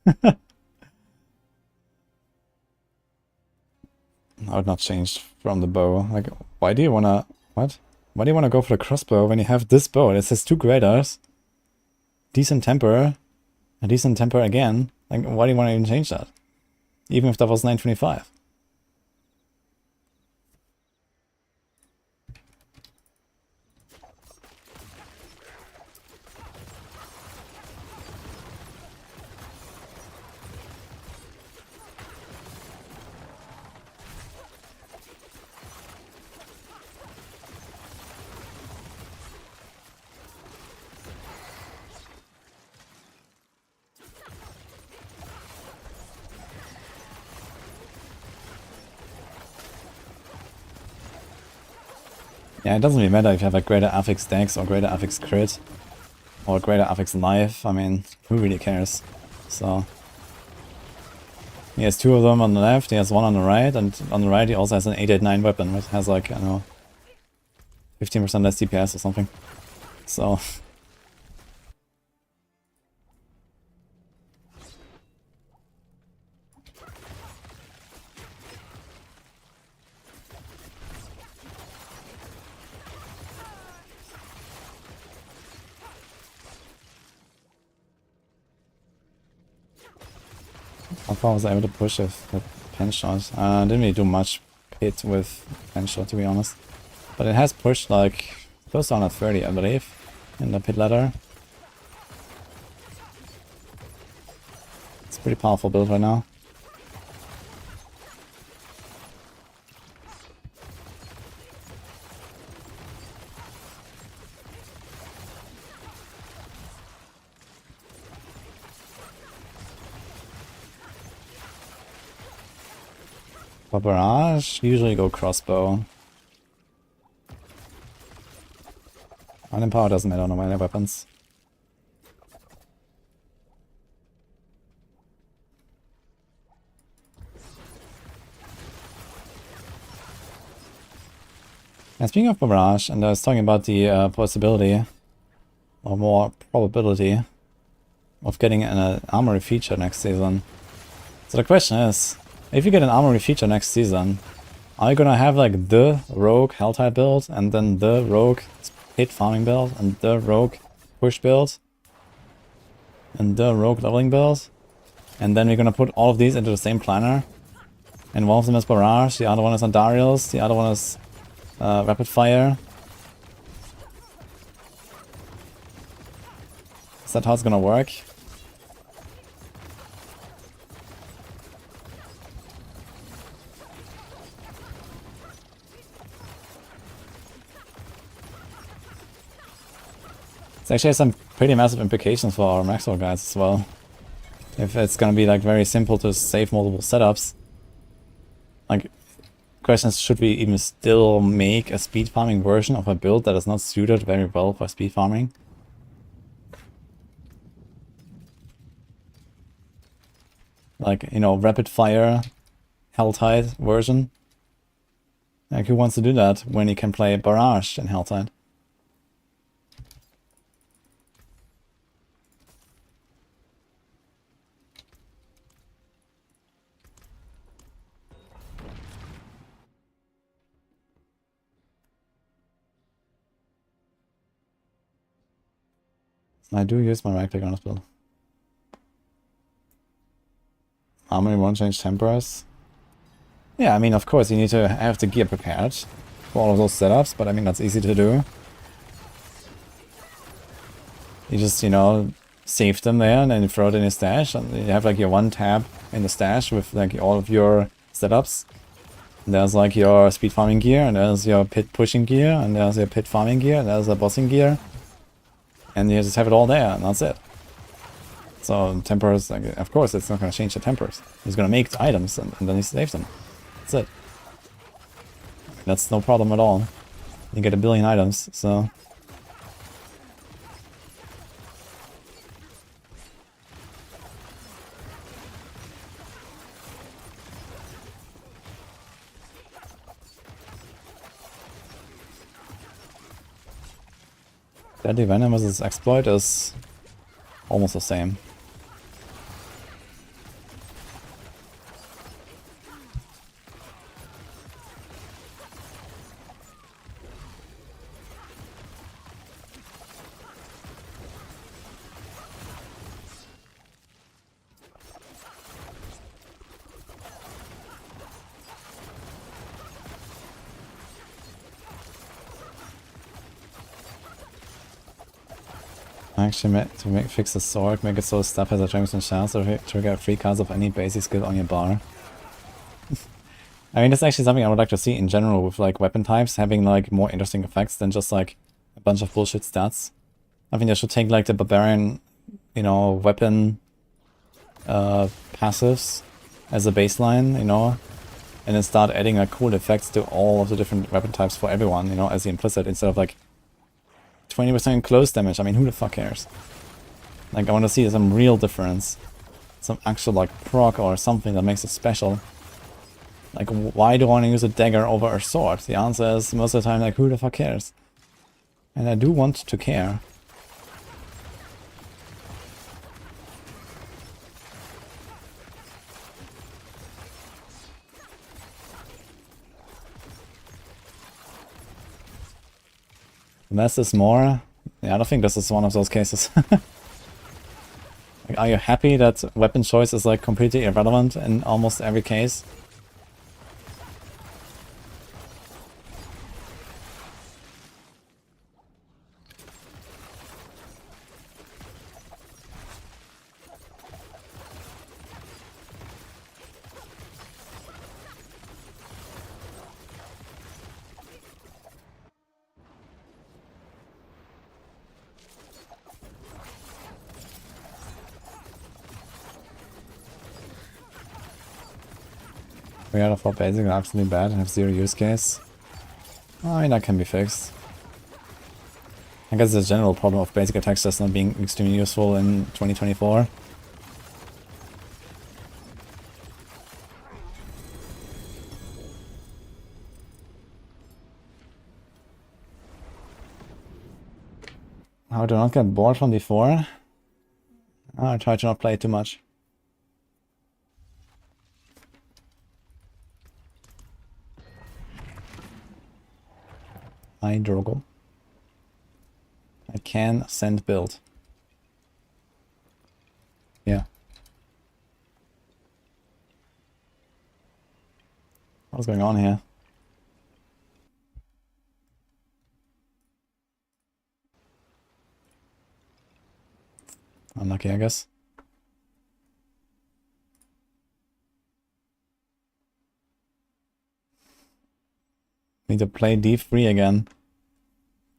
I would not change from the bow. Like, why do you wanna... What? Why do you wanna go for the crossbow when you have this bow? It says 2 graders, decent temper, a decent temper again. Like, why do you wanna even change that? Even if that was 925. Yeah, it doesn't really matter if you have a greater affix dex or greater affix crit or greater affix life. I mean, who really cares? So he has 2 of them on the left, he has 1 on the right, and on the right he also has an 889 weapon, which has like, I don't know, 15% less DPS or something. So how far was I able to push with the pen shot? Didn't really do much hit with pen shot, to be honest. But it has pushed like close to 130, I believe, in the pit ladder. It's a pretty powerful build right now. For barrage, usually go crossbow. Unempowered doesn't matter on the melee weapons. And speaking of barrage, and I was talking about the possibility, or more probability, of getting an armory feature next season. So the question is, if you get an armory feature next season, are you gonna have like the rogue Helltide build, and then the rogue hit farming build, and the rogue push build, and the rogue leveling build, and then we're gonna put all of these into the same planner, and one of them is barrage, the other one is Andariel's, the other one is rapid fire. Is that how it's gonna work? It actually has some pretty massive implications for our Maxwell guys as well. If it's gonna be like very simple to save multiple setups. Like, question is, should we even still make a speed farming version of a build that is not suited very well for speed farming? Like, you know, rapid fire Helltide version. Like, who wants to do that when you can play barrage in Helltide? I do use my right click on this build. Armory won't change tempers. Yeah, I mean, of course, you need to have the gear prepared for all of those setups, but I mean, that's easy to do. You just, you know, save them there and then you throw it in your stash, and you have like your one tab in the stash with like all of your setups. And there's like your speed farming gear, and there's your pit pushing gear, and there's your pit farming gear, and there's a bossing gear. And you just have it all there, and that's it. So tempers, like, of course, it's not going to change the tempers. He's going to make the items, and then he saves them. That's it. That's no problem at all. You get a billion items, so... Deadly Venom versus Exploit is almost the same. Actually, fix the Sorc, make it so stuff has a 20% chance to trigger 3 cards of any basic skill on your bar. I mean, that's actually something I would like to see in general with like weapon types having like more interesting effects than just like a bunch of bullshit stats. I think they should take like the barbarian, you know, weapon passives as a baseline, you know, and then start adding like cool effects to all of the different weapon types for everyone, you know, as the implicit, instead of like 20% close damage. I mean, who the fuck cares? Like, I want to see some real difference. Some actual, like, proc or something that makes it special. Like, why do I want to use a dagger over a sword? The answer is, most of the time, like, who the fuck cares? And I do want to care. Less is more. Yeah, I don't think this is one of those cases. Like, are you happy that weapon choice is like completely irrelevant in almost every case? We out of 4 basic are absolutely bad and have 0 use case. I mean, that can be fixed. I guess it's a general problem of basic attacks just not being extremely useful in 2024. How to not get bored from D4? I try to not play too much. I Drogle. I can send build. Yeah. What's going on here? Unlucky, I guess. Need to play D3 again.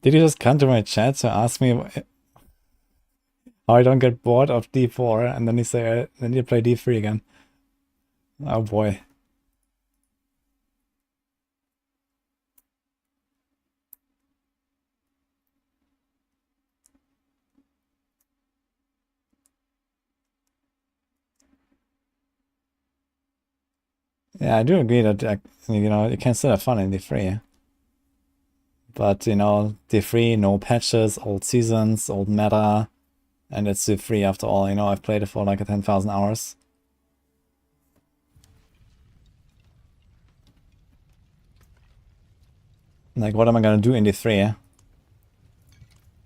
Did you just come to my chat to ask me how I don't get bored of D4 and then you say I need to play D3 again? Oh boy. Yeah, I do agree that, you know, you can still have fun in D3. But, you know, D3, no patches, old seasons, old meta, and it's D3 after all. You know, I've played it for like 10,000 hours. Like, what am I gonna do in D3?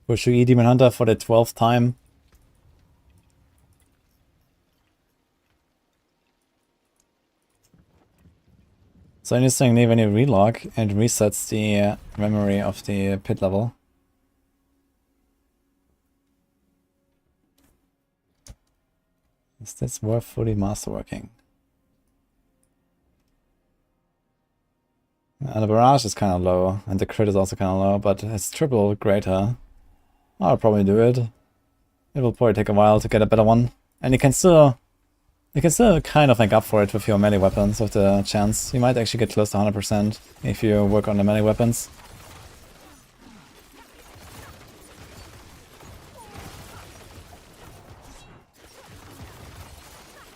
Push you Demon Hunter for the 12th time. So interestingly, when you relog, it resets the memory of the pit level. Is this worth fully masterworking? And the barrage is kind of low, and the crit is also kind of low, but it's triple greater. I'll probably do it. It will probably take a while to get a better one. And you can still kind of make up for it with your melee weapons, with the chance. You might actually get close to 100% if you work on the melee weapons.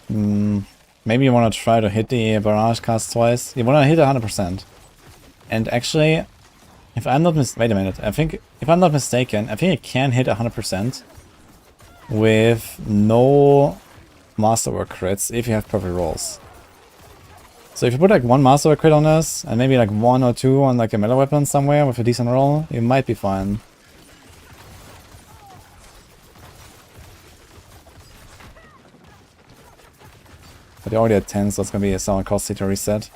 Maybe you want to try to hit the barrage cast twice. You want to hit 100%. And actually, if I'm not wait a minute. If I'm not mistaken, I think you can hit 100% with no masterwork crits if you have perfect rolls. So if you put like one masterwork crit on this, and maybe like 1 or 2 on like a melee weapon somewhere with a decent roll, you might be fine. But you're already at 10, so it's gonna be somewhat costly to reset.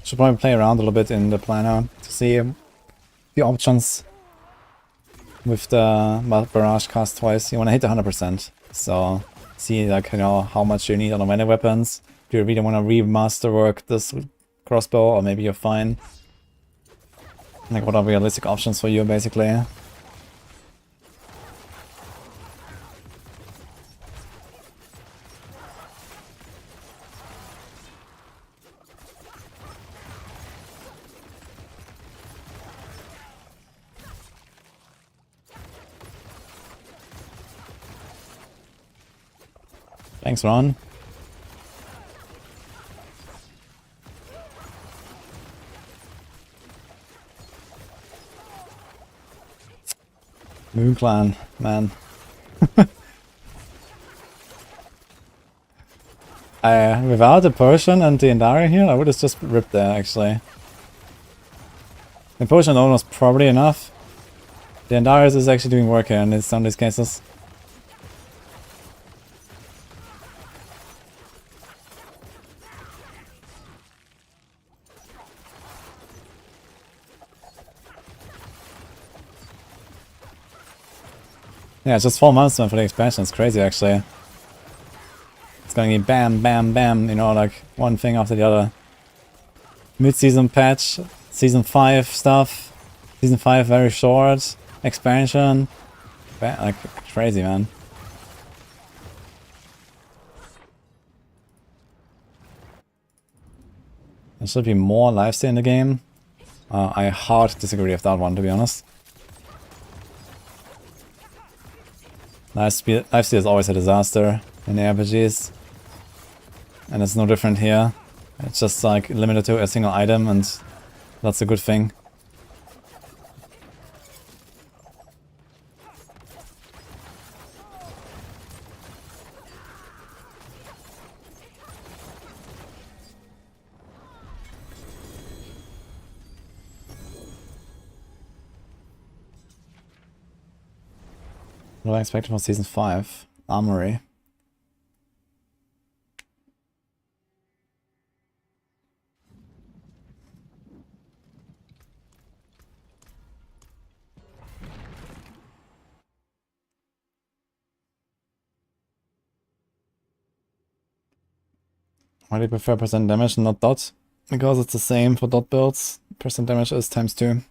Should probably play around a little bit in the planner to see the options with the barrage cast twice. You want to hit 100%, so see like, you know, how much you need on the melee weapons. Do you really want to remaster work this crossbow, or maybe you're fine? Like, what are realistic options for you, basically? Thanks, Ron. Moon Clan, man. Without the potion and the Endari here, I would have just ripped there, actually. The potion alone was probably enough. The Endari is actually doing work here in some of these cases. Yeah, it's just 4 months man, for the expansion. It's crazy, actually. It's gonna be bam, bam, bam, you know, like one thing after the other. Mid-season patch, Season 5 stuff, Season 5 very short, expansion. Like, crazy, man. There should be more lifesteal in the game. I hard disagree with that one, to be honest. Lifesteal is always a disaster in the RPGs. And it's no different here. It's just like limited to a single item, and that's a good thing. What do I expect from Season 5? Armory. Why do you prefer percent damage and not dot? Because it's the same for dot builds. Percent damage is ×2.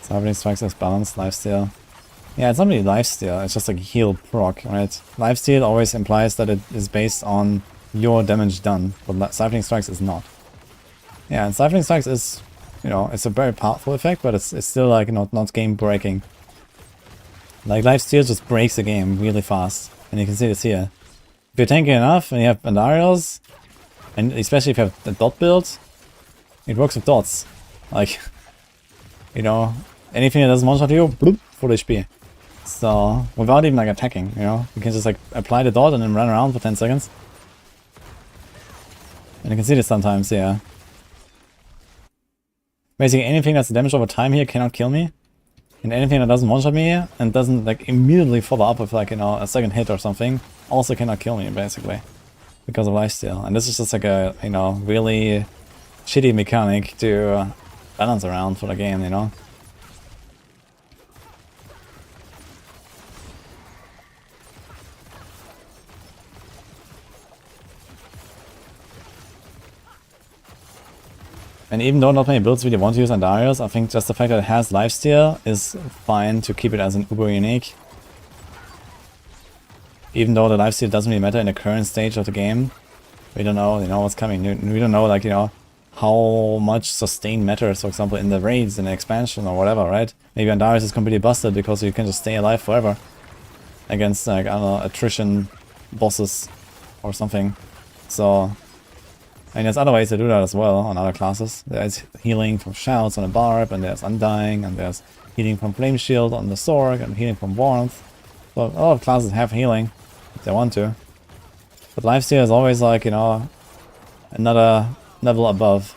Sharpening strikes as balanced lifesteal. Yeah, it's not really lifesteal, it's just like heal proc, right? Lifesteal always implies that it is based on your damage done, but Siphoning Strikes is not. Yeah, and Siphoning Strikes is, you know, it's a very powerful effect, but it's still like not game breaking. Like lifesteal just breaks the game really fast. And you can see this here. If you're tanky enough and you have Andariels, and especially if you have the dot build, it works with dots. Like, you know, anything that doesn't one-shot you, bloop, full HP. So, without even like attacking, you know, you can just like apply the dot and then run around for 10 seconds. And you can see this sometimes, yeah. Basically anything that's damage over time here cannot kill me. And anything that doesn't one-shot me and doesn't like immediately follow up with like, you know, a second hit or something also cannot kill me basically. Because of lifesteal. And this is just like a, you know, really shitty mechanic to balance around for the game, you know. And even though not many builds really want to use Andariels, I think just the fact that it has lifesteal is fine to keep it as an uber unique. Even though the lifesteal doesn't really matter in the current stage of the game. We don't know, you know, what's coming. We don't know, like, you know, how much sustain matters, for example, in the raids, in the expansion or whatever, right? Maybe Andariels is completely busted because you can just stay alive forever against, like, I don't know, attrition bosses or something. So, and there's other ways to do that as well on other classes. There's healing from shouts on a Barb, and there's undying, and there's healing from flame shield on the Sorc, and healing from warmth. So a lot of classes have healing if they want to. But lifesteal is always like, you know, another level above.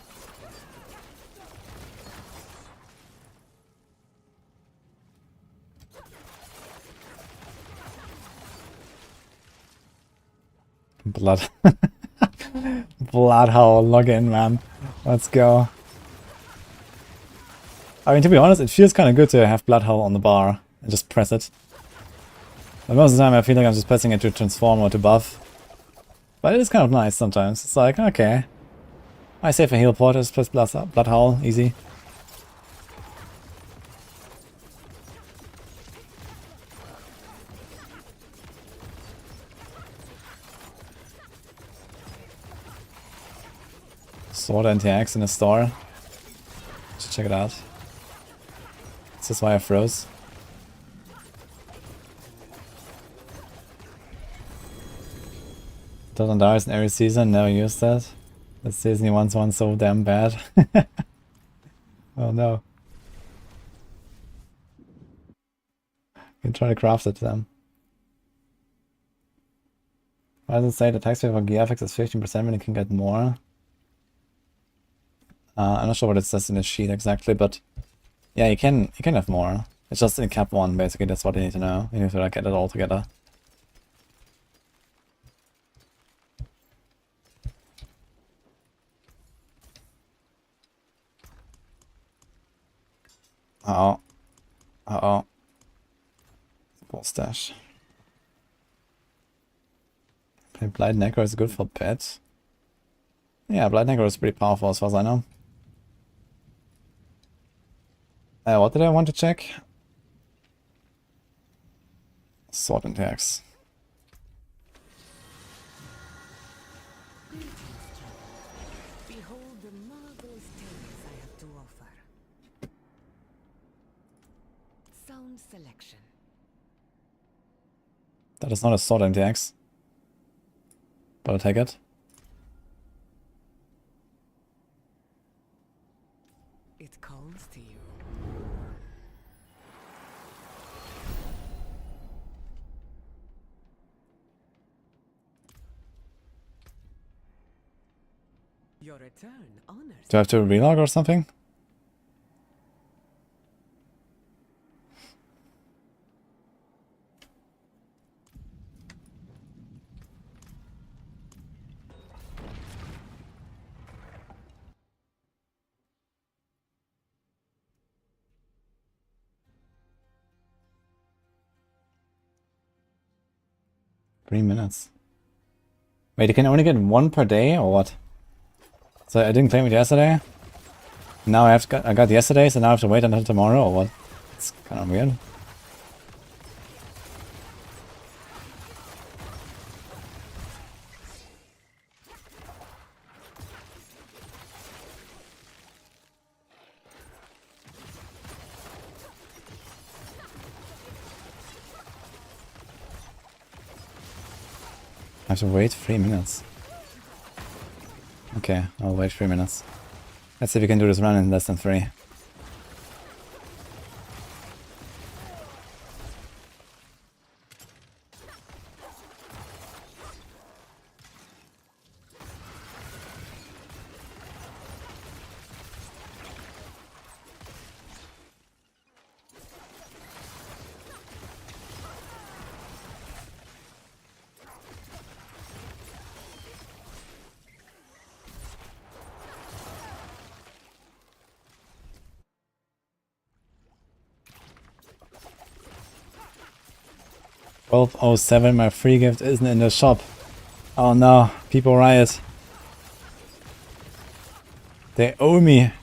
Blood. Bloodhowl login, man. Let's go. I mean, to be honest, it feels kind of good to have Bloodhowl on the bar and just press it. But most of the time I feel like I'm just pressing it to transform or to buff. But it is kind of nice sometimes. It's like, okay. I save a heal port, just press Bloodhowl, easy. Sword NTX in the store. Should check it out. This is why I froze. Doesn't die in every season, never used that. This season he wants one so damn bad. Oh no. You can try to craft it then. Why does it say the tax rate for gear effects is 15% when you can get more? I'm not sure what it says in the sheet exactly, but yeah, you can have more. It's just in cap 1 basically, that's what you need to know. You need to like get it all together. Uh-oh. Uh-oh. Full stash. Okay, Blight Necro is good for pets. Yeah, Blight Necro is pretty powerful as far as I know. What did I want to check? Sword and tax.
Behold the marvelous tales I have to offer. Sound selection.
That is not a sword MTX. But I'll take it.
It calls to you. Your return honors.
Do I have to relog or something? $3 minutes. Wait, you can only get one per day or what? So I didn't claim it yesterday. Now I got yesterday, so now I have to wait until tomorrow or what? It's kind of weird. have to wait 3 minutes. Okay, I'll wait 3 minutes. Let's see if we can do this run in less than 3. $12.07, my free gift isn't in the shop. Oh no, people riot. They owe me.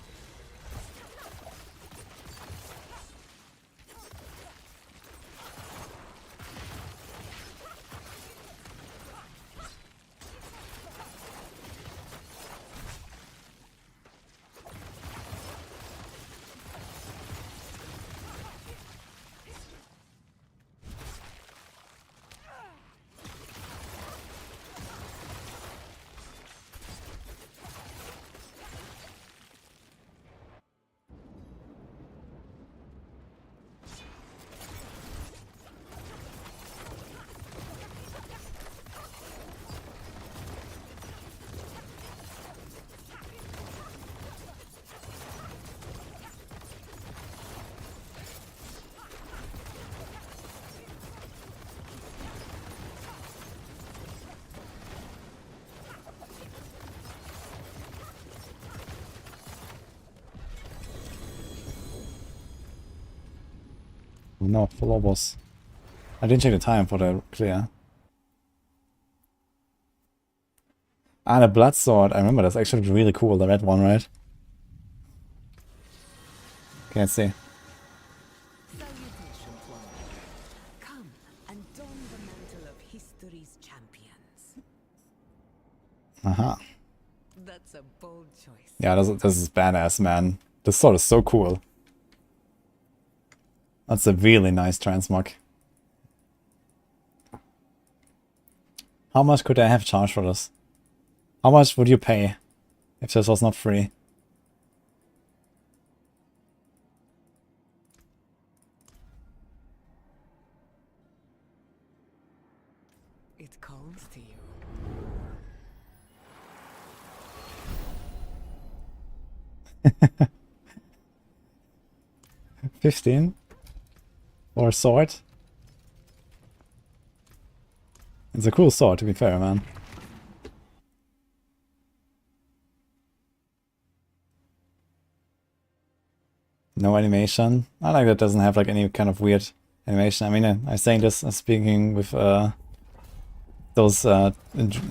No, full obos. I didn't check the time for the clear. Ah, the blood sword. I remember that's actually really cool. The red one, right? Can't see.
Salutations, wanderer. Come and don the mantle of history's champions.
Aha.
That's a bold choice.
Yeah, this is badass, man. This sword is so cool. That's a really nice transmog. How much could I have charged for this? How much would you pay if this was not free?
It calls to you.
15? Or a sword? It's a cool sword, to be fair, man. No animation. I like that it doesn't have like any kind of weird animation. I mean, I'm saying this speaking with those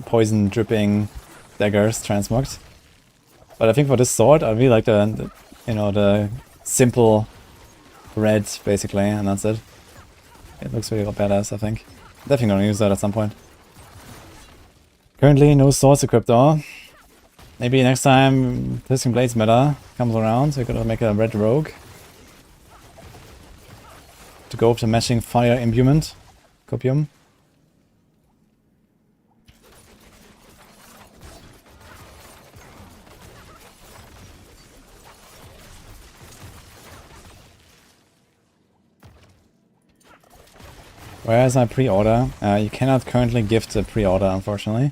poison dripping daggers transmogged. But I think for this sword, I really like the you know, the simple red, basically, and that's it. It looks really badass, I think. Definitely gonna use that at some point. Currently, no swords equipped though. Maybe next time Twisting Blades meta comes around, we're gonna make a red rogue. To go with the meshing fire imbuement. Copium. Where is my pre-order? You cannot currently gift a pre-order, unfortunately.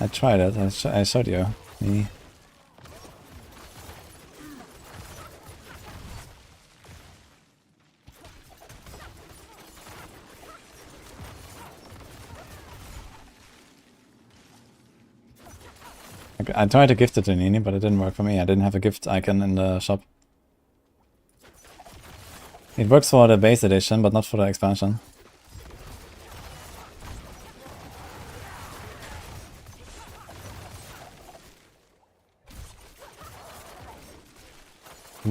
I tried it, I showed you. I tried to gift it to Nini, but it didn't work for me. I didn't have a gift icon in the shop. It works for the base edition, but not for the expansion.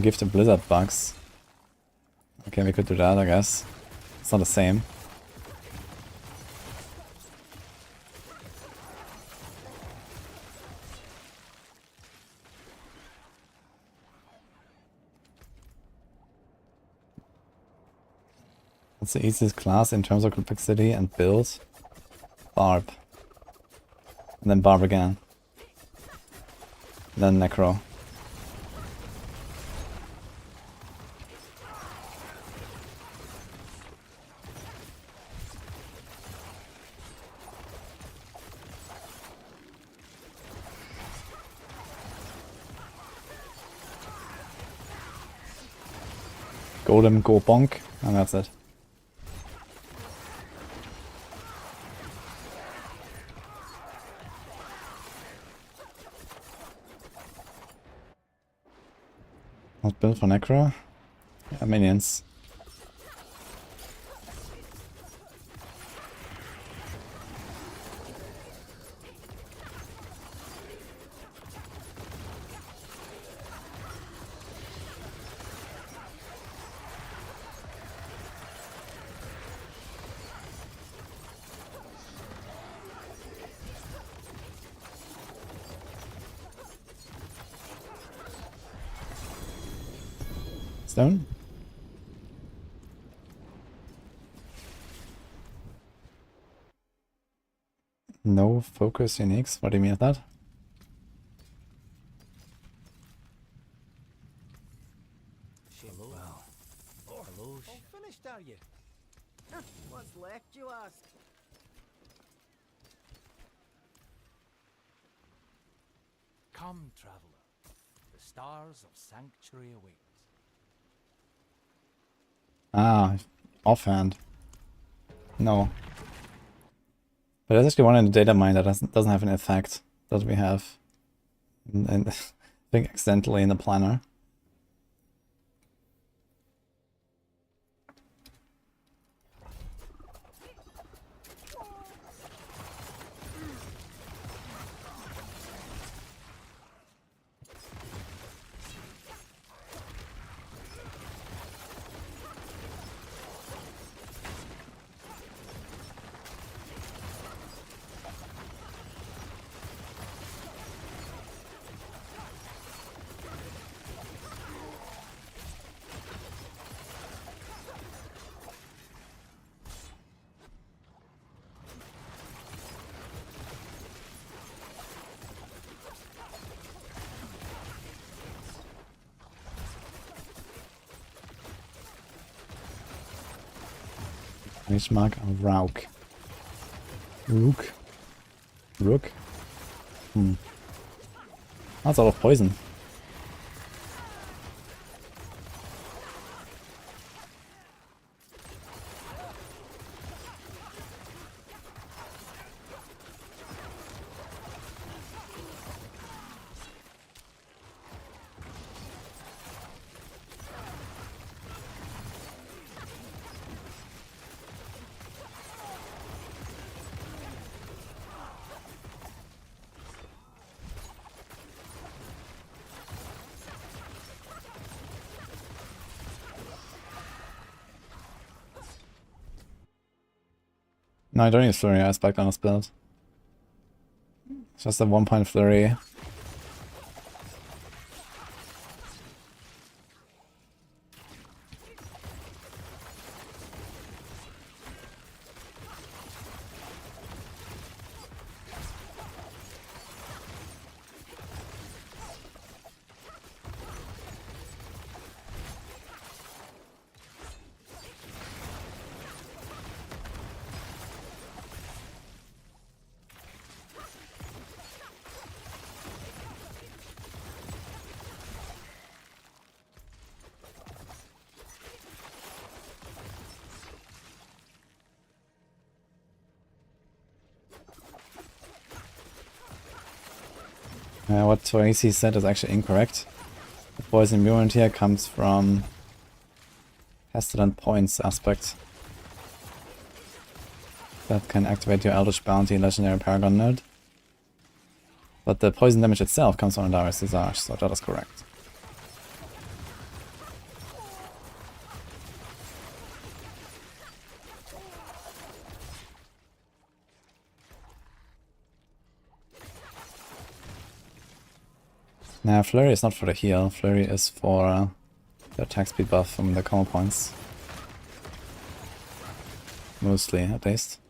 Gift the blizzard bugs. Okay, we could do that, I guess. It's not the same. What's the easiest class in terms of complexity and build? Barb. And then Barb again. Then Necro. Golem, go bonk, and that's it. Not built for Necro. Yeah, minions. Stone? No focus uniques? What do you mean with that?
Hello. Well. Hello. All finished, are you?
What's left, you ask?
Come, traveler. The stars of sanctuary await.
Ah, offhand. No. But there's actually one in the data mine that doesn't have an effect that we have. And I think accidentally in the planner. Mark Rauk. Rook. Rook. That's a lot of poison. No, I don't use flurry aspect on this build. It's just a 1-point flurry. What Toasi said is actually incorrect. The poison mutant here comes from Pestilent Points aspect. That can activate your Eldritch Bounty Legendary Paragon node. But the poison damage itself comes from Darius Visage, so that is correct. Nah, Flurry is not for the heal, Flurry is for the attack speed buff from the combo points. Mostly, at least.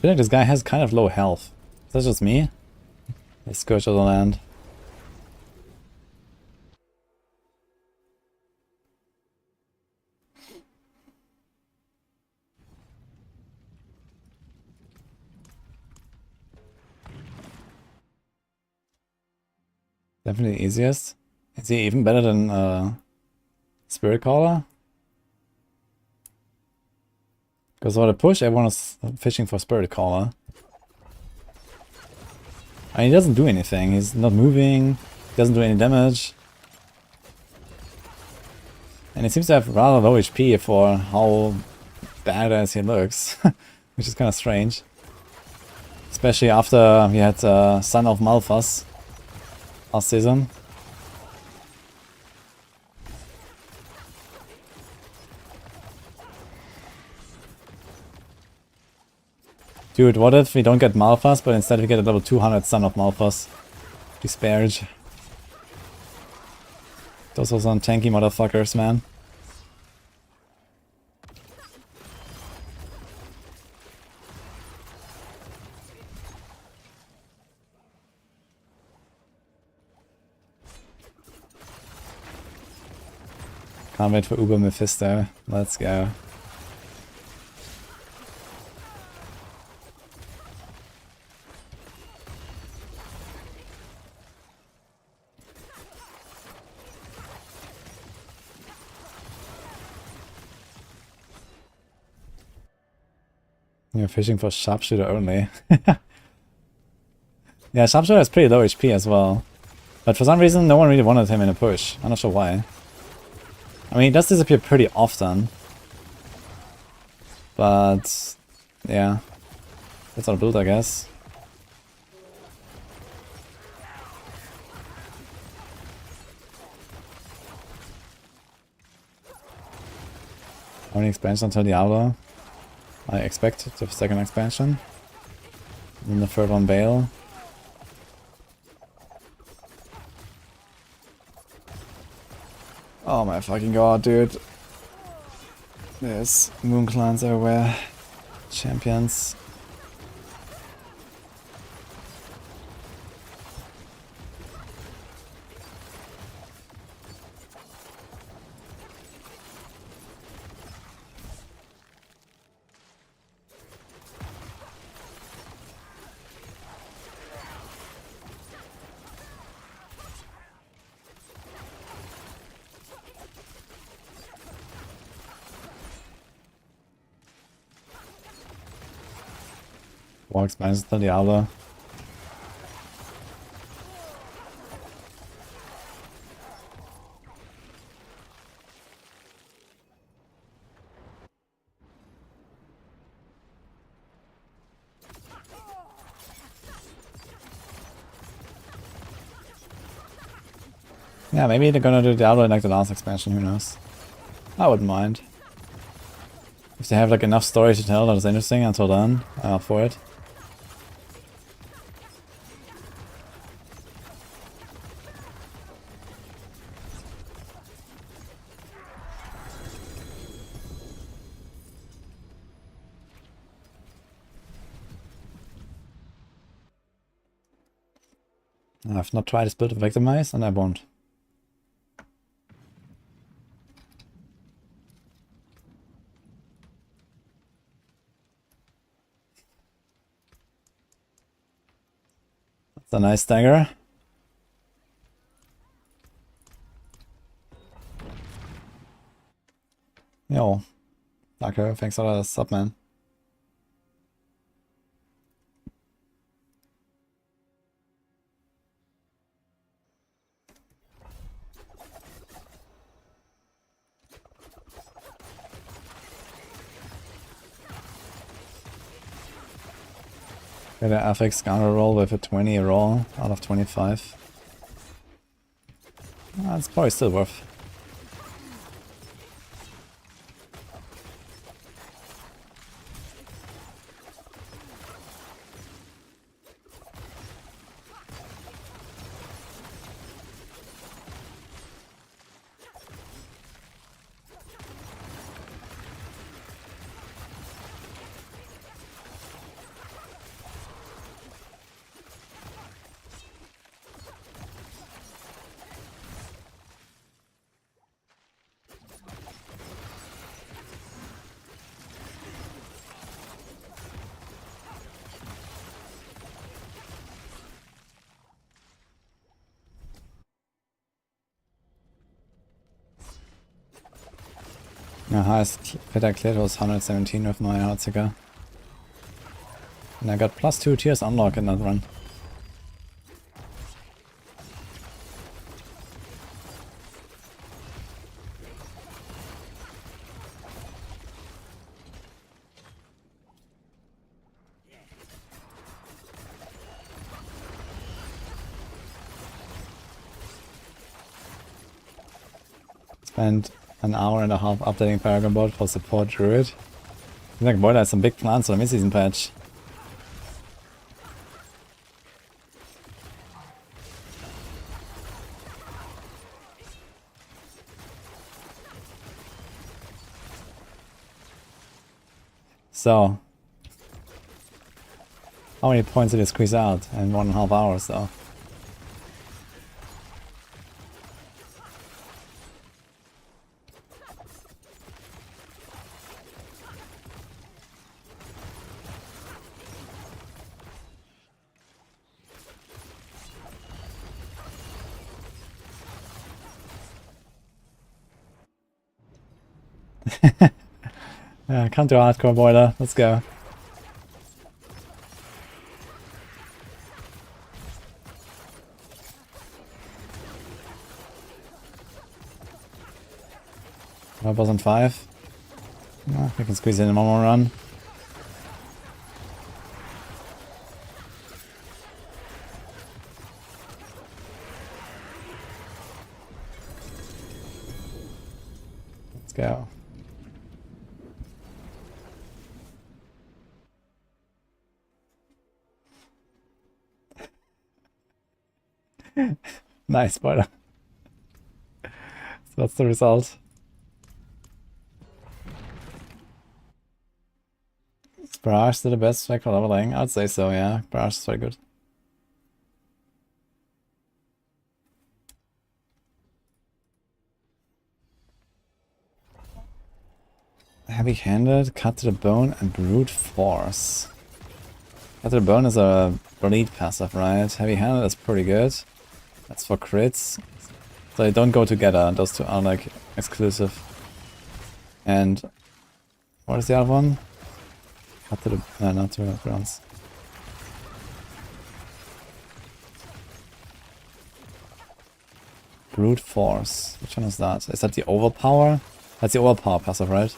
feel like this guy has kind of low health. Is that just me? The Scourge of the Land. Definitely easiest. Is he even better than Spirit Caller? Because for the push, everyone is fishing for Spirit Caller. And he doesn't do anything. He's not moving, doesn't do any damage. And he seems to have rather low HP for how badass he looks. Which is kind of strange. Especially after he had Son of Malphas last season. Dude, what if we don't get Malphas, but instead we get a level 200 Son of Malphas? Disparage. Those are some tanky motherfuckers, man. Can't wait for Uber Mephisto. Let's go. You're fishing for Sharpshooter only. Yeah, Sharpshooter has pretty low HP as well. But for some reason, no one really wanted him in a push. I'm not sure why. I mean, he does disappear pretty often. But yeah, that's our build, I guess. How many expansions until Diablo? I expect the second expansion. And the third one, Bale. Oh my fucking god, dude. There's moon clans everywhere. Champions. War expansions to Diablo. Yeah, maybe they're gonna do Diablo in like the last expansion, who knows. I wouldn't mind. If they have like enough story to tell that is interesting until then, I'm up for it. I've not tried this build of Victimize, and I won't. That's a nice dagger. Yo. Darko, thanks for the sub, man. Get an FX counter roll with a 20 roll out of 25. That's probably still worth. My highest pit I cleared was 117 with my Heartseeker. And I got +2 tiers unlock in that run. Spent an hour and a half updating Paragon Board for support Druid. I think Boiler has some big plans for the mid-season patch. So, how many points did you squeeze out in 1.5 hours though? Yeah, come to hardcore Boiler, let's go. Boss on 5. Yeah, we can squeeze in one more run. Let's go. Nice, Boiler. So that's the result. Is Barrage still the best spec for leveling? I'd say so, yeah. Barrage is very good. Heavy-handed, cut to the bone, and brute force. Cut to the bone is a bleed passive, right? Heavy-handed is pretty good. That's for crits. So they don't go together, those two are like exclusive. And what is the other one? Cut to the... no, not to the grounds. Brute force. Which one is that? Is that the overpower? That's the overpower passive, right?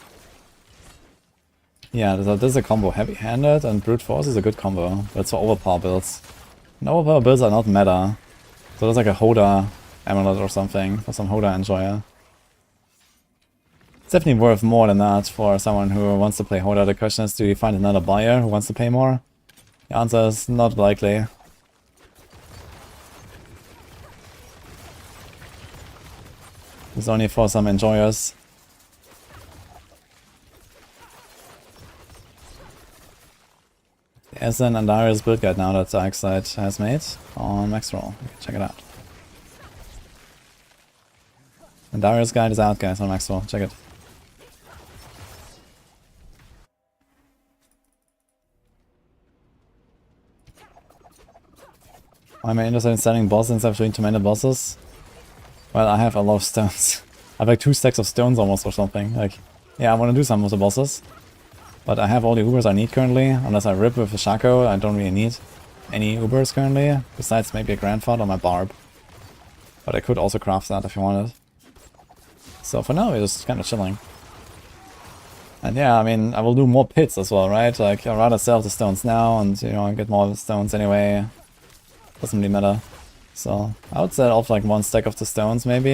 Yeah, this is a combo. Heavy-handed and brute force is a good combo. But it's for overpower builds. And overpower builds are not meta. So there's like a Hoda amulet or something for some Hoda enjoyer. It's definitely worth more than that for someone who wants to play Hoda. The question is, do you find another buyer who wants to pay more? The answer is not likely. It's only for some enjoyers. There's an Andarius build guide now that Darkside has made on Maxroll. You can check it out. Andarius guide is out, guys, on Maxroll. Check it. Am I interested in selling bosses instead of doing too many bosses? Well, I have a lot of stones. I have like 2 stacks of stones almost or something. Like, yeah, I want to do some of the bosses. But I have all the Ubers I need currently. Unless I rip with a Shaco, I don't really need any Ubers currently. Besides maybe a Grandfather or my Barb. But I could also craft that if you wanted. So for now, we're just kind of chilling. And yeah, I mean, I will do more pits as well, right? Like, I'd rather sell the stones now and, you know, get more stones anyway. Doesn't really matter. So, I would sell off like 1 stack of the stones, maybe.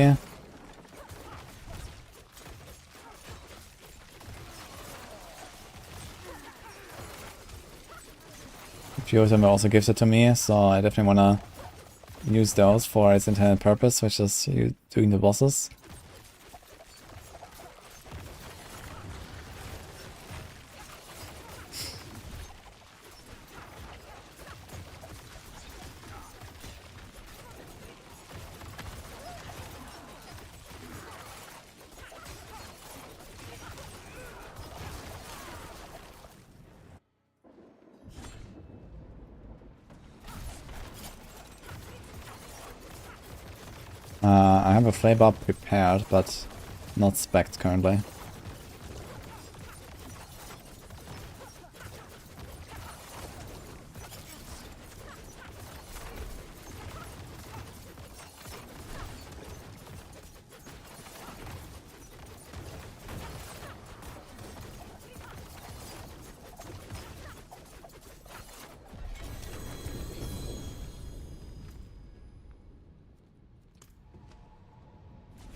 A few of them were also gifted to me, so I definitely wanna use those for its intended purpose, which is you doing the bosses. I have a flame barb prepared, but not spec'd currently.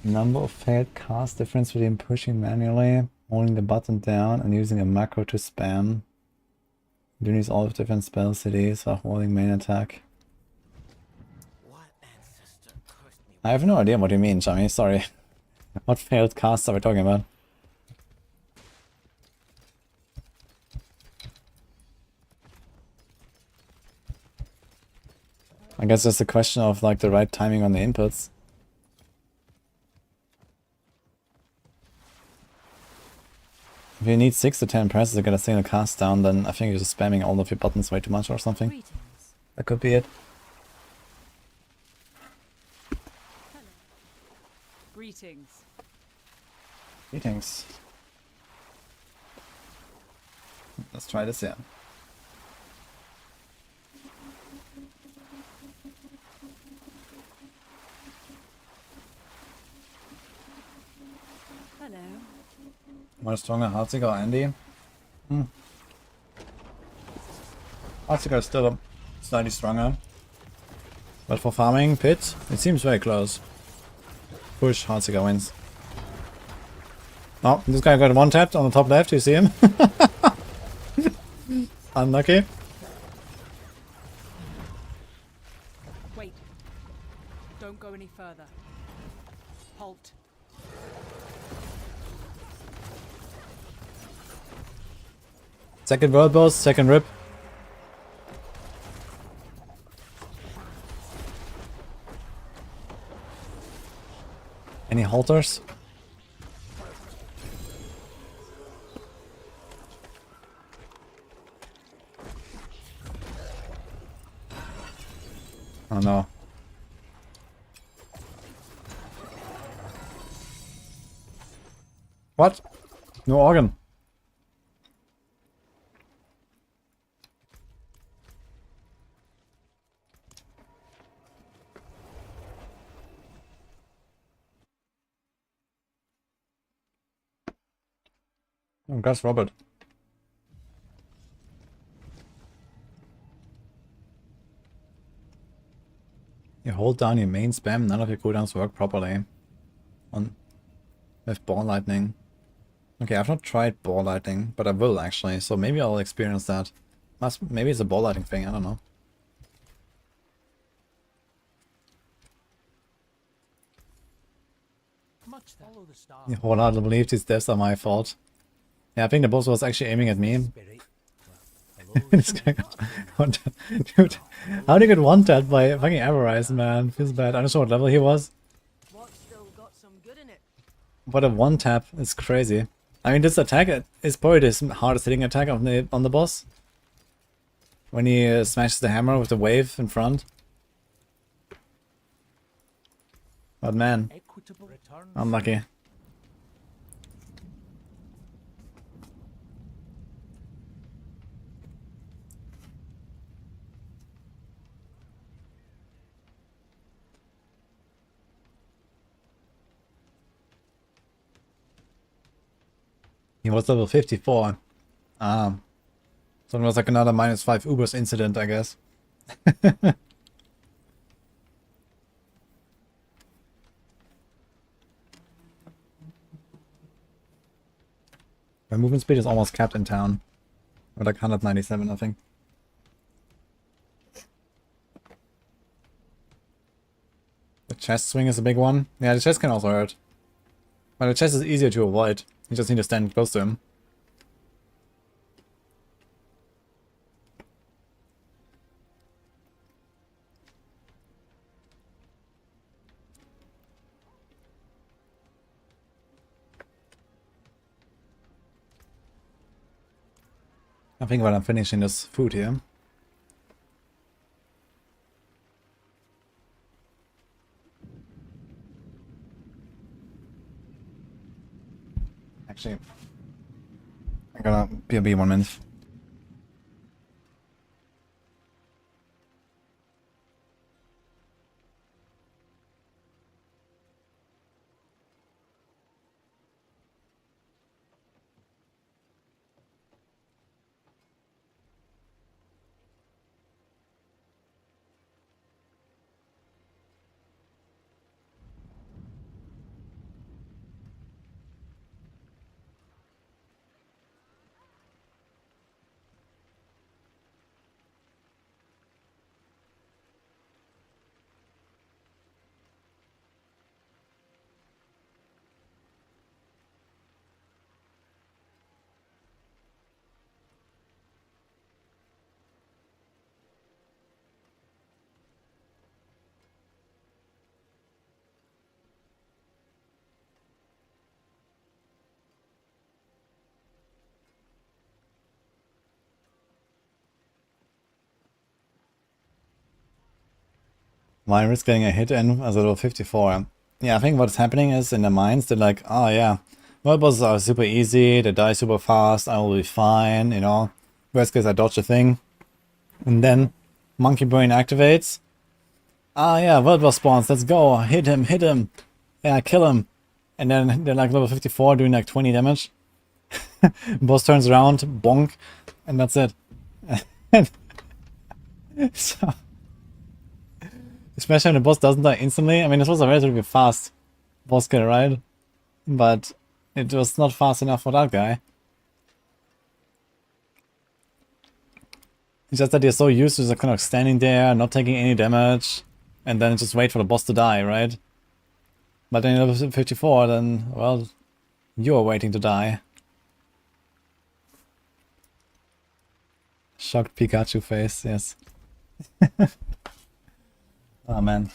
Number of failed casts, difference between pushing manually, holding the button down, and using a macro to spam. You use all of different spell cities while holding main attack. I have no idea what you mean, Shami, sorry. What failed casts are we talking about? I guess it's a question of like the right timing on the inputs. If you need 6 to 10 presses to get a single cast down, then I think you're just spamming all of your buttons way too much or something. That could be it.
Greetings.
Greetings. Let's try this here.
Hello.
More stronger, Heartsiger or Andy? Heartsiger is still slightly stronger. But for farming, Pit, it seems very close. Push, Heartsiger wins. Oh, this guy got one tapped on the top left, you see him? Unlucky.
Wait. Don't go any further. Halt.
Second world boss, second rip. Any halters? Oh no. What? No organ. Oh, Gus Robert. You hold down your main spam, none of your cooldowns work properly. With ball lightning. Okay, I've not tried ball lightning, but I will actually, so maybe I'll experience that. Maybe it's a ball lightning thing, I don't know. You wholeheartedly believe these deaths are my fault. Yeah, I think the boss was actually aiming at me. This guy got dude, how did he get one tap by fucking Avarice, man? Feels bad. I don't know what level he was. But a one tap is crazy. I mean, this attack is probably the hardest hitting attack on the boss. When he smashes the hammer with the wave in front. But man, unlucky. He was level 54. So it was like another -5 Ubers incident, I guess. My movement speed is almost capped in town. Or like 197, I think. The chest swing is a big one. Yeah, the chest can also hurt. But the chest is easier to avoid. You just need to stand close to him. I think while I'm finishing this food here. Actually, I'm gonna BRB 1 minute.
Why risk getting a hit in as a level 54? Yeah, I think what's happening is in their minds, they're like, oh yeah, world bosses are super easy, they die super fast, I will be fine, you know. Worst case, I dodge a thing. And then Monkey Brain activates. Ah yeah, world boss spawns, let's go, hit him, yeah, kill him. And then they're like level 54 doing like 20 damage. Boss turns around, bonk, and that's it. So, especially when the boss doesn't die instantly. I mean, this was a relatively fast boss kill, right? But it was not fast enough for that guy. It's just that you're so used to just kind of standing there, not taking any damage, and then just wait for the boss to die, right? But then level 54, then, well, you're waiting to die. Shocked Pikachu face, yes. Oh man.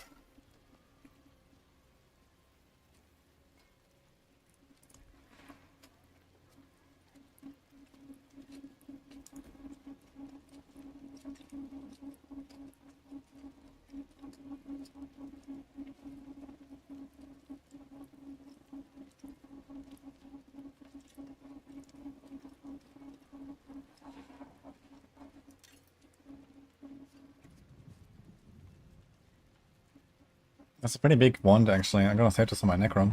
That's a pretty big wand, actually. I'm gonna save this on my Necro.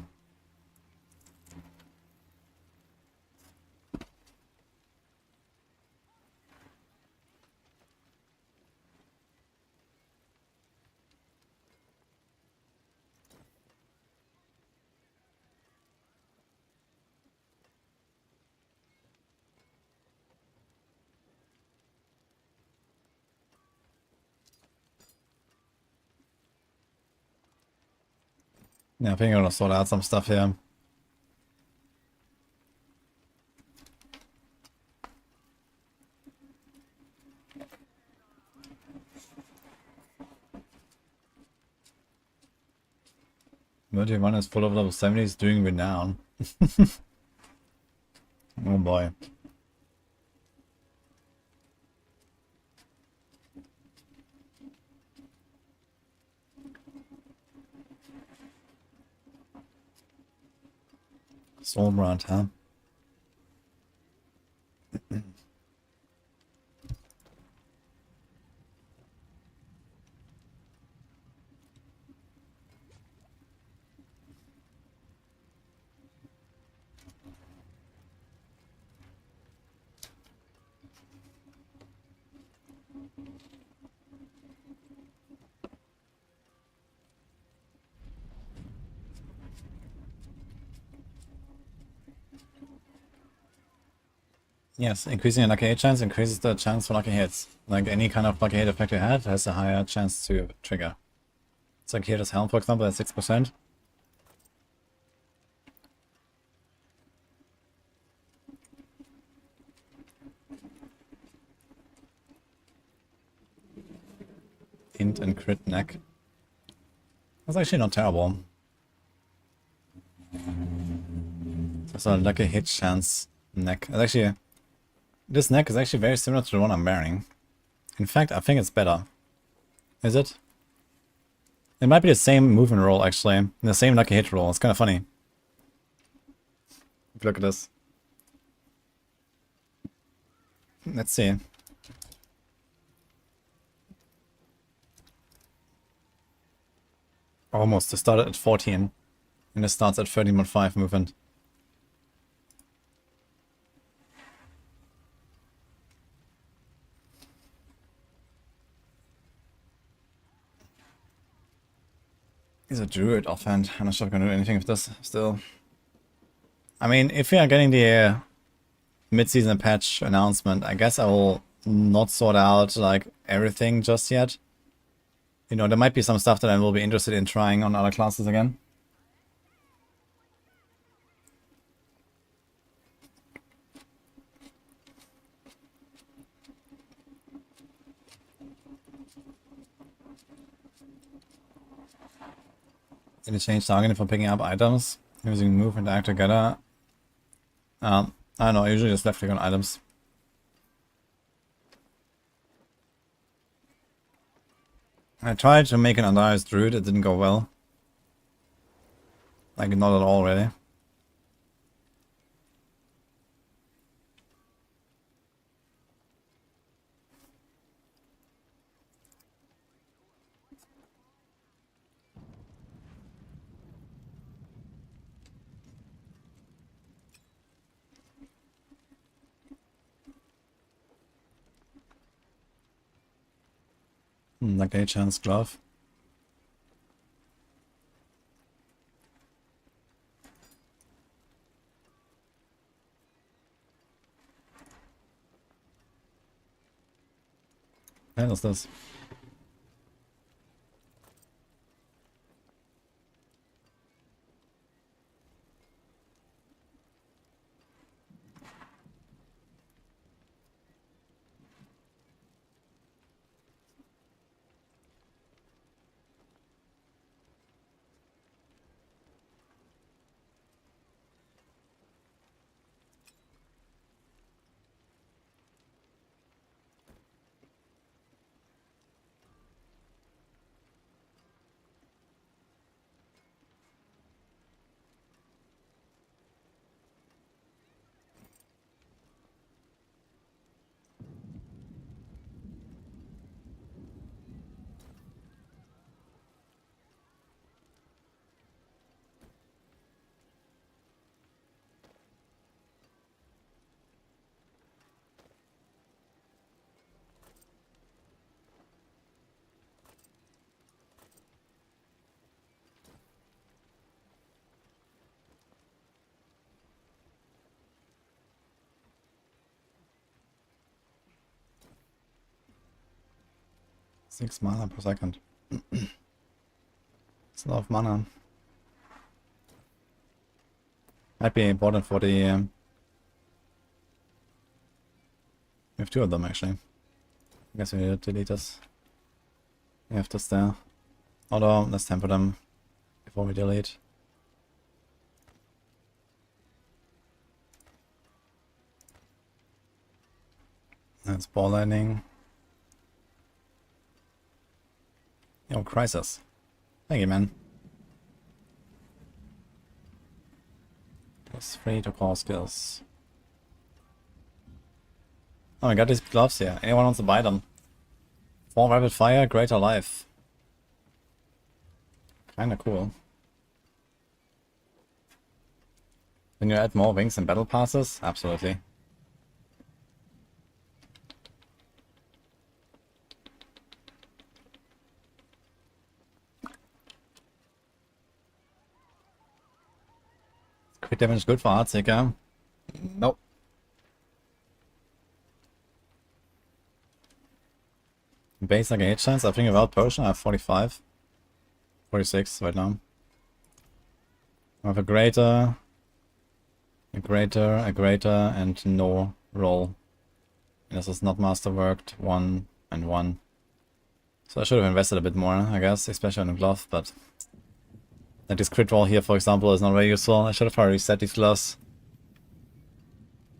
Yeah, I think I'm gonna sort out some stuff here. One is full of level 70s doing renown. Oh boy. Stormbrand, huh? Yes, increasing your lucky hit chance increases the chance for lucky hits. Like any kind of lucky hit effect you have has a higher chance to trigger. It's like here this helm, for example, at 6%. Int and crit neck. That's actually not terrible. That's a lucky hit chance neck. It's actually, this neck is actually very similar to the one I'm wearing. In fact, I think it's better. Is it? It might be the same movement roll, actually. The same lucky hit roll. It's kind of funny. Look at this. Let's see. Almost. It started at 14. And it starts at 13.5 movement. He's a Druid offhand. I'm not sure if I'm gonna do anything with this still. I mean, if we are getting the mid-season patch announcement, I guess I will not sort out like everything just yet. You know, there might be some stuff that I will be interested in trying on other classes again. Did it change targeting for picking up items? Using move and act together? I don't know, I usually just left click on items. I tried to make an Undire's Druid, it didn't go well. Like, not at all, really. Like a chance glove. What the hell is this? Six mana per second. It's a lot of mana. Might be important for the... we have two of them actually. I guess we need to delete this. We have this there. Although, let's temper them before we delete. That's ball lightning. Yo, Crisis. Thank you, man. Plus 3 to call skills. Oh, I got these gloves here. Anyone wants to buy them? 4 rapid fire, greater life. Kinda cool. Can you add more wings and battle passes? Absolutely. Crit damage is good for Heartseeker. Nope. Base like 8 chance. I think without potion I have 45. 46 right now. I have a greater, and no roll. And this is not masterworked. 1 and 1. So I should have invested a bit more, I guess, especially on the glove, but like this crit roll here, for example, is not very useful. I should have probably reset these gloves.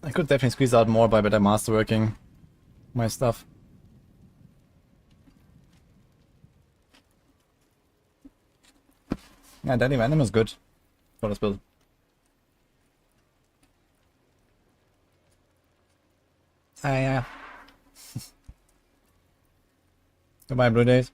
I could definitely squeeze out more by better masterworking my stuff. Yeah, Deadly Venom is good for this build. Yeah. Goodbye, Blue Days.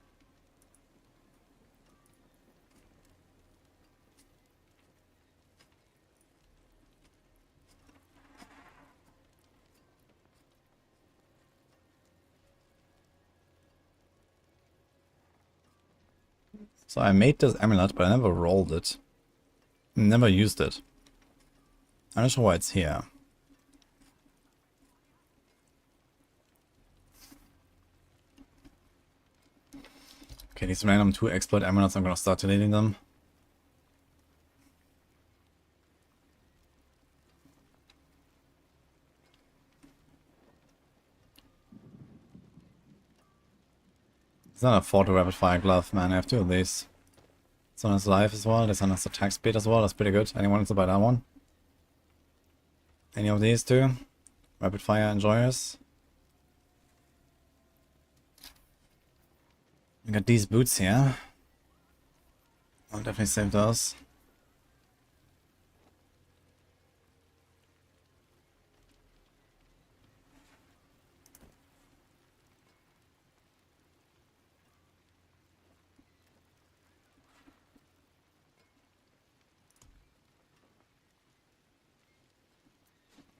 So I made this amulet, but I never rolled it. Never used it. I'm not sure why it's here. Okay, these random 2 exploit amulets, I'm gonna start deleting them. It's not a 4 to rapid fire glove, man. I have 2 of these. This one has life as well. This one has attack speed as well. That's pretty good. Anyone wants to buy that one? Any of these 2? Rapid fire enjoyers. We got these boots here. I'll definitely save those.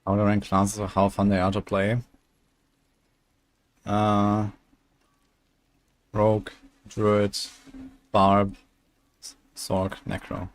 How the rank classes or how fun they are to play. Rogue, Druid, Barb, Sorc, Necro.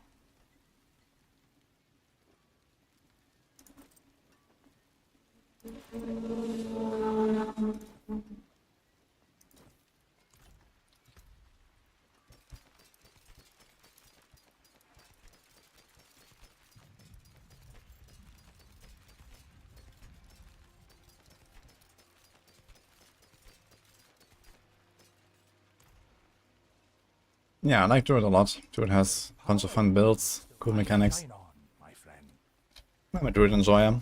Yeah, I like Druid a lot. Druid has a bunch of fun builds, cool mechanics.
Shine on, my friend.
I'm a Druid enjoyer.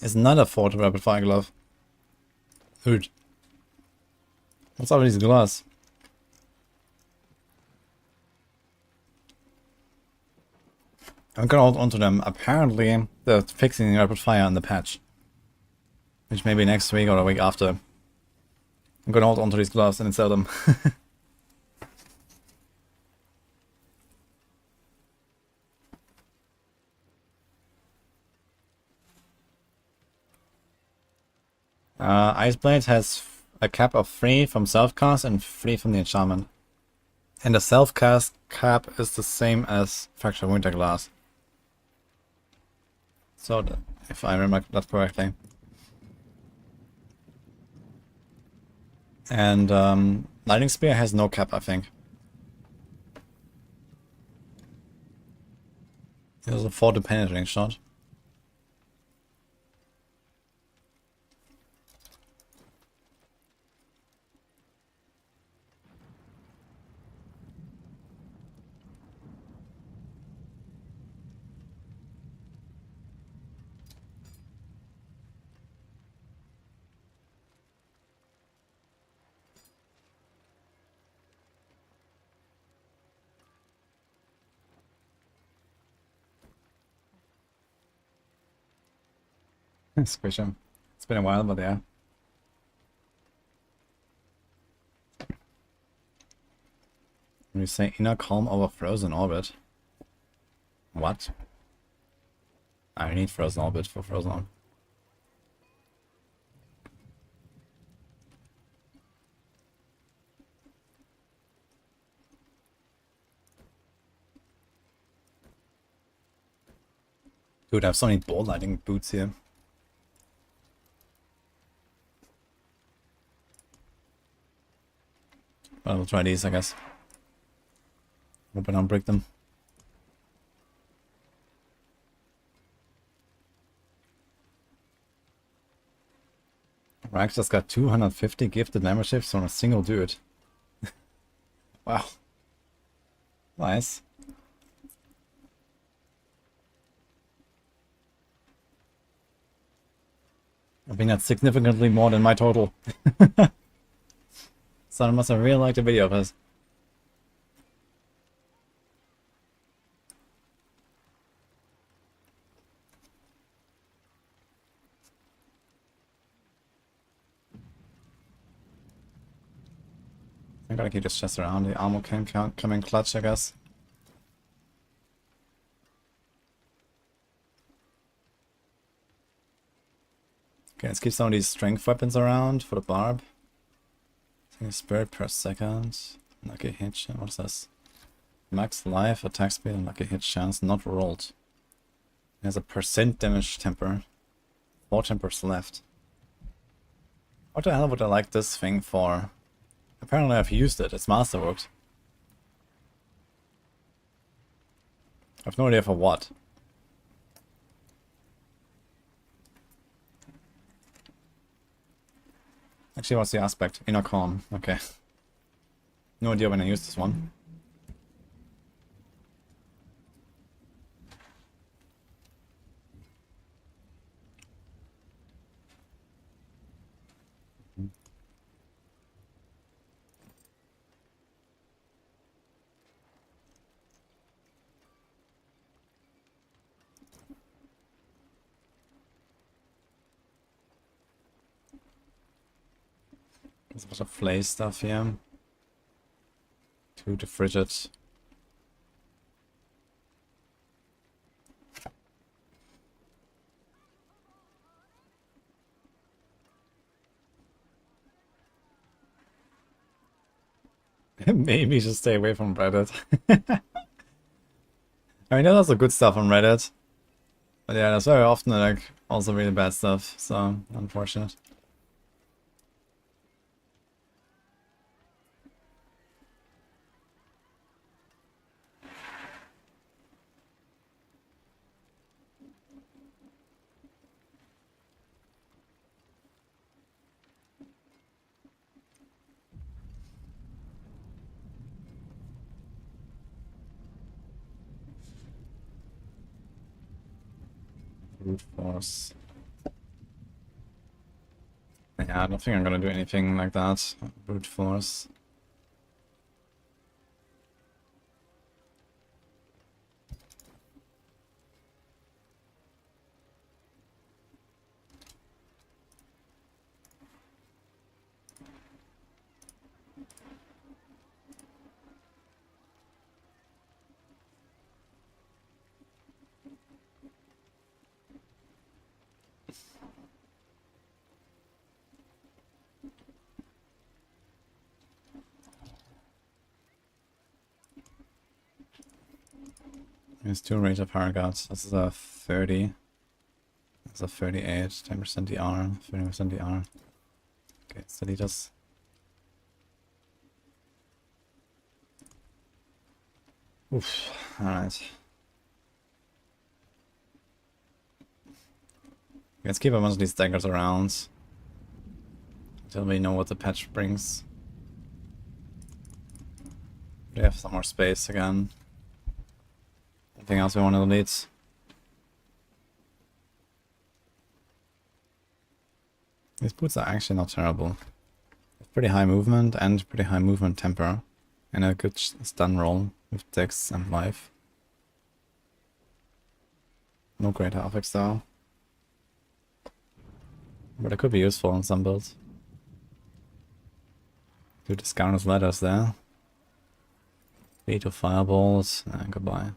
It's not a 4 rapid fire glove. Dude. What's up with these gloves? I'm gonna hold onto them. Apparently, they're fixing rapid fire in the patch. Which maybe next week or a week after. I'm gonna hold onto these gloves and sell them. Iceblade has a cap of 3 from self-cast and 3 from the enchantment. And the self-cast cap is the same as Fracture Winter Glass. So, if I remember that correctly. And Lightning Spear has no cap, I think. It was a 4 to penetrating shot. Squish him. It's been a while, but yeah. When you say inner calm over frozen orbit. What? I need frozen orbit for frozen orbit. Dude, I have so many ball lighting boots here. Well, we'll try these, I guess. Hope I don't break them. Rax just got 250 gifted memberships from a single dude. Wow. Nice. I think that's significantly more than my total. Someone must have really liked the video of us. I'm gonna keep this chest around. The armor can come in clutch, I guess. Okay, let's keep some of these strength weapons around for the Barb. Spirit per second. Lucky hit chance. What is this? Max life, attack speed, and lucky hit chance not rolled. It has a percent damage temper. 4 tempers left. What the hell would I like this thing for? Apparently I've used it. It's masterworked. I have no idea for what. Actually, what's the aspect? Inner calm. Okay. No idea when I use this one. There's a bunch of flay stuff here. To the frigid. Maybe just stay away from Reddit. I mean, there's also good stuff on Reddit. But yeah, there's very often like also really bad stuff, so unfortunate. Brute force. Yeah, I don't think I'm gonna do anything like that. Brute force. There's 2 Rage of Paragods. This is a 30. That's a 38. 10% DR. 30% DR. Okay, let's delete this. Oof. Alright. Let's keep a bunch of these daggers around. Until we know what the patch brings. We have some more space again. Anything else we want to delete? These boots are actually not terrible. Pretty high movement and pretty high movement temper. And a good stun roll with Dex and Life. No great affix though. But it could be useful in some builds. Do discount his letters there. 3 to fireballs. Goodbye.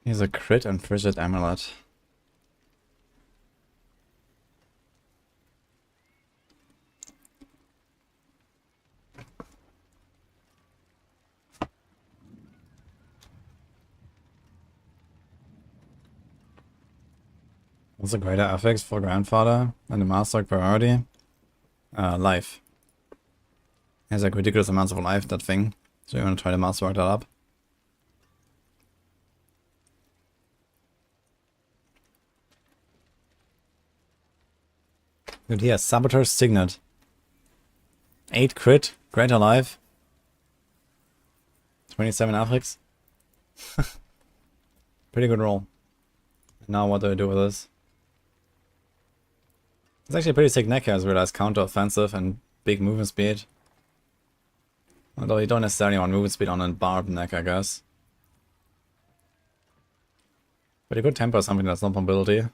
Here's a crit and frigid amulet. What's a greater affix for Grandfather and the Master priority? Life. It has like ridiculous amounts of life, that thing. So you want to try to masterwork that up. Dude, he has Saboteur's Signet. 8 crit, greater life. 27 affix. Pretty good roll. Now what do I do with this? It's actually a pretty sick neck here as well as counter offensive and big movement speed. Although you don't necessarily want movement speed on a Barb neck, I guess. But you could temper something that's not mobility.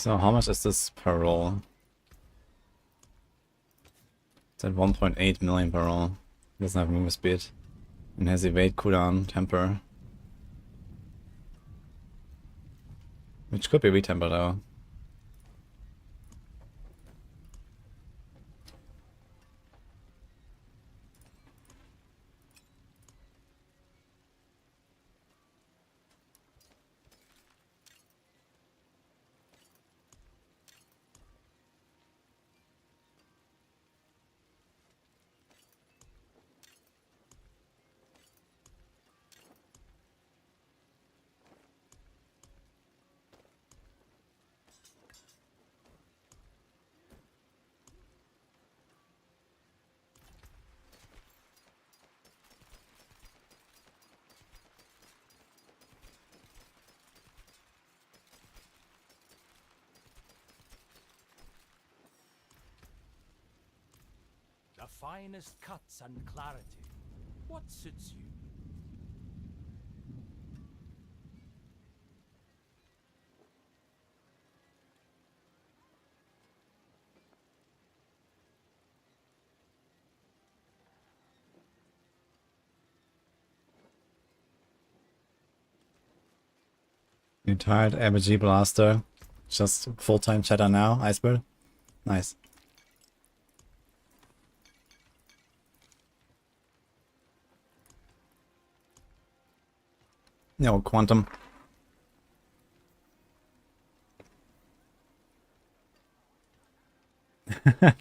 So how much is this per roll? It's at 1.8 million per roll. Doesn't have movement speed. And has evade, cooldown, temper. Which could be retemper though.
The finest cuts and clarity. What suits you?
Retired RPG Blaster. Just full-time chatter now, Iceberg. Nice. No, Quantum.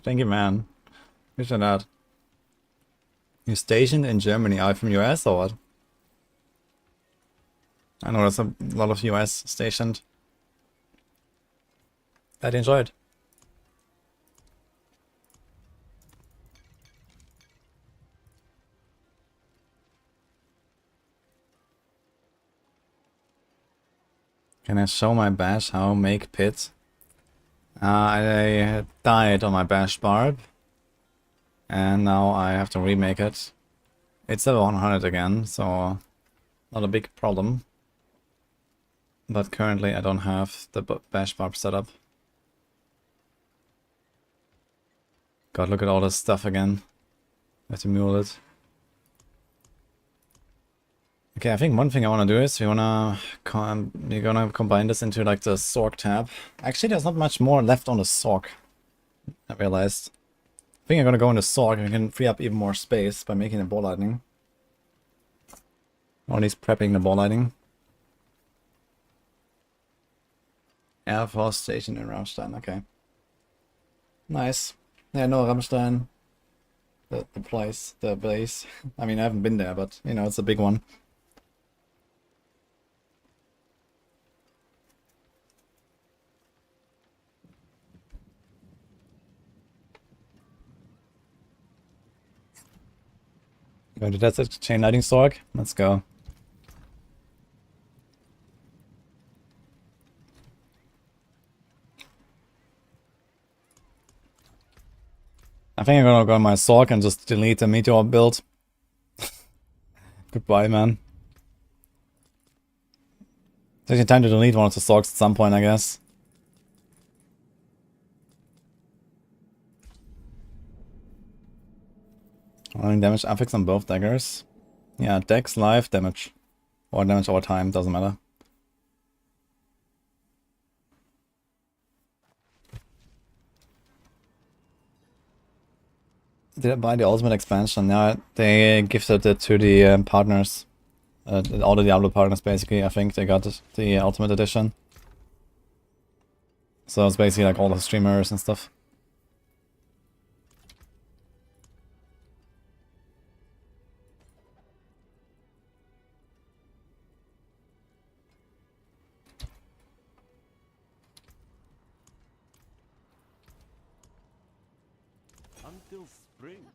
Thank you, man. Appreciate that. You're stationed in Germany. Are you from US or what? I know there's a lot of US stationed. I'd enjoy it. Can I show my bash how make pit? I died on my bash Barb. And now I have to remake it. It's level 100 again, so not a big problem. But currently I don't have the bash Barb set up. God, look at all this stuff again. I have to mule it. Okay, I think one thing I want to do is we're gonna combine this into like the Sorc tab. Actually, there's not much more left on the Sorc, I realized. I think I'm gonna go into Sorc and we can free up even more space by making a ball lightning. Or at least prepping the ball lightning. Air Force Station in Rammstein, okay. Nice. Yeah, no, Rammstein. The place, the base. I mean, I haven't been there, but, you know, it's a big one. Going to Desert Chain Lightning Sorc? Let's go. I think I'm gonna go on my Sorc and just delete the Meteor build. Goodbye, man. Taking time to delete one of the Sorcs at some point, I guess. Rolling damage affix on both daggers. Yeah, dex, life, damage. Or damage over time, doesn't matter. Did I buy the ultimate expansion? Yeah, they gifted it to the partners. All the Diablo partners, basically. I think they got the ultimate edition. So it's basically like all the streamers and stuff.
Until spring.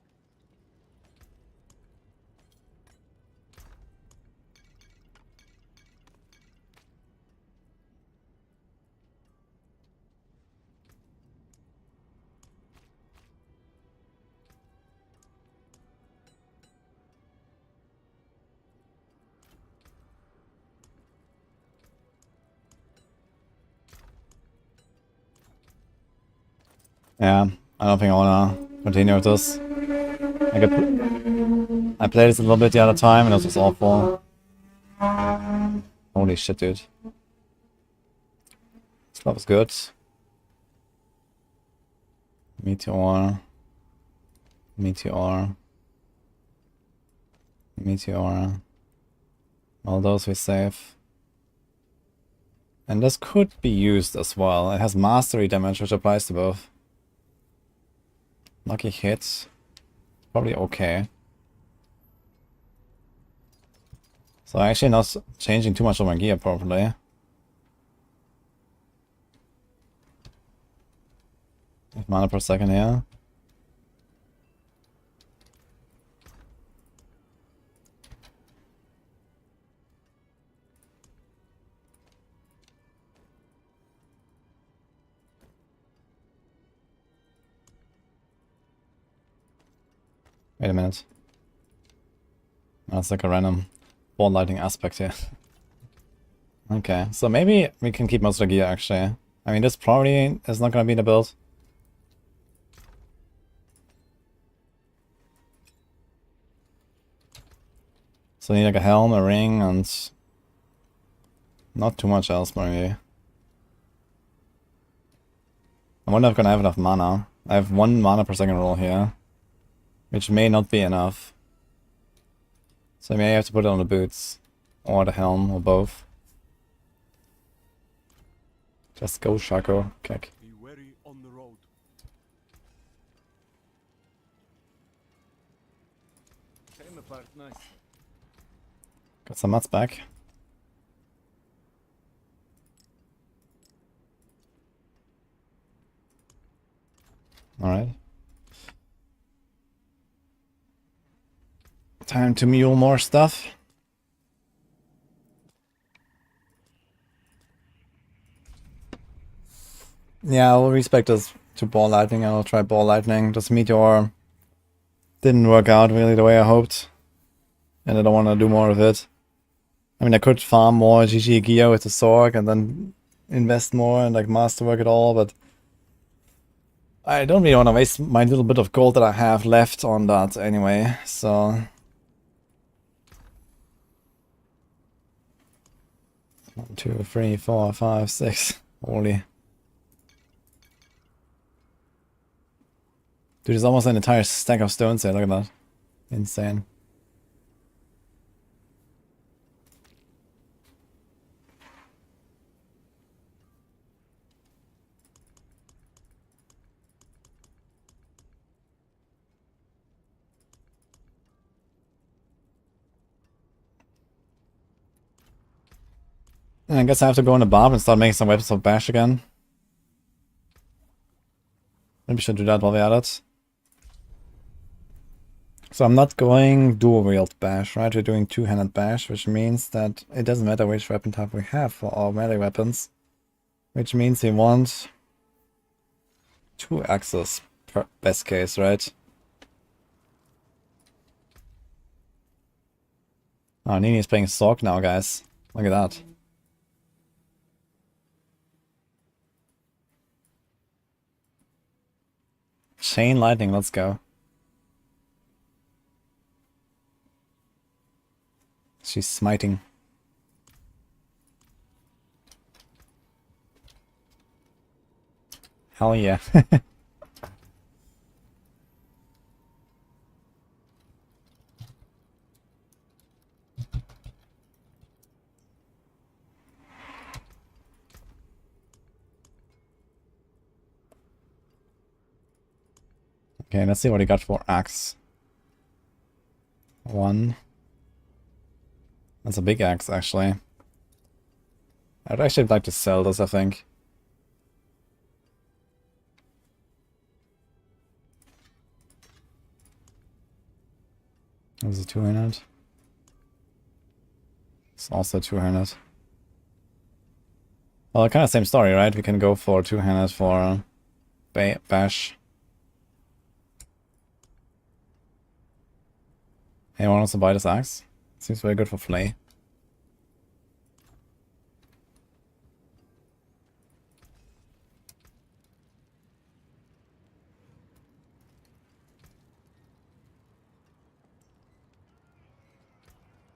Yeah, I don't think I wanna continue with this. I played this a little bit the other time and it was just awful. Holy shit, dude. This love is good. Meteor. Meteor. Meteor. All those we save. And this could be used as well. It has mastery damage, which applies to both. Lucky hits. Probably okay. So actually not changing too much of my gear probably. Mana per second here. Wait a minute. That's like a random ball lighting aspect here. Okay, so maybe we can keep most of the gear actually. I mean, this probably is not gonna be the build. So I need like a helm, a ring, and not too much else maybe. I wonder if I'm gonna have enough mana. I have 1 mana per second roll here, which may not be enough. So I may have to put it on the boots, or the helm, or both. Just go, Shaco. Kick.
Be wary on the road. Came apart nice.
Got some mats back. Alright. Time to mule more stuff. Yeah, I'll respect this to ball lightning. I'll try ball lightning. This meteor didn't work out really the way I hoped. And I don't want to do more of it. I mean, I could farm more GG gear with the Sorc and then invest more and like masterwork it all, but I don't really want to waste my little bit of gold that I have left on that anyway, so... 1, 2, 3, 4, 5, 6. Holy. Dude, there's almost an entire stack of stones here, look at that. Insane. I guess I have to go in the Barb and start making some weapons of bash again. Maybe I should do that while we're at it. So I'm not going dual wield bash, right? We're doing two-handed bash, which means that it doesn't matter which weapon type we have for our melee weapons. Which means we want 2 axes per best case, right? Oh, Nini's playing Sorc now, guys. Look at that. Chain lightning, let's go. She's smiting. Hell yeah. Okay, let's see what he got for axe. 1. That's a big axe, actually. I'd actually like to sell this, I think. There's a 200. It's also 200. Well, kind of same story, right? We can go for 200 for bash. Anyone wants to buy this axe? Seems very good for flay.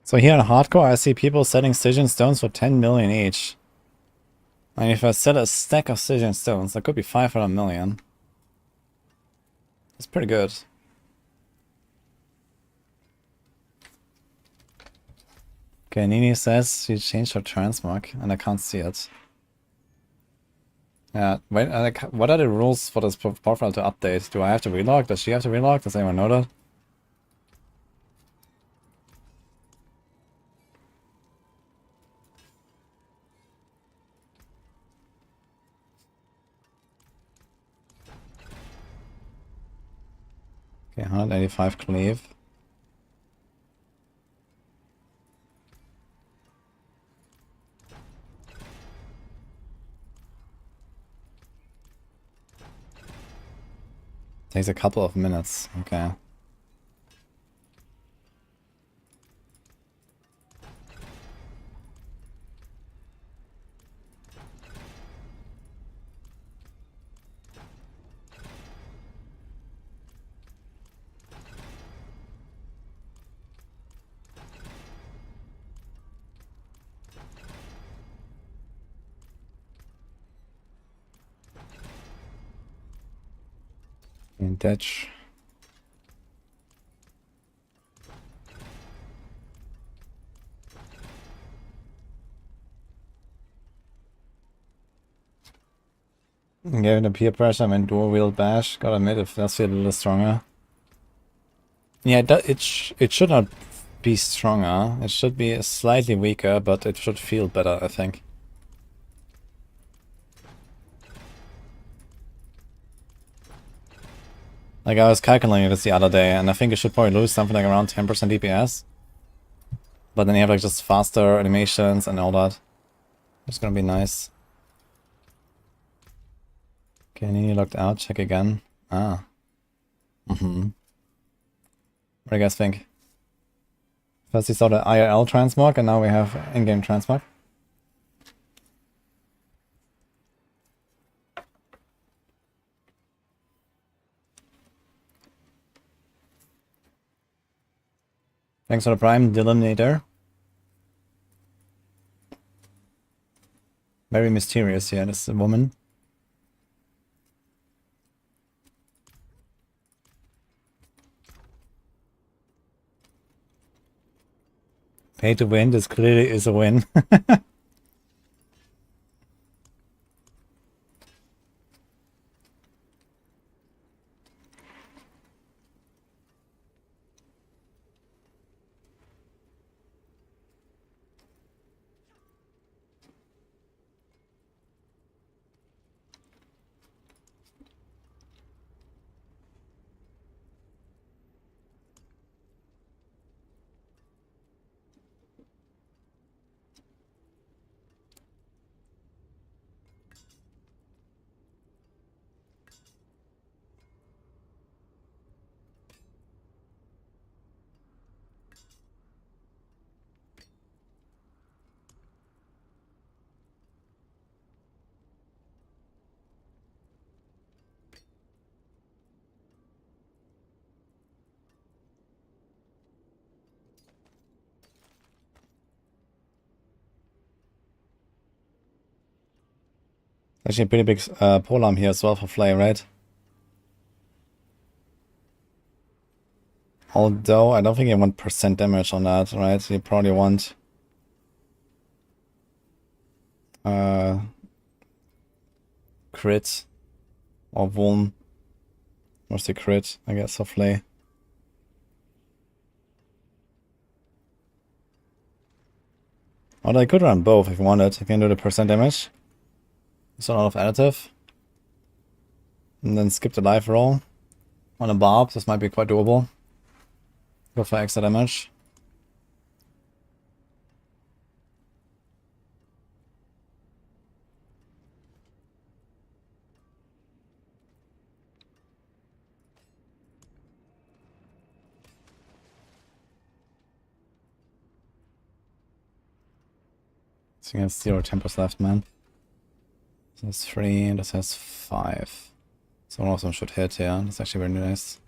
So here in hardcore, I see people selling Stygian stones for 10 million each. And if I sell a stack of Stygian stones, that could be 500 million. That's pretty good. Okay, Nini says she changed her transmog, and I can't see it. Yeah, wait, what are the rules for this profile to update? Do I have to relog? Does she have to relog? Does anyone know that? Okay, 185 cleave. Takes a couple of minutes, okay. And Dutch. Given the peer pressure, I'm in dual wheel bash. Gotta admit, it does feel a little stronger. Yeah, it should not be stronger. It should be slightly weaker, but it should feel better, I think. Like, I was calculating this the other day, and I think it should probably lose something like around 10% DPS. But then you have like just faster animations and all that. It's gonna be nice. Okay, Nini locked out. Check again. Ah. What do you guys think? First we saw the IRL transmog, and now we have in-game transmog. Thanks for the prime, Deliminator. Very mysterious, yeah, this woman. Pay to win, this clearly is a win. Actually a pretty big polearm here as well for Flay, right? Although, I don't think you want percent damage on that, right? You probably want... crit. Or vuln. Mostly crit, I guess, for Flay. Although I could run both if you wanted. You can do the percent damage. It's a lot of additive. And then skip the life roll. On a Barb, this might be quite doable. Go for extra damage. So you have 0 tempers left, man. This has 3, this has 5. So one of them should hit, yeah. That's actually very nice.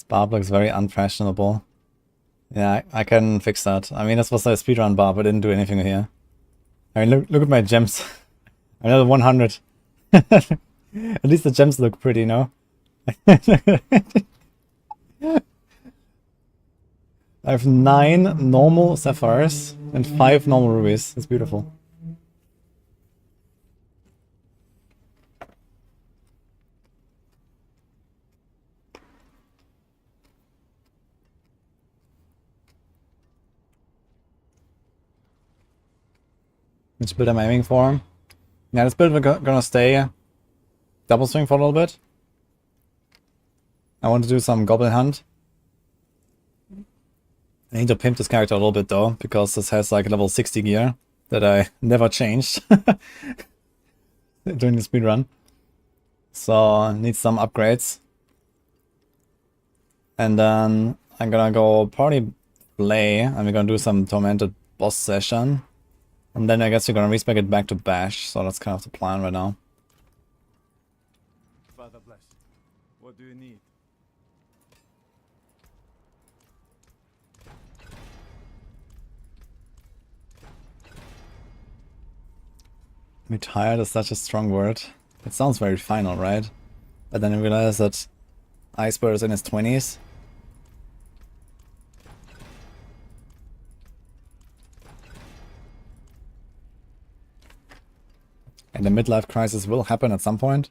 Barb looks very unfashionable. Yeah, I can fix that. I mean, this was a speedrun Barb, I didn't do anything here. I mean, look at my gems. Another 100. At least the gems look pretty, no? I have 9 normal sapphires and 5 normal rubies. It's beautiful. Which build am I aiming for? Yeah, this build we're gonna stay double swing for a little bit. I want to do some goblin hunt. I need to pimp this character a little bit though, because this has like level 60 gear that I never changed during the speedrun. So I need some upgrades. And then I'm gonna go probably play, and we're gonna do some tormented boss session. And then I guess we're gonna respec it back to Bash, so that's kind of the plan right now.
Father bless. What do you need?
Retired is such a strong word. It sounds very final, right? But then I realize that Iceberg is in his 20s. And the midlife crisis will happen at some point.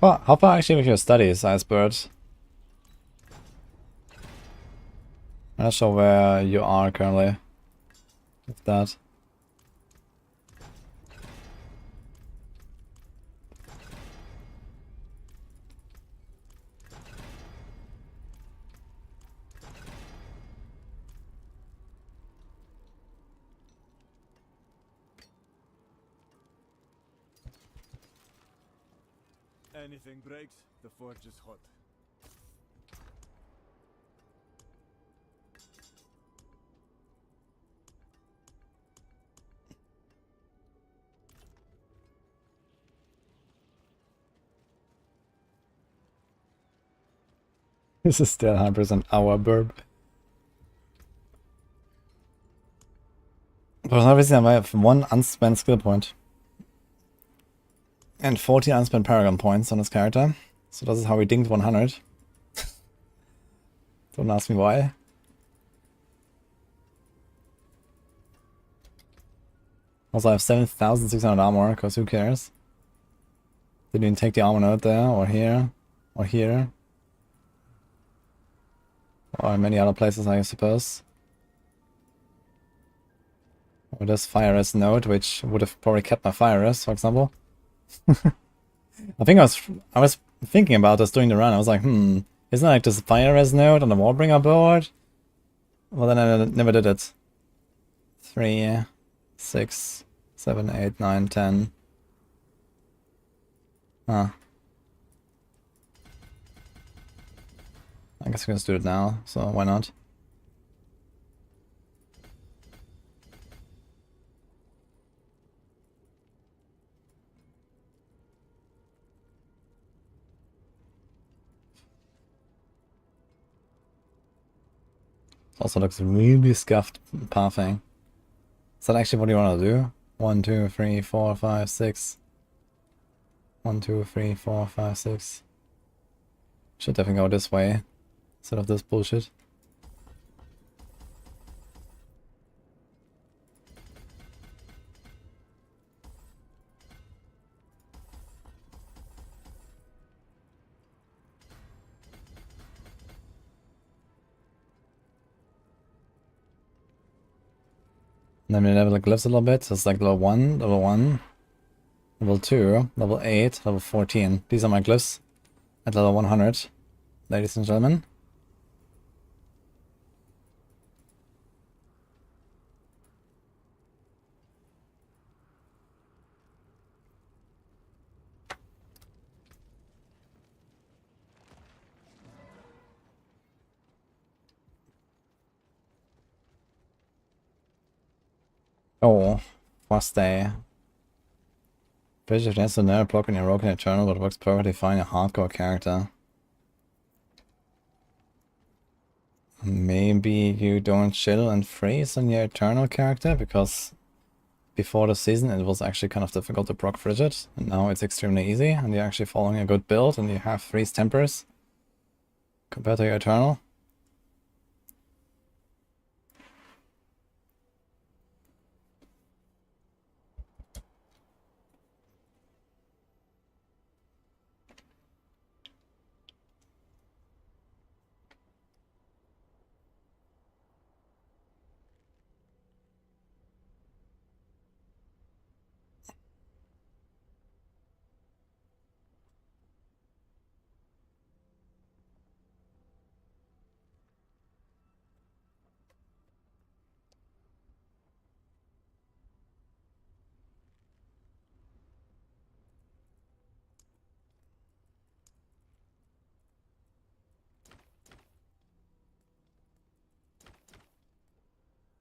Well, how far actually with your studies, Iceberg? I'm not sure where you are currently with that.
Anything breaks, the forge is hot.
This is still 100% our burb. For some reason I have 1 unspent skill point. And 40 unspent paragon points on this character. So this is how we dinged 100. Don't ask me why. Also I have 7,600 armor, because who cares? Didn't even take the armor note there, or here, or here. Or in many other places, I suppose. Or this fire res node, which would have probably kept my fire res, for example. I think I was thinking about this during the run. I was like, isn't like this fire res node on the Warbringer board? Well, then I never did it. 3, 6, 7, 8, 9, 10. Huh. I guess we can just do it now, so why not? Also looks really scuffed pathing. Is that actually what you want to do? 1, 2, 3, 4, 5, 6. 1, 2, 3, 4, 5, 6. Should definitely go this way instead of this bullshit. And then we level the glyphs a little bit. So it's like level 1, level 2, level 8, level 14. These are my glyphs at level 100, ladies and gentlemen.
Oh, first day. Bishop has to never block in your Rogue and Eternal, but works perfectly fine in a hardcore character. Maybe you don't chill and freeze on your Eternal character, because before the season it was actually kind of difficult to proc Frigid, and now it's extremely easy, and you're actually following a good build, and you have freeze tempers compared to your Eternal.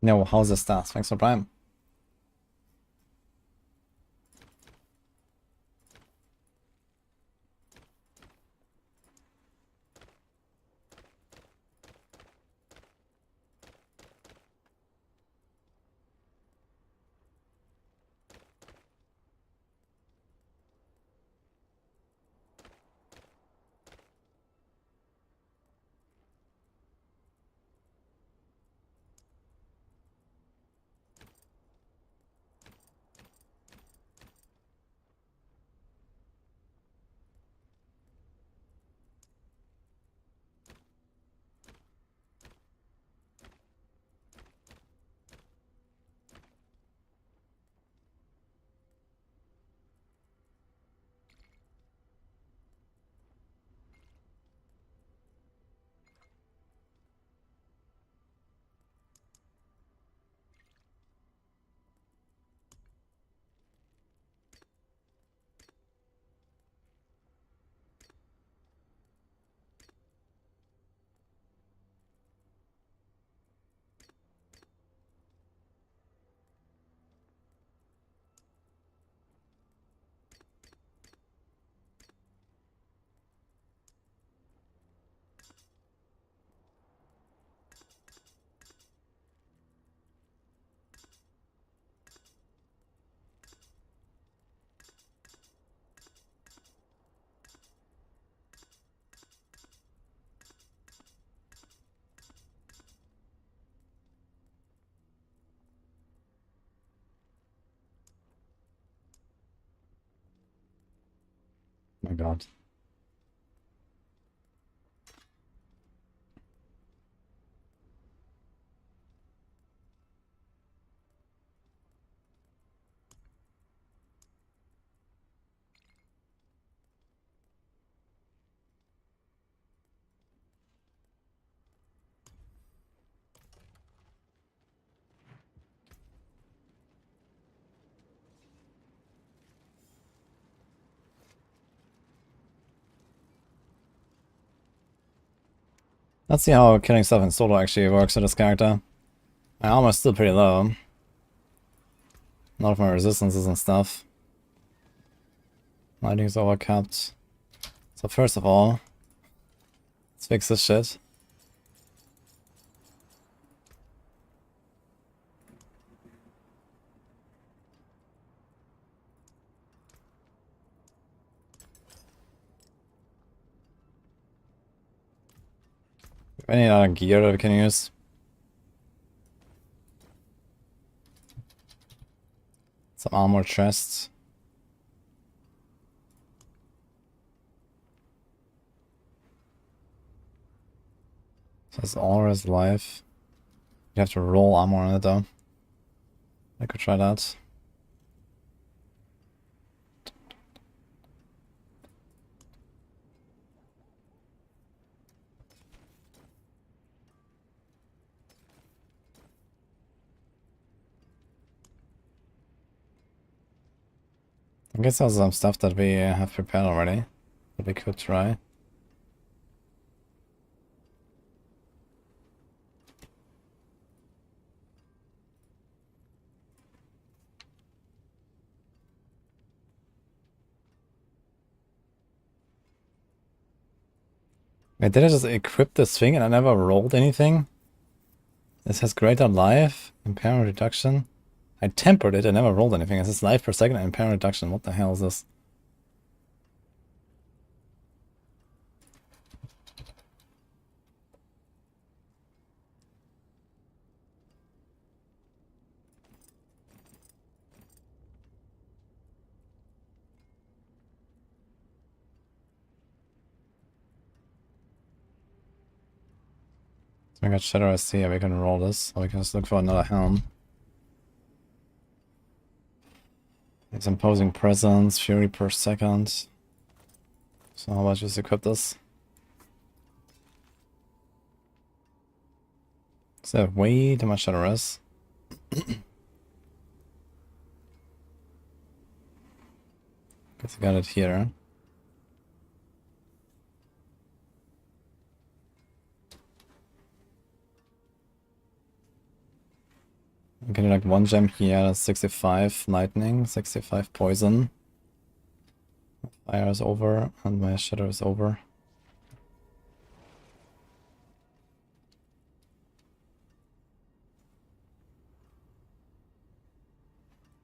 No, how's the stars? Thanks for Prime. Oh my god. Let's see how killing stuff in solo actually works with this character. My armor's still pretty low. A lot of my resistances and stuff. Lighting is overcapped. So first of all, let's fix this shit. Any other gear that we can use? Some armor chests. Says always life. You have to roll armor on it though. I could try that. I guess there's some stuff that we have prepared already that we could try. Wait, did I just equip this thing and I never rolled anything? This has greater life, impairment reduction. I tempered it, I never rolled anything. It says life per second and impairment reduction. What the hell is this? So we got Shadow SC, we can roll this, so we can just look for another helm. It's imposing presence, fury per second. So how about just equip this? Is that way too much Shadow Res? Guess I got it here. I'm getting like 1 gem here, that's 65 lightning, 65 poison. Fire is over, and my shadow is over.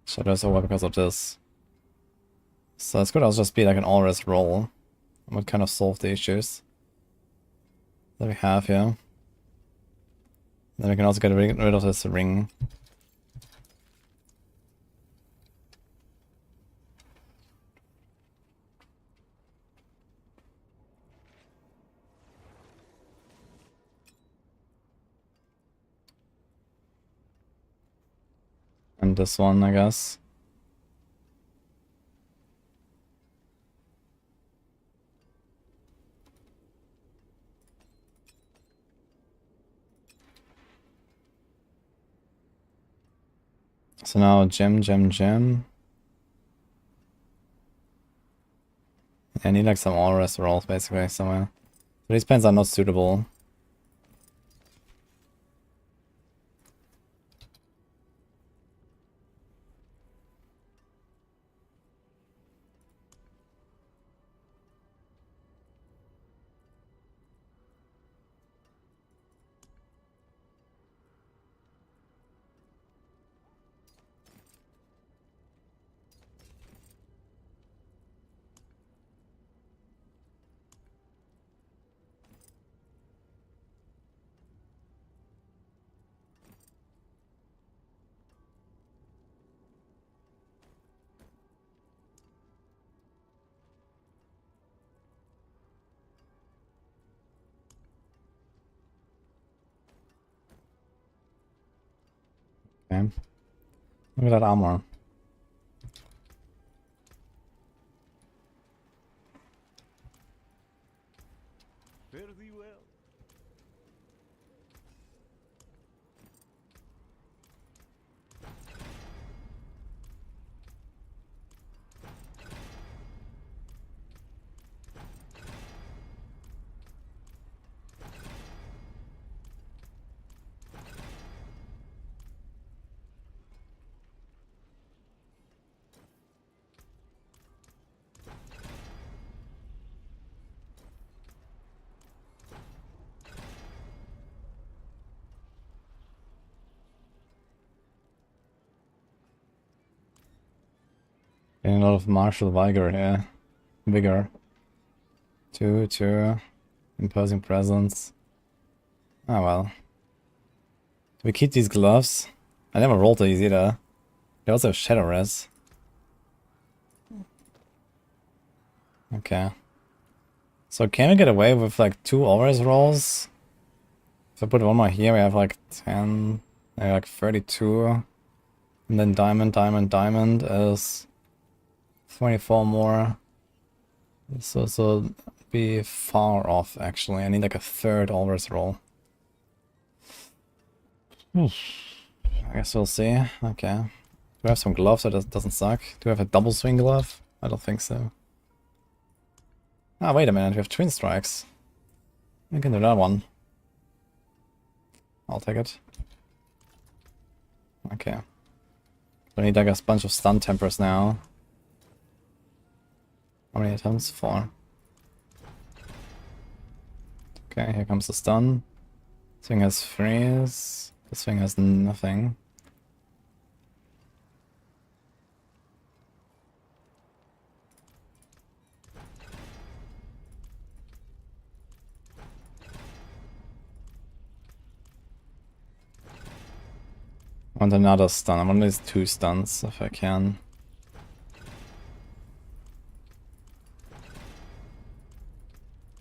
Shadow is over because of this. So it's good, I'll just be like an all-res roll. That would kind of solve the issues that we have here. Then we can also get rid of this ring. And this one, I guess. So now gem. I need like some all-res rolls basically somewhere. So these pens are not suitable. Okay. Look at that armor.
Very well.
Getting a lot of martial vigor here. Vigor. 2, imposing presence. Oh well. Do we keep these gloves? I never rolled these either. They also have shadow res. Okay. So can we get away with like 2 all-res rolls? If I put one more here, we have like 10, maybe like 32. And then diamond is 24 more. So be far off actually. I need like a 3rd all-res roll. I guess we'll see. Okay. Do we have some gloves so that doesn't suck? Do we have a double swing glove? I don't think so. Ah, wait a minute, we have twin strikes. We can do that one. I'll take it. Okay. I need like a bunch of stun tempers now. How many attempts? 4. Okay, here comes the stun. This thing has freeze. This thing has nothing. I want another stun. I want at least 2 stuns if I can.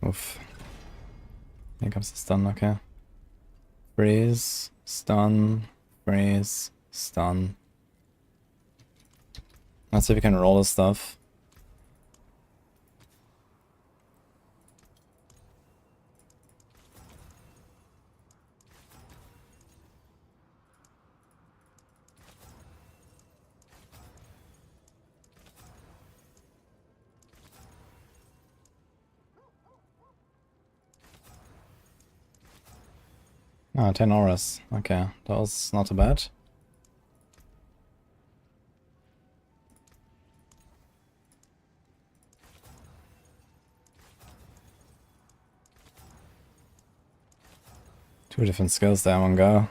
Oof. Here comes the stun, okay. Freeze, stun, freeze, stun. Let's see if we can roll this stuff. Ah, 10 auras. Okay, that was not too bad. Two different skills there in one go.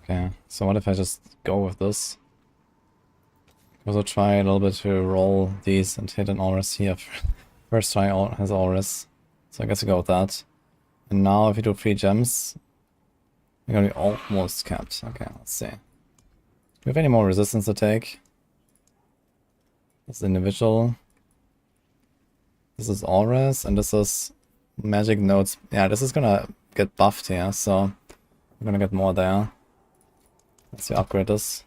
Okay, so what if I just go with this? Also try a little bit to roll these and hit an auras here. First try has auras. So I guess we go with that. And now if you do 3 gems, we're gonna be almost capped. Okay, let's see. Do we have any more resistance to take? This is individual. This is auras, and this is magic nodes. Yeah, this is gonna get buffed here, so we're gonna get more there. Let's see, upgrade this.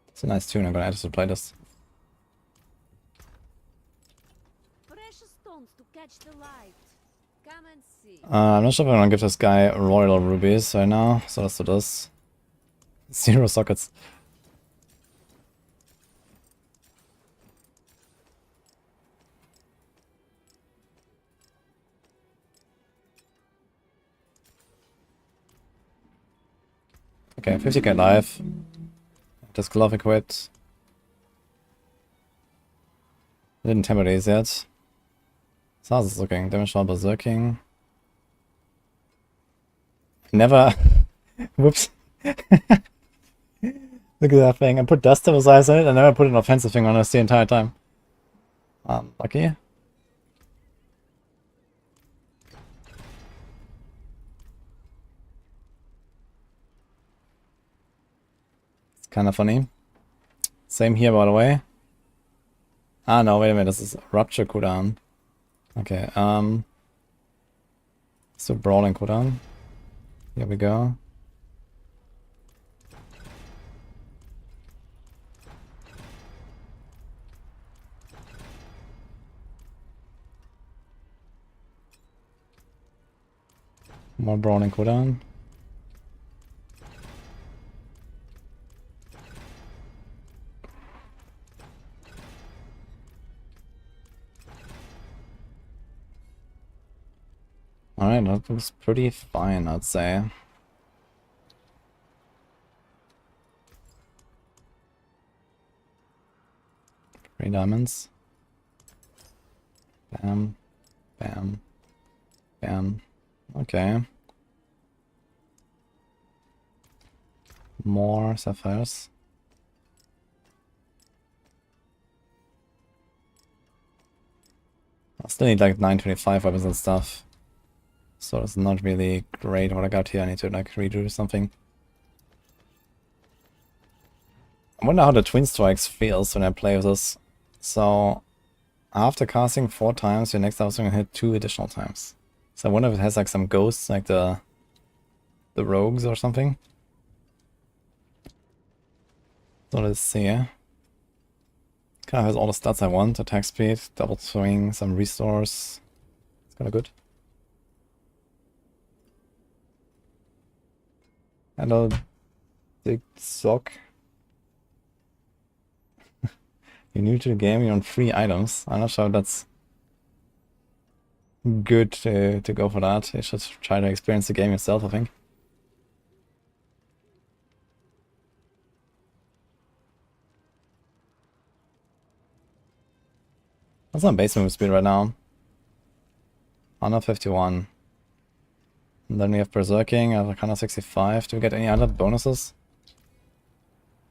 It's a nice tune, I'm gonna add to play this.
Precious stones to catch the light. Come and see.
I'm not sure if I'm gonna give this guy royal rubies right now, so let's do this. 0 sockets. Okay, 50k life. This glove equipped. Didn't temper these yet. So how's this looking? Damage while berserking. Never. Whoops. Look at that thing. I put dust size on it, I never put an offensive thing on us the entire time. Lucky. Kind of funny. Same here, by the way. Ah, no, wait a minute. This is Rupture cooldown. Okay, let's do Brawling cooldown. Here we go. More Brawling cooldown. Alright, that looks pretty fine, I'd say. Three diamonds. Bam. Bam. Bam. Okay. More sapphires. I still need like 925 weapons and stuff. So it's not really great what I got here. I need to like redo something. I wonder how the Twin Strikes feels when I play with this. So after casting 4 times, your next house is gonna hit 2 additional times. So I wonder if it has like some ghosts, like the rogues or something. So let's see. Kind of has all the stats I want: attack speed, double swing, some restores. It's kind of good. Hello, Dick Sock. You're new to the game, you're on free items. I'm not sure if that's good to go for that. You should try to experience the game yourself, I think. What's my base move speed right now? 151. And then we have Berserking at 165. Do we get any other bonuses?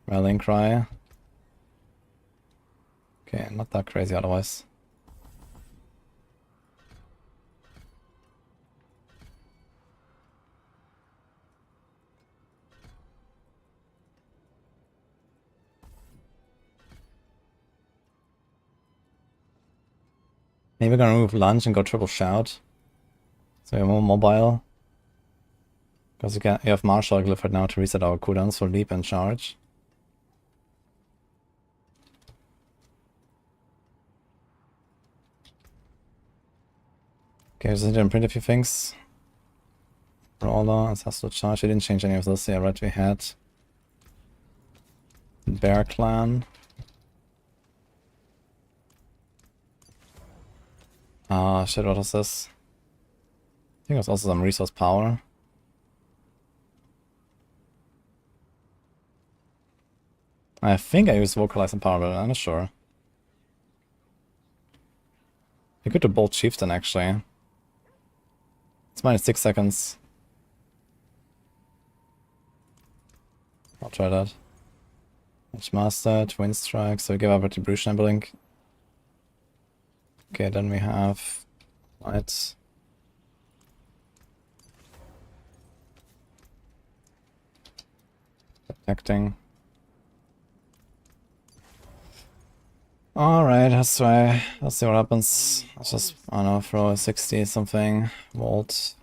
Rallying Cry. Okay, not that crazy otherwise. Maybe we're gonna remove lunge and go triple shout. So we're more mobile. Because you have martial glyph right now to reset our cooldowns for leap and charge. Okay, just need to imprint a few things. Brawler, Ancestral Charge, we didn't change any of this. Yeah, right, we had Bear Clan. Ah, shit, what was this? I think it was also some resource power. I think I used Vocalize and Power, but I'm not sure. I could do Bolt Chieftain, actually. It's minus 6 seconds. I'll try that. Edge Master, Twin Strike, so we give up Retribution, I believe. Okay, then we have lights. Protecting. Alright, let's try. Let's see what happens. Let's just, I don't know, throw a 60 something. Volt.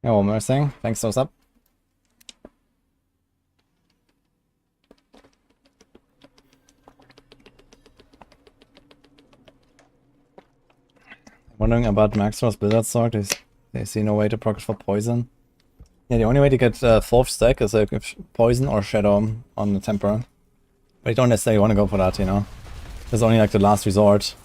Yeah, one more thing. Thanks, those up. Wondering about Maxwell's Blizzard Sorc. They see no way to progress for poison. Yeah, the only way to get 4th stack is if poison or shadow on the temper. But you don't necessarily want to go for that, you know. It's only like the last resort.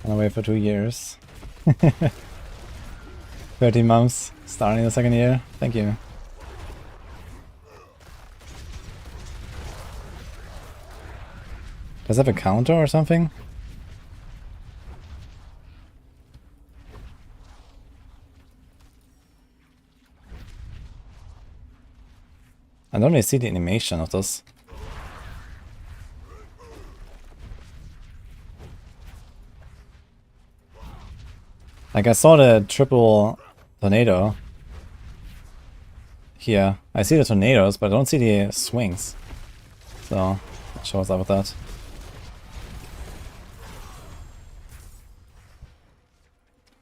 And away for 2 years. 13 months, starting the 2nd year. Thank you. Does it have a counter or something? I don't really see the animation of this. Like I saw the triple tornado here. I see the tornadoes, but I don't see the swings. So, not sure what's up with that.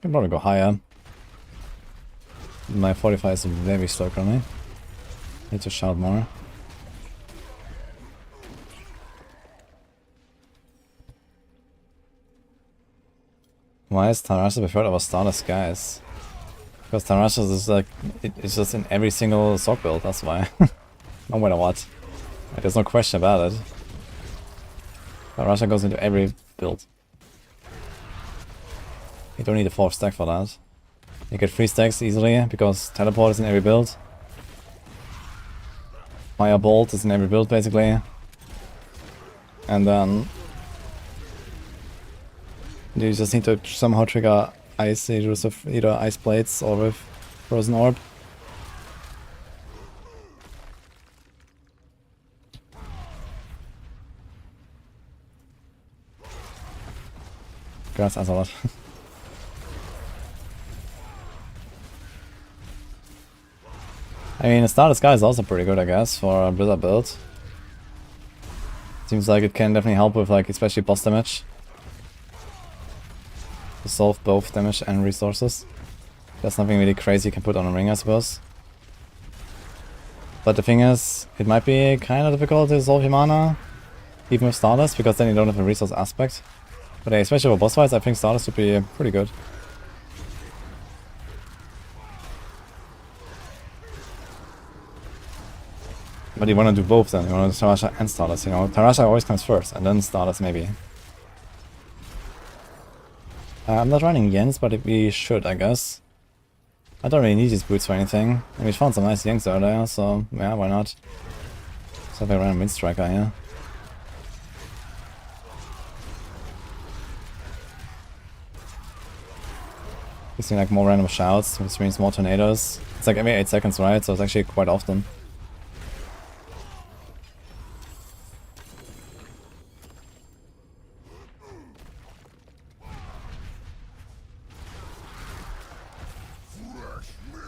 Can probably go higher. My 45 is very slow currently. Need to shout more. Why is Tarasha preferred over Starless Skies? Because Tarasha is like, it's just in every single Sorc build, that's why. No matter what. Like, there's no question about it. Tarasha goes into every build. You don't need a 4th stack for that. You get 3 stacks easily because teleport is in every build. Firebolt is in every build basically. And then you just need to somehow trigger ice with either ice plates or with frozen orb. Grass as a lot. I mean, the Starless Sky is also pretty good, I guess, for a Blizzard build. Seems like it can definitely help with like especially boss damage. To solve both damage and resources. There's nothing really crazy you can put on a ring, I suppose. But the thing is, it might be kind of difficult to solve your mana, even with Stardust, because then you don't have a resource aspect. But yeah, especially for boss fights, I think Stardust would be pretty good. But you want to do both then, you want to do Tarasha and Stardust, you know. Tarasha always comes first, and then Stardust maybe. I'm not running Jens, but we should, I guess. I don't really need these boots for anything. And we found some nice Yanks earlier, so yeah, why not? Let's have a random Wind Striker here. We see like more random shouts, which means more tornadoes. It's like every 8 seconds, right? So it's actually quite often.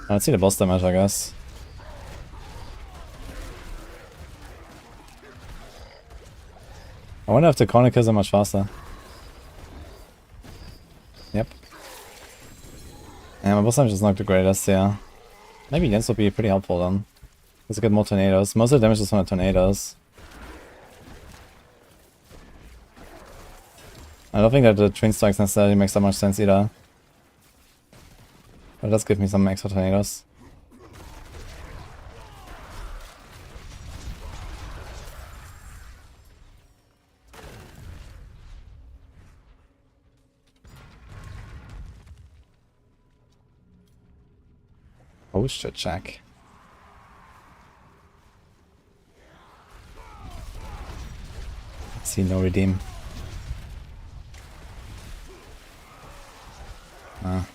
Let's see the boss damage, I guess. I wonder if the Cornicus are much faster. Yep. Yeah, my boss damage is not the greatest, yeah. Maybe Jens would be pretty helpful then. Let's get more tornadoes. Most of the damage is from the tornadoes. I don't think that the twin strikes necessarily makes that much sense either. But it does give me some extra tornadoes. Oh shit, check. Let's see, no redeem. Ah.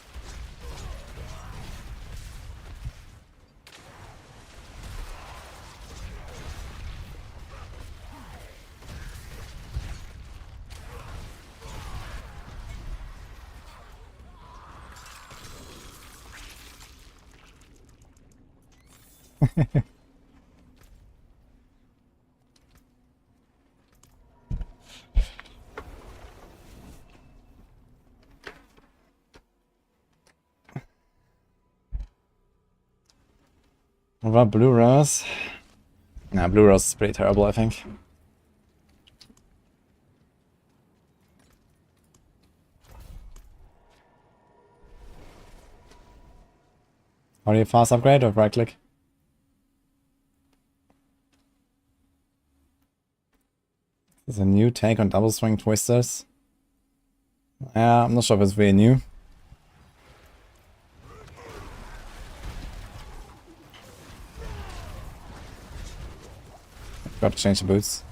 What about Blue Rose? Nah, Blue Rose is pretty terrible, I think. How do you fast upgrade or right click? There's a new take on double swing twisters. Yeah, I'm not sure if it's really new. Got to change the boots.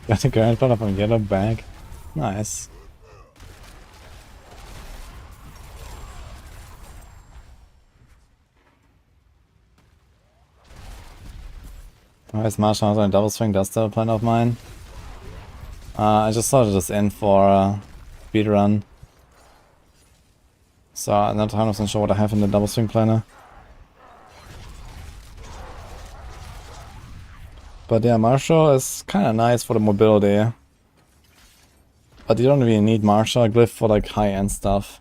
Got a grandfather from yellow bag. Nice. Alright, Marshall on a double swing, that's still a plan of mine. I just started this in for speed run. So I'm not 100% sure what I have in the double swing planner. But yeah, Marshall is kinda nice for the mobility. But you don't really need Marshall glyph for like high-end stuff.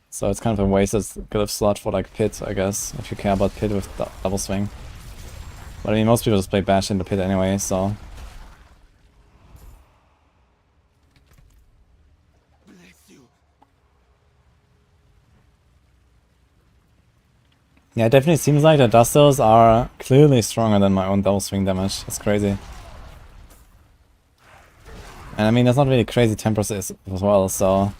So it's kind of a wasted glyph slot for like pit, I guess, if you care about pit with double swing. But I mean, most people just play bash in the pit anyway, so. Yeah, it definitely seems like the Dusters are clearly stronger than my own double swing damage. That's crazy. And I mean, that's not really crazy tempers as well, so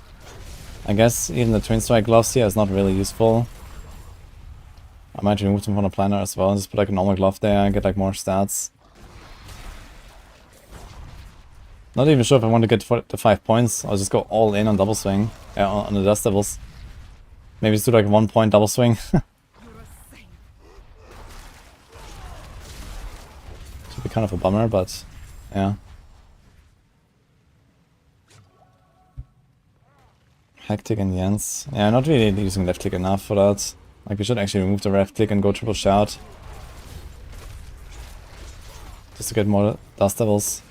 I guess even the Twin Strike gloves here is not really useful. I might remove them from the planner as well, just put like a normal glove there and get like more stats.
Not even sure if I want to get for the 5 points. I'll just go all in on double swing. On the Dust Devils. Maybe just do like 1 point double swing. Should be kind of a bummer, but yeah. Hectic and Jens. Yeah, not really using left click enough for that. Like we should actually remove the left click and go triple shout. Just to get more Dust Devils.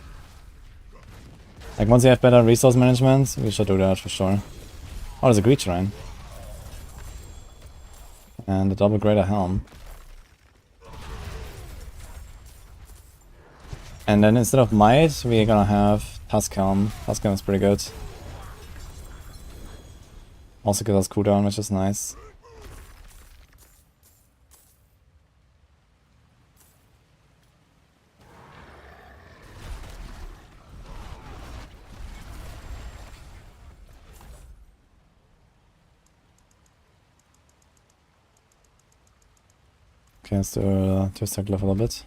Like once you have better resource management, we should do that for sure. Oh, there's a Greed Shrine. And a double Greater Helm. And then instead of Might, we're gonna have Tusk Helm. Tusk Helm is pretty good. Also gives us cooldown, which is nice. Okay, let's do Twister Glyph a little bit.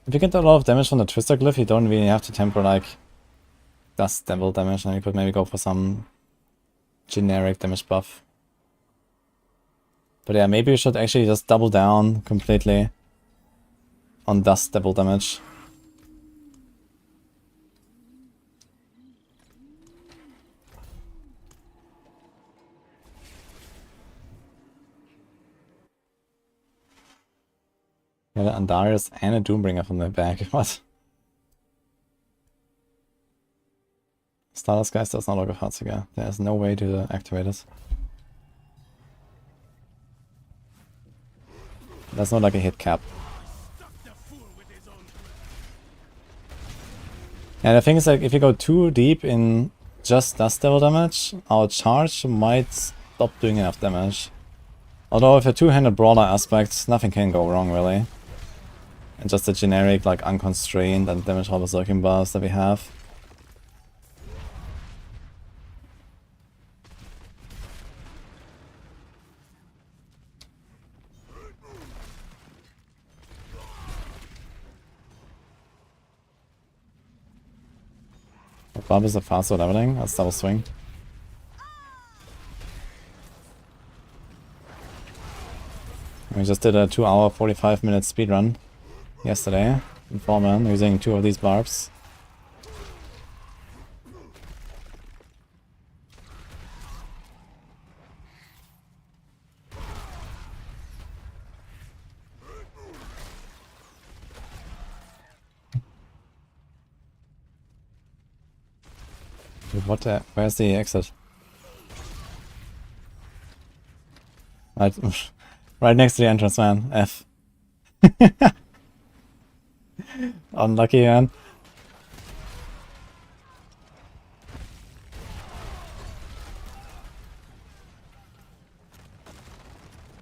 If you get a lot of damage from the Twister Glyph, you don't really have to temper like Dust Devil damage, and you could maybe go for some generic damage buff. But yeah, maybe we should actually just double down completely on Dust Devil damage. Yeah, and Darius and a Doombringer from the back. What? Stardust Geist does not look a Heartsiger. There's no way to activate it. There's not like a hit cap. And the thing is, like, if you go too deep in just Dust Devil damage, our charge might stop doing enough damage. Although with a two-handed brawler aspect, nothing can go wrong really. And just the generic, like, unconstrained and damage all berserking buffs that we have. Barb is a faster leveling, that's double swing. We just did a 2-hour 45-minute speedrun yesterday in 4-man using 2 of these barbs. Dude, what the? Where's the exit? Right, right next to the entrance, man. F. Unlucky, man.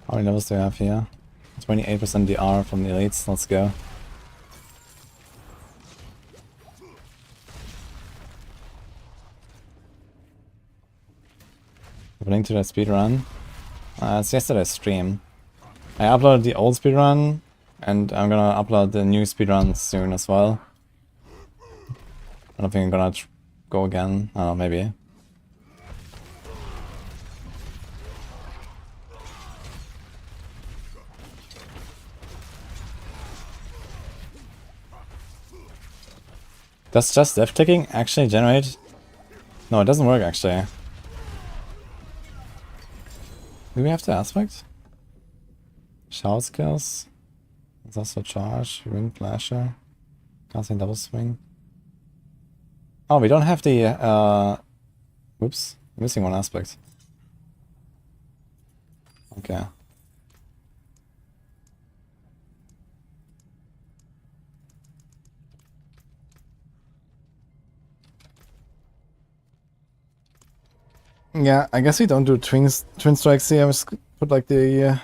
How many levels do we have here? 28% DR from the elites. Let's go. Link to that speedrun. It's yesterday's stream. I uploaded the old speedrun, and I'm gonna upload the new speedrun soon as well. I don't think I'm gonna go again. I don't know, maybe. Does just left clicking actually generate? No, it doesn't work actually. Do we have the aspect? Shout skills. There's also charge, wind flasher, casting double swing. Oh, we don't have the oops, missing one aspect. Okay. Yeah, I guess we don't do twin strikes here. I just put like the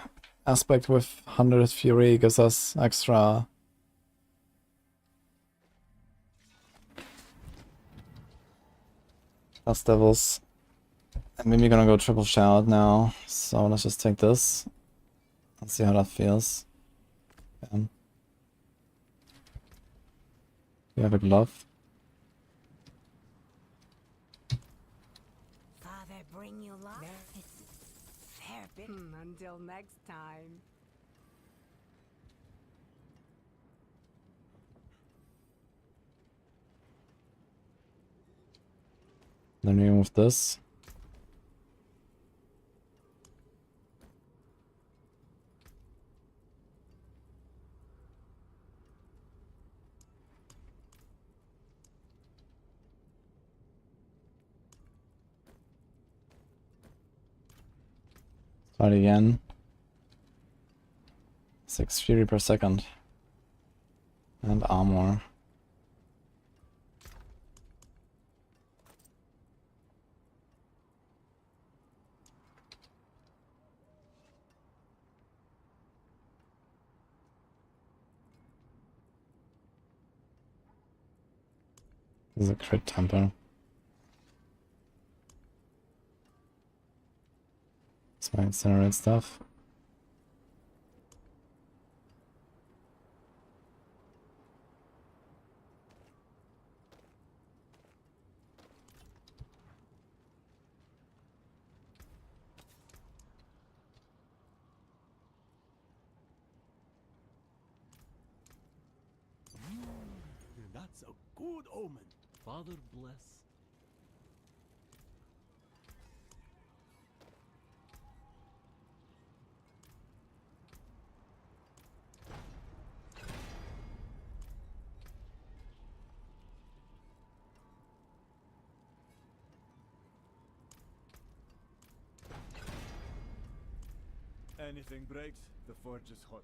aspect with 100 fury, gives us extra. Dust Devils. And maybe gonna go triple shout now. So let's just take this. Let's see how that feels. We have a glove.
I bring you luck? It's fair bit. Until next time.
Then we remove this. Start again. 6 fury per second. And armor. This is a crit temper. That's my incinerate stuff.
That's a good omen. Father bless. Anything breaks, the forge is hot.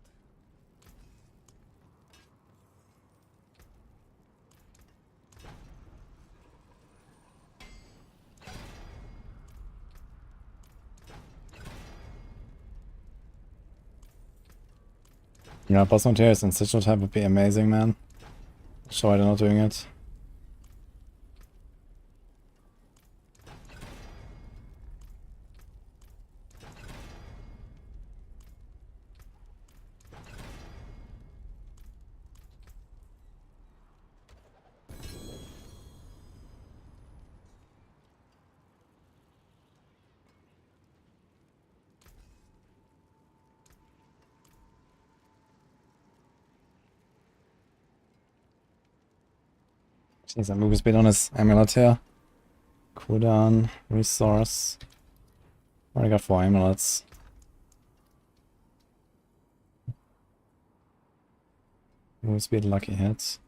Yeah, boss materials and sigil type would be amazing, man. Sure, they're not doing it. Jeez, I'm moving speed on his amulet here. Cooldown, resource. Already got 4 amulets. Move speed, lucky hits.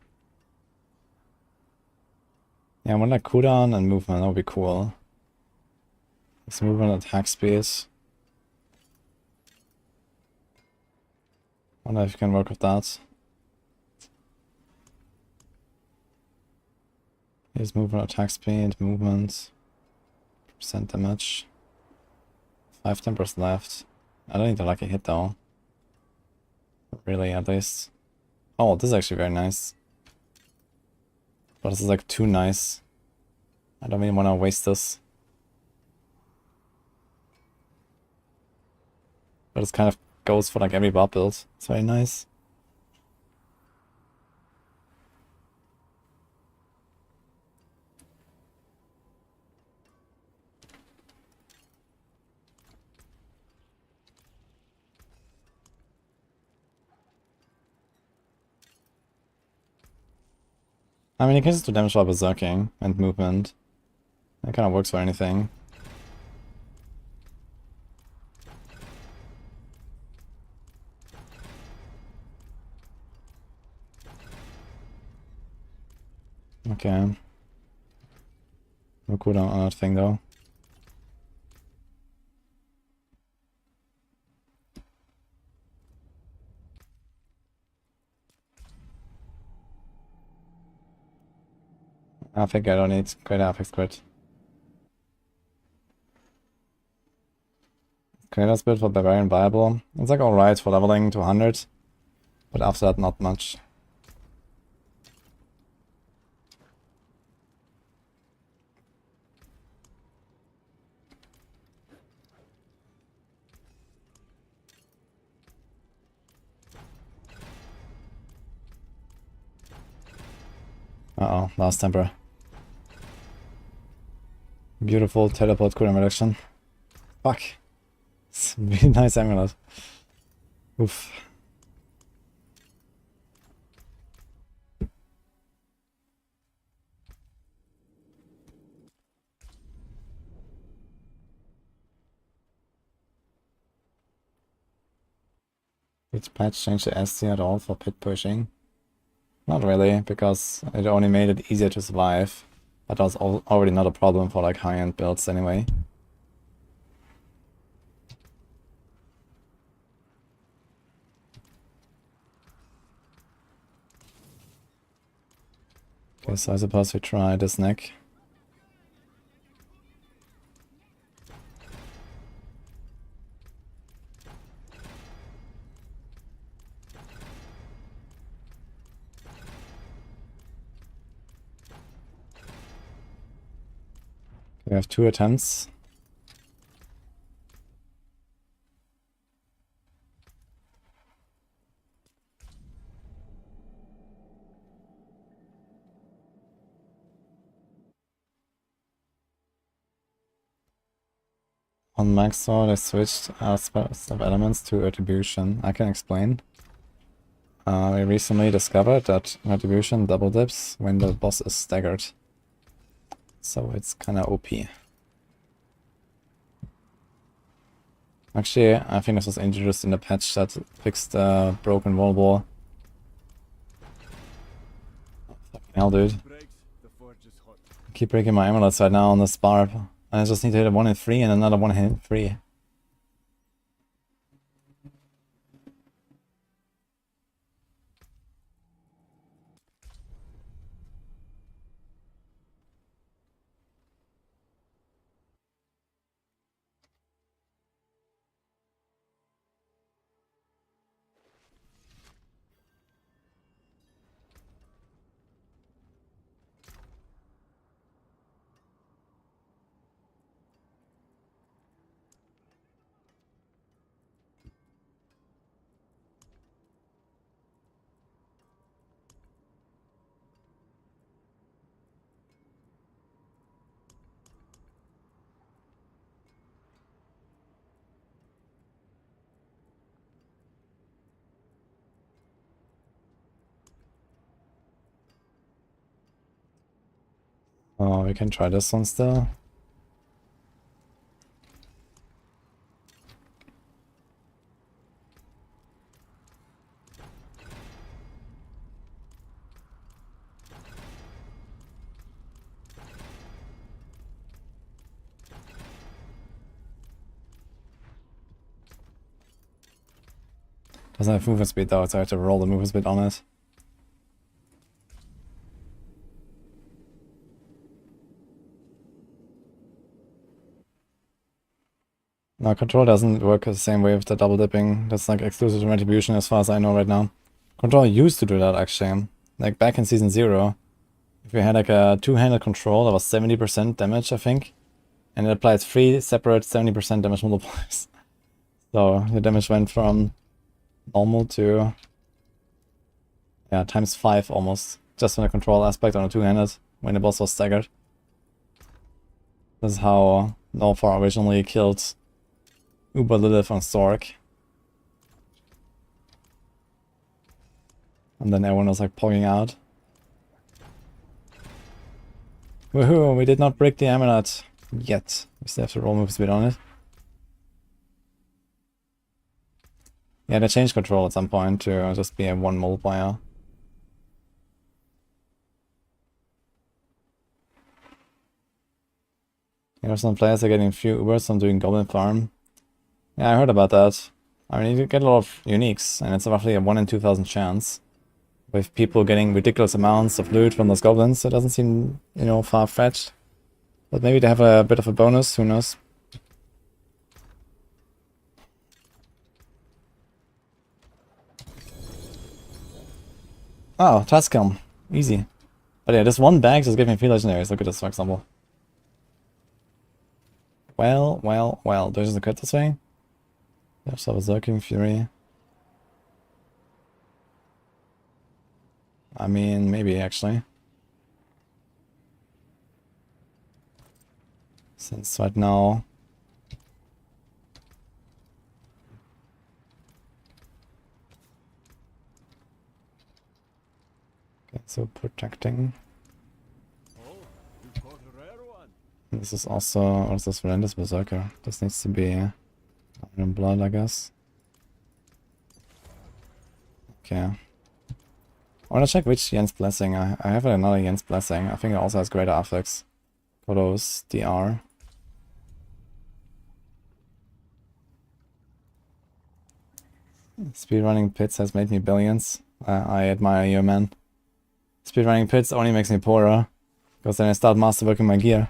Yeah, I want like cooldown and movement, that would be cool. Let's movement, attack speed. Wonder if you can work with that. Here's movement, attack speed, movement, percent damage. 5 tempers left. I don't need a lucky hit though. Really, at least. Oh, this is actually very nice. But this is like too nice. I don't even want to waste this. But it kind of goes for like every Barb build. It's very nice. I mean, you can just do damage while berserking and movement. That kind of works for anything. Okay. No cooldown on that thing though. I think I don't need great affix crit. Creator's build for Barbarian viable. It's like alright for leveling to 100, but after that not much. Uh-oh, last temper. Beautiful teleport cooldown reduction. Fuck. It's a really nice amulet. Oof. Each patch changed the SC at all for pit pushing? Not really, because it only made it easier to survive. But that was already not a problem for like high-end builds anyway. Okay, so I suppose we try this neck. We have 2 attempts. On Max Sword, I switched aspects of elements to Retribution. I can explain. We recently discovered that Retribution double dips when the boss is staggered. So it's kinda OP. Actually, I think this was introduced in the patch that fixed the broken wall wall. Fucking hell, dude. I keep breaking my amulets right now on this Barb. I just need to hit a 1 in 3 and another 1 in 3. Oh, we can try this one still. Doesn't have movement speed though, so I have to roll the movement speed on it. No, control doesn't work the same way with the double dipping. That's like exclusive to Retribution as far as I know right now. Control used to do that actually. Like back in Season 0. If you had like a two-handed control that was 70% damage, I think. And it applied 3 separate 70% damage multipliers. So the damage went from normal to... yeah, times 5 almost. Just from the control aspect on a two-handed when the boss was staggered. This is how Northar originally killed Uber Lilith on Sorc. And then everyone was like pogging out. Woohoo, we did not break the amulet yet. We still have to roll move speed on it. Yeah, they changed control at some point to just be a 1 multiplier. You know, some players are getting few Ubers from doing Goblin Farm. Yeah, I heard about that. I mean, you get a lot of uniques, and it's roughly a 1 in 2,000 chance. With people getting ridiculous amounts of loot from those goblins, so it doesn't seem, you know, far-fetched. But maybe they have a bit of a bonus, who knows. Oh, Tascam. Easy. But yeah, this one bag just gave me 3 legendaries. Look at this, for example. Well. There's a crit this way. There's a Berserking Fury. I mean, maybe actually.
Since right now... Okay, so protecting. This is also... What is this? Relentless Berserker. This needs to be Iron and Blood, I guess. Okay. I wanna check which Jens Blessing. I have another Jens Blessing. I think it also has greater affix. Photos, DR. Speedrunning pits has made me billions. I admire you, man. Speedrunning pits only makes me poorer. Because then I start masterworking my gear.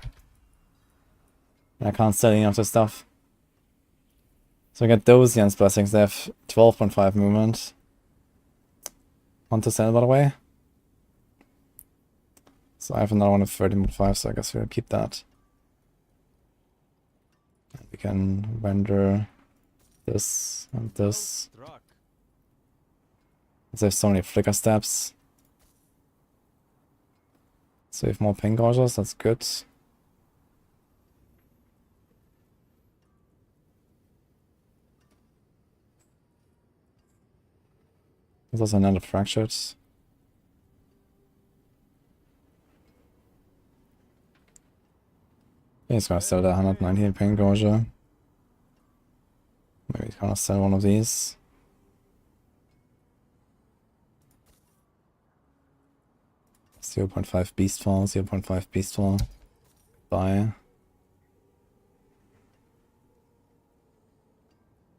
And I can't sell any of the stuff. So I get those Jens Blessings. They have 12.5 movement. Want to sell, by the way? So I have another one of 13.5, so I guess we'll keep that. And we can render this and this. There's so many flicker steps. So we have more ping gauges, that's good. There's also another fractured. He's gonna sell the 119 ping gauge. Maybe he's gonna sell one of these. .5 Beastfall, 0.5 Beastfall. Buy.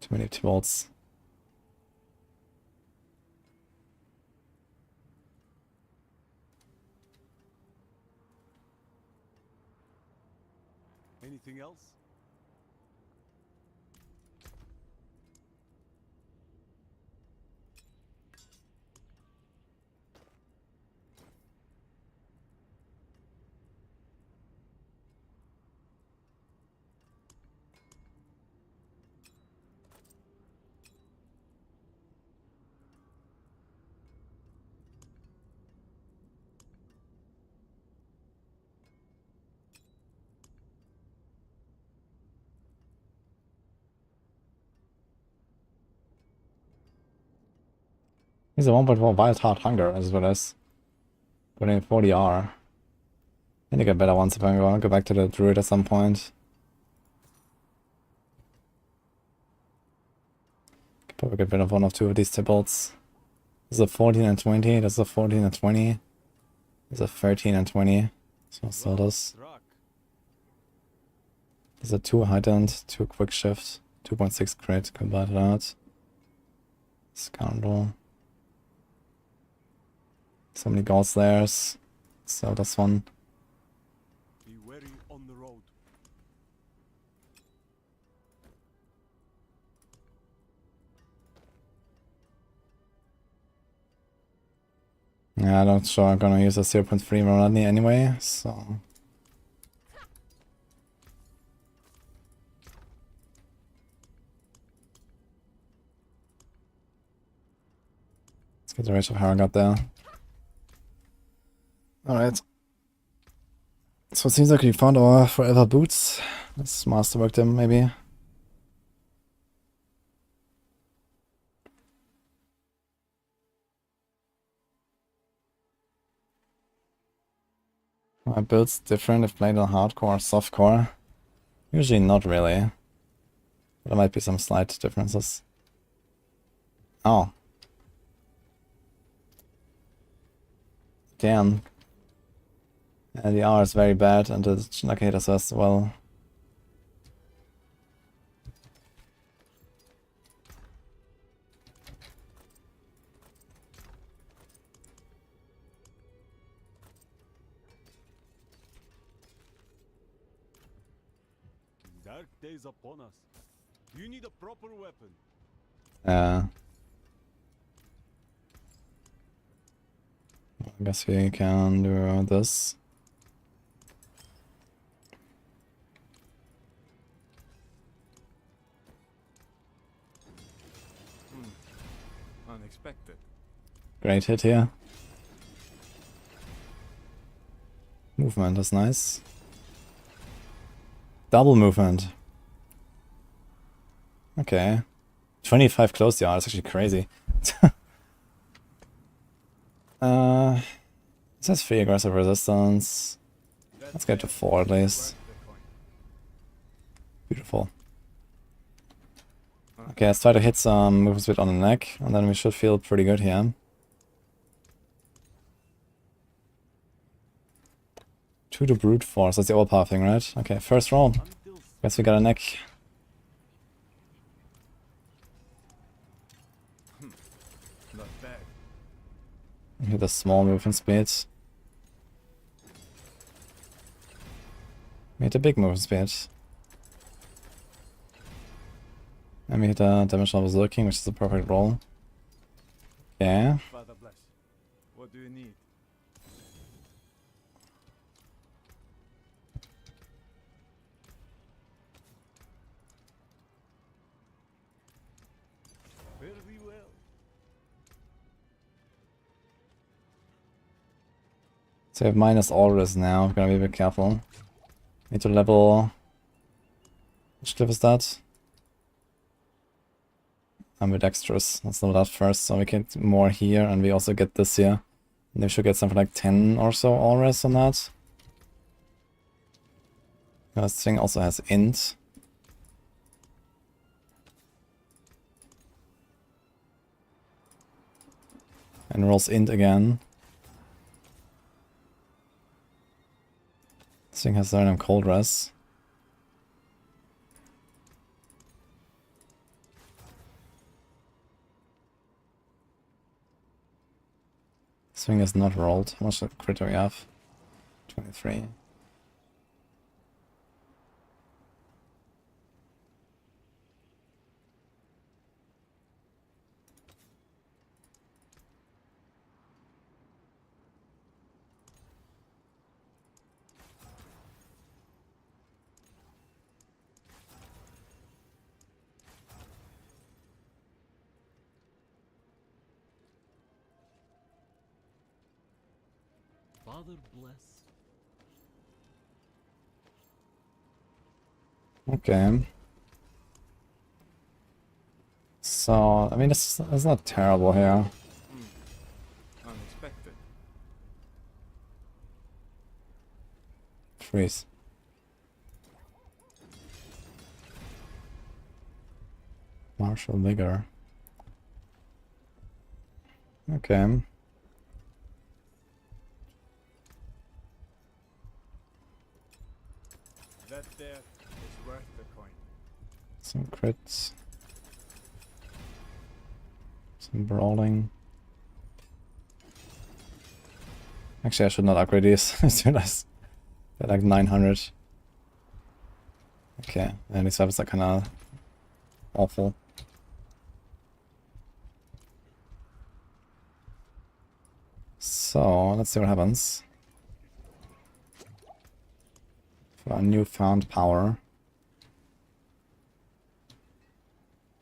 Too many bolts.
Anything else?
He's a 1.4 Wild Heart Hunger as well as putting 40R. I need to get better ones if I want to go back to the Druid at some point. Could probably get rid of one or two of these Tibalts. There's a 14 and 20, there's a 14 and 20. There's a 13 and 20. So I'll sell this. There's a 2 heightened, 2 quick shift, 2.6 crit, convert it out. Scoundrel. So many goals there. So this one.
Be wary on the road.
Yeah, I'm not sure I'm gonna use a 0.3 Marani anyway, so. Let's get the rest of how I got there. Alright. So it seems like we found our forever boots. Let's masterwork them maybe. Are builds different if played on hardcore or softcore? Usually not really. There might be some slight differences. Oh. Damn. And the R is very bad, and the Chinakator as well.
Dark days upon us. You need a proper weapon.
I guess we can do this.
Unexpected.
Great hit here. Movement is nice.
Double movement. Okay. 25 close, yeah, that's actually crazy. It says 3 aggressive resistance. Let's get to 4 at least. Beautiful. Okay, let's try to hit some movement speed on the neck, and then we should feel pretty good here. 2 to brute force, that's the overpower thing, right? Okay, first roll. Guess we got a neck. Hit the small movement speed. We hit a big movement speed. And we hit a damage level lurking, which is a perfect roll. Okay.
Father bless. What do you need? Very well.
So we have minus orders now. Gotta be a bit careful. Need to level. Which cliff is that? Ambidextrous. Let's level that first, so we get more here, and we also get this here. And we should get something like 10 or so auras on that. This thing also has int. And rolls int again. This thing has random cold res. This thing is not rolled. How much crit do we have? 23.
Father bless.
Okay. So, I mean, it's not terrible here.
Unexpected.
Freeze. Martial vigor. Okay.
That there is worth the coin.
Some crits. Some brawling. Actually, I should not upgrade these. They're like 900. Okay, and these weapons are kind of awful. So, let's see what happens. For our newfound power.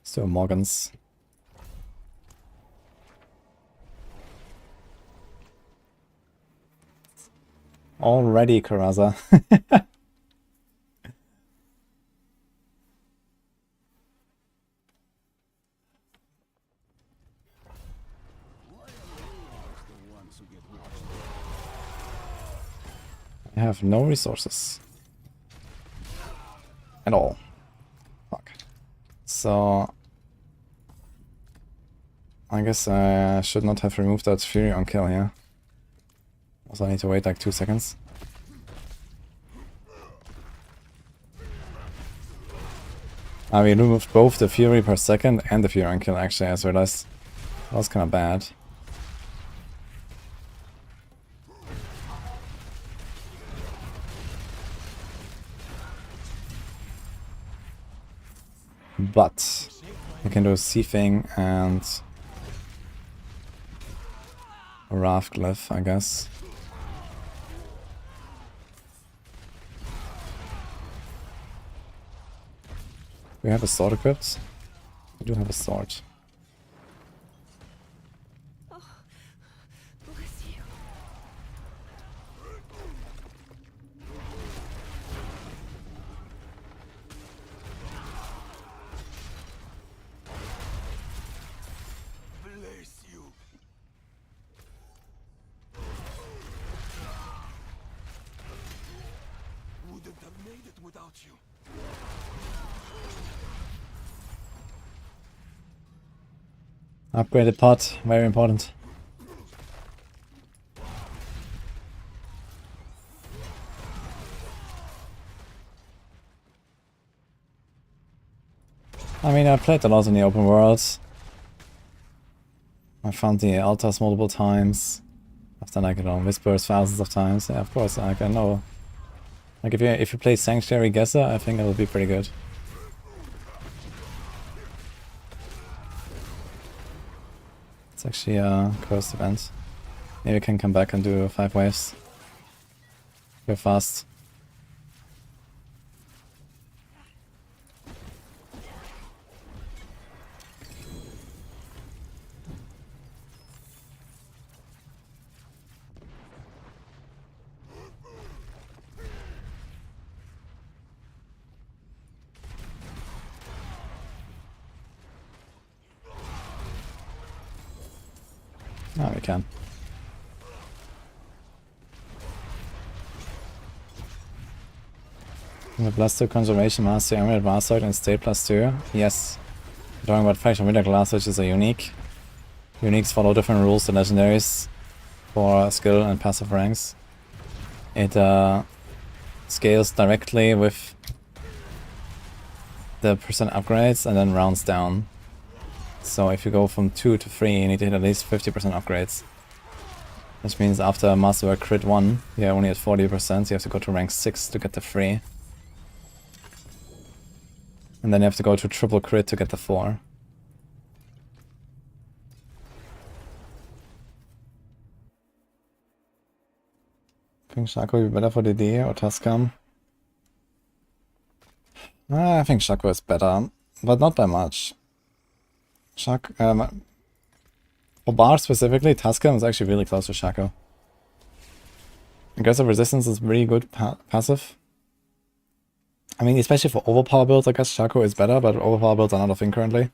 Let's do a Morgans. Already, Karaza. I have no resources. At all. Fuck. So... I guess I should not have removed that Fury on kill here. Also, I need to wait like 2 seconds. We removed both the Fury per second and the Fury on kill, actually, I just realized. That was kind of bad. But we can do a Seething and a Raft Glyph, I guess. We have a sword equipped. We do have a sword.
Oh, bless you.
have made it without you.
Upgraded pot, very important. I mean, I played a lot in the open world. I found the altars multiple times. I've done like, you know, whispers thousands of times. Yeah, of course, like, I know. Like if you play Sanctuary Guesser, I think it'll be pretty good. It's actually a cursed event. Maybe I can come back and do 5 waves. Go fast. Oh, we can. The +2 Conservation Master, Emerald Master and State +2. Yes. We're talking about Faction Winter Glass, which is a unique. Uniques follow different rules to legendaries for skill and passive ranks. It scales directly with the percent upgrades and then rounds down. So if you go from 2 to 3, you need to hit at least 50% upgrades. Which means after Masterwork Crit 1, you're only at 40%, so you have to go to rank 6 to get the 3. And then you have to go to triple crit to get the 4. I think Shaco would be better for DD or Tascam. I think Shaco is better, but not by much. For Barb specifically, Tascam is actually really close to Shaco. Aggressive Resistance is really good passive. I mean, especially for overpower builds, I guess Shaco is better, but overpower builds are not a thing currently.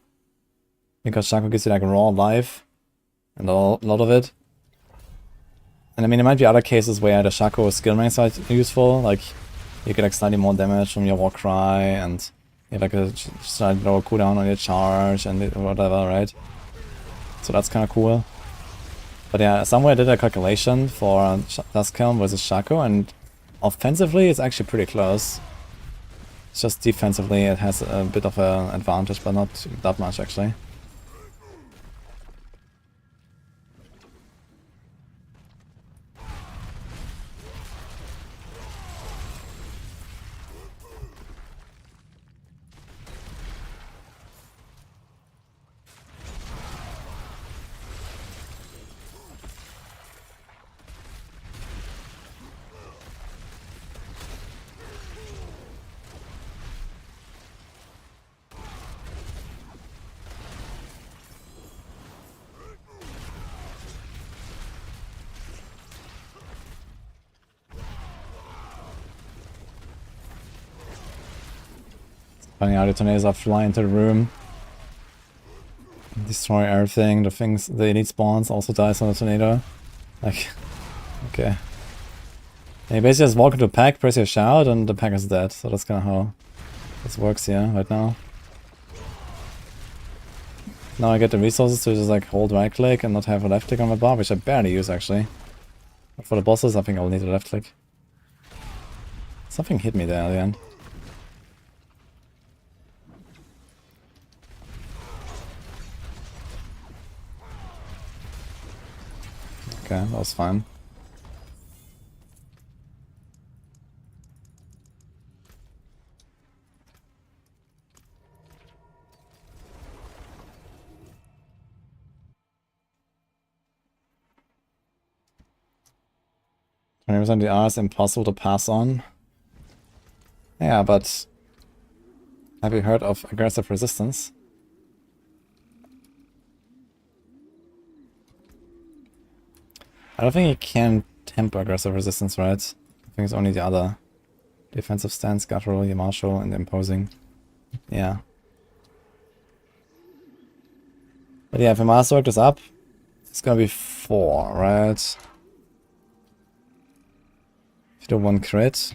Because Shaco gives you like raw life, and a lot of it. And I mean, there might be other cases where the Shaco skill ranks are useful, like you get like slightly more damage from your Warcry, and you have like a slightly lower cooldown on your charge, and whatever, right? So that's kind of cool. But yeah, somewhere I did a calculation for Duskhelm versus Shaco, and offensively it's actually pretty close. It's just defensively it has a bit of an advantage, but not that much actually. Funny how the tornadoes are flying into the room. Destroy everything, the elite spawns also dies on the tornado. Like, okay. And you basically just walk into a pack, press your shout, and the pack is dead. So that's kind of how this works here right now. Now I get the resources to just like hold right click and not have a left click on my bar, which I barely use actually. But for the bosses I think I'll need a left click. Something hit me there at the end. Okay, that was fine. %, the R is impossible to pass on. Yeah, but have you heard of aggressive resistance? I don't think you can temper aggressive resistance, right? I think it's only the other. Defensive stance, guttural, your martial, and imposing. Yeah. But yeah, if your masterwork is up, it's gonna be 4, right? If you do 1 crit.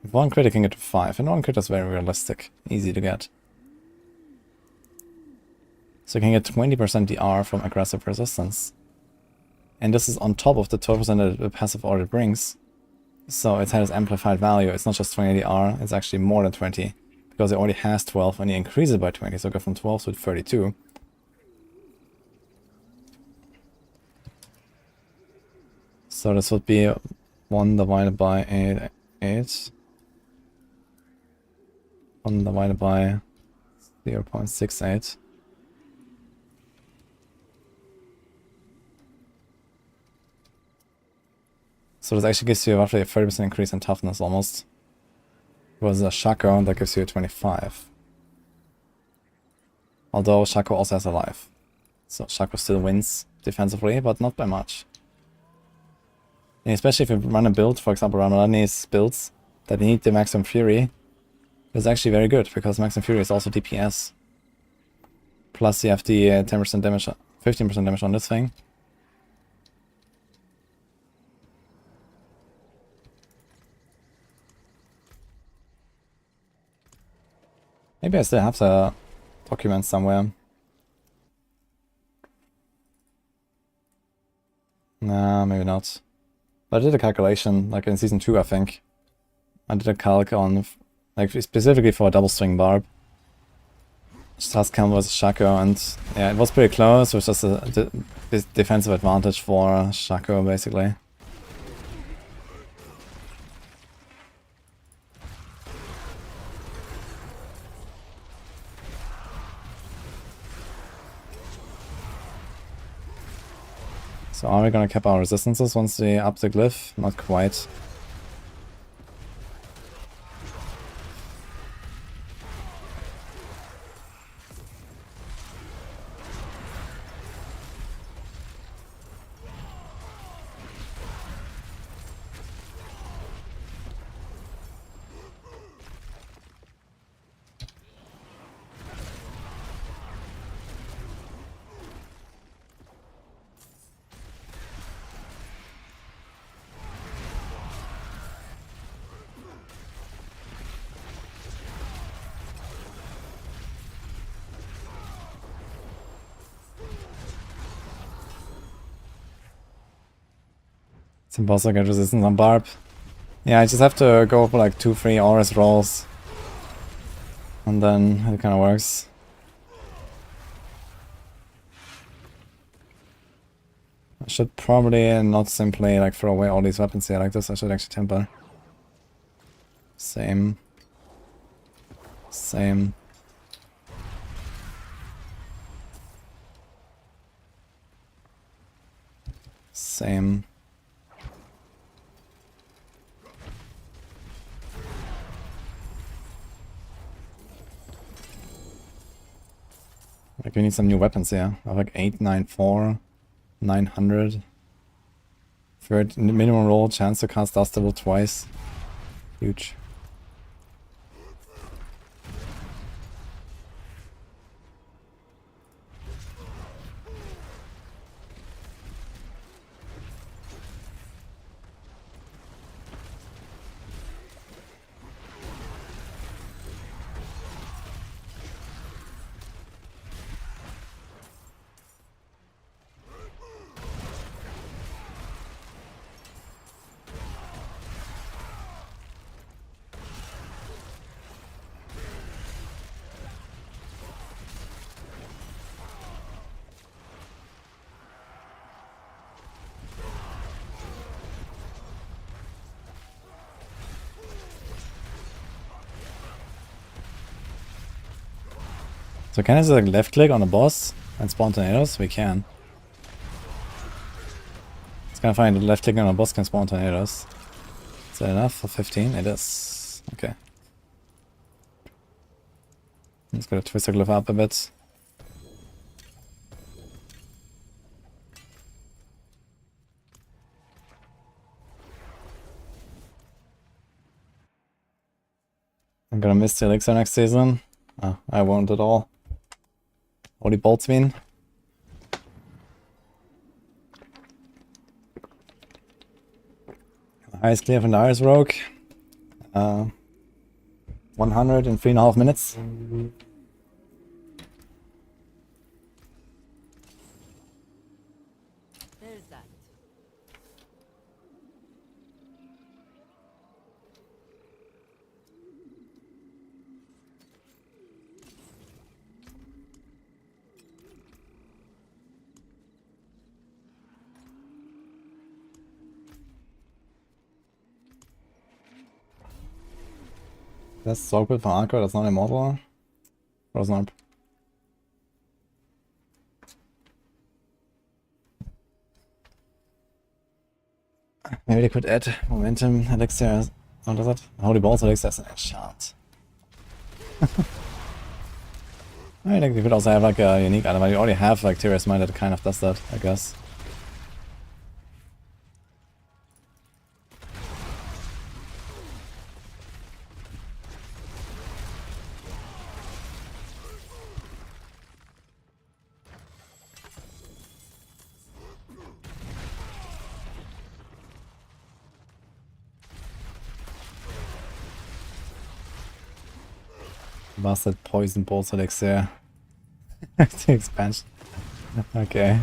With 1 crit you can get to 5, and 1 crit is very realistic. Easy to get. So you can get 20% DR from aggressive resistance. And this is on top of the 12% that the passive already brings. So it has amplified value. It's not just 20 DR, it's actually more than 20. Because it already has 12 and you increase it by 20, so go from 12 to 32. So this would be 1 divided by 8. 1 divided by 0.68. So this actually gives you roughly a 30% increase in toughness almost. It was a Shaco that gives you a 25. Although Shaco also has a life. So Shaco still wins defensively, but not by much. And especially if you run a build, for example Ramalani's builds, that need the maximum fury, it's actually very good, because maximum fury is also DPS. Plus you have the 10% damage, 15% damage on this thing. Maybe I still have the document somewhere. Nah, maybe not. But I did a calculation, like in Season 2 I think. I did a calc on, like specifically for a double string Barb. Strascam versus Shaco, and yeah, it was pretty close, it was just a defensive advantage for Shaco basically. So are we gonna cap our resistances once we up the glyph? Not quite. It's impossible to get resistance on Barb. Yeah, I just have to go for like 2-3 Aurus rolls. And then it kinda works. I should probably not simply like throw away all these weapons here like this, I should actually temper. Same. Same. Same. Like we need some new weapons here. I have like 894, 900. Third minimum roll, chance to cast Dust Devil twice. Huge. So can I just like left click on the boss and spawn tornadoes? We can. It's kind of funny, left clicking on a boss can spawn tornadoes. Is that enough for 15? It is. Okay. I'm just gonna twist the glyph up a bit. I'm gonna miss the elixir next season. Oh, I won't at all. Holy bolts mean. Highest clear from the Iris Rogue.
100 in 3.5 minutes.
There's that.
That's Sorc build for Hardcore, that's not immortal. Or it's not. Maybe they could add momentum elixir. What is it? Holy balls elixir as an enchant. I think you could also have like a unique item. You already have like Tyrius Mind that kind of does that, I guess. Bastard poison bolts elixir. The expansion. Okay.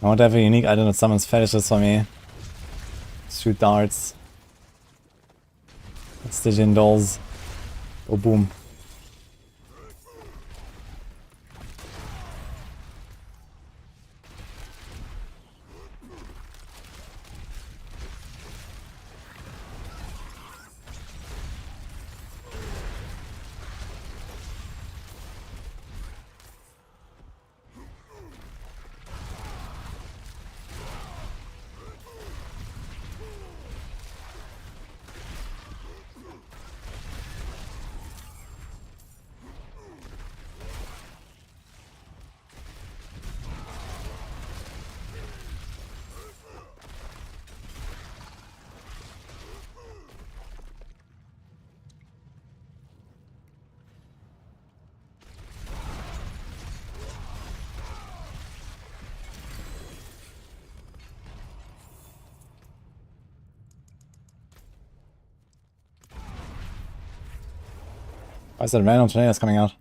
I want to have a unique item that summons fetishes for me. Shoot darts. Stygian dolls. Oh boom. Why is that random tornadoes coming out?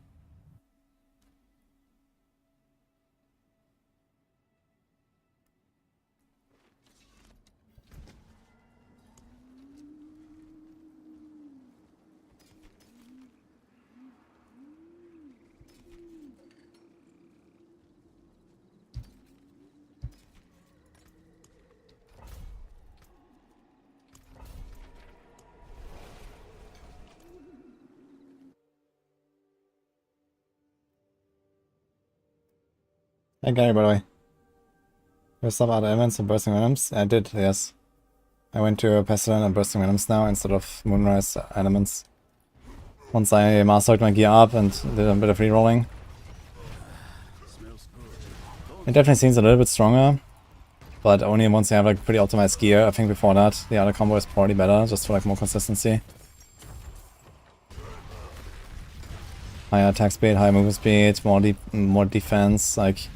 Hey Gary, by the way. There's some other events and Bursting Venoms? I did, yes. I went to Pestilent and Bursting Venoms now instead of Moonrise elements. Once I mastered my gear up and did a bit of rerolling. It definitely seems a little bit stronger. But only once you have like pretty optimized gear. I think before that the other combo is probably better, just for like more consistency. Higher attack speed, higher movement speed, more defense, like...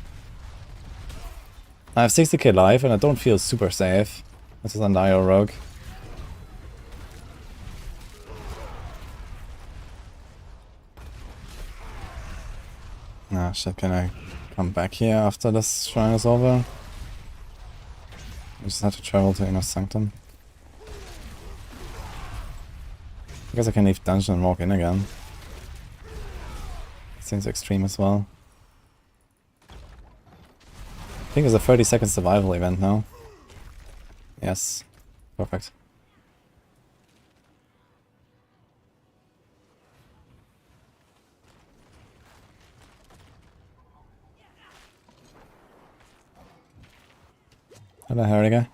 I have 60k life and I don't feel super safe. This is a Nile rogue. Ah shit, can I come back here after this shrine is over? I just have to travel to Inner Sanctum. I guess I can leave dungeon and walk in again. Seems extreme as well. I think it's a 30-second survival event now. Yes. Perfect. Hello, Harriga.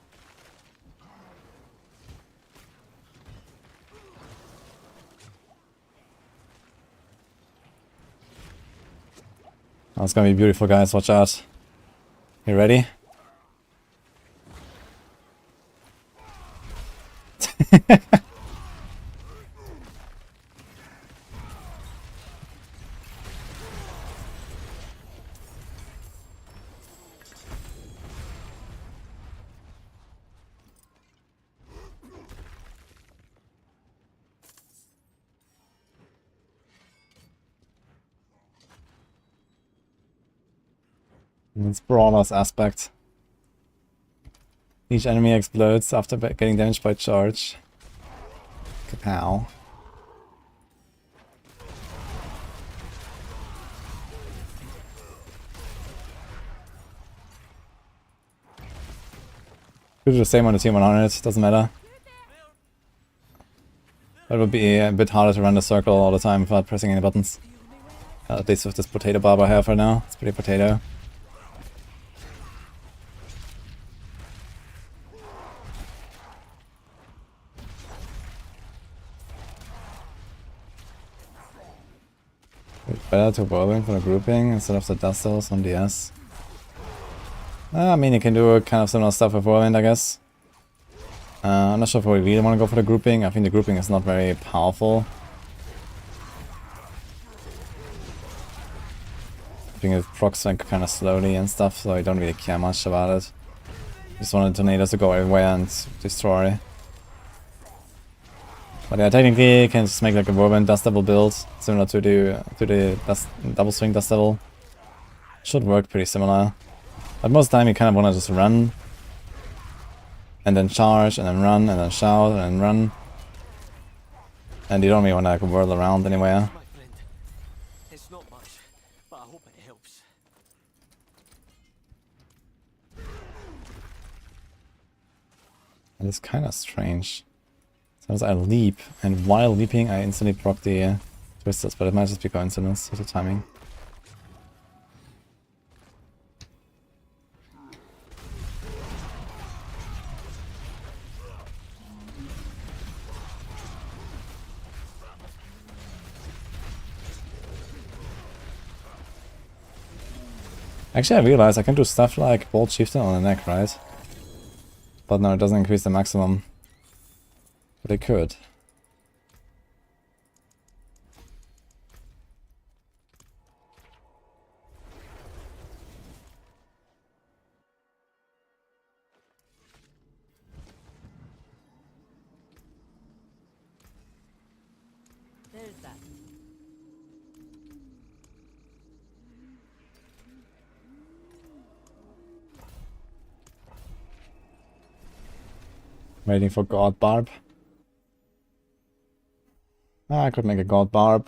Oh, it's gonna be beautiful, guys. Watch out. You ready?
It's Brawler's aspect. Each enemy explodes after getting damaged by charge. Kapow. Could do the same on the team 100, doesn't matter. That would be a bit harder to run the circle all the time without pressing any buttons. At least with this potato barb I have right now. It's pretty potato. It's better to whirlwind for the grouping instead of the dust cells on DS. I mean, you can do kind of similar stuff with whirlwind, I guess. I'm not sure if we really want to go for the grouping. I think the grouping is not very powerful. I think it procs like kind of slowly and stuff, so I don't really care much about it. Just wanted tornadoes to go everywhere and destroy. But yeah, technically you can just make like a whirlwind dust devil build, similar to the double swing dust devil. Should work pretty similar. But most of the time you kind of want to just run. And then charge, and then run, and then shout, and then run. And you don't really want to like whirl around anywhere.
My friend, it's not much, but I hope it helps.
And it's kind of strange. Sometimes I leap, and while leaping I instantly proc the twisters, but it might just be coincidence with the timing. Actually, I realized I can do stuff like Bolt Chieftain on the neck, right? But no, it doesn't increase the maximum. But it could.
There's that.
Waiting for God Barb. I could make a God Barb.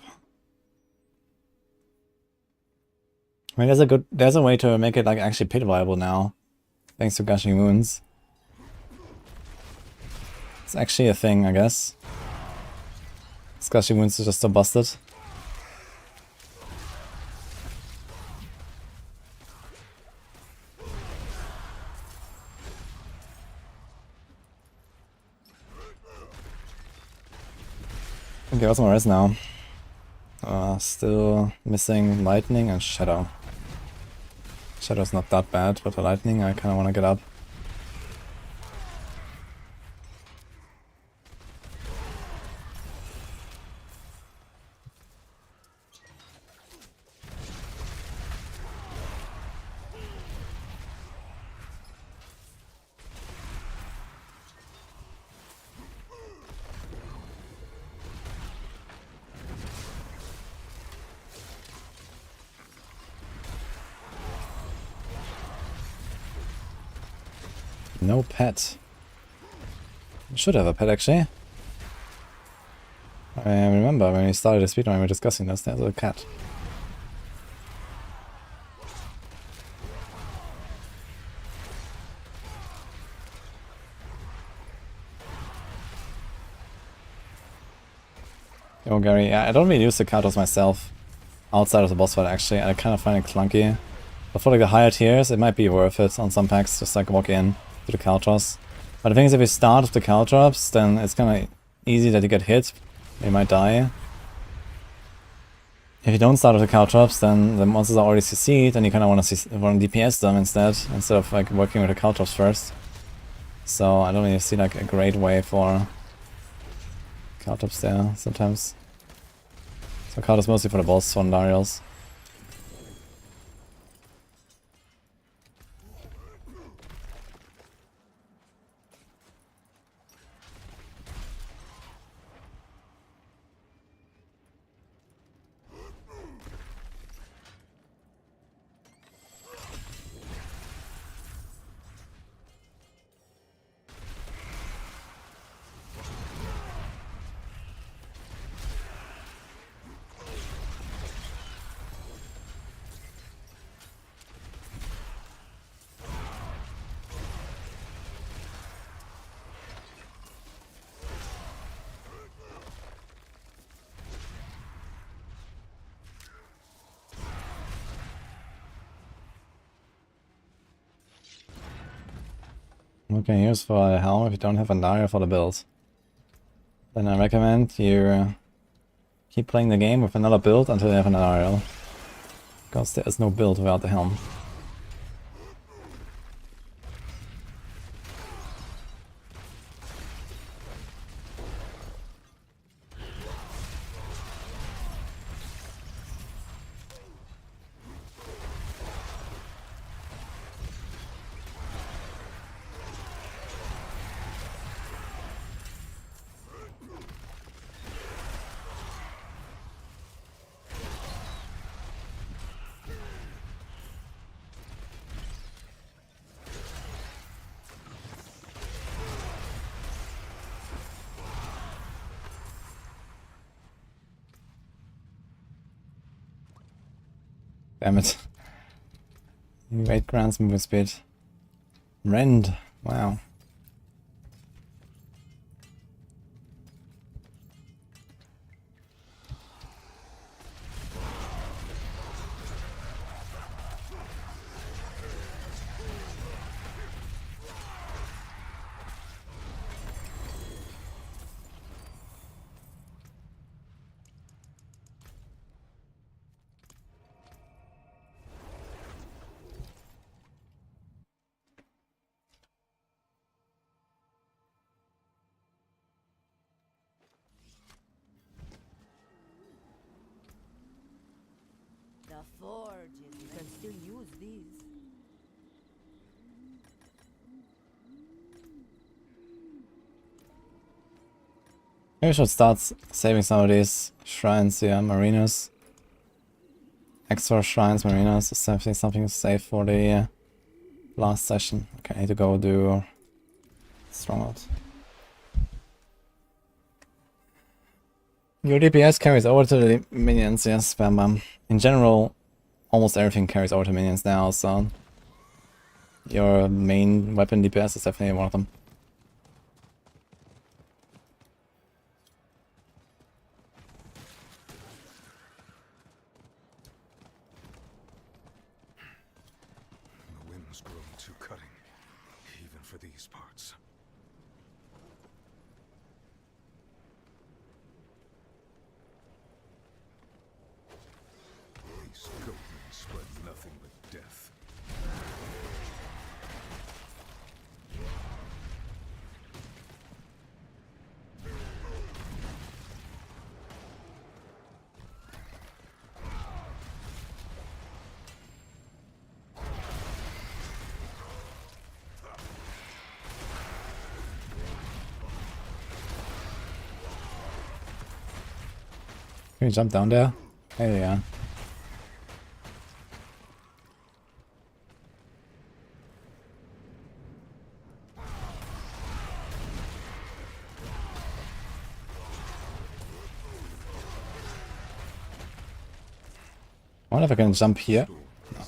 I mean, there's a way to make it like actually pit viable now, thanks to Gushing Wounds. It's actually a thing, I guess. This Gushing Wounds is just so busted. Okay, what's my res now? Still missing lightning and shadow. Shadow's not that bad, but the lightning I kinda wanna get up. No pet. I should have a pet actually. I remember when we started the speedrun we were discussing this, there's a cat. Yo Gary, yeah, I don't really use the Katos myself outside of the boss fight actually, I kind of find it clunky. But for like the higher tiers, it might be worth it on some packs, just like walk in to the Caltrops. But the thing is, if you start with the Caltrops, then it's kind of easy that you get hit, you might die. If you don't start with the Caltrops, then the monsters are already CC'd, and you kind of want to DPS them instead of like working with the Caltrops first. So I don't really see like a great way for Caltrops there sometimes. So Caltrops mostly for the boss on Darials. You can use for a helm if you don't have an area for the build. Then I recommend you keep playing the game with another build until you have an RL. Because there is no build without the helm. Damn it. Weight grants movement speed. Rend. Wow.
The forges, you can still use these.
Maybe I should start saving some of these shrines here, marinas. Extra shrines, marinas, something to save for the last session. Okay, I need to go do Stronghold. Your DPS carries over to the minions, yes, Bam Bam. In general, almost everything carries over to minions now, so your main weapon DPS is definitely one of them.
The wind's grown too cutting, even for these parts. These goatmen spread nothing but death.
Can you jump down there? There you are. I wonder if I can jump here. No.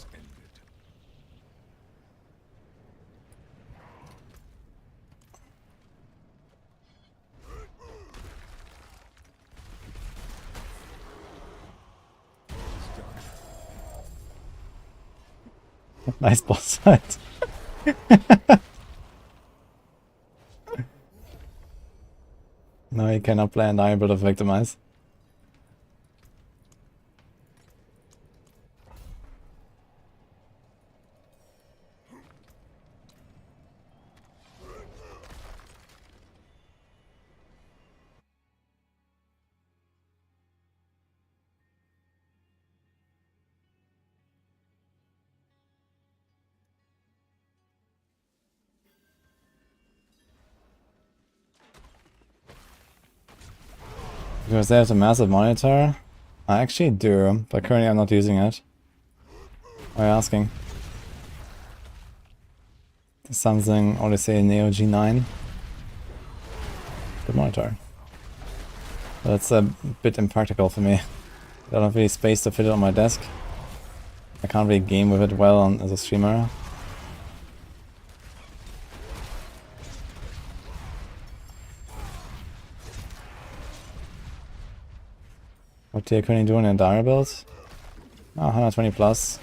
Nice boss fight. No, you cannot play an iron build of victimize. Because there's a massive monitor? I actually do, but currently I'm not using it. Why are you asking? Something Odyssey Neo G9. Good monitor. That's a bit impractical for me. I don't have really space to fit it on my desk. I can't really game with it well as a streamer. What are you currently doing in dire builds? Oh, 120 plus.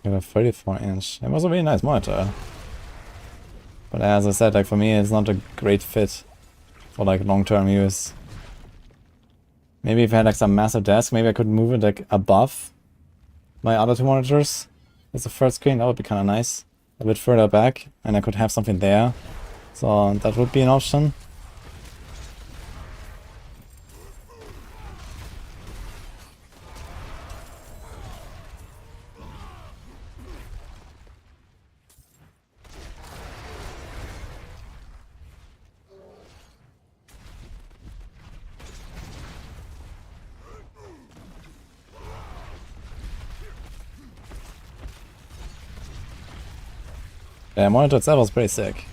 We have a 34 inch. It was a really nice monitor. But as I said, like for me it's not a great fit for like long-term use. Maybe if I had like some massive desk, maybe I could move it like above my other two monitors. As a first screen, that would be kind of nice. A bit further back, and I could have something there. So that would be an option. Yeah, monitor itself was pretty sick.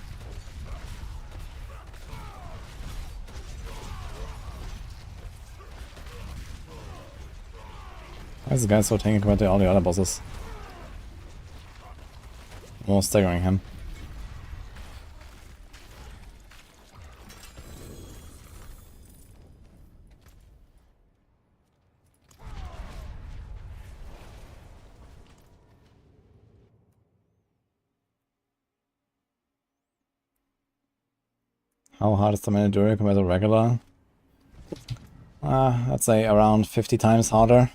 Why is the guy so tanky compared to all the other bosses? Almost staggering him. How hard is the Manadura compared to regular? I'd say around 50 times harder.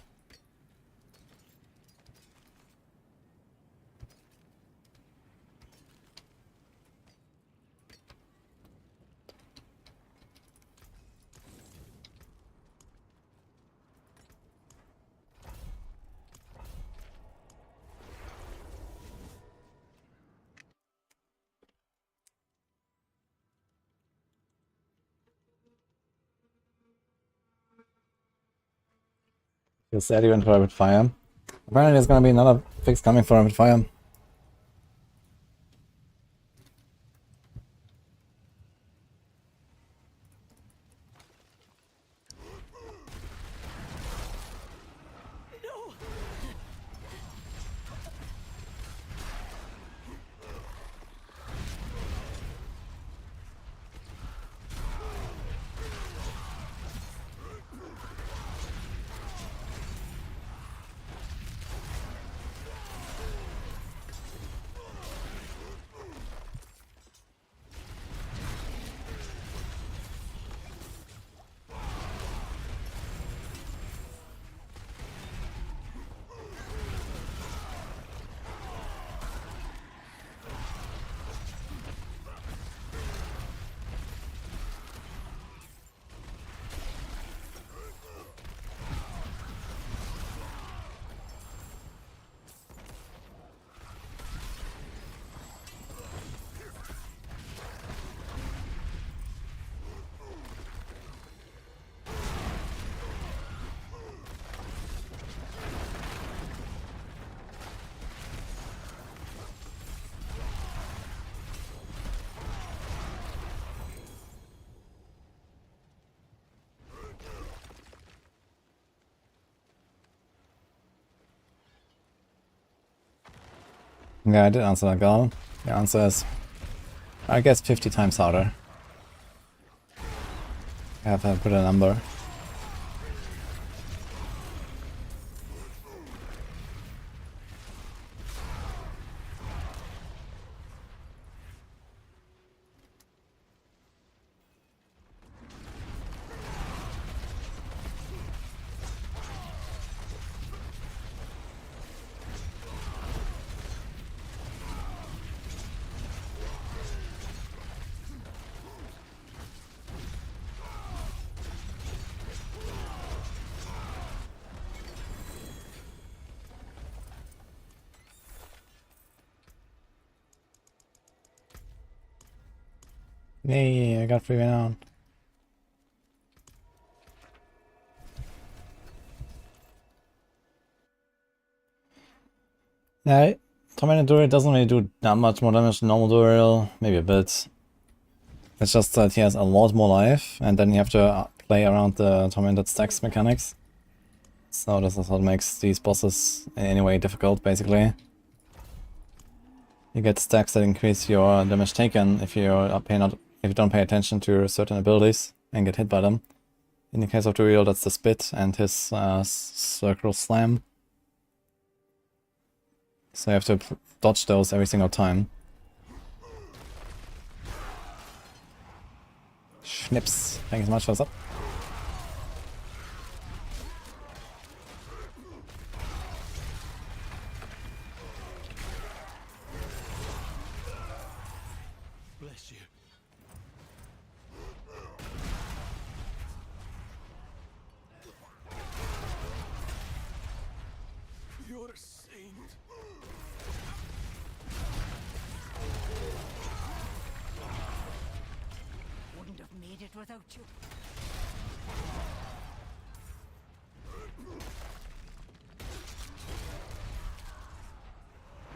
You said you went for rapid fire. Apparently there's gonna be another fix coming for rapid fire. Yeah, I did answer that, girl. The answer is, I guess, 50 times harder. I have to put a number. Yay, I got free renown. Yeah, Tormented Druid doesn't really do that much more damage than normal Druid, maybe a bit. It's just that he has a lot more life, and then you have to play around the Tormented stacks mechanics. So this is what makes these bosses in any way difficult, basically. You get stacks that increase your damage taken if you don't pay attention to certain abilities and get hit by them. In the case of Druid, that's the spit and his circle slam.
So you have to dodge those every single time. Schnips. Thank you so much for the sub.
Bless you. You're a saint.
Wouldn't have made it without you.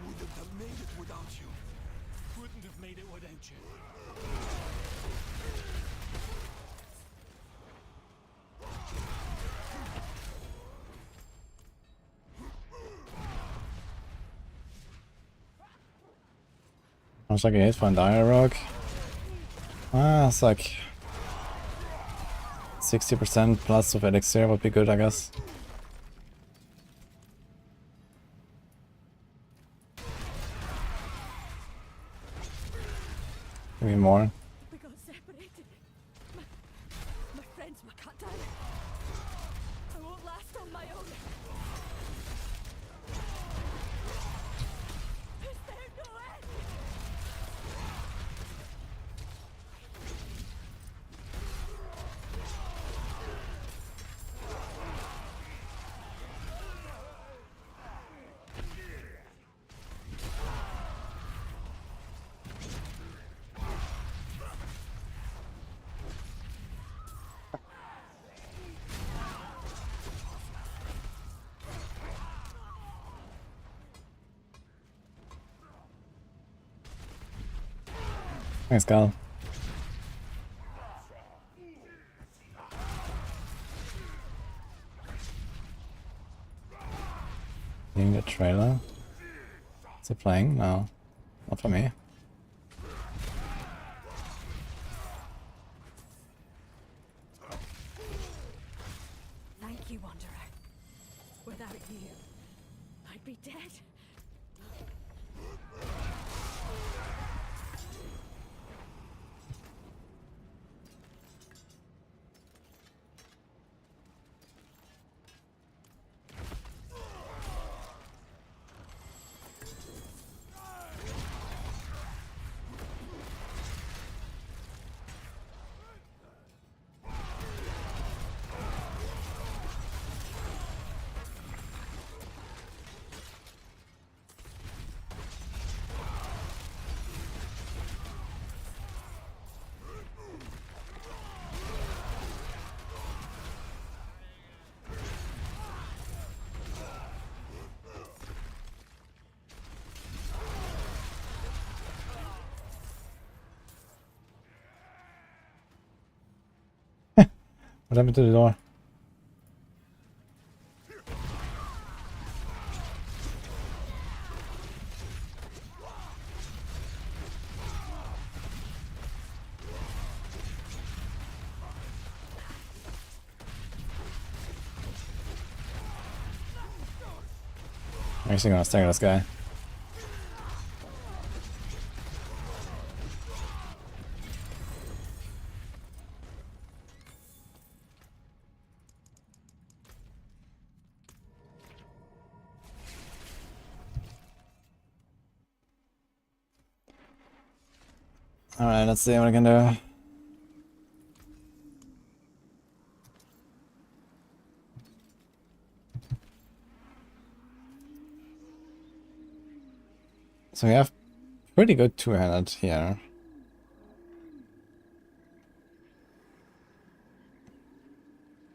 Wouldn't have made it without you. Wouldn't have made it without you.
How much like a hit for a dire rogue? Ah, it's like 60% plus of elixir would be good, I guess. Maybe more.
We got separated. My friends were cut down. I won't last on my own. Is there no end?
Thanks, Gal. Seeing the trailer? Is it playing? No. Not for me.
Thank you, Wanderer. Without you, I'd be dead.
What happened to the door? I'm actually gonna stagger this guy. Alright, let's see what I can do. So we have pretty good two-handed here.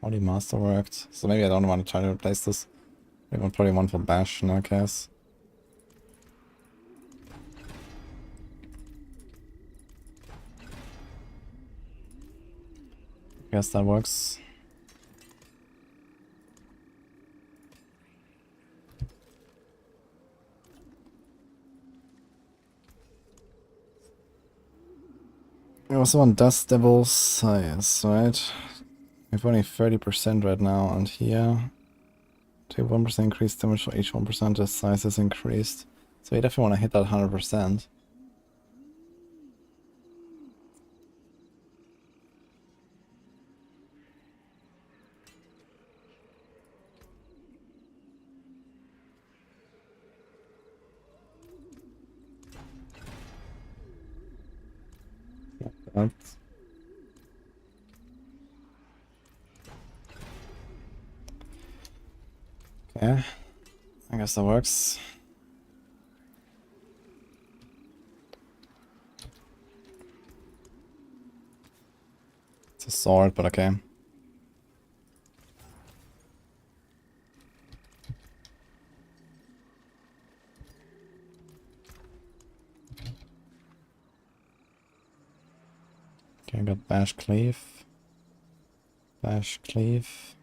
Holy Master worked, so maybe I don't want to try to replace this. Maybe I'll probably one for Bash in that case. Guess that works. We also want Dust Devil's Size, right? We have only 30% right now, and here
Take 1% increased damage for each 1% the size is increased. So you definitely want to hit that 100%. That. Okay, I guess that works. It's a sword, but okay. Okay, I got bash cleave. Bash cleave.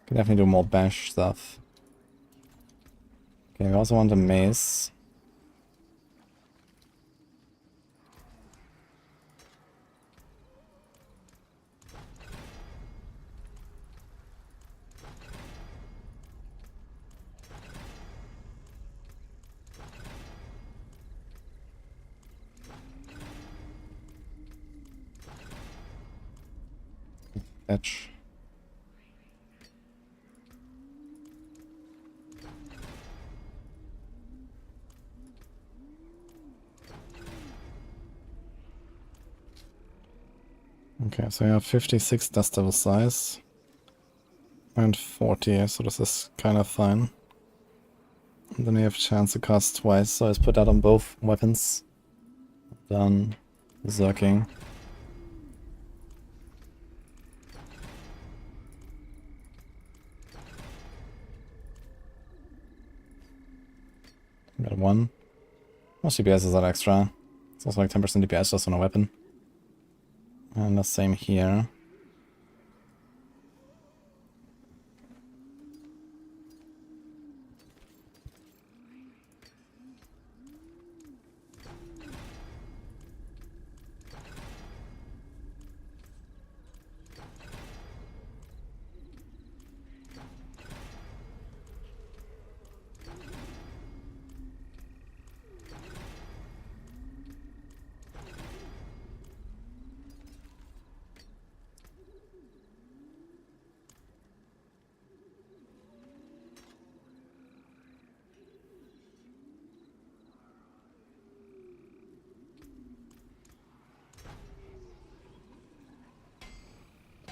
Can definitely do more bash stuff. Okay, we also want a mace. Fetch. Okay, so you have 56 dust devil size. And 40, so this is kind of fine. And then you have a chance to cast twice, so let's put that on both weapons. Done. Zerking. Got one. What DPS is that extra? It's also like 10% DPS just on a weapon. And the same here.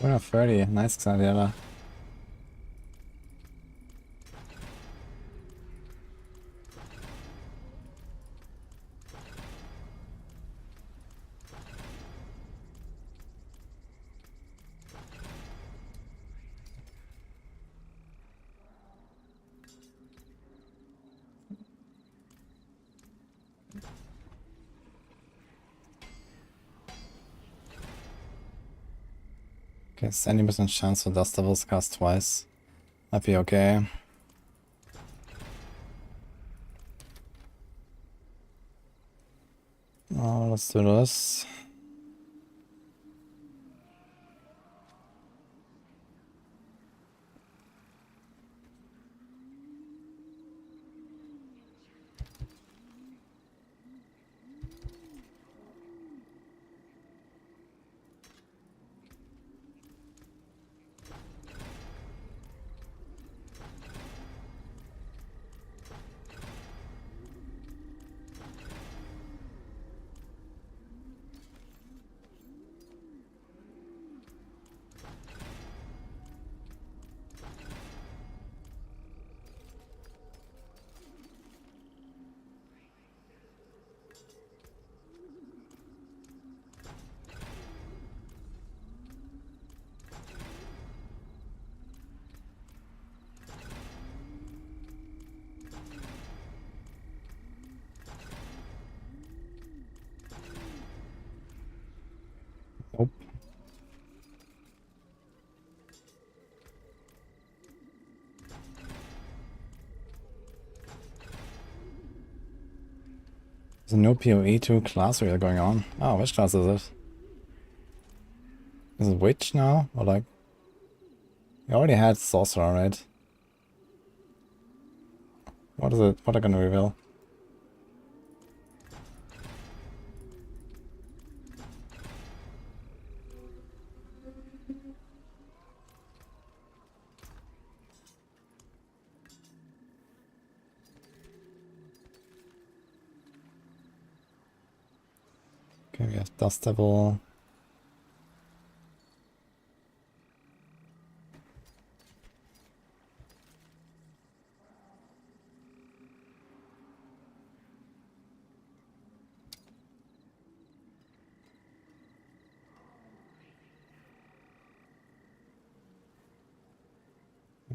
We're at 30. Nice, Xavier. Okay, 70% chance for Dust Devils cast twice. Might be okay. Oh, let's do this. Nope. There's no PoE2 class really going on. Oh, which class is it? Is it Witch now? Or like
We already had Sorcerer, right? What is it? What are they gonna reveal? Okay, we have Dust Devil.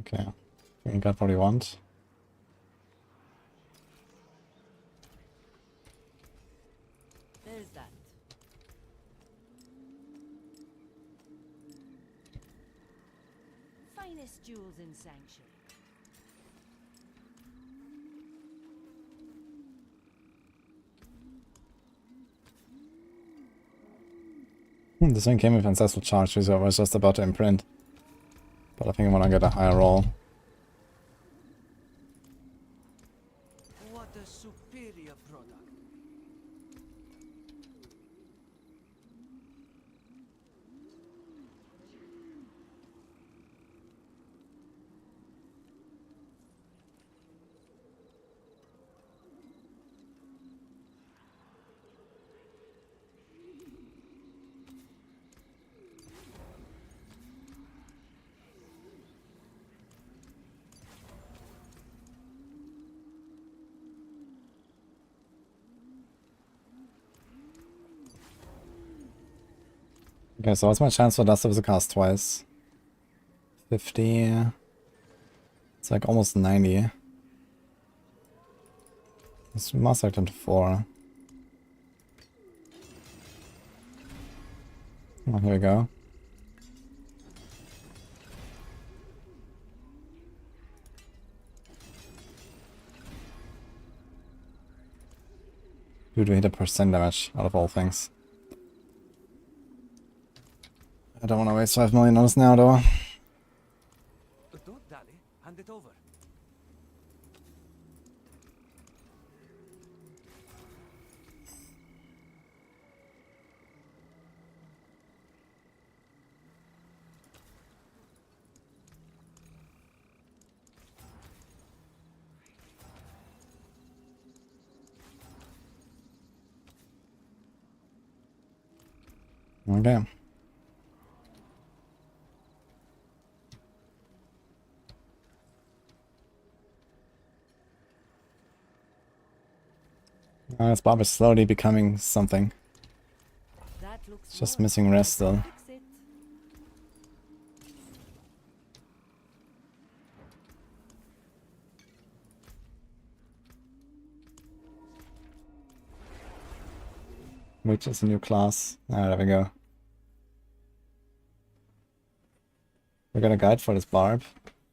Okay, I think we got what we want.
There's that. Finest jewels in Sanctuary.
This one came with Ancestral Charge, so I was just about to imprint. But I think I want to get a higher roll.
What a superior product.
Okay, so what's my chance for Dust Devil to cast twice? 50. It's like almost 90. Let's master them to 4. Oh, here we go. Dude, we hit a percent damage out of all things. I don't want to waste 5 million on this now, though.
Don't dally. Hand it over.
Okay. This Barb is slowly becoming something.
That looks
It's just
more
missing rest still.
fix it.
Which is a new class. Ah, there we go. We got a guide for this Barb.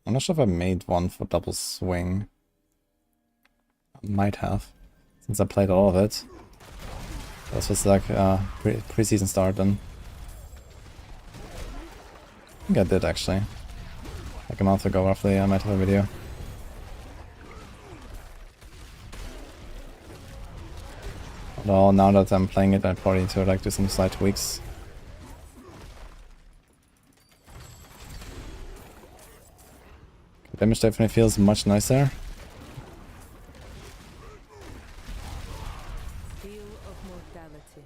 I'm not sure if I made one for double swing. I might have, since I played all of it. This was like pre-season start then. I think I did actually. Like a month ago roughly, I might have a video. Although now that I'm playing it, I probably need to like do some slight tweaks. Damage definitely feels much nicer.
Feel of mortality.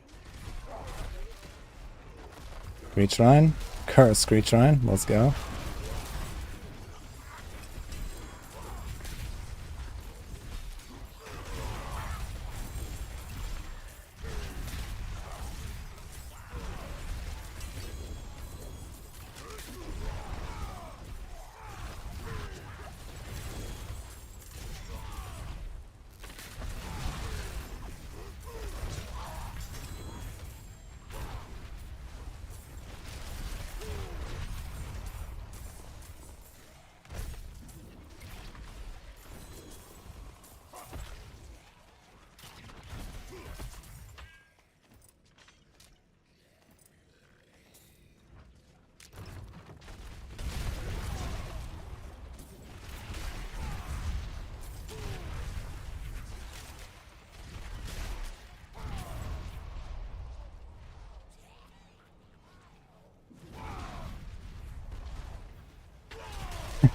Screech Shrine. Curse Screech Shrine. Let's go.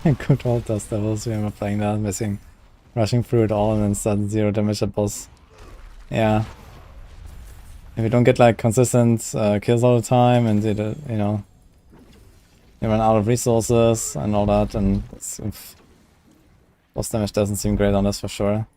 Good old Dust Devils, we remember playing that, missing, rushing through it all and then sudden 0 damage at boss. Yeah. If you don't get like consistent kills all the time and you know, you run out of resources and all that, and boss damage doesn't seem great on this for sure.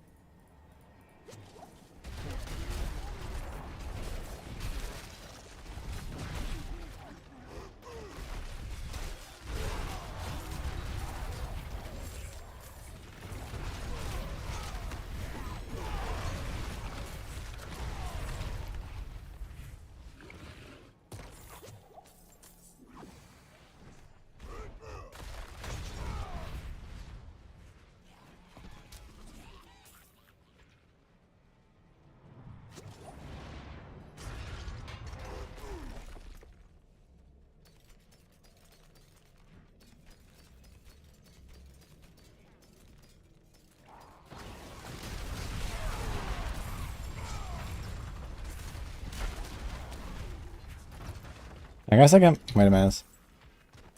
I guess I can... Wait a minute.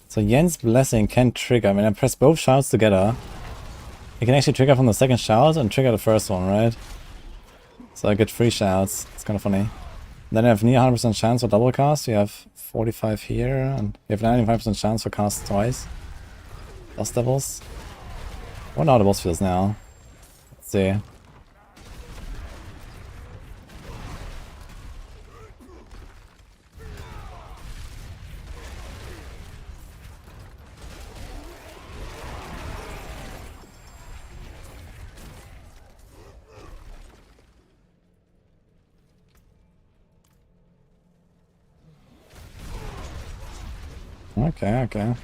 So Yen's Blessing can trigger. When I press both shouts together, it can actually trigger from the second shout and trigger the first one, right? So I get 3 shouts. It's kind of funny. Then you have near 100% chance for double cast. You have 45 here, and you have 95% chance for cast twice. Dust Devils. What are the boss feels now? Let's see. Okay, okay.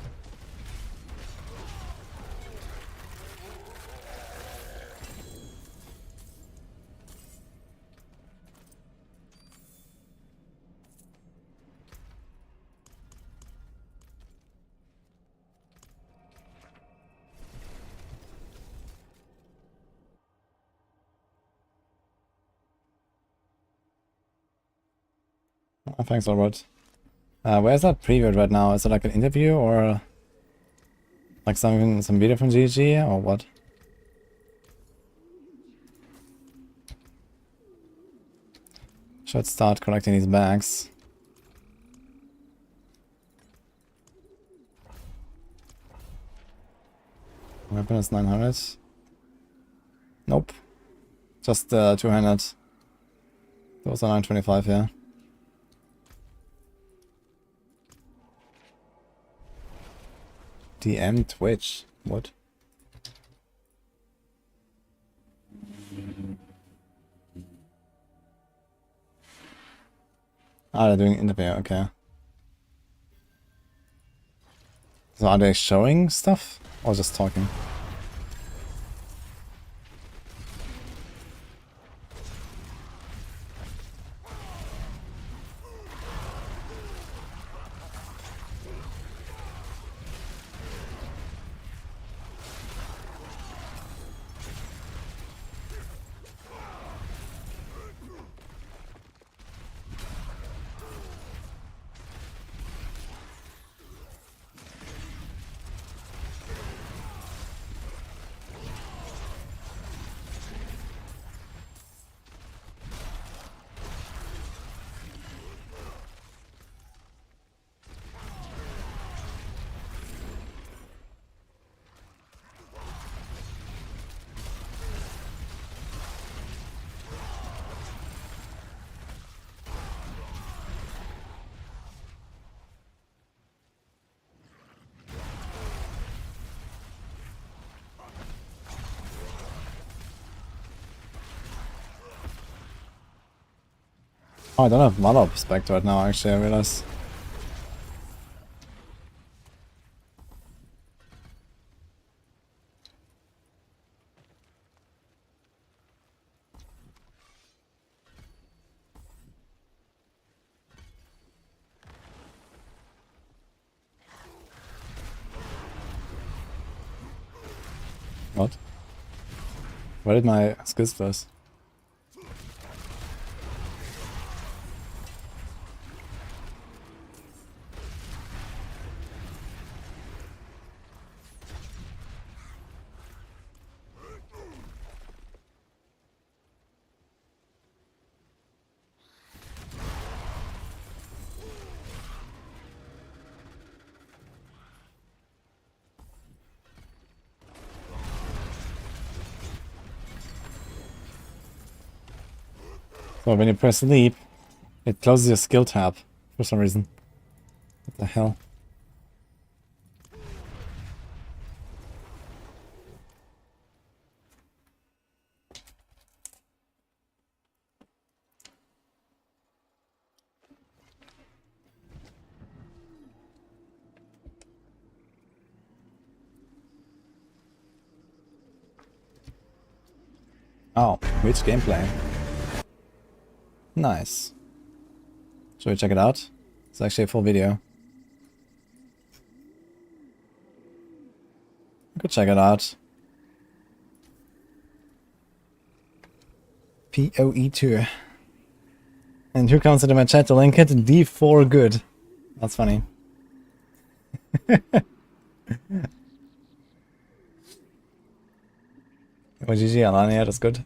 Oh, thanks, Albert. Where's that preview right now? Is it like an interview or like some video from GG or what? Should start collecting these bags. Weapon is 900. Nope. Just 200. Those are 925, yeah. DM Twitch. What? Ah, they're doing interview, okay. So are they showing stuff or just talking? Oh, I don't have Mother Spec right now, actually, I realize. What? Where did my skills first?
So when you press leap, it closes your skill tab for some reason. What the hell? Oh, rich gameplay. Nice. Shall we check it out? It's actually a full video. We could check it out. PoE2. And who comes into my chat to link it? D4 good. That's funny. Well, GG Alania, that's good.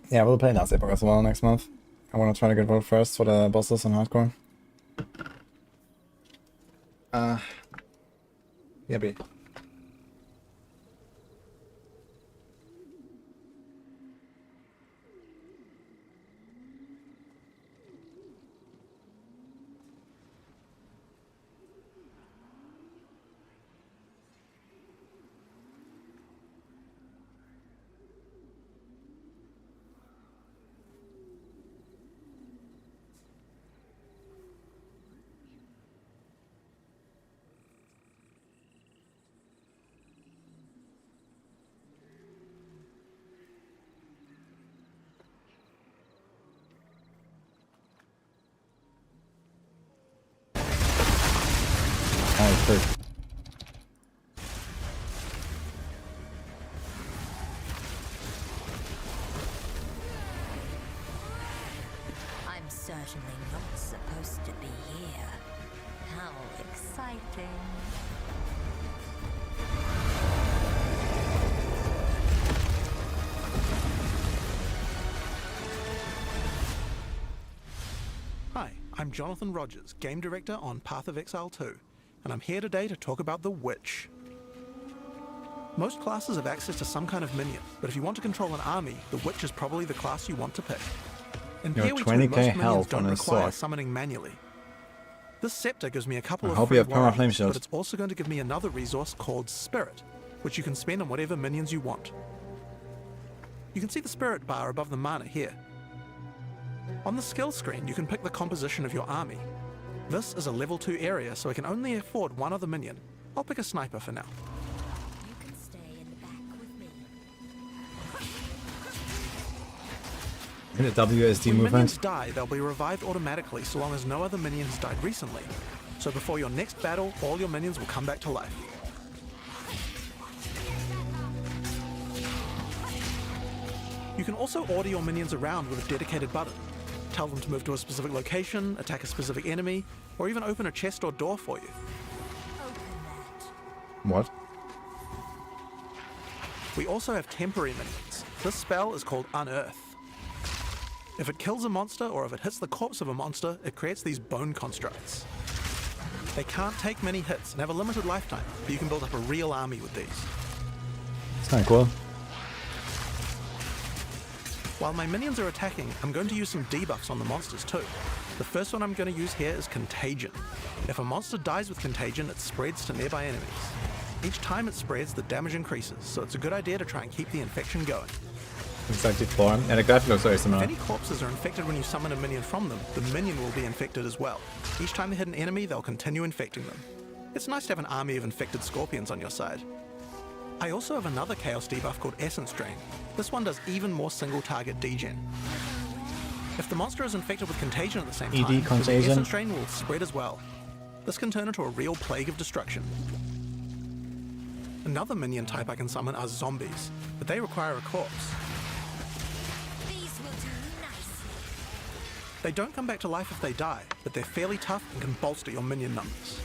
Yeah, we'll play Last Epoch as well next month. I want to try to get world first for the bosses on hardcore. Yeah, B. Hurt.
I'm certainly not supposed to be here. How exciting.
Hi, I'm Jonathan Rogers, Game Director on Path of Exile 2. And I'm here today to talk about the Witch. Most classes have access to some kind of minion, but if you want to control an army, the Witch is probably the class you want to pick. In
You're
PoE2,
20k
most minions
health
don't
on a
require
Sorc.
summoning manually. This scepter gives me a couple
I
of
hope
free
you have perma
warriors,
flame shield.
but it's also going to give me another resource called Spirit, which you can spend on whatever minions you want. You can see the Spirit bar above the mana here. On the skill screen, you can pick the composition of your army. This is a level 2 area, so I can only afford one other minion. I'll pick a sniper for now.
You can stay in the back with me.
In the WSD
When minions
movement.
die, they'll be revived automatically so long as no other minion has died recently. So before your next battle, all your minions will come back to life. You can also order your minions around with a dedicated button. Tell them to move to a specific location, attack a specific enemy, or even open a chest or door for you.
What?
We also have temporary minions. This spell is called Unearth. If it kills a monster or if it hits the corpse of a monster, it creates these bone constructs. They can't take many hits and have a limited lifetime, but you can build up a real army with these.
It's kind of cool.
While my minions are attacking, I'm going to use some debuffs on the monsters too. The first one I'm going to use here is Contagion. If a monster dies with Contagion, it spreads to nearby enemies. Each time it spreads, the damage increases, so it's a good idea to try and keep the infection going.
Exactly form. And the graphic looks very
If
similar.
any corpses are infected when you summon a minion from them, the minion will be infected as well. Each time they hit an enemy, they'll continue infecting them. It's nice to have an army of infected scorpions on your side. I also have another Chaos debuff called Essence Drain. This one does even more single target degen. If the monster is infected with Contagion at the same time, the
Contagion.
Essence Drain will spread as well. This can turn into a real plague of destruction. Another minion type I can summon are zombies, but they require a corpse.
These will do nicely.
They don't come back to life if they die, but they're fairly tough and can bolster your minion numbers.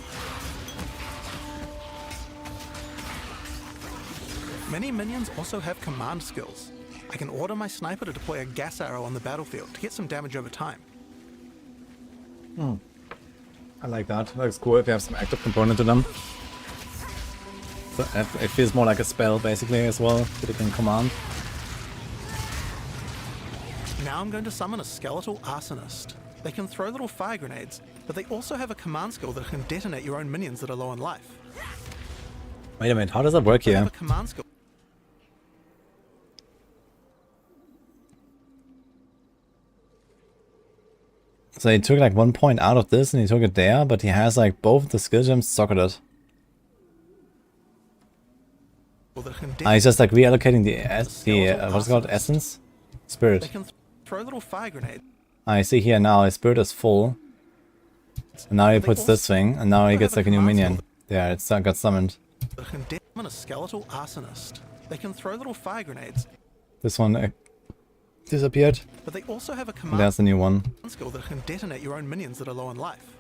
Many minions also have command skills. I can order my sniper to deploy a gas arrow on the battlefield to get some damage over time.
I like that. That looks cool if you have some active component to them. So it feels more like a spell basically as well that you can command.
Now I'm going to summon a skeletal arsonist. They can throw little fire grenades, but they also have a command skill that can detonate your own minions that are low on life.
Wait a minute, how does that work
They
here?
have a command skill.
So he took like 1 point out of this and he took it there, but he has like both the skill gems socketed. He's just like reallocating the what's it called? Essence? Spirit.
They can throw little fire grenades.
I see here now his spirit is full. And now he puts this thing, and now he gets like a new minion. Yeah, it's got summoned.
They can summon a skeletal arsonist. They can throw little fire grenades.
This one disappeared.
But they also have a
And
command
there's the new one.
skill that can detonate your own minions that are low on life.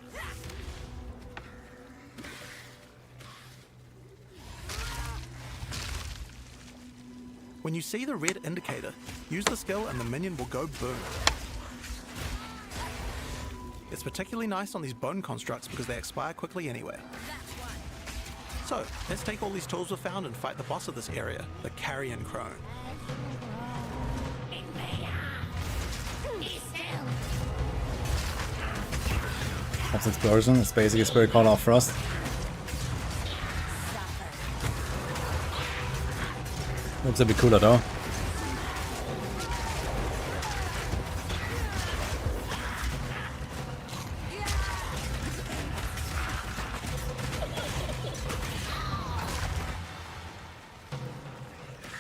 When you see the red indicator, use the skill and the minion will go boom. It's particularly nice on these bone constructs because they expire quickly anyway. So, let's take all these tools we found and fight the boss of this area, the Carrion Crone.
Pops explosion. It's basically a spirit called off Frost. Looks a bit cooler though.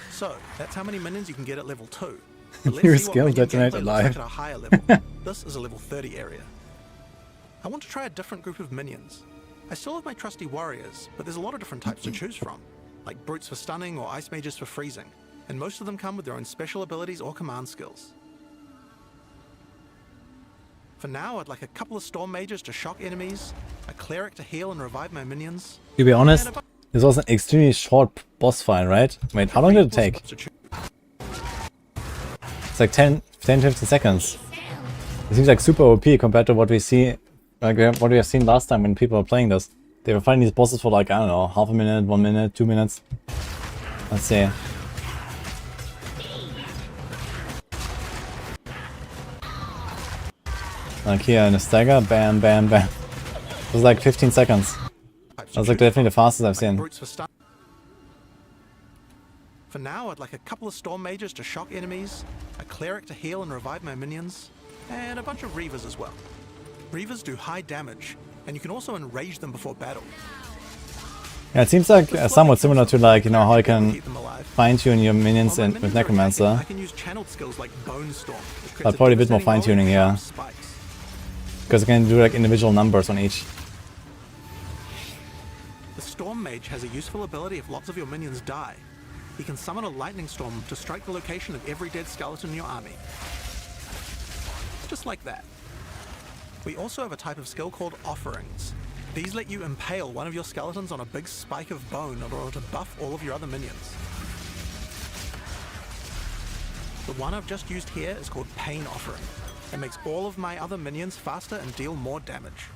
So, that's how many minions you can get at level 2. But let's
Your
see what
skill
minion
detonate
gameplay looks
alive.
like at a higher level. This is a level 30 area. I want to try a different group of minions. I still have my trusty warriors, but there's a lot of different types to choose from, like brutes for stunning or ice mages for freezing, and most of them come with their own special abilities or command skills. For now, I'd like a couple of storm mages to shock enemies, a cleric to heal and revive my minions.
To be honest, this was an extremely short boss fight, right? Wait, how long did it take? It's like 10-15 seconds. It seems like super OP compared to what we see, like what we have seen last time when people were playing this. They were fighting these bosses for like, I don't know, half a minute, 1 minute, 2 minutes. Let's see. Like here in a stagger, bam, bam, bam. It was like 15 seconds. That was like definitely the fastest I've seen.
For now, I'd like a couple of storm mages to shock enemies, a cleric to heal and revive my minions, and a bunch of reavers as well. Reavers do high damage, and you can also enrage them before battle.
Yeah, it seems like somewhat similar to like, you know, how you can fine-tune your minions with Necromancer.
I can use channeled skills like Bone Storm, which creates
But probably a bit more
devastating
fine-tuning,
blow and
yeah.
spikes.
Because you can do like individual numbers on each.
The Storm Mage has a useful ability if lots of your minions die. He can summon a lightning storm to strike the location of every dead skeleton in your army. Just like that. We also have a type of skill called Offerings. These let you impale one of your skeletons on a big spike of bone in order to buff all of your other minions. The one I've just used here is called Pain Offering. It makes all of my other minions faster and deal more damage.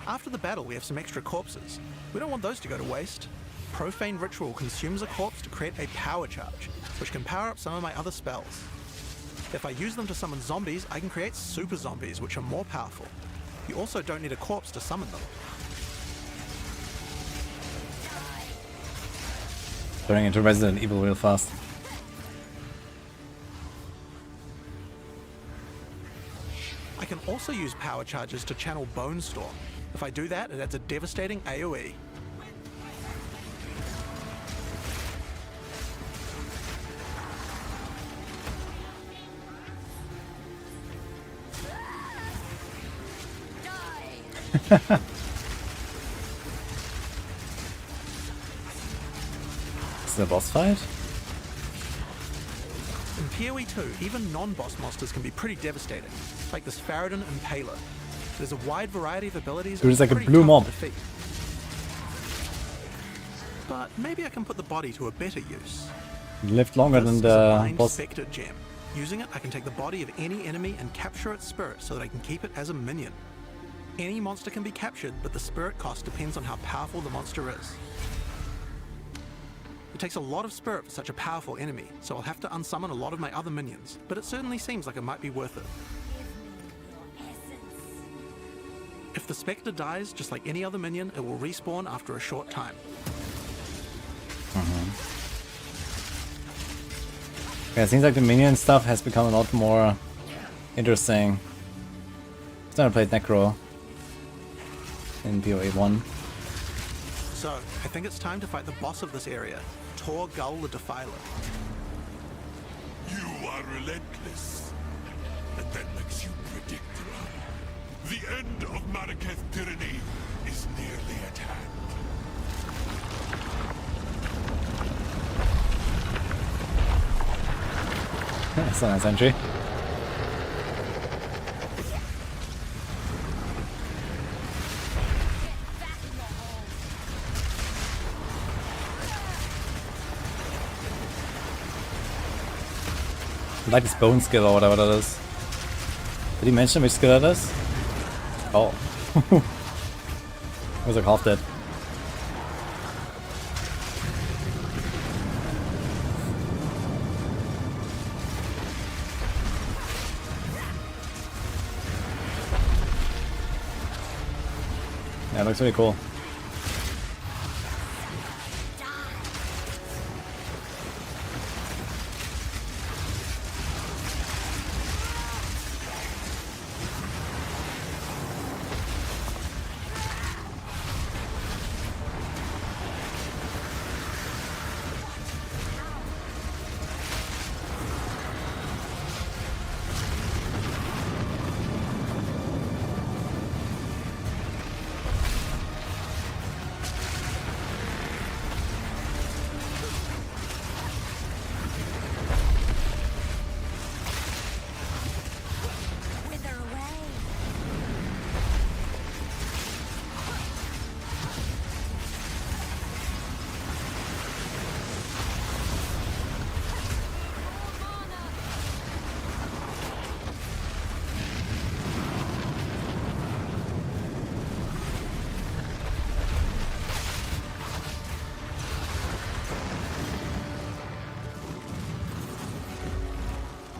After the battle, we have some extra corpses. We don't want those to go to waste. Profane Ritual consumes a corpse to create a power charge, which can power up some of my other spells. If I use them to summon zombies, I can create super zombies, which are more powerful. You also don't need a corpse to summon them.
Turning into Resident Evil real fast.
I can also use power charges to channel Bone Storm. If I do that, it adds a devastating AoE.
Is it a boss fight?
In PoE 2, even non-boss monsters can be pretty devastating, like this Faradin Impaler. There's a wide variety of abilities.
Dude, it's like a
pretty
blue
tough
mob.
to defeat. But maybe I can put the body to a better use.
It lived longer
This
than
is a
the
Mind
boss.
Spectre gem. Using it, I can take the body of any enemy and capture its spirit so that I can keep it as a minion. Any monster can be captured, but the spirit cost depends on how powerful the monster is. It takes a lot of spirit for such a powerful enemy, so I'll have to unsummon a lot of my other minions, but it certainly seems like it might be worth it. If the Spectre dies, just like any other minion, it will respawn after a short time.
Yeah, it seems like the minion stuff has become a lot more interesting. I've never played Necro in PoE 1.
So, I think it's time to fight the boss of this area, Tor Gull the Defiler.
You are relentless, and that makes you predictable. The end of Marraketh tyranny is nearly at hand.
That's a nice entry. I like his bone skill or whatever that is. Did he mention which skill that is? Oh. I was like half dead. Yeah, it looks really cool.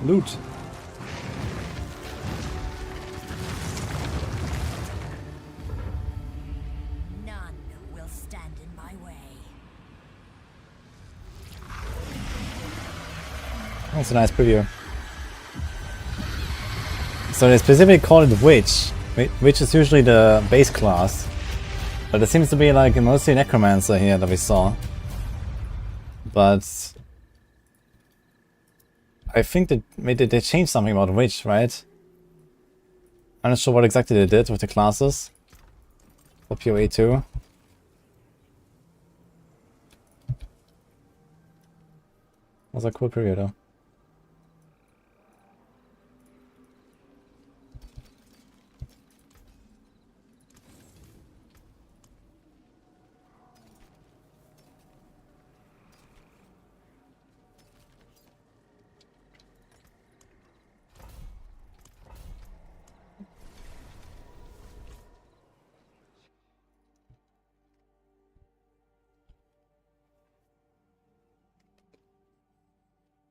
Loot.
None will stand in my way.
That's a nice preview. So they specifically call it Witch, which is usually the base class. But it seems to be like mostly Necromancer here that we saw. But I think that maybe they changed something about Witch, right? I'm not sure what exactly they did with the classes for PoE 2. Was a cool preview though.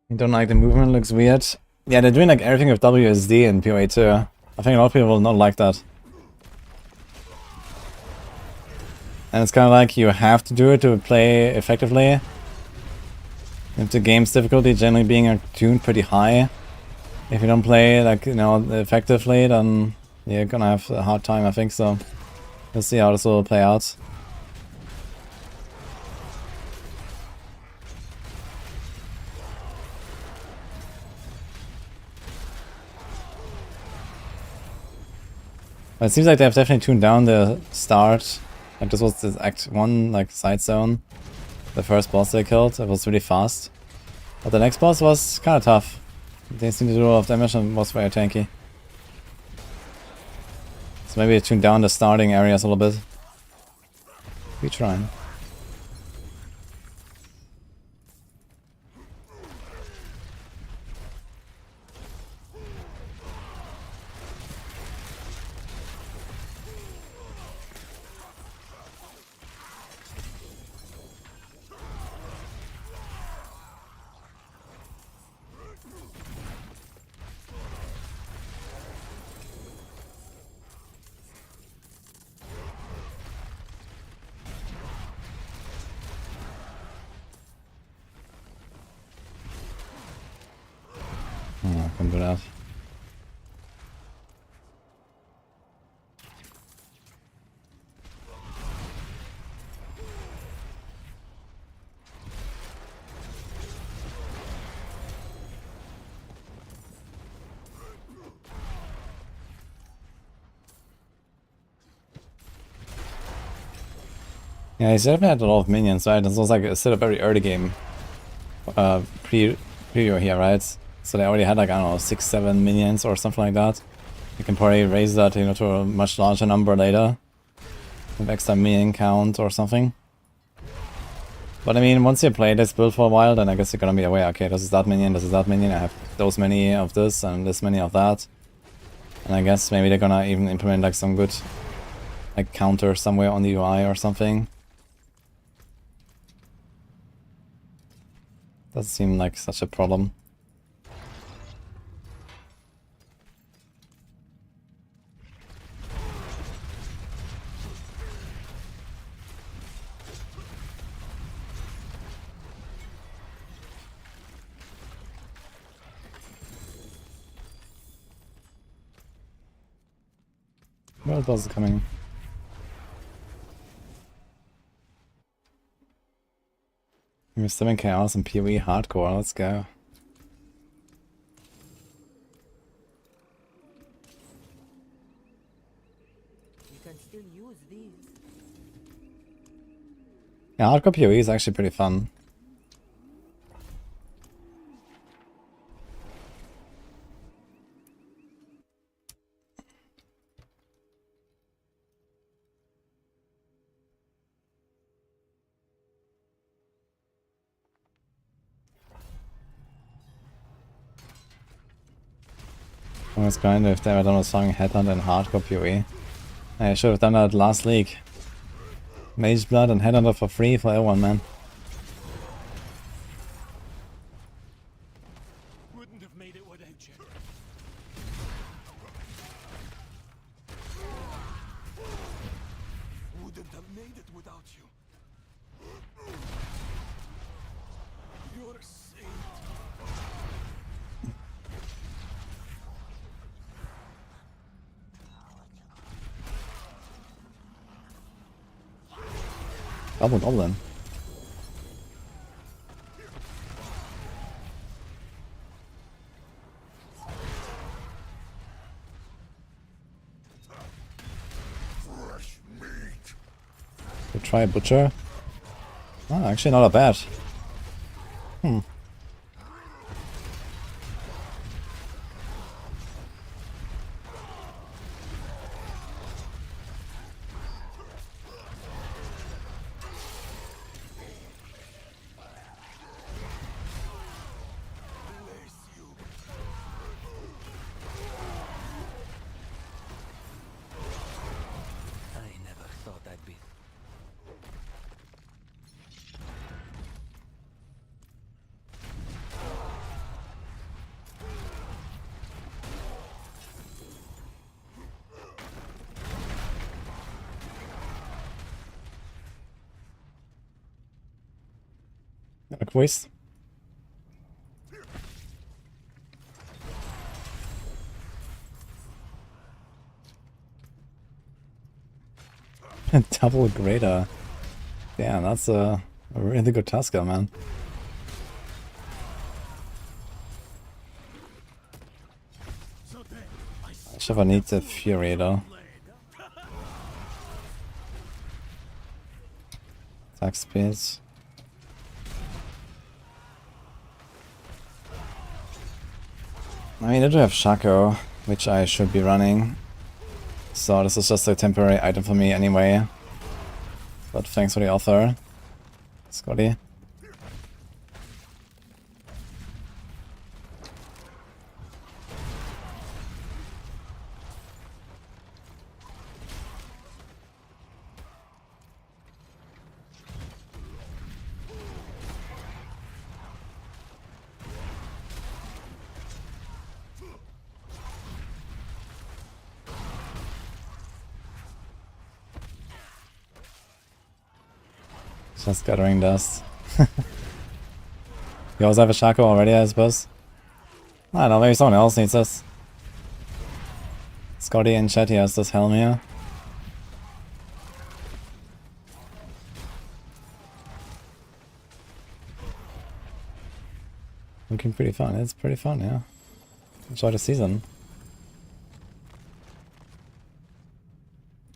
You don't like the movement, looks weird. Yeah, they're doing like everything with WSD in PoE 2. I think a lot of people will not like that. And it's kind of like you have to do it to play effectively. With the game's difficulty generally being tuned pretty high. If you don't play like, you know, effectively, then you're gonna have a hard time, I think so. We'll see how this will play out. It seems like they have definitely tuned down the start. Like this was this Act 1 like side zone. The first boss they killed, it was really fast. But the next boss was kind of tough. They seemed to do a lot of damage and was very tanky. So maybe they tuned down the starting areas a little bit. We trying.
I can do that. Yeah, he's definitely had a lot of minions, right? This was like still a very early game. Preview here, right? So they already had like, I don't know, 6-7 minions or something like that. You can probably raise that, you know, to a much larger number later. With extra minion count or something. But I mean, once you play this build for a while, then I guess you're gonna be aware, okay, this is that minion, I have those many of this and this many of that. And I guess maybe they're gonna even implement like some good like counter somewhere on the UI or something. Doesn't seem like such a problem. Well, it was coming. We're 7 chaos and PoE hardcore, let's go.
You can still use these.
Yeah, hardcore PoE is actually pretty fun. I was kind of if they had done a song Headhunt and hardcore PoE. I should have done that last league. Mage Blood and Headhunter for free for everyone, man.
Wouldn't have made it without you. Wouldn't have made it without you. You're a saint.
Double Goblin.
Fresh meat.
We'll try Butcher. Oh, actually not a bad.
I never thought I'd be.
A quiz. Double Greater. Damn, that's a really good Tusker, man. I should have need the Fury though. Attack speeds. I mean, I do have Shaco, which I should be running. So this is just a temporary item for me anyway. But thanks for the offer, Scotty. Just gathering dust. You also have a Shaco already, I suppose?
I don't know, maybe someone else needs this. Scotty and Chatty has this helm here. Looking pretty fun. It's pretty fun, yeah. Enjoy the season.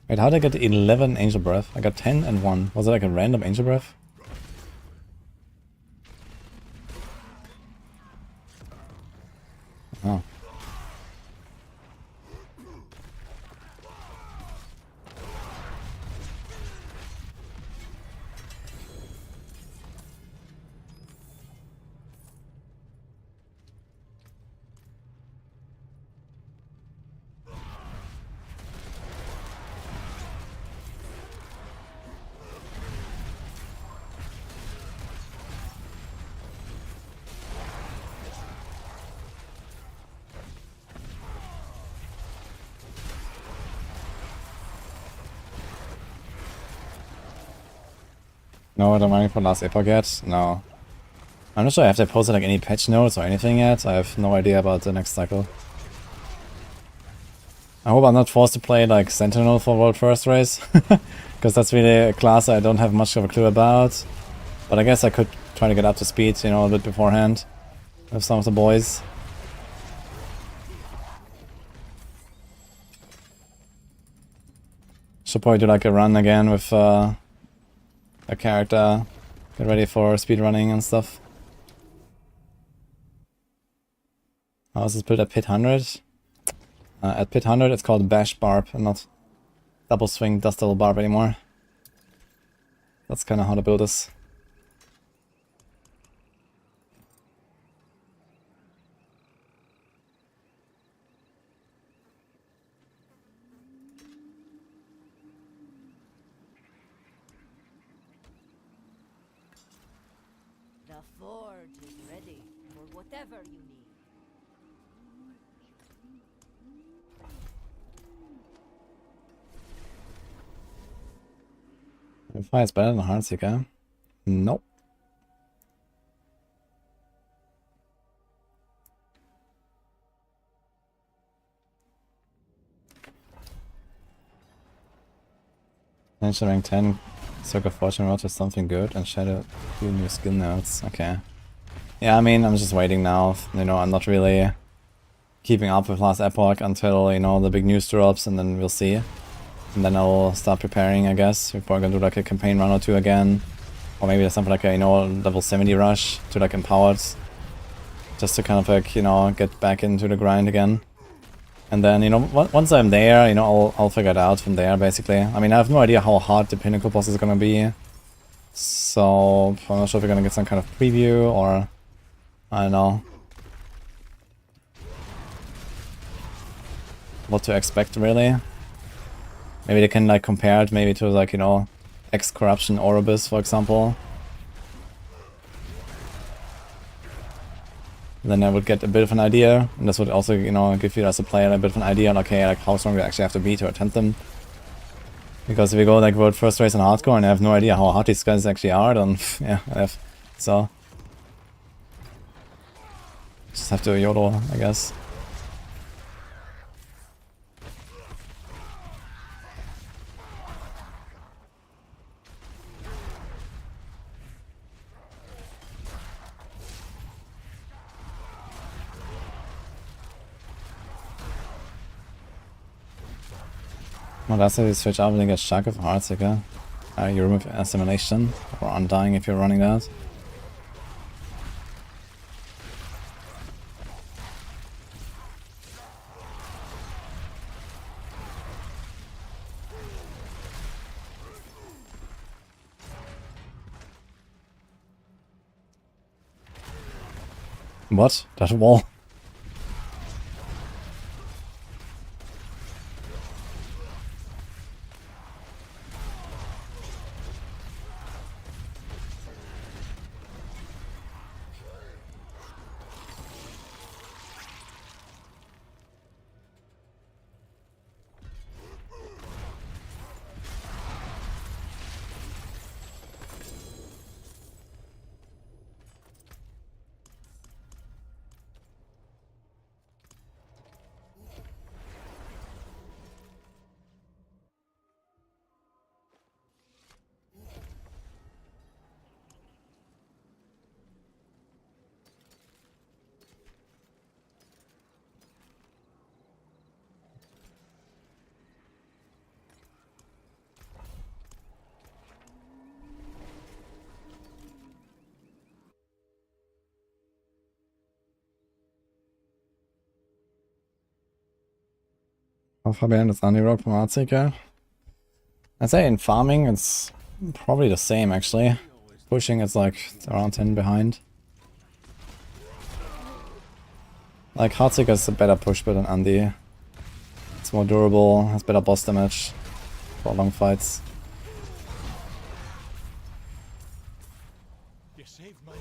Wait, how did I get 11 Angel Breath? I got 10 and 1. Was it like a random Angel Breath? Oh. No, I'm running for last epoch yet? No. I'm not sure if they posted like any patch notes or anything yet. I have no idea about the next cycle. I hope I'm not forced to play like Sentinel for World First Race. Because that's really a class I don't have much of a clue about. But I guess I could try to get up to speed, you know, a bit beforehand. With some of the boys. Should probably do like a run again with a character. Get ready for speedrunning and stuff. How is this built at Pit 100? At Pit 100 it's called Bash Barb and not Double Swing Dust Devil Barb anymore. That's kind of how the build is.
The forge is ready for whatever you need.
Fire is better than Heartseeker. Nope. Nature rank 10, Circle Fortune Rod is something good, and Shadow 2 new skill notes. Okay. Yeah, I mean, I'm just waiting now. You know, I'm not really keeping up with last epoch until, you know, the big news drops, and then we'll see. And then I'll start preparing, I guess. We're probably gonna do like a campaign run or two again. Or maybe something like a, you know, level 70 rush to like Empowered. Just to kind of like, you know, get back into the grind again. And then, you know, once I'm there, you know, I'll figure it out from there, basically. I mean, I have no idea how hard the Pinnacle boss is gonna be. So, I'm not sure if we're gonna get some kind of preview or... I don't know. What to expect, really. Maybe they can like compare it maybe to like, you know, X-Corruption Oribus, for example. Then I would get a bit of an idea, and this would also, you know, give you as a player a bit of an idea on, okay, like how strong you actually have to be to attempt them. Because if you go like World First Race and Hardcore and I have no idea how hard these guys actually are, then yeah, I have, so... Just have to YOLO, I guess. Well, that's how you switch out and get Shark of Heartseeker. You remove Assimilation, or Undying if you're running that. What? That wall?
How far behind is Rock from Artseeker? I'd say in farming it's probably the same actually. Pushing it's like around 10 behind. Like Heartseeker is a better push build than Andy. It's more durable, has better boss damage for long fights.
You saved my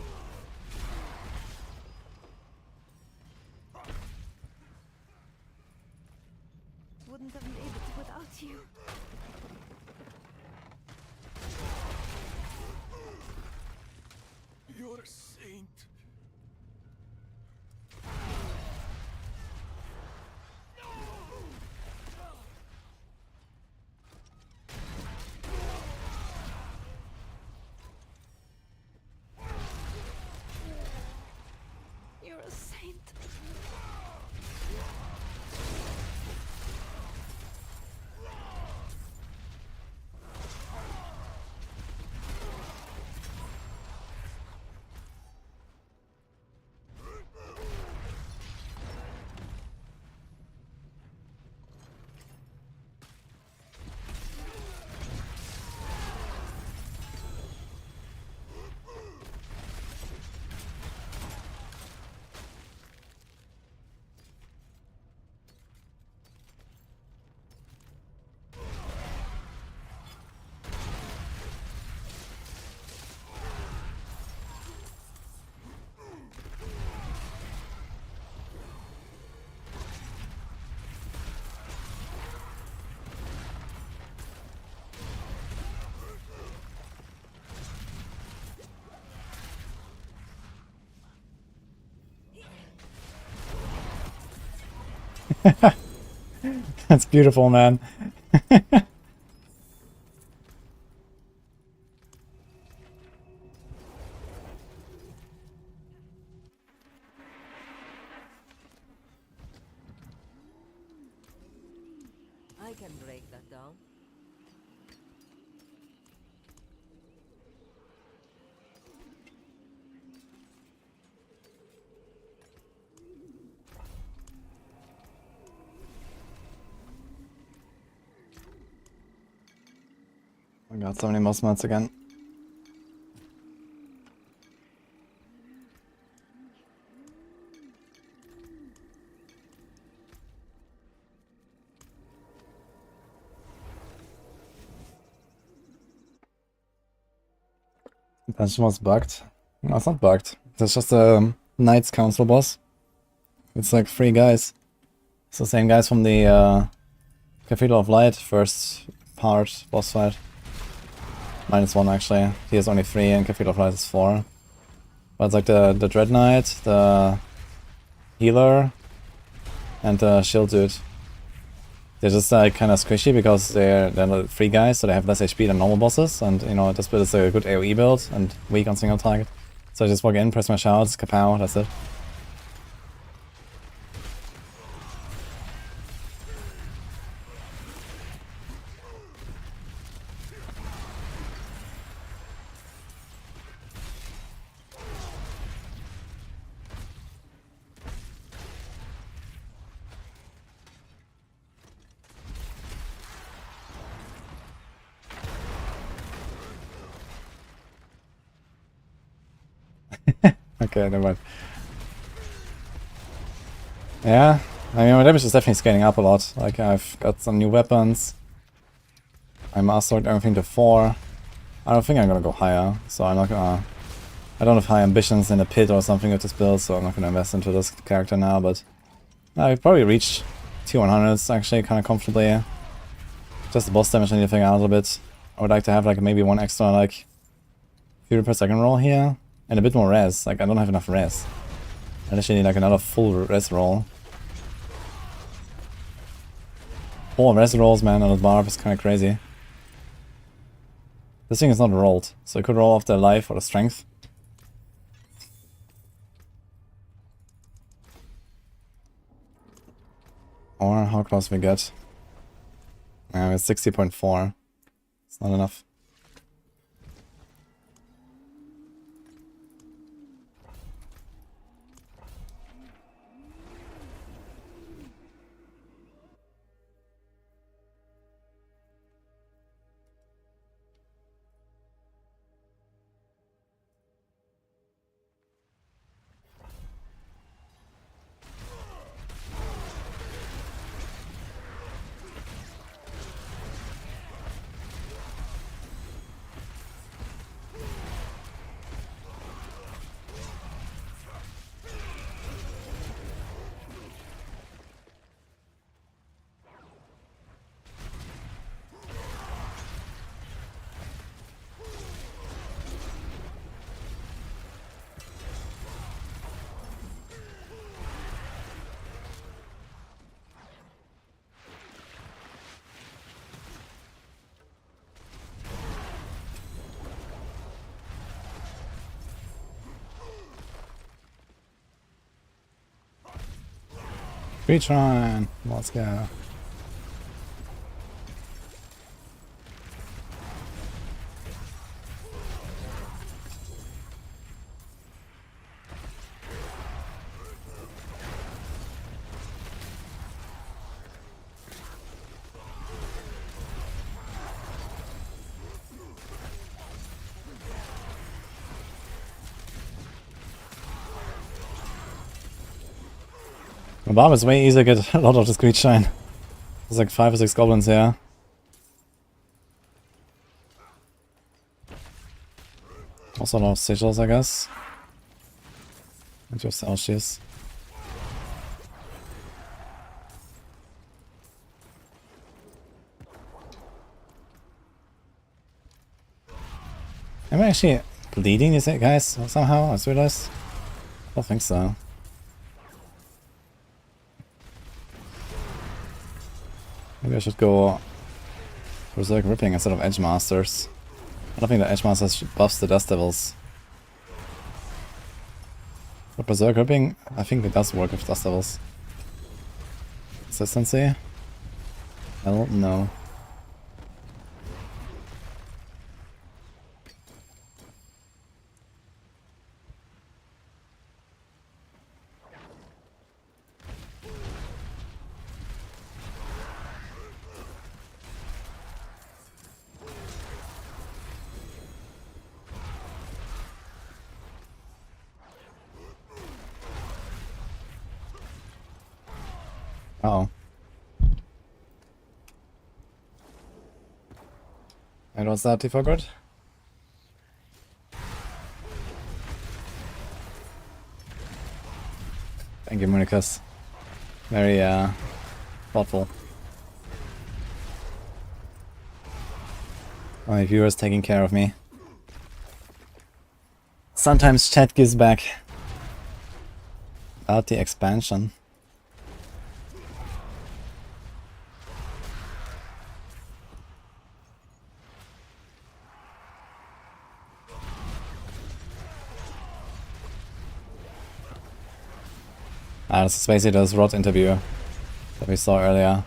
Wouldn't have been able to without you.
You're a saint.
You're a saint.
That's beautiful, man.
I can break that down.
I got so many mouse mods again. Dungeon was bugged. No, it's not bugged. It's just a Knights Council boss. It's like 3 guys. It's the same guys from the Cathedral of Light first part boss fight. -1 actually. He has only 3 and Cathedral of Light is 4. But it's like the Dread Knight, the Healer, and the Shield Dude. They're just like kind of squishy because they're 3 guys, so they have less HP than normal bosses, and you know, this build is a good AoE build and weak on single target. So I just walk in, press my shouts, kapow, that's it. Okay, never mind. Yeah, I mean, my damage is definitely scaling up a lot. Like, I've got some new weapons. I mastered everything to 4. I don't think I'm gonna go higher, so I'm not gonna... I don't have high ambitions in the pit or something with this build, so I'm not gonna invest into this character now, but... I probably reach 200s actually, kind of comfortably. Just the boss damage and anything out a little bit. I would like to have like maybe 1 extra like... Fury per second roll here. And a bit more res, like I don't have enough res. I actually need like another full res roll. 4 res rolls, man, on the Barb is kinda crazy. This thing is not rolled, so I could roll off the life or the strength. Or how close we get. Yeah, it's 60.4. It's not enough.
Reach on! Let's go. The Barb is way easier to get a lot of the Screech Shine. There's like 5 or 6 goblins here. Also a lot of sigils, I guess. And just Elshies. Am I actually bleeding, you say, guys? Somehow? I just realized. I don't think so. Maybe I should go Berserk Ripping instead of Edge Masters. I don't think the Edge Masters buffs the Dust Devils. But Berserk Ripping, I think it does work with Dust Devils. Consistency? I don't know. Uh-oh. And what's that, for good? Thank you, Municus. Very, thoughtful. My viewers taking care of me. Sometimes chat gives back. About the expansion. Ah, this is basically this Rod interview that we saw earlier.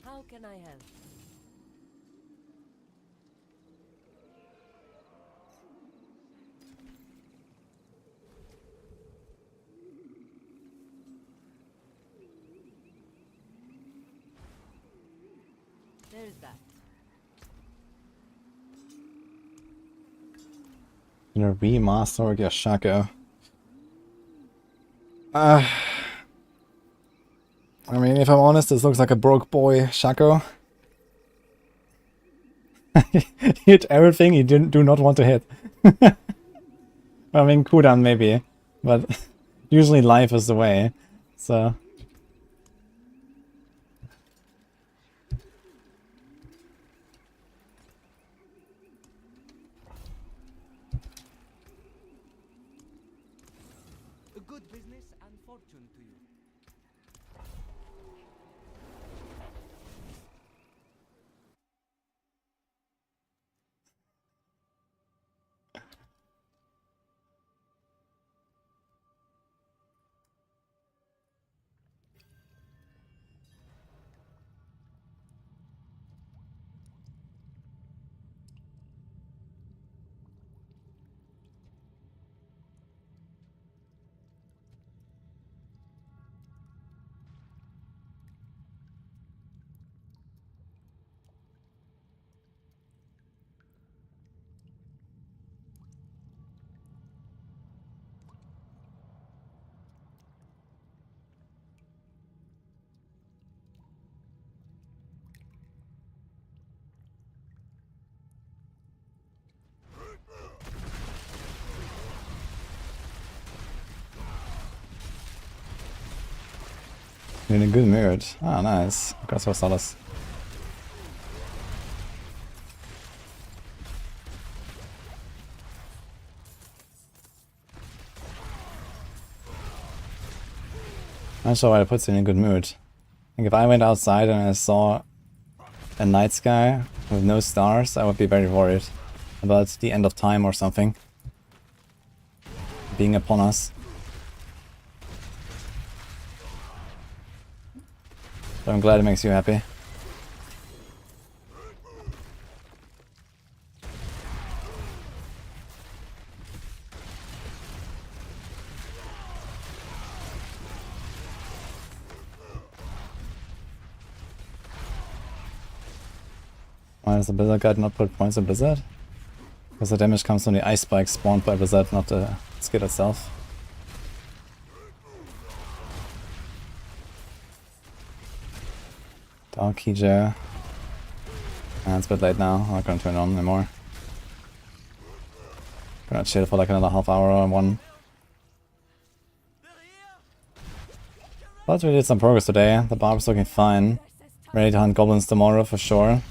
How can I help? There's that.
You know, remaster your Shaco. I mean, if I'm honest, this looks like a broke boy Shaco. Hit everything you do not want to hit. I mean, cooldown maybe, but usually life is the way, so...
A good business and fortune to you.
You're in a good mood. Ah, nice. Congrats for Solus. Not sure why it puts you in a good mood. I think if I went outside and I saw a night sky with no stars, I would be very worried about the end of time or something being upon us. So I'm glad it makes you happy. Why does the Blizzard guide not put points in Blizzard? Because the damage comes from the ice spikes spawned by Blizzard, not the skill itself. Dark Keyjar. It's a bit late now, I'm not gonna turn it on anymore. Gonna chill for like another half hour or one. But we did some progress today, the Barb's looking fine. Ready to hunt goblins tomorrow for sure.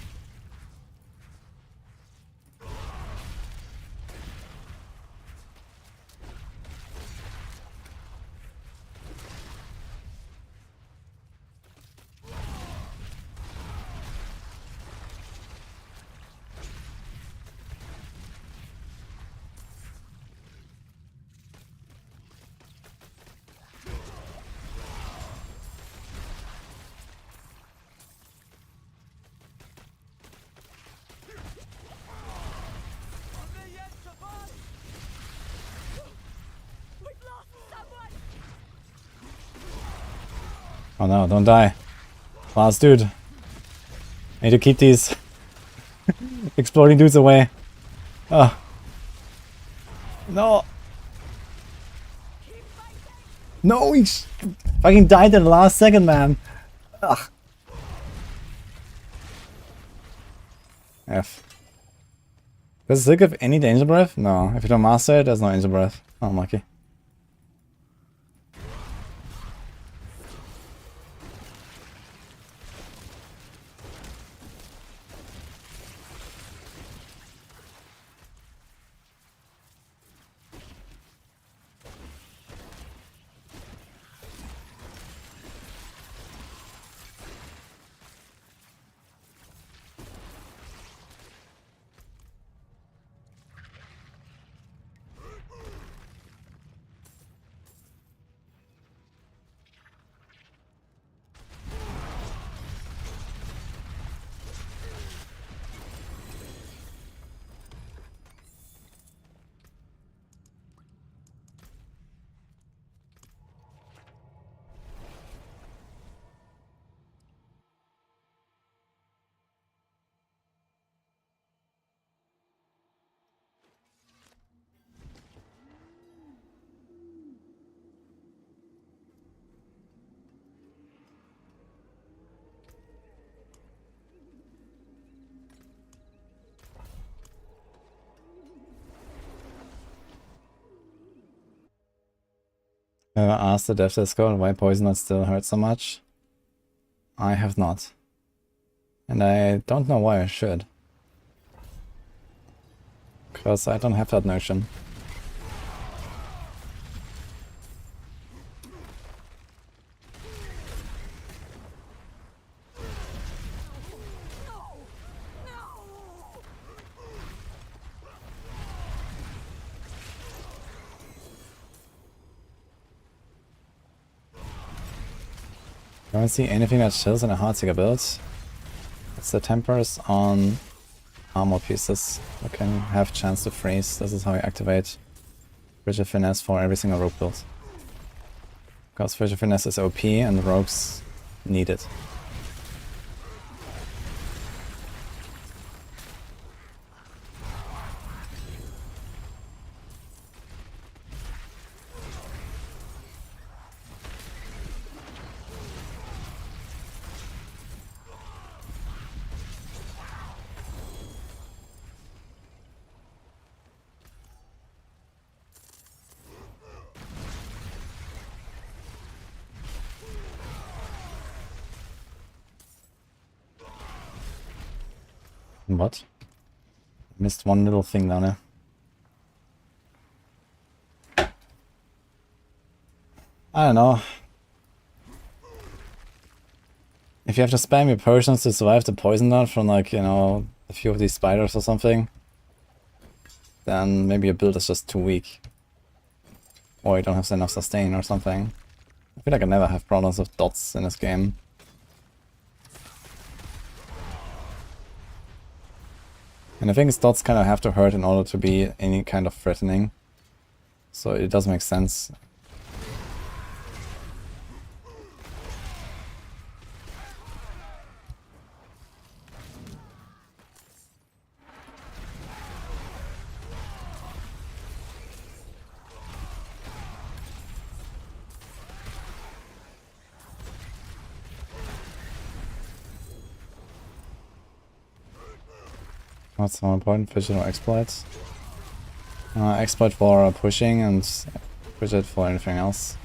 Oh no, don't die. Last dude. I need to keep these exploding dudes away. Oh. No. No, he fucking died in the last second, man. Ugh. F. Does it give any danger breath? No. If you don't master it, there's no danger breath. Oh, I'm lucky. Ever asked the dev Discord why poison not still hurts so much? I have not. And I don't know why I should. Because I don't have that notion. Don't see anything that chills in a Heartseeker build. It's the tempers on armor pieces that can have chance to freeze. This is how you activate Frigid Finesse for every single rogue build. Because Frigid Finesse is OP and the rogues need it.
What? Missed one little thing down there. I don't know. If you have to spam your potions to survive the poison dart from, like, you know, a few of these spiders or something, then maybe your build is just too weak. Or you don't have enough sustain or something. I feel like I never have problems with dots in this game. And I think his dots kind of have to hurt in order to be any kind of threatening. So it does make sense. What's more important? Vision or exploits? Exploit for pushing and push it for anything else.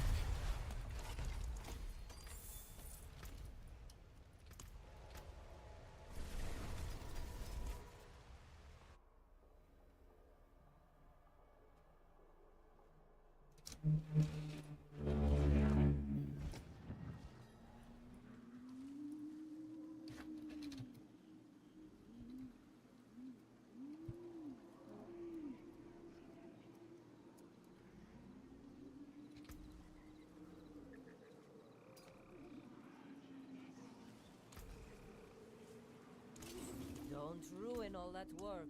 Don't ruin all that work.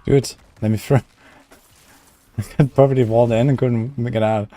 Dude, let me through. I got properly walled in and couldn't make it out.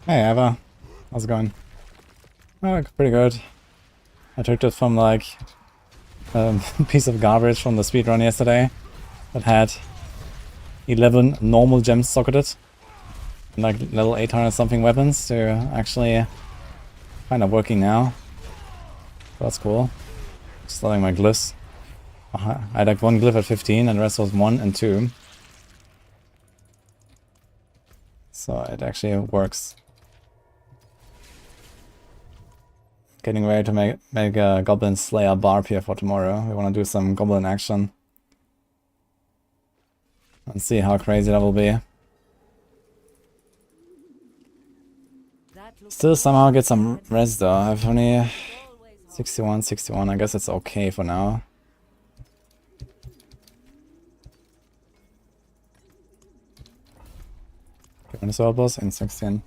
Hey Eva, how's it going? Oh, pretty good. I took it from like a piece of garbage from the speedrun yesterday that had 11 normal gems socketed and like level 800 something weapons to actually kind of working now. That's cool. Starting my glyphs. I had like one glyph at 15 and the rest was 1 and 2. So it actually works. Getting ready to make a Goblin Slayer Barb here for tomorrow. We want to do some Goblin action. And see how crazy that will be. Still somehow get some res though. I've only 61, 61. I guess it's okay for now. Give me the boss in 16.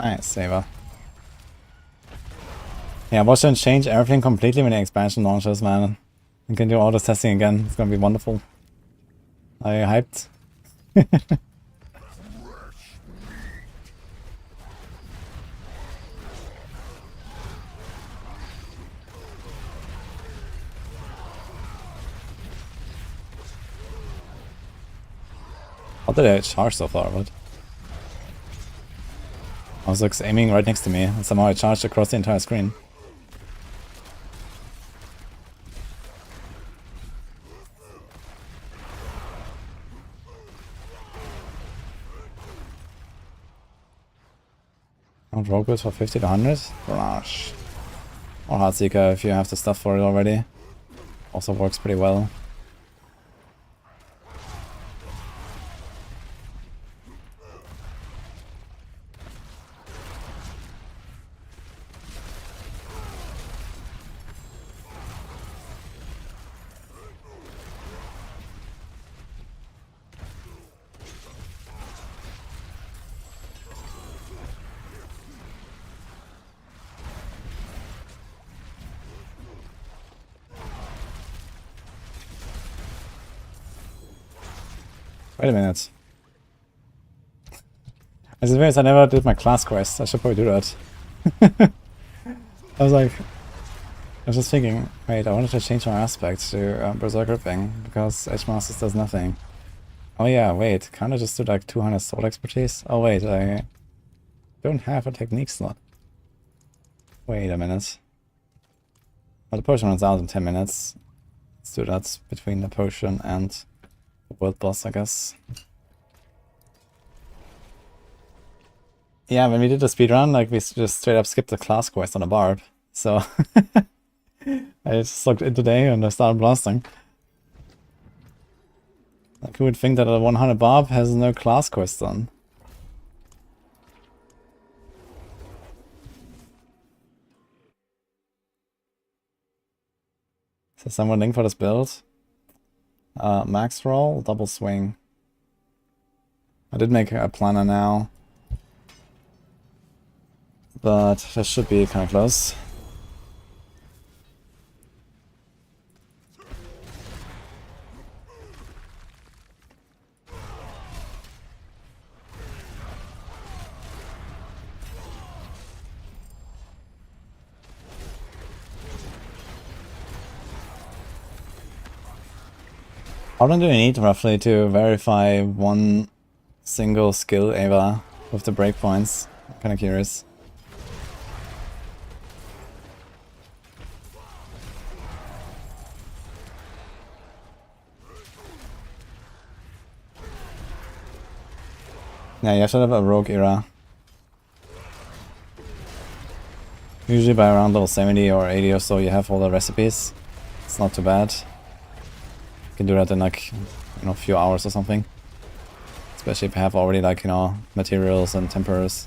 Nice, Saber. Yeah, watch them change everything completely when the expansion launches, man. You can do all this testing again. It's gonna be wonderful. Are you hyped? How did I charge so far? What? I was like aiming right next to me, and somehow I charged across the entire screen. Don't rogue it for 50 to 100? Gosh. Or Heartseeker if you have the stuff for it already. Also works pretty well. Wait a minute. As it is, I never did my class quest. I should probably do that. I was just thinking, wait, I wanted to change my aspect to Berserk Ripping, because H-Masters does nothing. Oh yeah, wait, can't I just do like 200 sword expertise? Oh wait, I don't have a technique slot. Wait a minute. Well, the potion runs out in 10 minutes. Let's do that between the potion and the world boss, I guess. Yeah, when we did the speedrun, like, we just straight up skipped the class quest on a Barb. So, I just logged in today and I started blasting. Like, who would think that a 100 Barb has no class quest on? Is there someone linked for this build? Max roll, double swing. I did make a planner now. But that should be kind of close. How long do you need roughly to verify one single skill Ava with the breakpoints? I'm kind of curious. Yeah, you have to have a rogue era. Usually by around level 70 or 80 or so you have all the recipes. It's not too bad. You can do that in like, a few hours or something. Especially if you have already like, materials and temperers.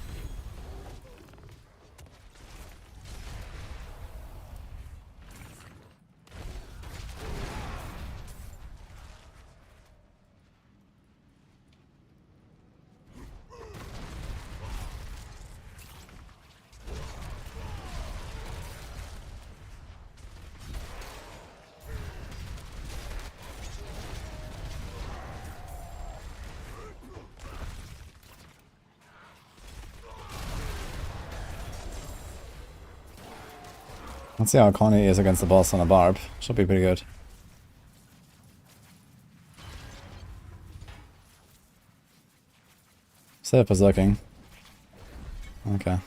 Let's see how Connie is against the boss on a Barb. Should be pretty good. Set up berserking. Okay.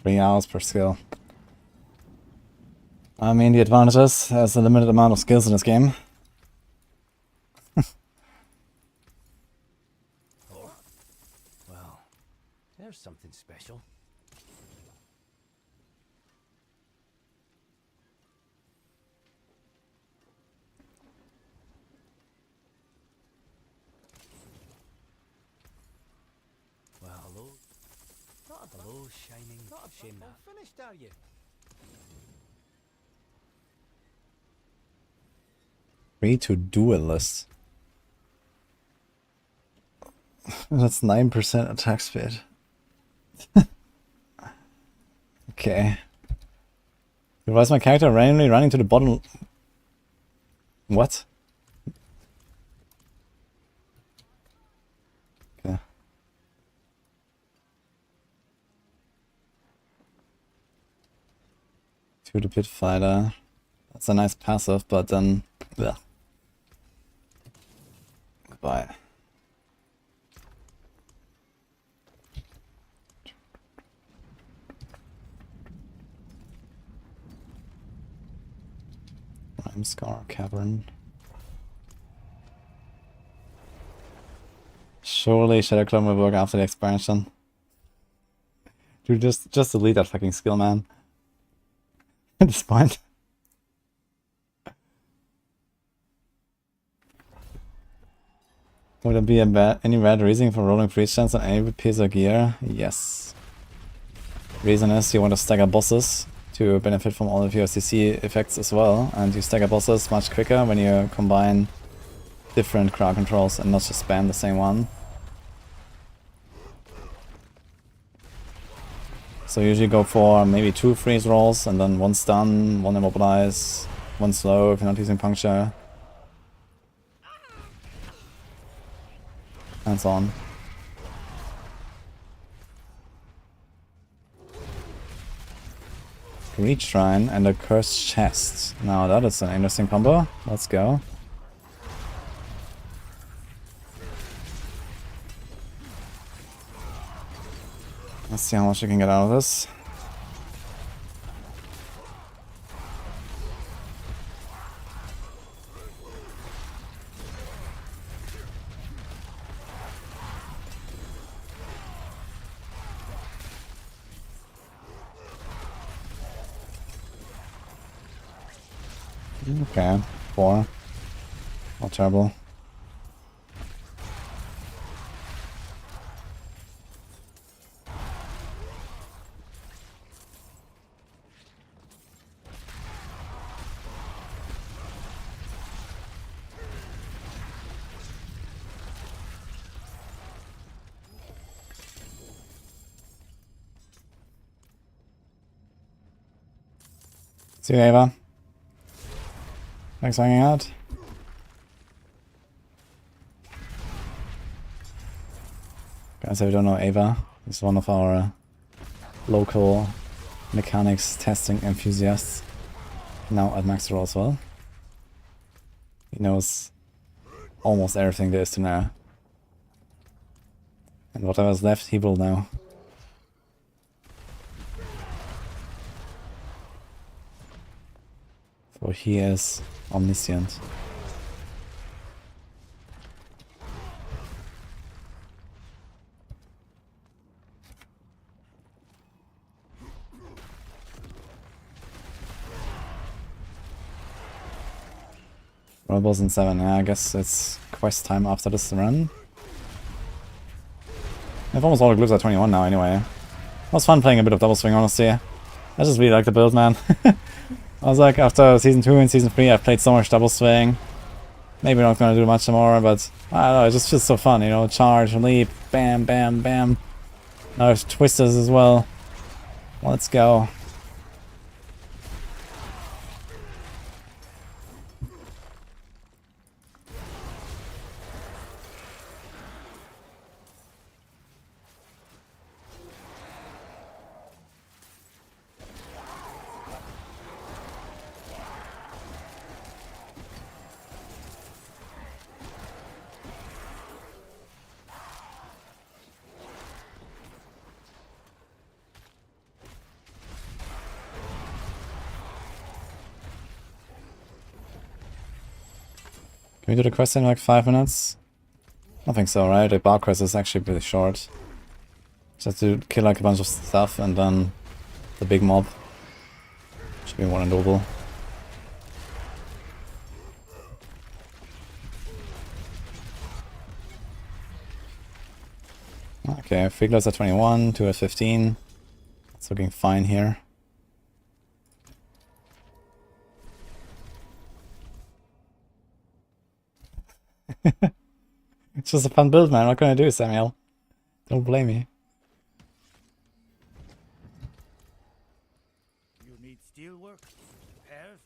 $3 per skill. I mean, the advantage is there's a limited amount of skills in this game.
Well, there's something special. Hello, shining. Not shame that. Finished, are you?
Free to duelist. That's 9% attack speed. Okay. Why is my character randomly running to the bottom? What? Okay. To the pit fighter. That's a nice passive, but then... Bleh. Goodbye. Scar Cavern. Surely Shadow Clone will work after the expansion. Dude, just delete that fucking skill, man. At this point. Would there be any bad reason for rolling free chance on any piece of gear? Yes. Reason is you want to stagger bosses to benefit from all of your CC effects as well, and you stagger bosses much quicker when you combine different crowd controls and not just spam the same one. So usually go for maybe 2 freeze rolls and then 1 stun, 1 immobilize, 1 slow if you're not using puncture, and so on. Reach Shrine and a Cursed Chest. Now that is an interesting combo. Let's go. Let's see how much we can get out of this. Okay, 4. Not terrible. See you, Ava. Thanks for hanging out. Guys, if you don't know Ava, he's one of our local mechanics testing enthusiasts, now at Max Roll as well. He knows almost everything there is to know. And whatever's left, he will know. For he is omniscient. Rebels in 7, yeah, I guess it's quest time after this run. I have almost all the glyphs at 21 now anyway. It was fun playing a bit of Double Swing, honestly. I just really like the build, man. I was like, after Season 2 and Season 3, I've played so much Double Swing. Maybe not gonna do much more, but I don't know, it just feels so fun, you know? Charge, leap, bam, bam, bam. Now there's twisters as well. Let's go. Can we do the quest in like 5 minutes? I think so, right? The Barb quest is actually pretty short. Just to kill like a bunch of stuff and then the big mob. Should be more than doable. Okay, Figler's at 21, 2 at 15.
It's looking fine here. It's just a fun build, man. What can I do, Samuel? Don't blame me.
You need steel work? Repairs?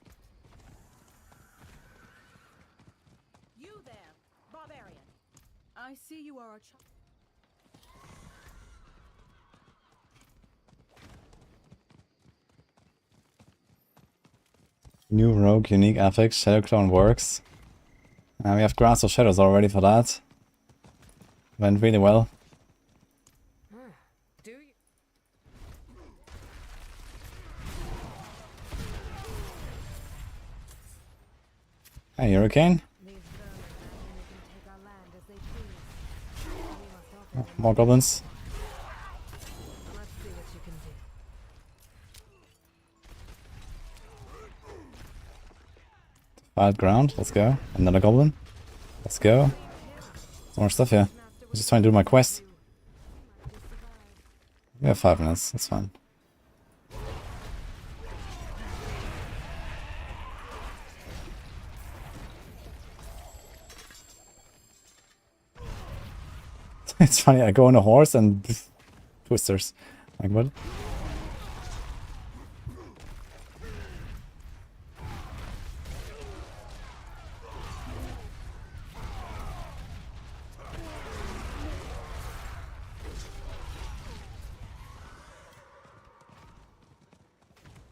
You there, barbarian. I see you are a
New rogue, unique affix, Shadow Clone works. We have Grasp of Shadows already for that. Went really well.
Do you?
Hey, Hurricane.
These vermin can take our land as they please. We must offer them.
More goblins.
Let's see what you can do.
Wild ground, let's go. Another goblin. Let's go. More stuff here. I'm just trying to do my quest. We have 5 minutes, that's fine. It's funny, I go on a horse and twisters. Like what?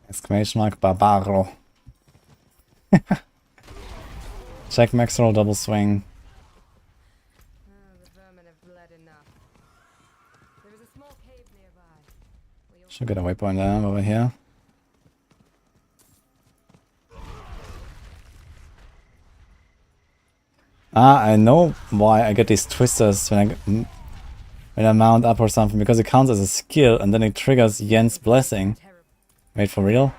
Exclamation mark Barbaro. Check max roll, double swing.
The vermin have bled enough. There is a small cave nearby.
Should get a waypoint down over here. Ah, I know why I get these twisters when I mount up or something, because it counts as a skill and then it triggers Yen's blessing. Wait, for real?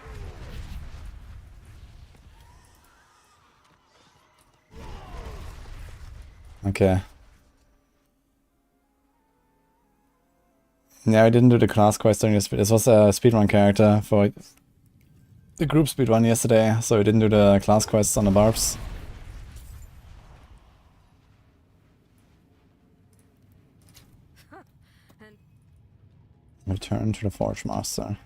Okay. Yeah, I didn't do the class quest during this. This was a speedrun character for the group speedrun yesterday, so I didn't do the class quests on the Barbs. Return to the Forge Master.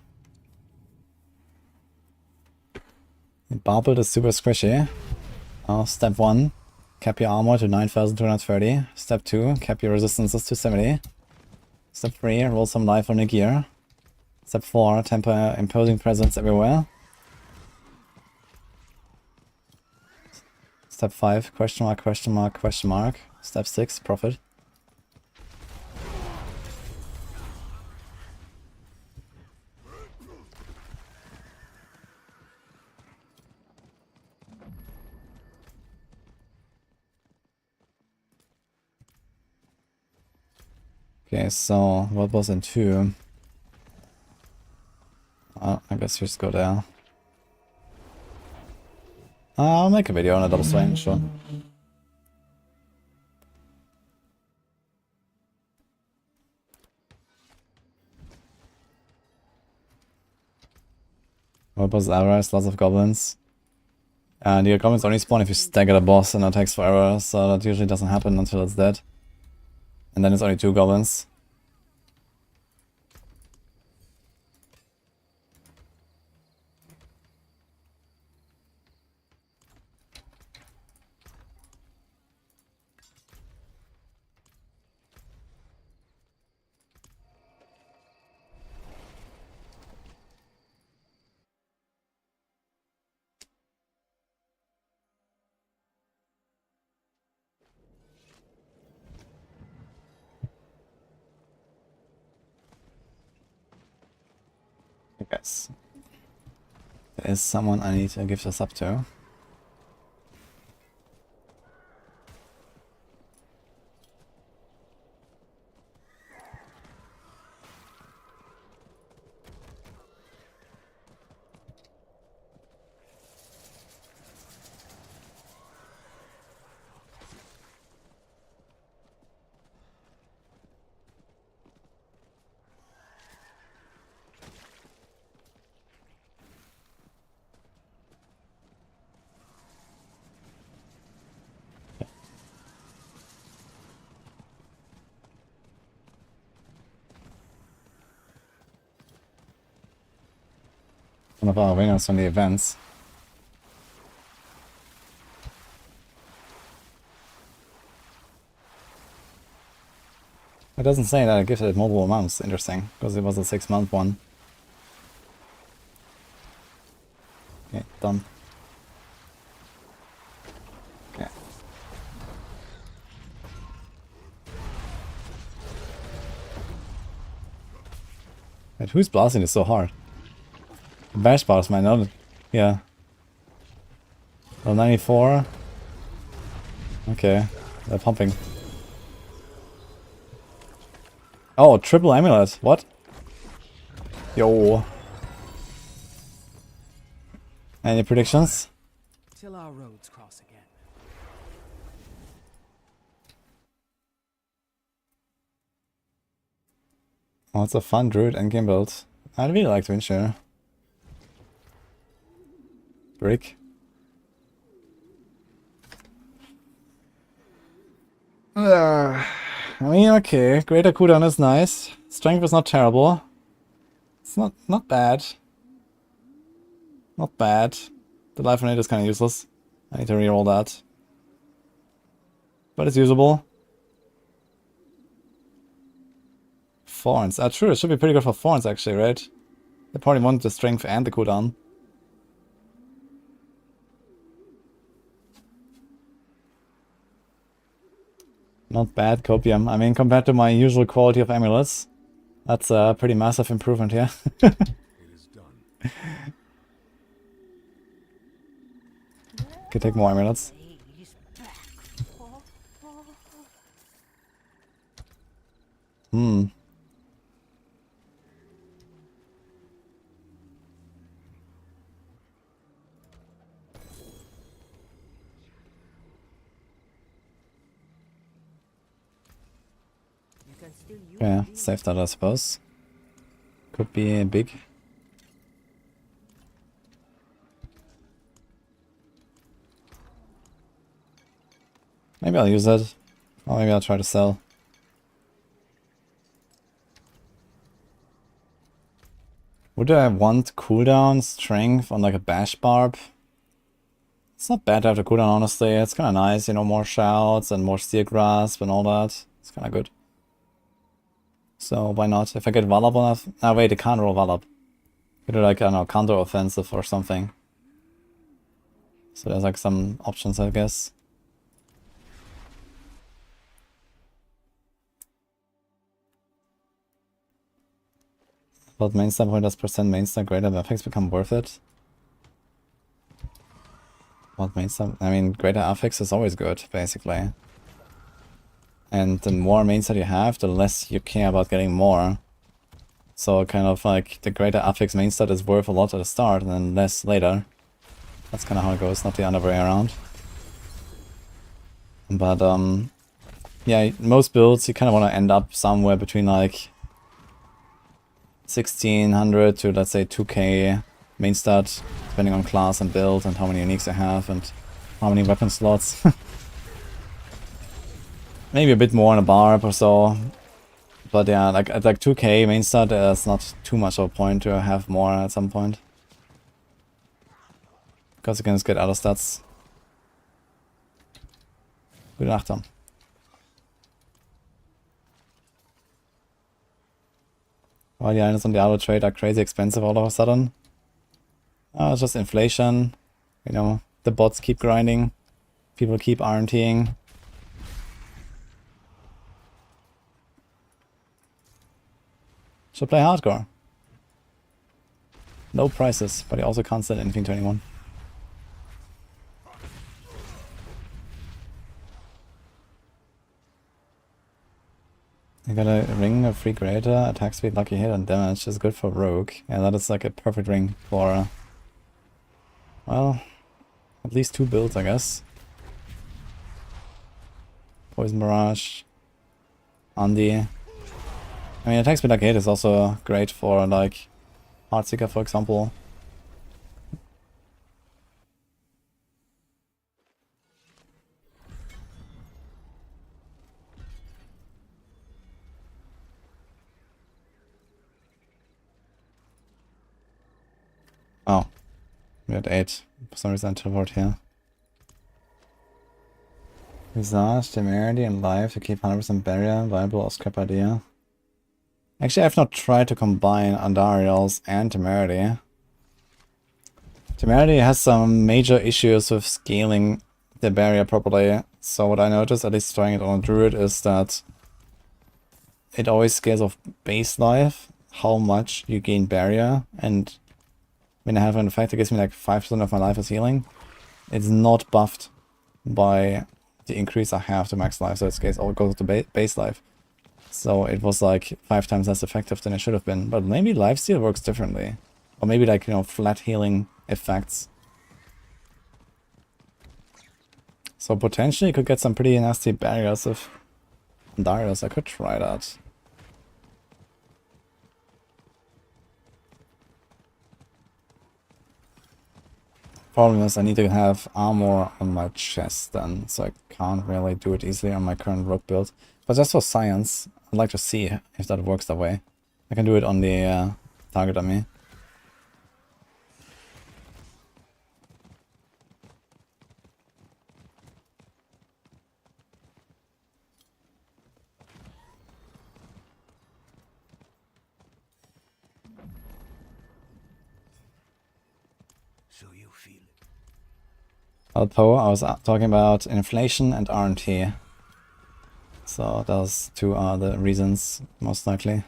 Barb is super squishy. Step 1, cap your armor to 9230. Step 2, cap your resistances to 70. Step 3, roll some life on your gear. Step 4, temper imposing presence everywhere. Step 5, question mark, question mark, question mark. Step 6, profit. Okay, so what was in 2? I guess we just go there. I'll make a video on a double swing, sure. What was errors? Lots of goblins. And the goblins only spawn if you stagger the boss, and that takes forever, so that usually doesn't happen until it's dead. And then it's only 2 goblins. I guess. There is someone I need to give this up to. one of our winners from the events. It doesn't say that it gives it multiple months. Interesting, because it was a 6-month one. Okay, done. Okay. Wait, who's blasting this so hard? The bash bars might not. Yeah. Well, 94. Okay, they're pumping. Oh, triple amulet. What? Yo. Any predictions?
Till our roads cross again.
Oh, it's a fun Druid endgame build. I'd really like to ensure. Brick. I mean, okay. Greater cooldown is nice. Strength is not terrible. It's not bad. Not bad. The life rate is kind of useless. I need to reroll that. But it's usable. Thorns. True, it should be pretty good for Thorns actually, right? They probably want the strength and the cooldown. Not bad, Copium. I mean, compared to my usual quality of amulets, that's a pretty massive improvement here. Could take more amulets. Hmm. Yeah, save that I suppose. Could be big. Maybe I'll use it. Or maybe I'll try to sell. Would I want cooldown strength on like a bash barb? It's not bad to have the cooldown, honestly. It's kind of nice, you know, more shouts and more steel grasp and all that. It's kind of good. So why not? If I get Wallop on that... Ah, wait, I can't roll Wallop. Could do like, I don't know, counter offensive or something. So there's like some options, I guess. But main stat point does percent main stat greater affects become worth it? What main stat? I mean, greater affix is always good, basically. And the more main stat you have, the less you care about getting more. So kind of like the greater affix main stat is worth a lot at the start and then less later. That's kind of how it goes, not the other way around. But yeah, most builds you kind of want to end up somewhere between like 1600 to let's say 2k main stat, depending on class and build and how many uniques you have and how many weapon slots. Maybe a bit more on a barb or so. But yeah, like at like 2k main stat, it's not too much of a point to have more at some point. Because you can just get other stats. Gute Nacht dann. Why the items on the Diablo trade are crazy expensive all of a sudden. It's just inflation. You know, the bots keep grinding. People keep RNTing. Should play hardcore. Low prices, but you also can't sell anything to anyone. You got a ring of free greater, attack speed, lucky hit, and damage is good for rogue. Yeah, that is like a perfect ring for, well, at least 2 builds, I guess. Poison Barrage, Andy. I mean, attack speed, lucky hit is also great for like Heartseeker, for example. Oh. We had 8. For some reason I teleport here. Visage, Temerity, and Life to keep 100% barrier, viable or scrap idea. Actually, I've not tried to combine Andariel's and Temerity. Temerity has some major issues with scaling the barrier properly. So what I noticed, at least trying it on a Druid, is that it always scales off base life, how much you gain barrier, and when I have an effect that gives me like 5% of my life as healing, it's not buffed by the increase I have to max life, so it all goes to base life. So it was like 5 times less effective than it should have been. But maybe lifesteal works differently. Or maybe like, you know, flat healing effects. So potentially you could get some pretty nasty barriers with Darius. I could try that. Problem is I need to have armor on my chest then, so I can't really do it easily on my current rogue build. But just for science, I'd like to see if that works that way. I can do it on the target dummy. Alpo, I was talking about inflation and RNT. So those two are the reasons, most likely.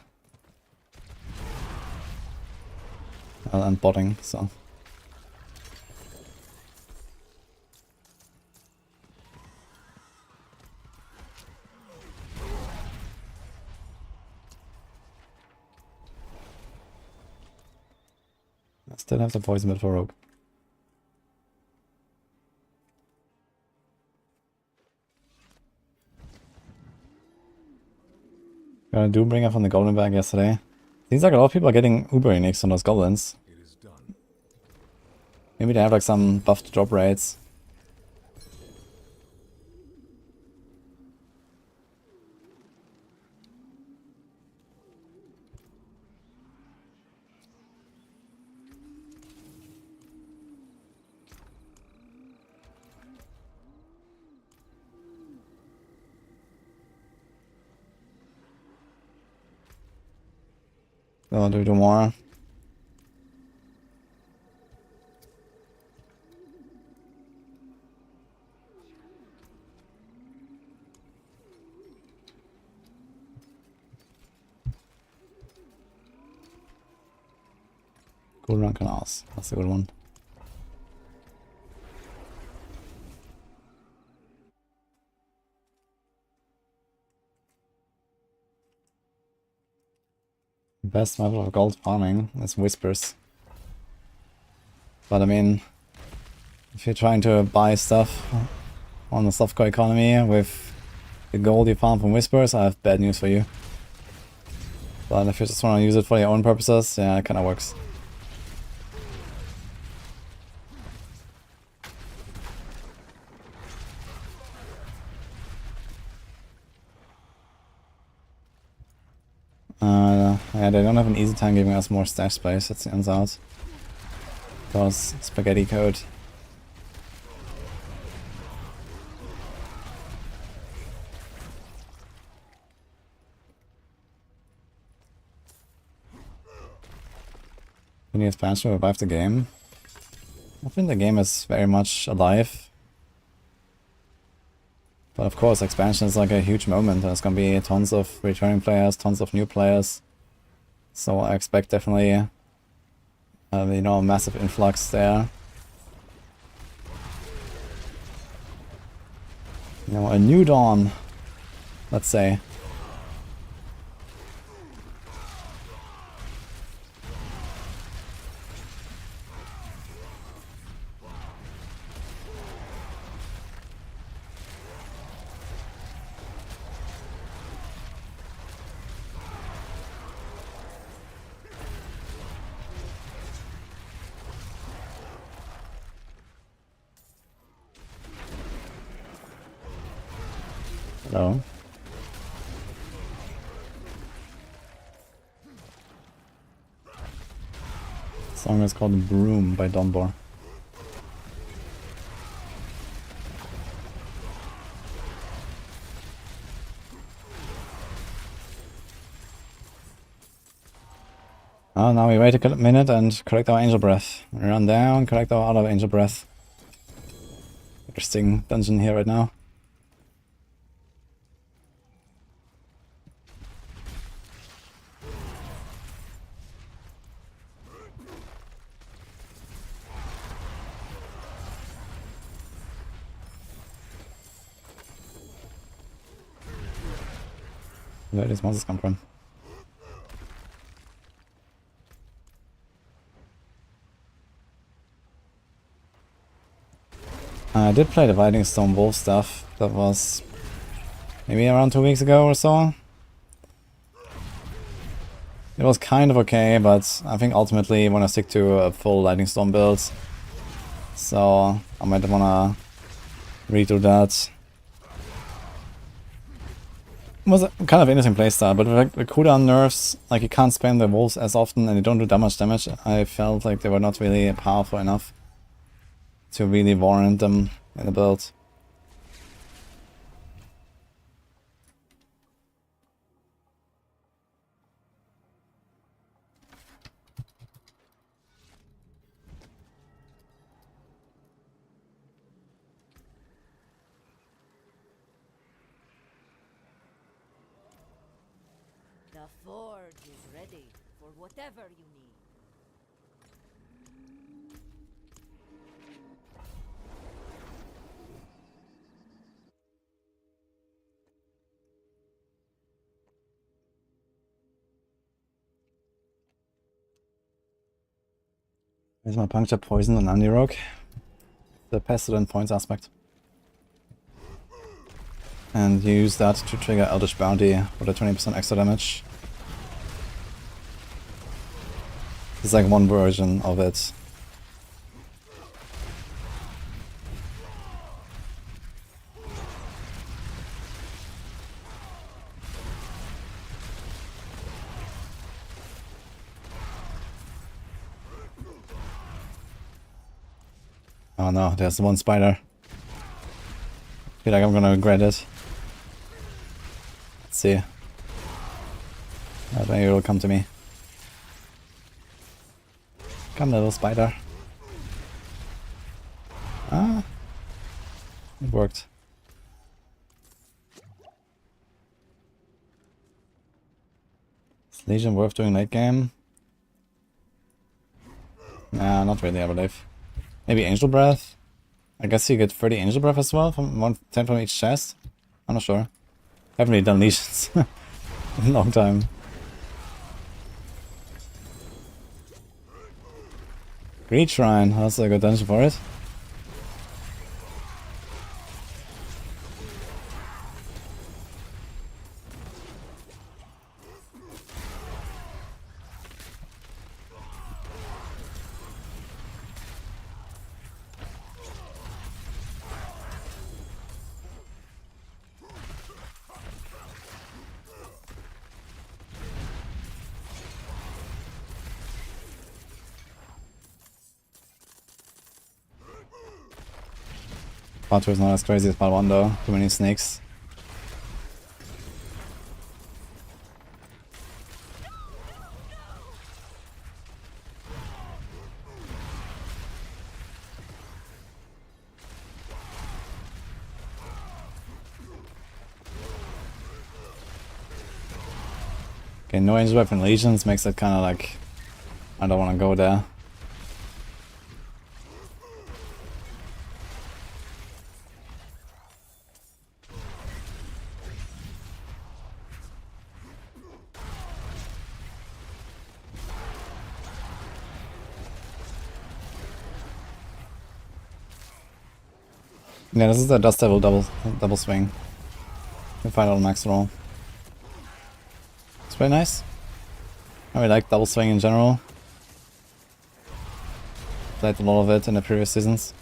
And botting, so. I still have the poison bit for rogue. Got a Doombringer from the Golden Bag yesterday. Seems like a lot of people are getting Uber Enix on those goblins. Maybe they have like some buffed drop rates. So do we do more? Good run canals. That's a good one. Best method of gold farming is whispers. But I mean, if you're trying to buy stuff on the softcore economy with the gold you farm from whispers, I have bad news for you. But if you just want to use it for your own purposes, yeah, it kind of works. Yeah, they don't have an easy time giving us more stash space, it turns out. Because spaghetti code. Can the expansion revive the game? I think the game is very much alive. But of course, expansion is like a huge moment. There's gonna be tons of returning players, tons of new players. So I expect definitely, you know, a massive influx there. You know, a new dawn, let's say. Hello.
song is called Broom by Donbor. Oh, now we wait a minute and collect our Angel Breath. Run down, collect our other Angel Breath. Interesting dungeon here right now. Where do these monsters come from? I did play the Viking Stone Wolf stuff. That was maybe around 2 weeks ago or so. It was kind of okay, but I think ultimately I want to stick to a full Lightning Storm build. So I might want to redo that. It was a kind of interesting playstyle, but with the cooldown nerfs, like you can't spam the wolves as often and they don't do that much damage. I felt like they were not really powerful enough to really warrant them in the build.
The forge is ready for whatever you need.
Here's my puncture, poison, and anti-rogue. The pestilent points aspect. And use that to trigger Eldritch Bounty with a 20% extra damage. It's like one version of it. Oh no, there's one spider. I feel like I'm gonna regret it. Let's see. Maybe it will come to me. Come, little spider. Ah, it worked. Is Legion worth doing late game? Nah, not really, I believe. Maybe Angel Breath? I guess you get 30 Angel Breath as well, from 10 from each chest? I'm not sure. Haven't really done Legions in a long time. Greed Shrine, that's a good dungeon for it. Part 2 is not as crazy as part 1 though, too many snakes. Okay, no Angel Weapon Legions makes it kinda like, I don't wanna go there. Yeah, this is the Dust Devil double swing. The final max roll. It's very nice. I really like double swing in general. Played a lot of it in the previous seasons.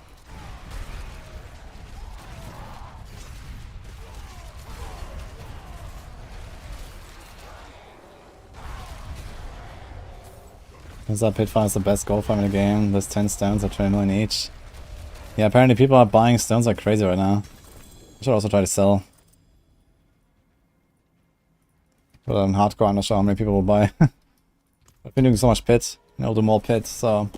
Is that Pitfire is the best gold farm in the game? There's 10 stones at 20 million each. Yeah, apparently people are buying stones like crazy right now. I should also try to sell. But on hardcore, I'm not sure how many people will buy. I've been doing so much pit, and I'll do more pit, so...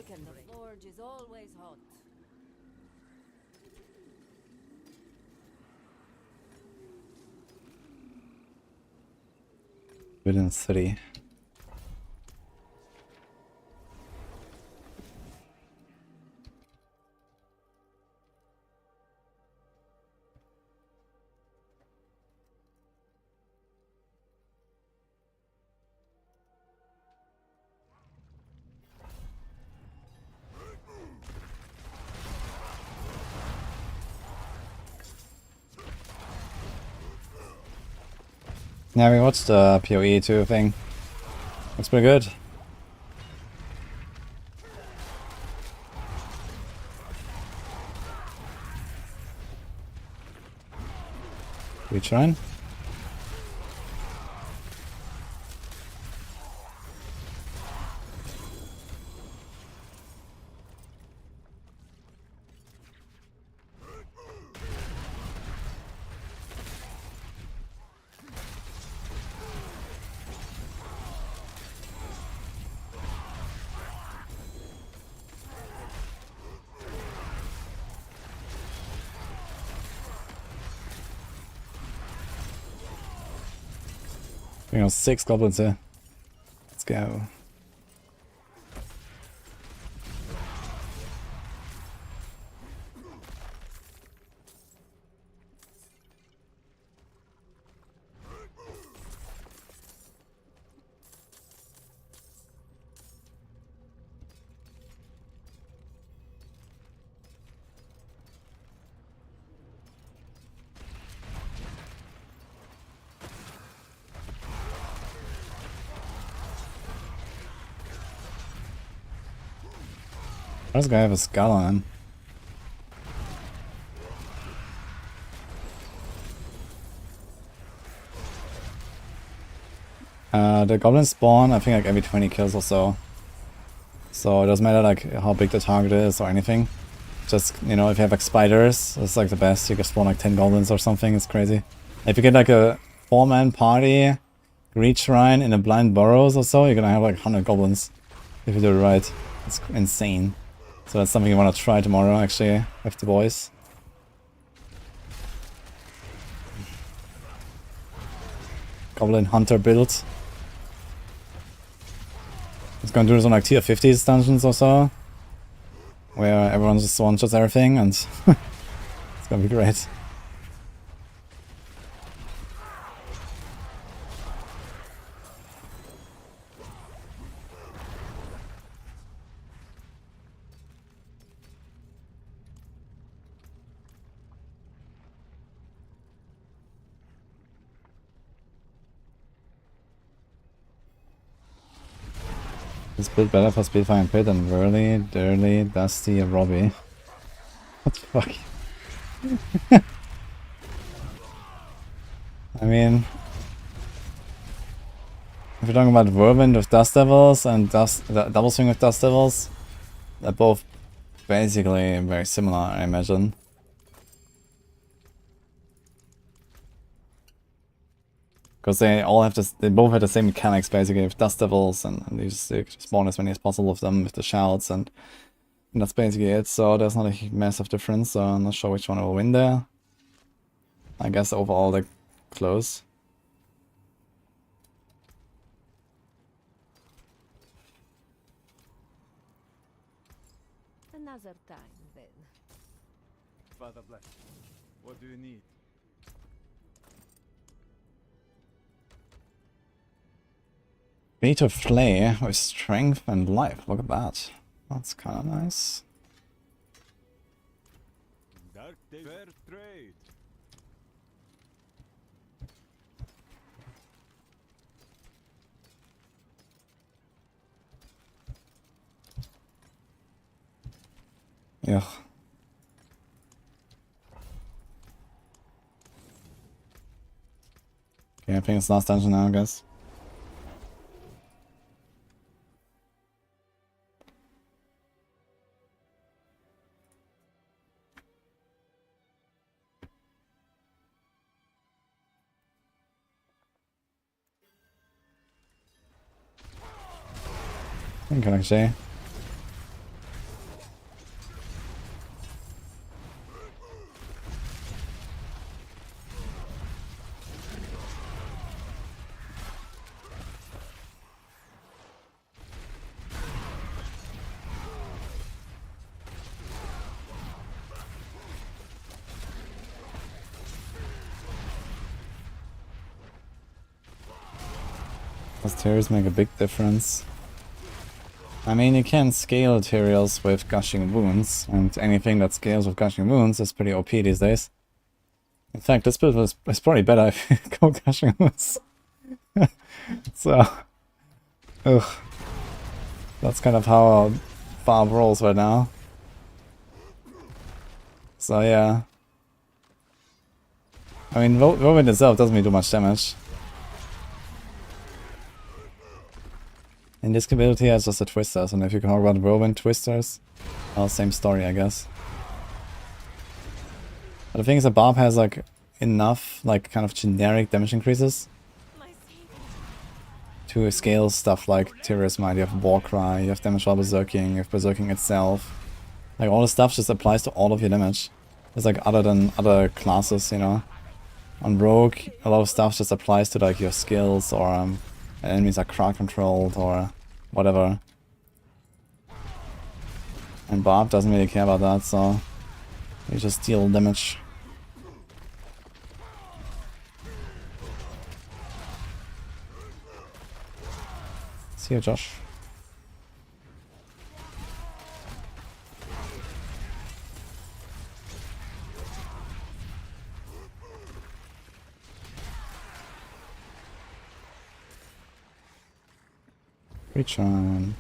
The forge is always hot.
Within 3. Yeah, we watched the PoE 2 thing. Looks pretty good. We trying? We got 6 goblins here. Let's go. Why does this guy have a skull on him? The goblins spawn, I think, like every 20 kills or so. So it doesn't matter like how big the target is or anything. Just, you know, if you have like spiders, it's like the best. You can spawn like 10 goblins or something, it's crazy. If you get like a 4-man party, Greed Shrine in a blind burrows or so, you're gonna have like 100 goblins. If you do it right. It's insane. So that's something you want to try tomorrow, actually, with the boys. Goblin Hunter build. It's gonna do some like tier 50s dungeons or so. Where everyone just one-shots everything and it's gonna be great. It's built better for Speedfire and Pit than Whirly, Dirly, Dusty, and Robbie. What the fuck? I mean... If you're talking about Whirlwind with Dust Devils and Double Swing with Dust Devils, they're both basically very similar, I imagine. Because they all have this, they both have the same mechanics basically with Dust Devils and you just spawn as many as possible of them with the shouts and that's basically it. So there's not a massive difference, so I'm not sure which one will win there. I guess overall they're close.
Another time then.
Father bless. What do you need?
Beta Flay with strength and life. Look at that. That's kind of nice.
Dark fair trade.
Ugh. Okay, I think it's last dungeon now, I guess. Okay, actually. Does tears make a big difference? I mean, you can scale Tyraels with Gushing Wounds, and anything that scales with Gushing Wounds is pretty OP these days. In fact, this build is probably better if you go Gushing Wounds. So, ugh. That's kind of how Barb rolls right now. So yeah. I mean, Whirlwind itself doesn't really do much damage. And this ability has just a Twisters, and if you can talk about Whirlwind Twisters, well, same story, I guess. But the thing is that Barb has like enough like kind of generic damage increases to scale stuff like Tyrael's Might. You have Warcry, you have damage while berserking, you have berserking itself. Like all the stuff just applies to all of your damage. It's like other than other classes, you know. On Rogue, a lot of stuff just applies to like your skills, or enemies are crowd controlled or whatever. And Barb doesn't really care about that, so you just deal damage. See you, Josh. Return.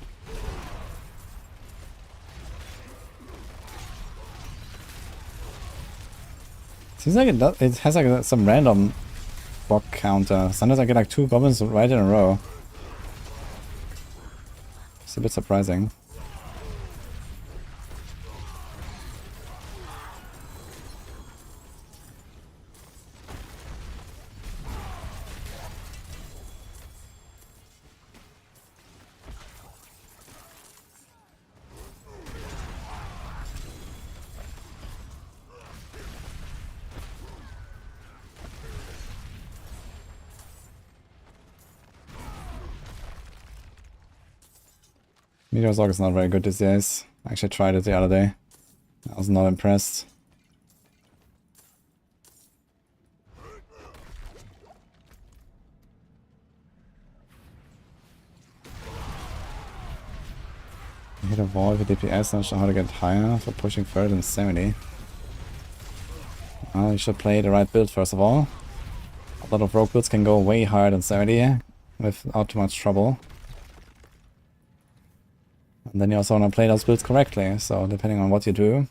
Seems like it has like some random block counter. Sometimes I get like 2 goblins right in a row. It's a bit surprising. Meteor Sorc is not very good these days. I actually tried it the other day. I was not impressed. Hit a wall with DPS, not sure how to get higher for pushing further than 70. Well, you should play the right build first of all. A lot of rogue builds can go way higher than 70 without too much trouble. And then you also want to play those builds correctly, so depending on what you do,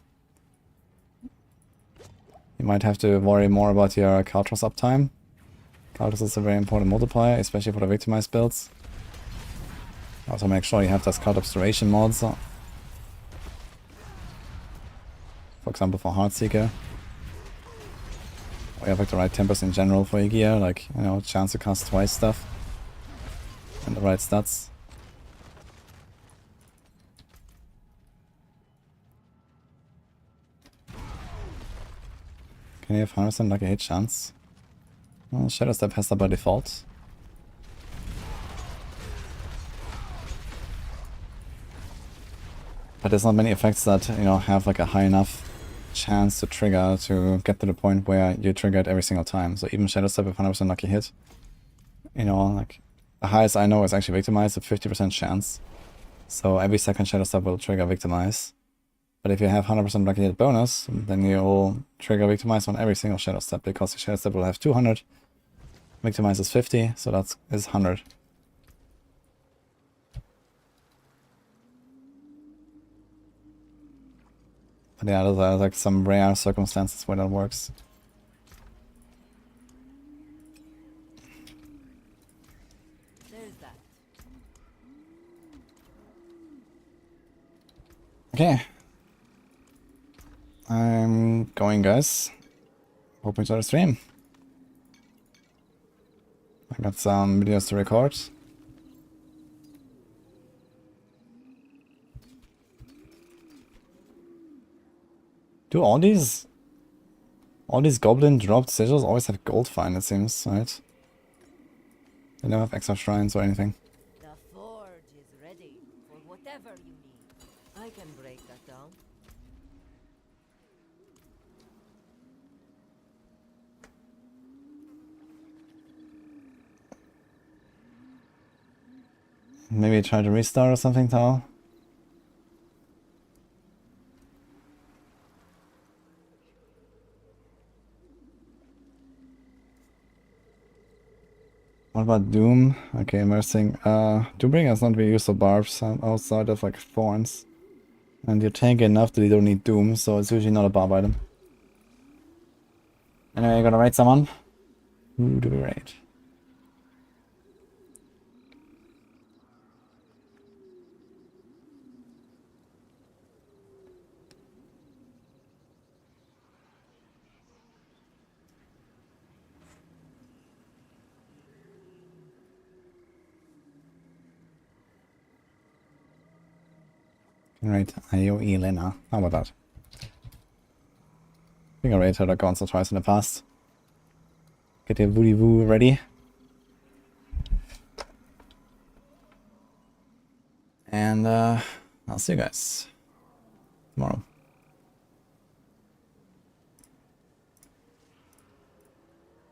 you might have to worry more about your Kaltros uptime. Kaltros is a very important multiplier, especially for the victimized builds. Also make sure you have those card obscuration mods. For example for Heartseeker. Or you have like the right tempers in general for your gear, like, you know, chance to cast twice stuff. And the right stats. Can you have 100% lucky hit chance? Well, Shadow Step has that by default. But there's not many effects that, you know, have like a high enough chance to trigger to get to the point where you trigger it every single time. So even Shadow Step with 100% lucky hit, you know, like the highest I know is actually Victimize, a 50% chance. So every second Shadow Step will trigger Victimize. But if you have 100% lucky hit bonus, then you will trigger Victimize on every single Shadow Step, because the Shadow Step will have 200, Victimize is 50, so that is 100.
But yeah, there's like some rare circumstances where that works.
There's that.
Okay. I'm going, guys. Hope you enjoy the stream. I got some videos to record. Do all these goblin dropped sigils always have gold fine, it seems, right? They never have extra shrines or anything.
The forge is ready for whatever you need. I can break that down.
Maybe try to restart or something, Tal? What about Doom? Okay, immersing. Doombringer is not really used for barbs outside of like thorns. And you tank enough that you don't need Doom, so it's usually not a barb item. Anyway, you gonna raid someone? Who do we raid? Right, Io Elena. How about that? I think I raided her like once or twice in the past. Get your wudijo ready. And I'll see you guys tomorrow.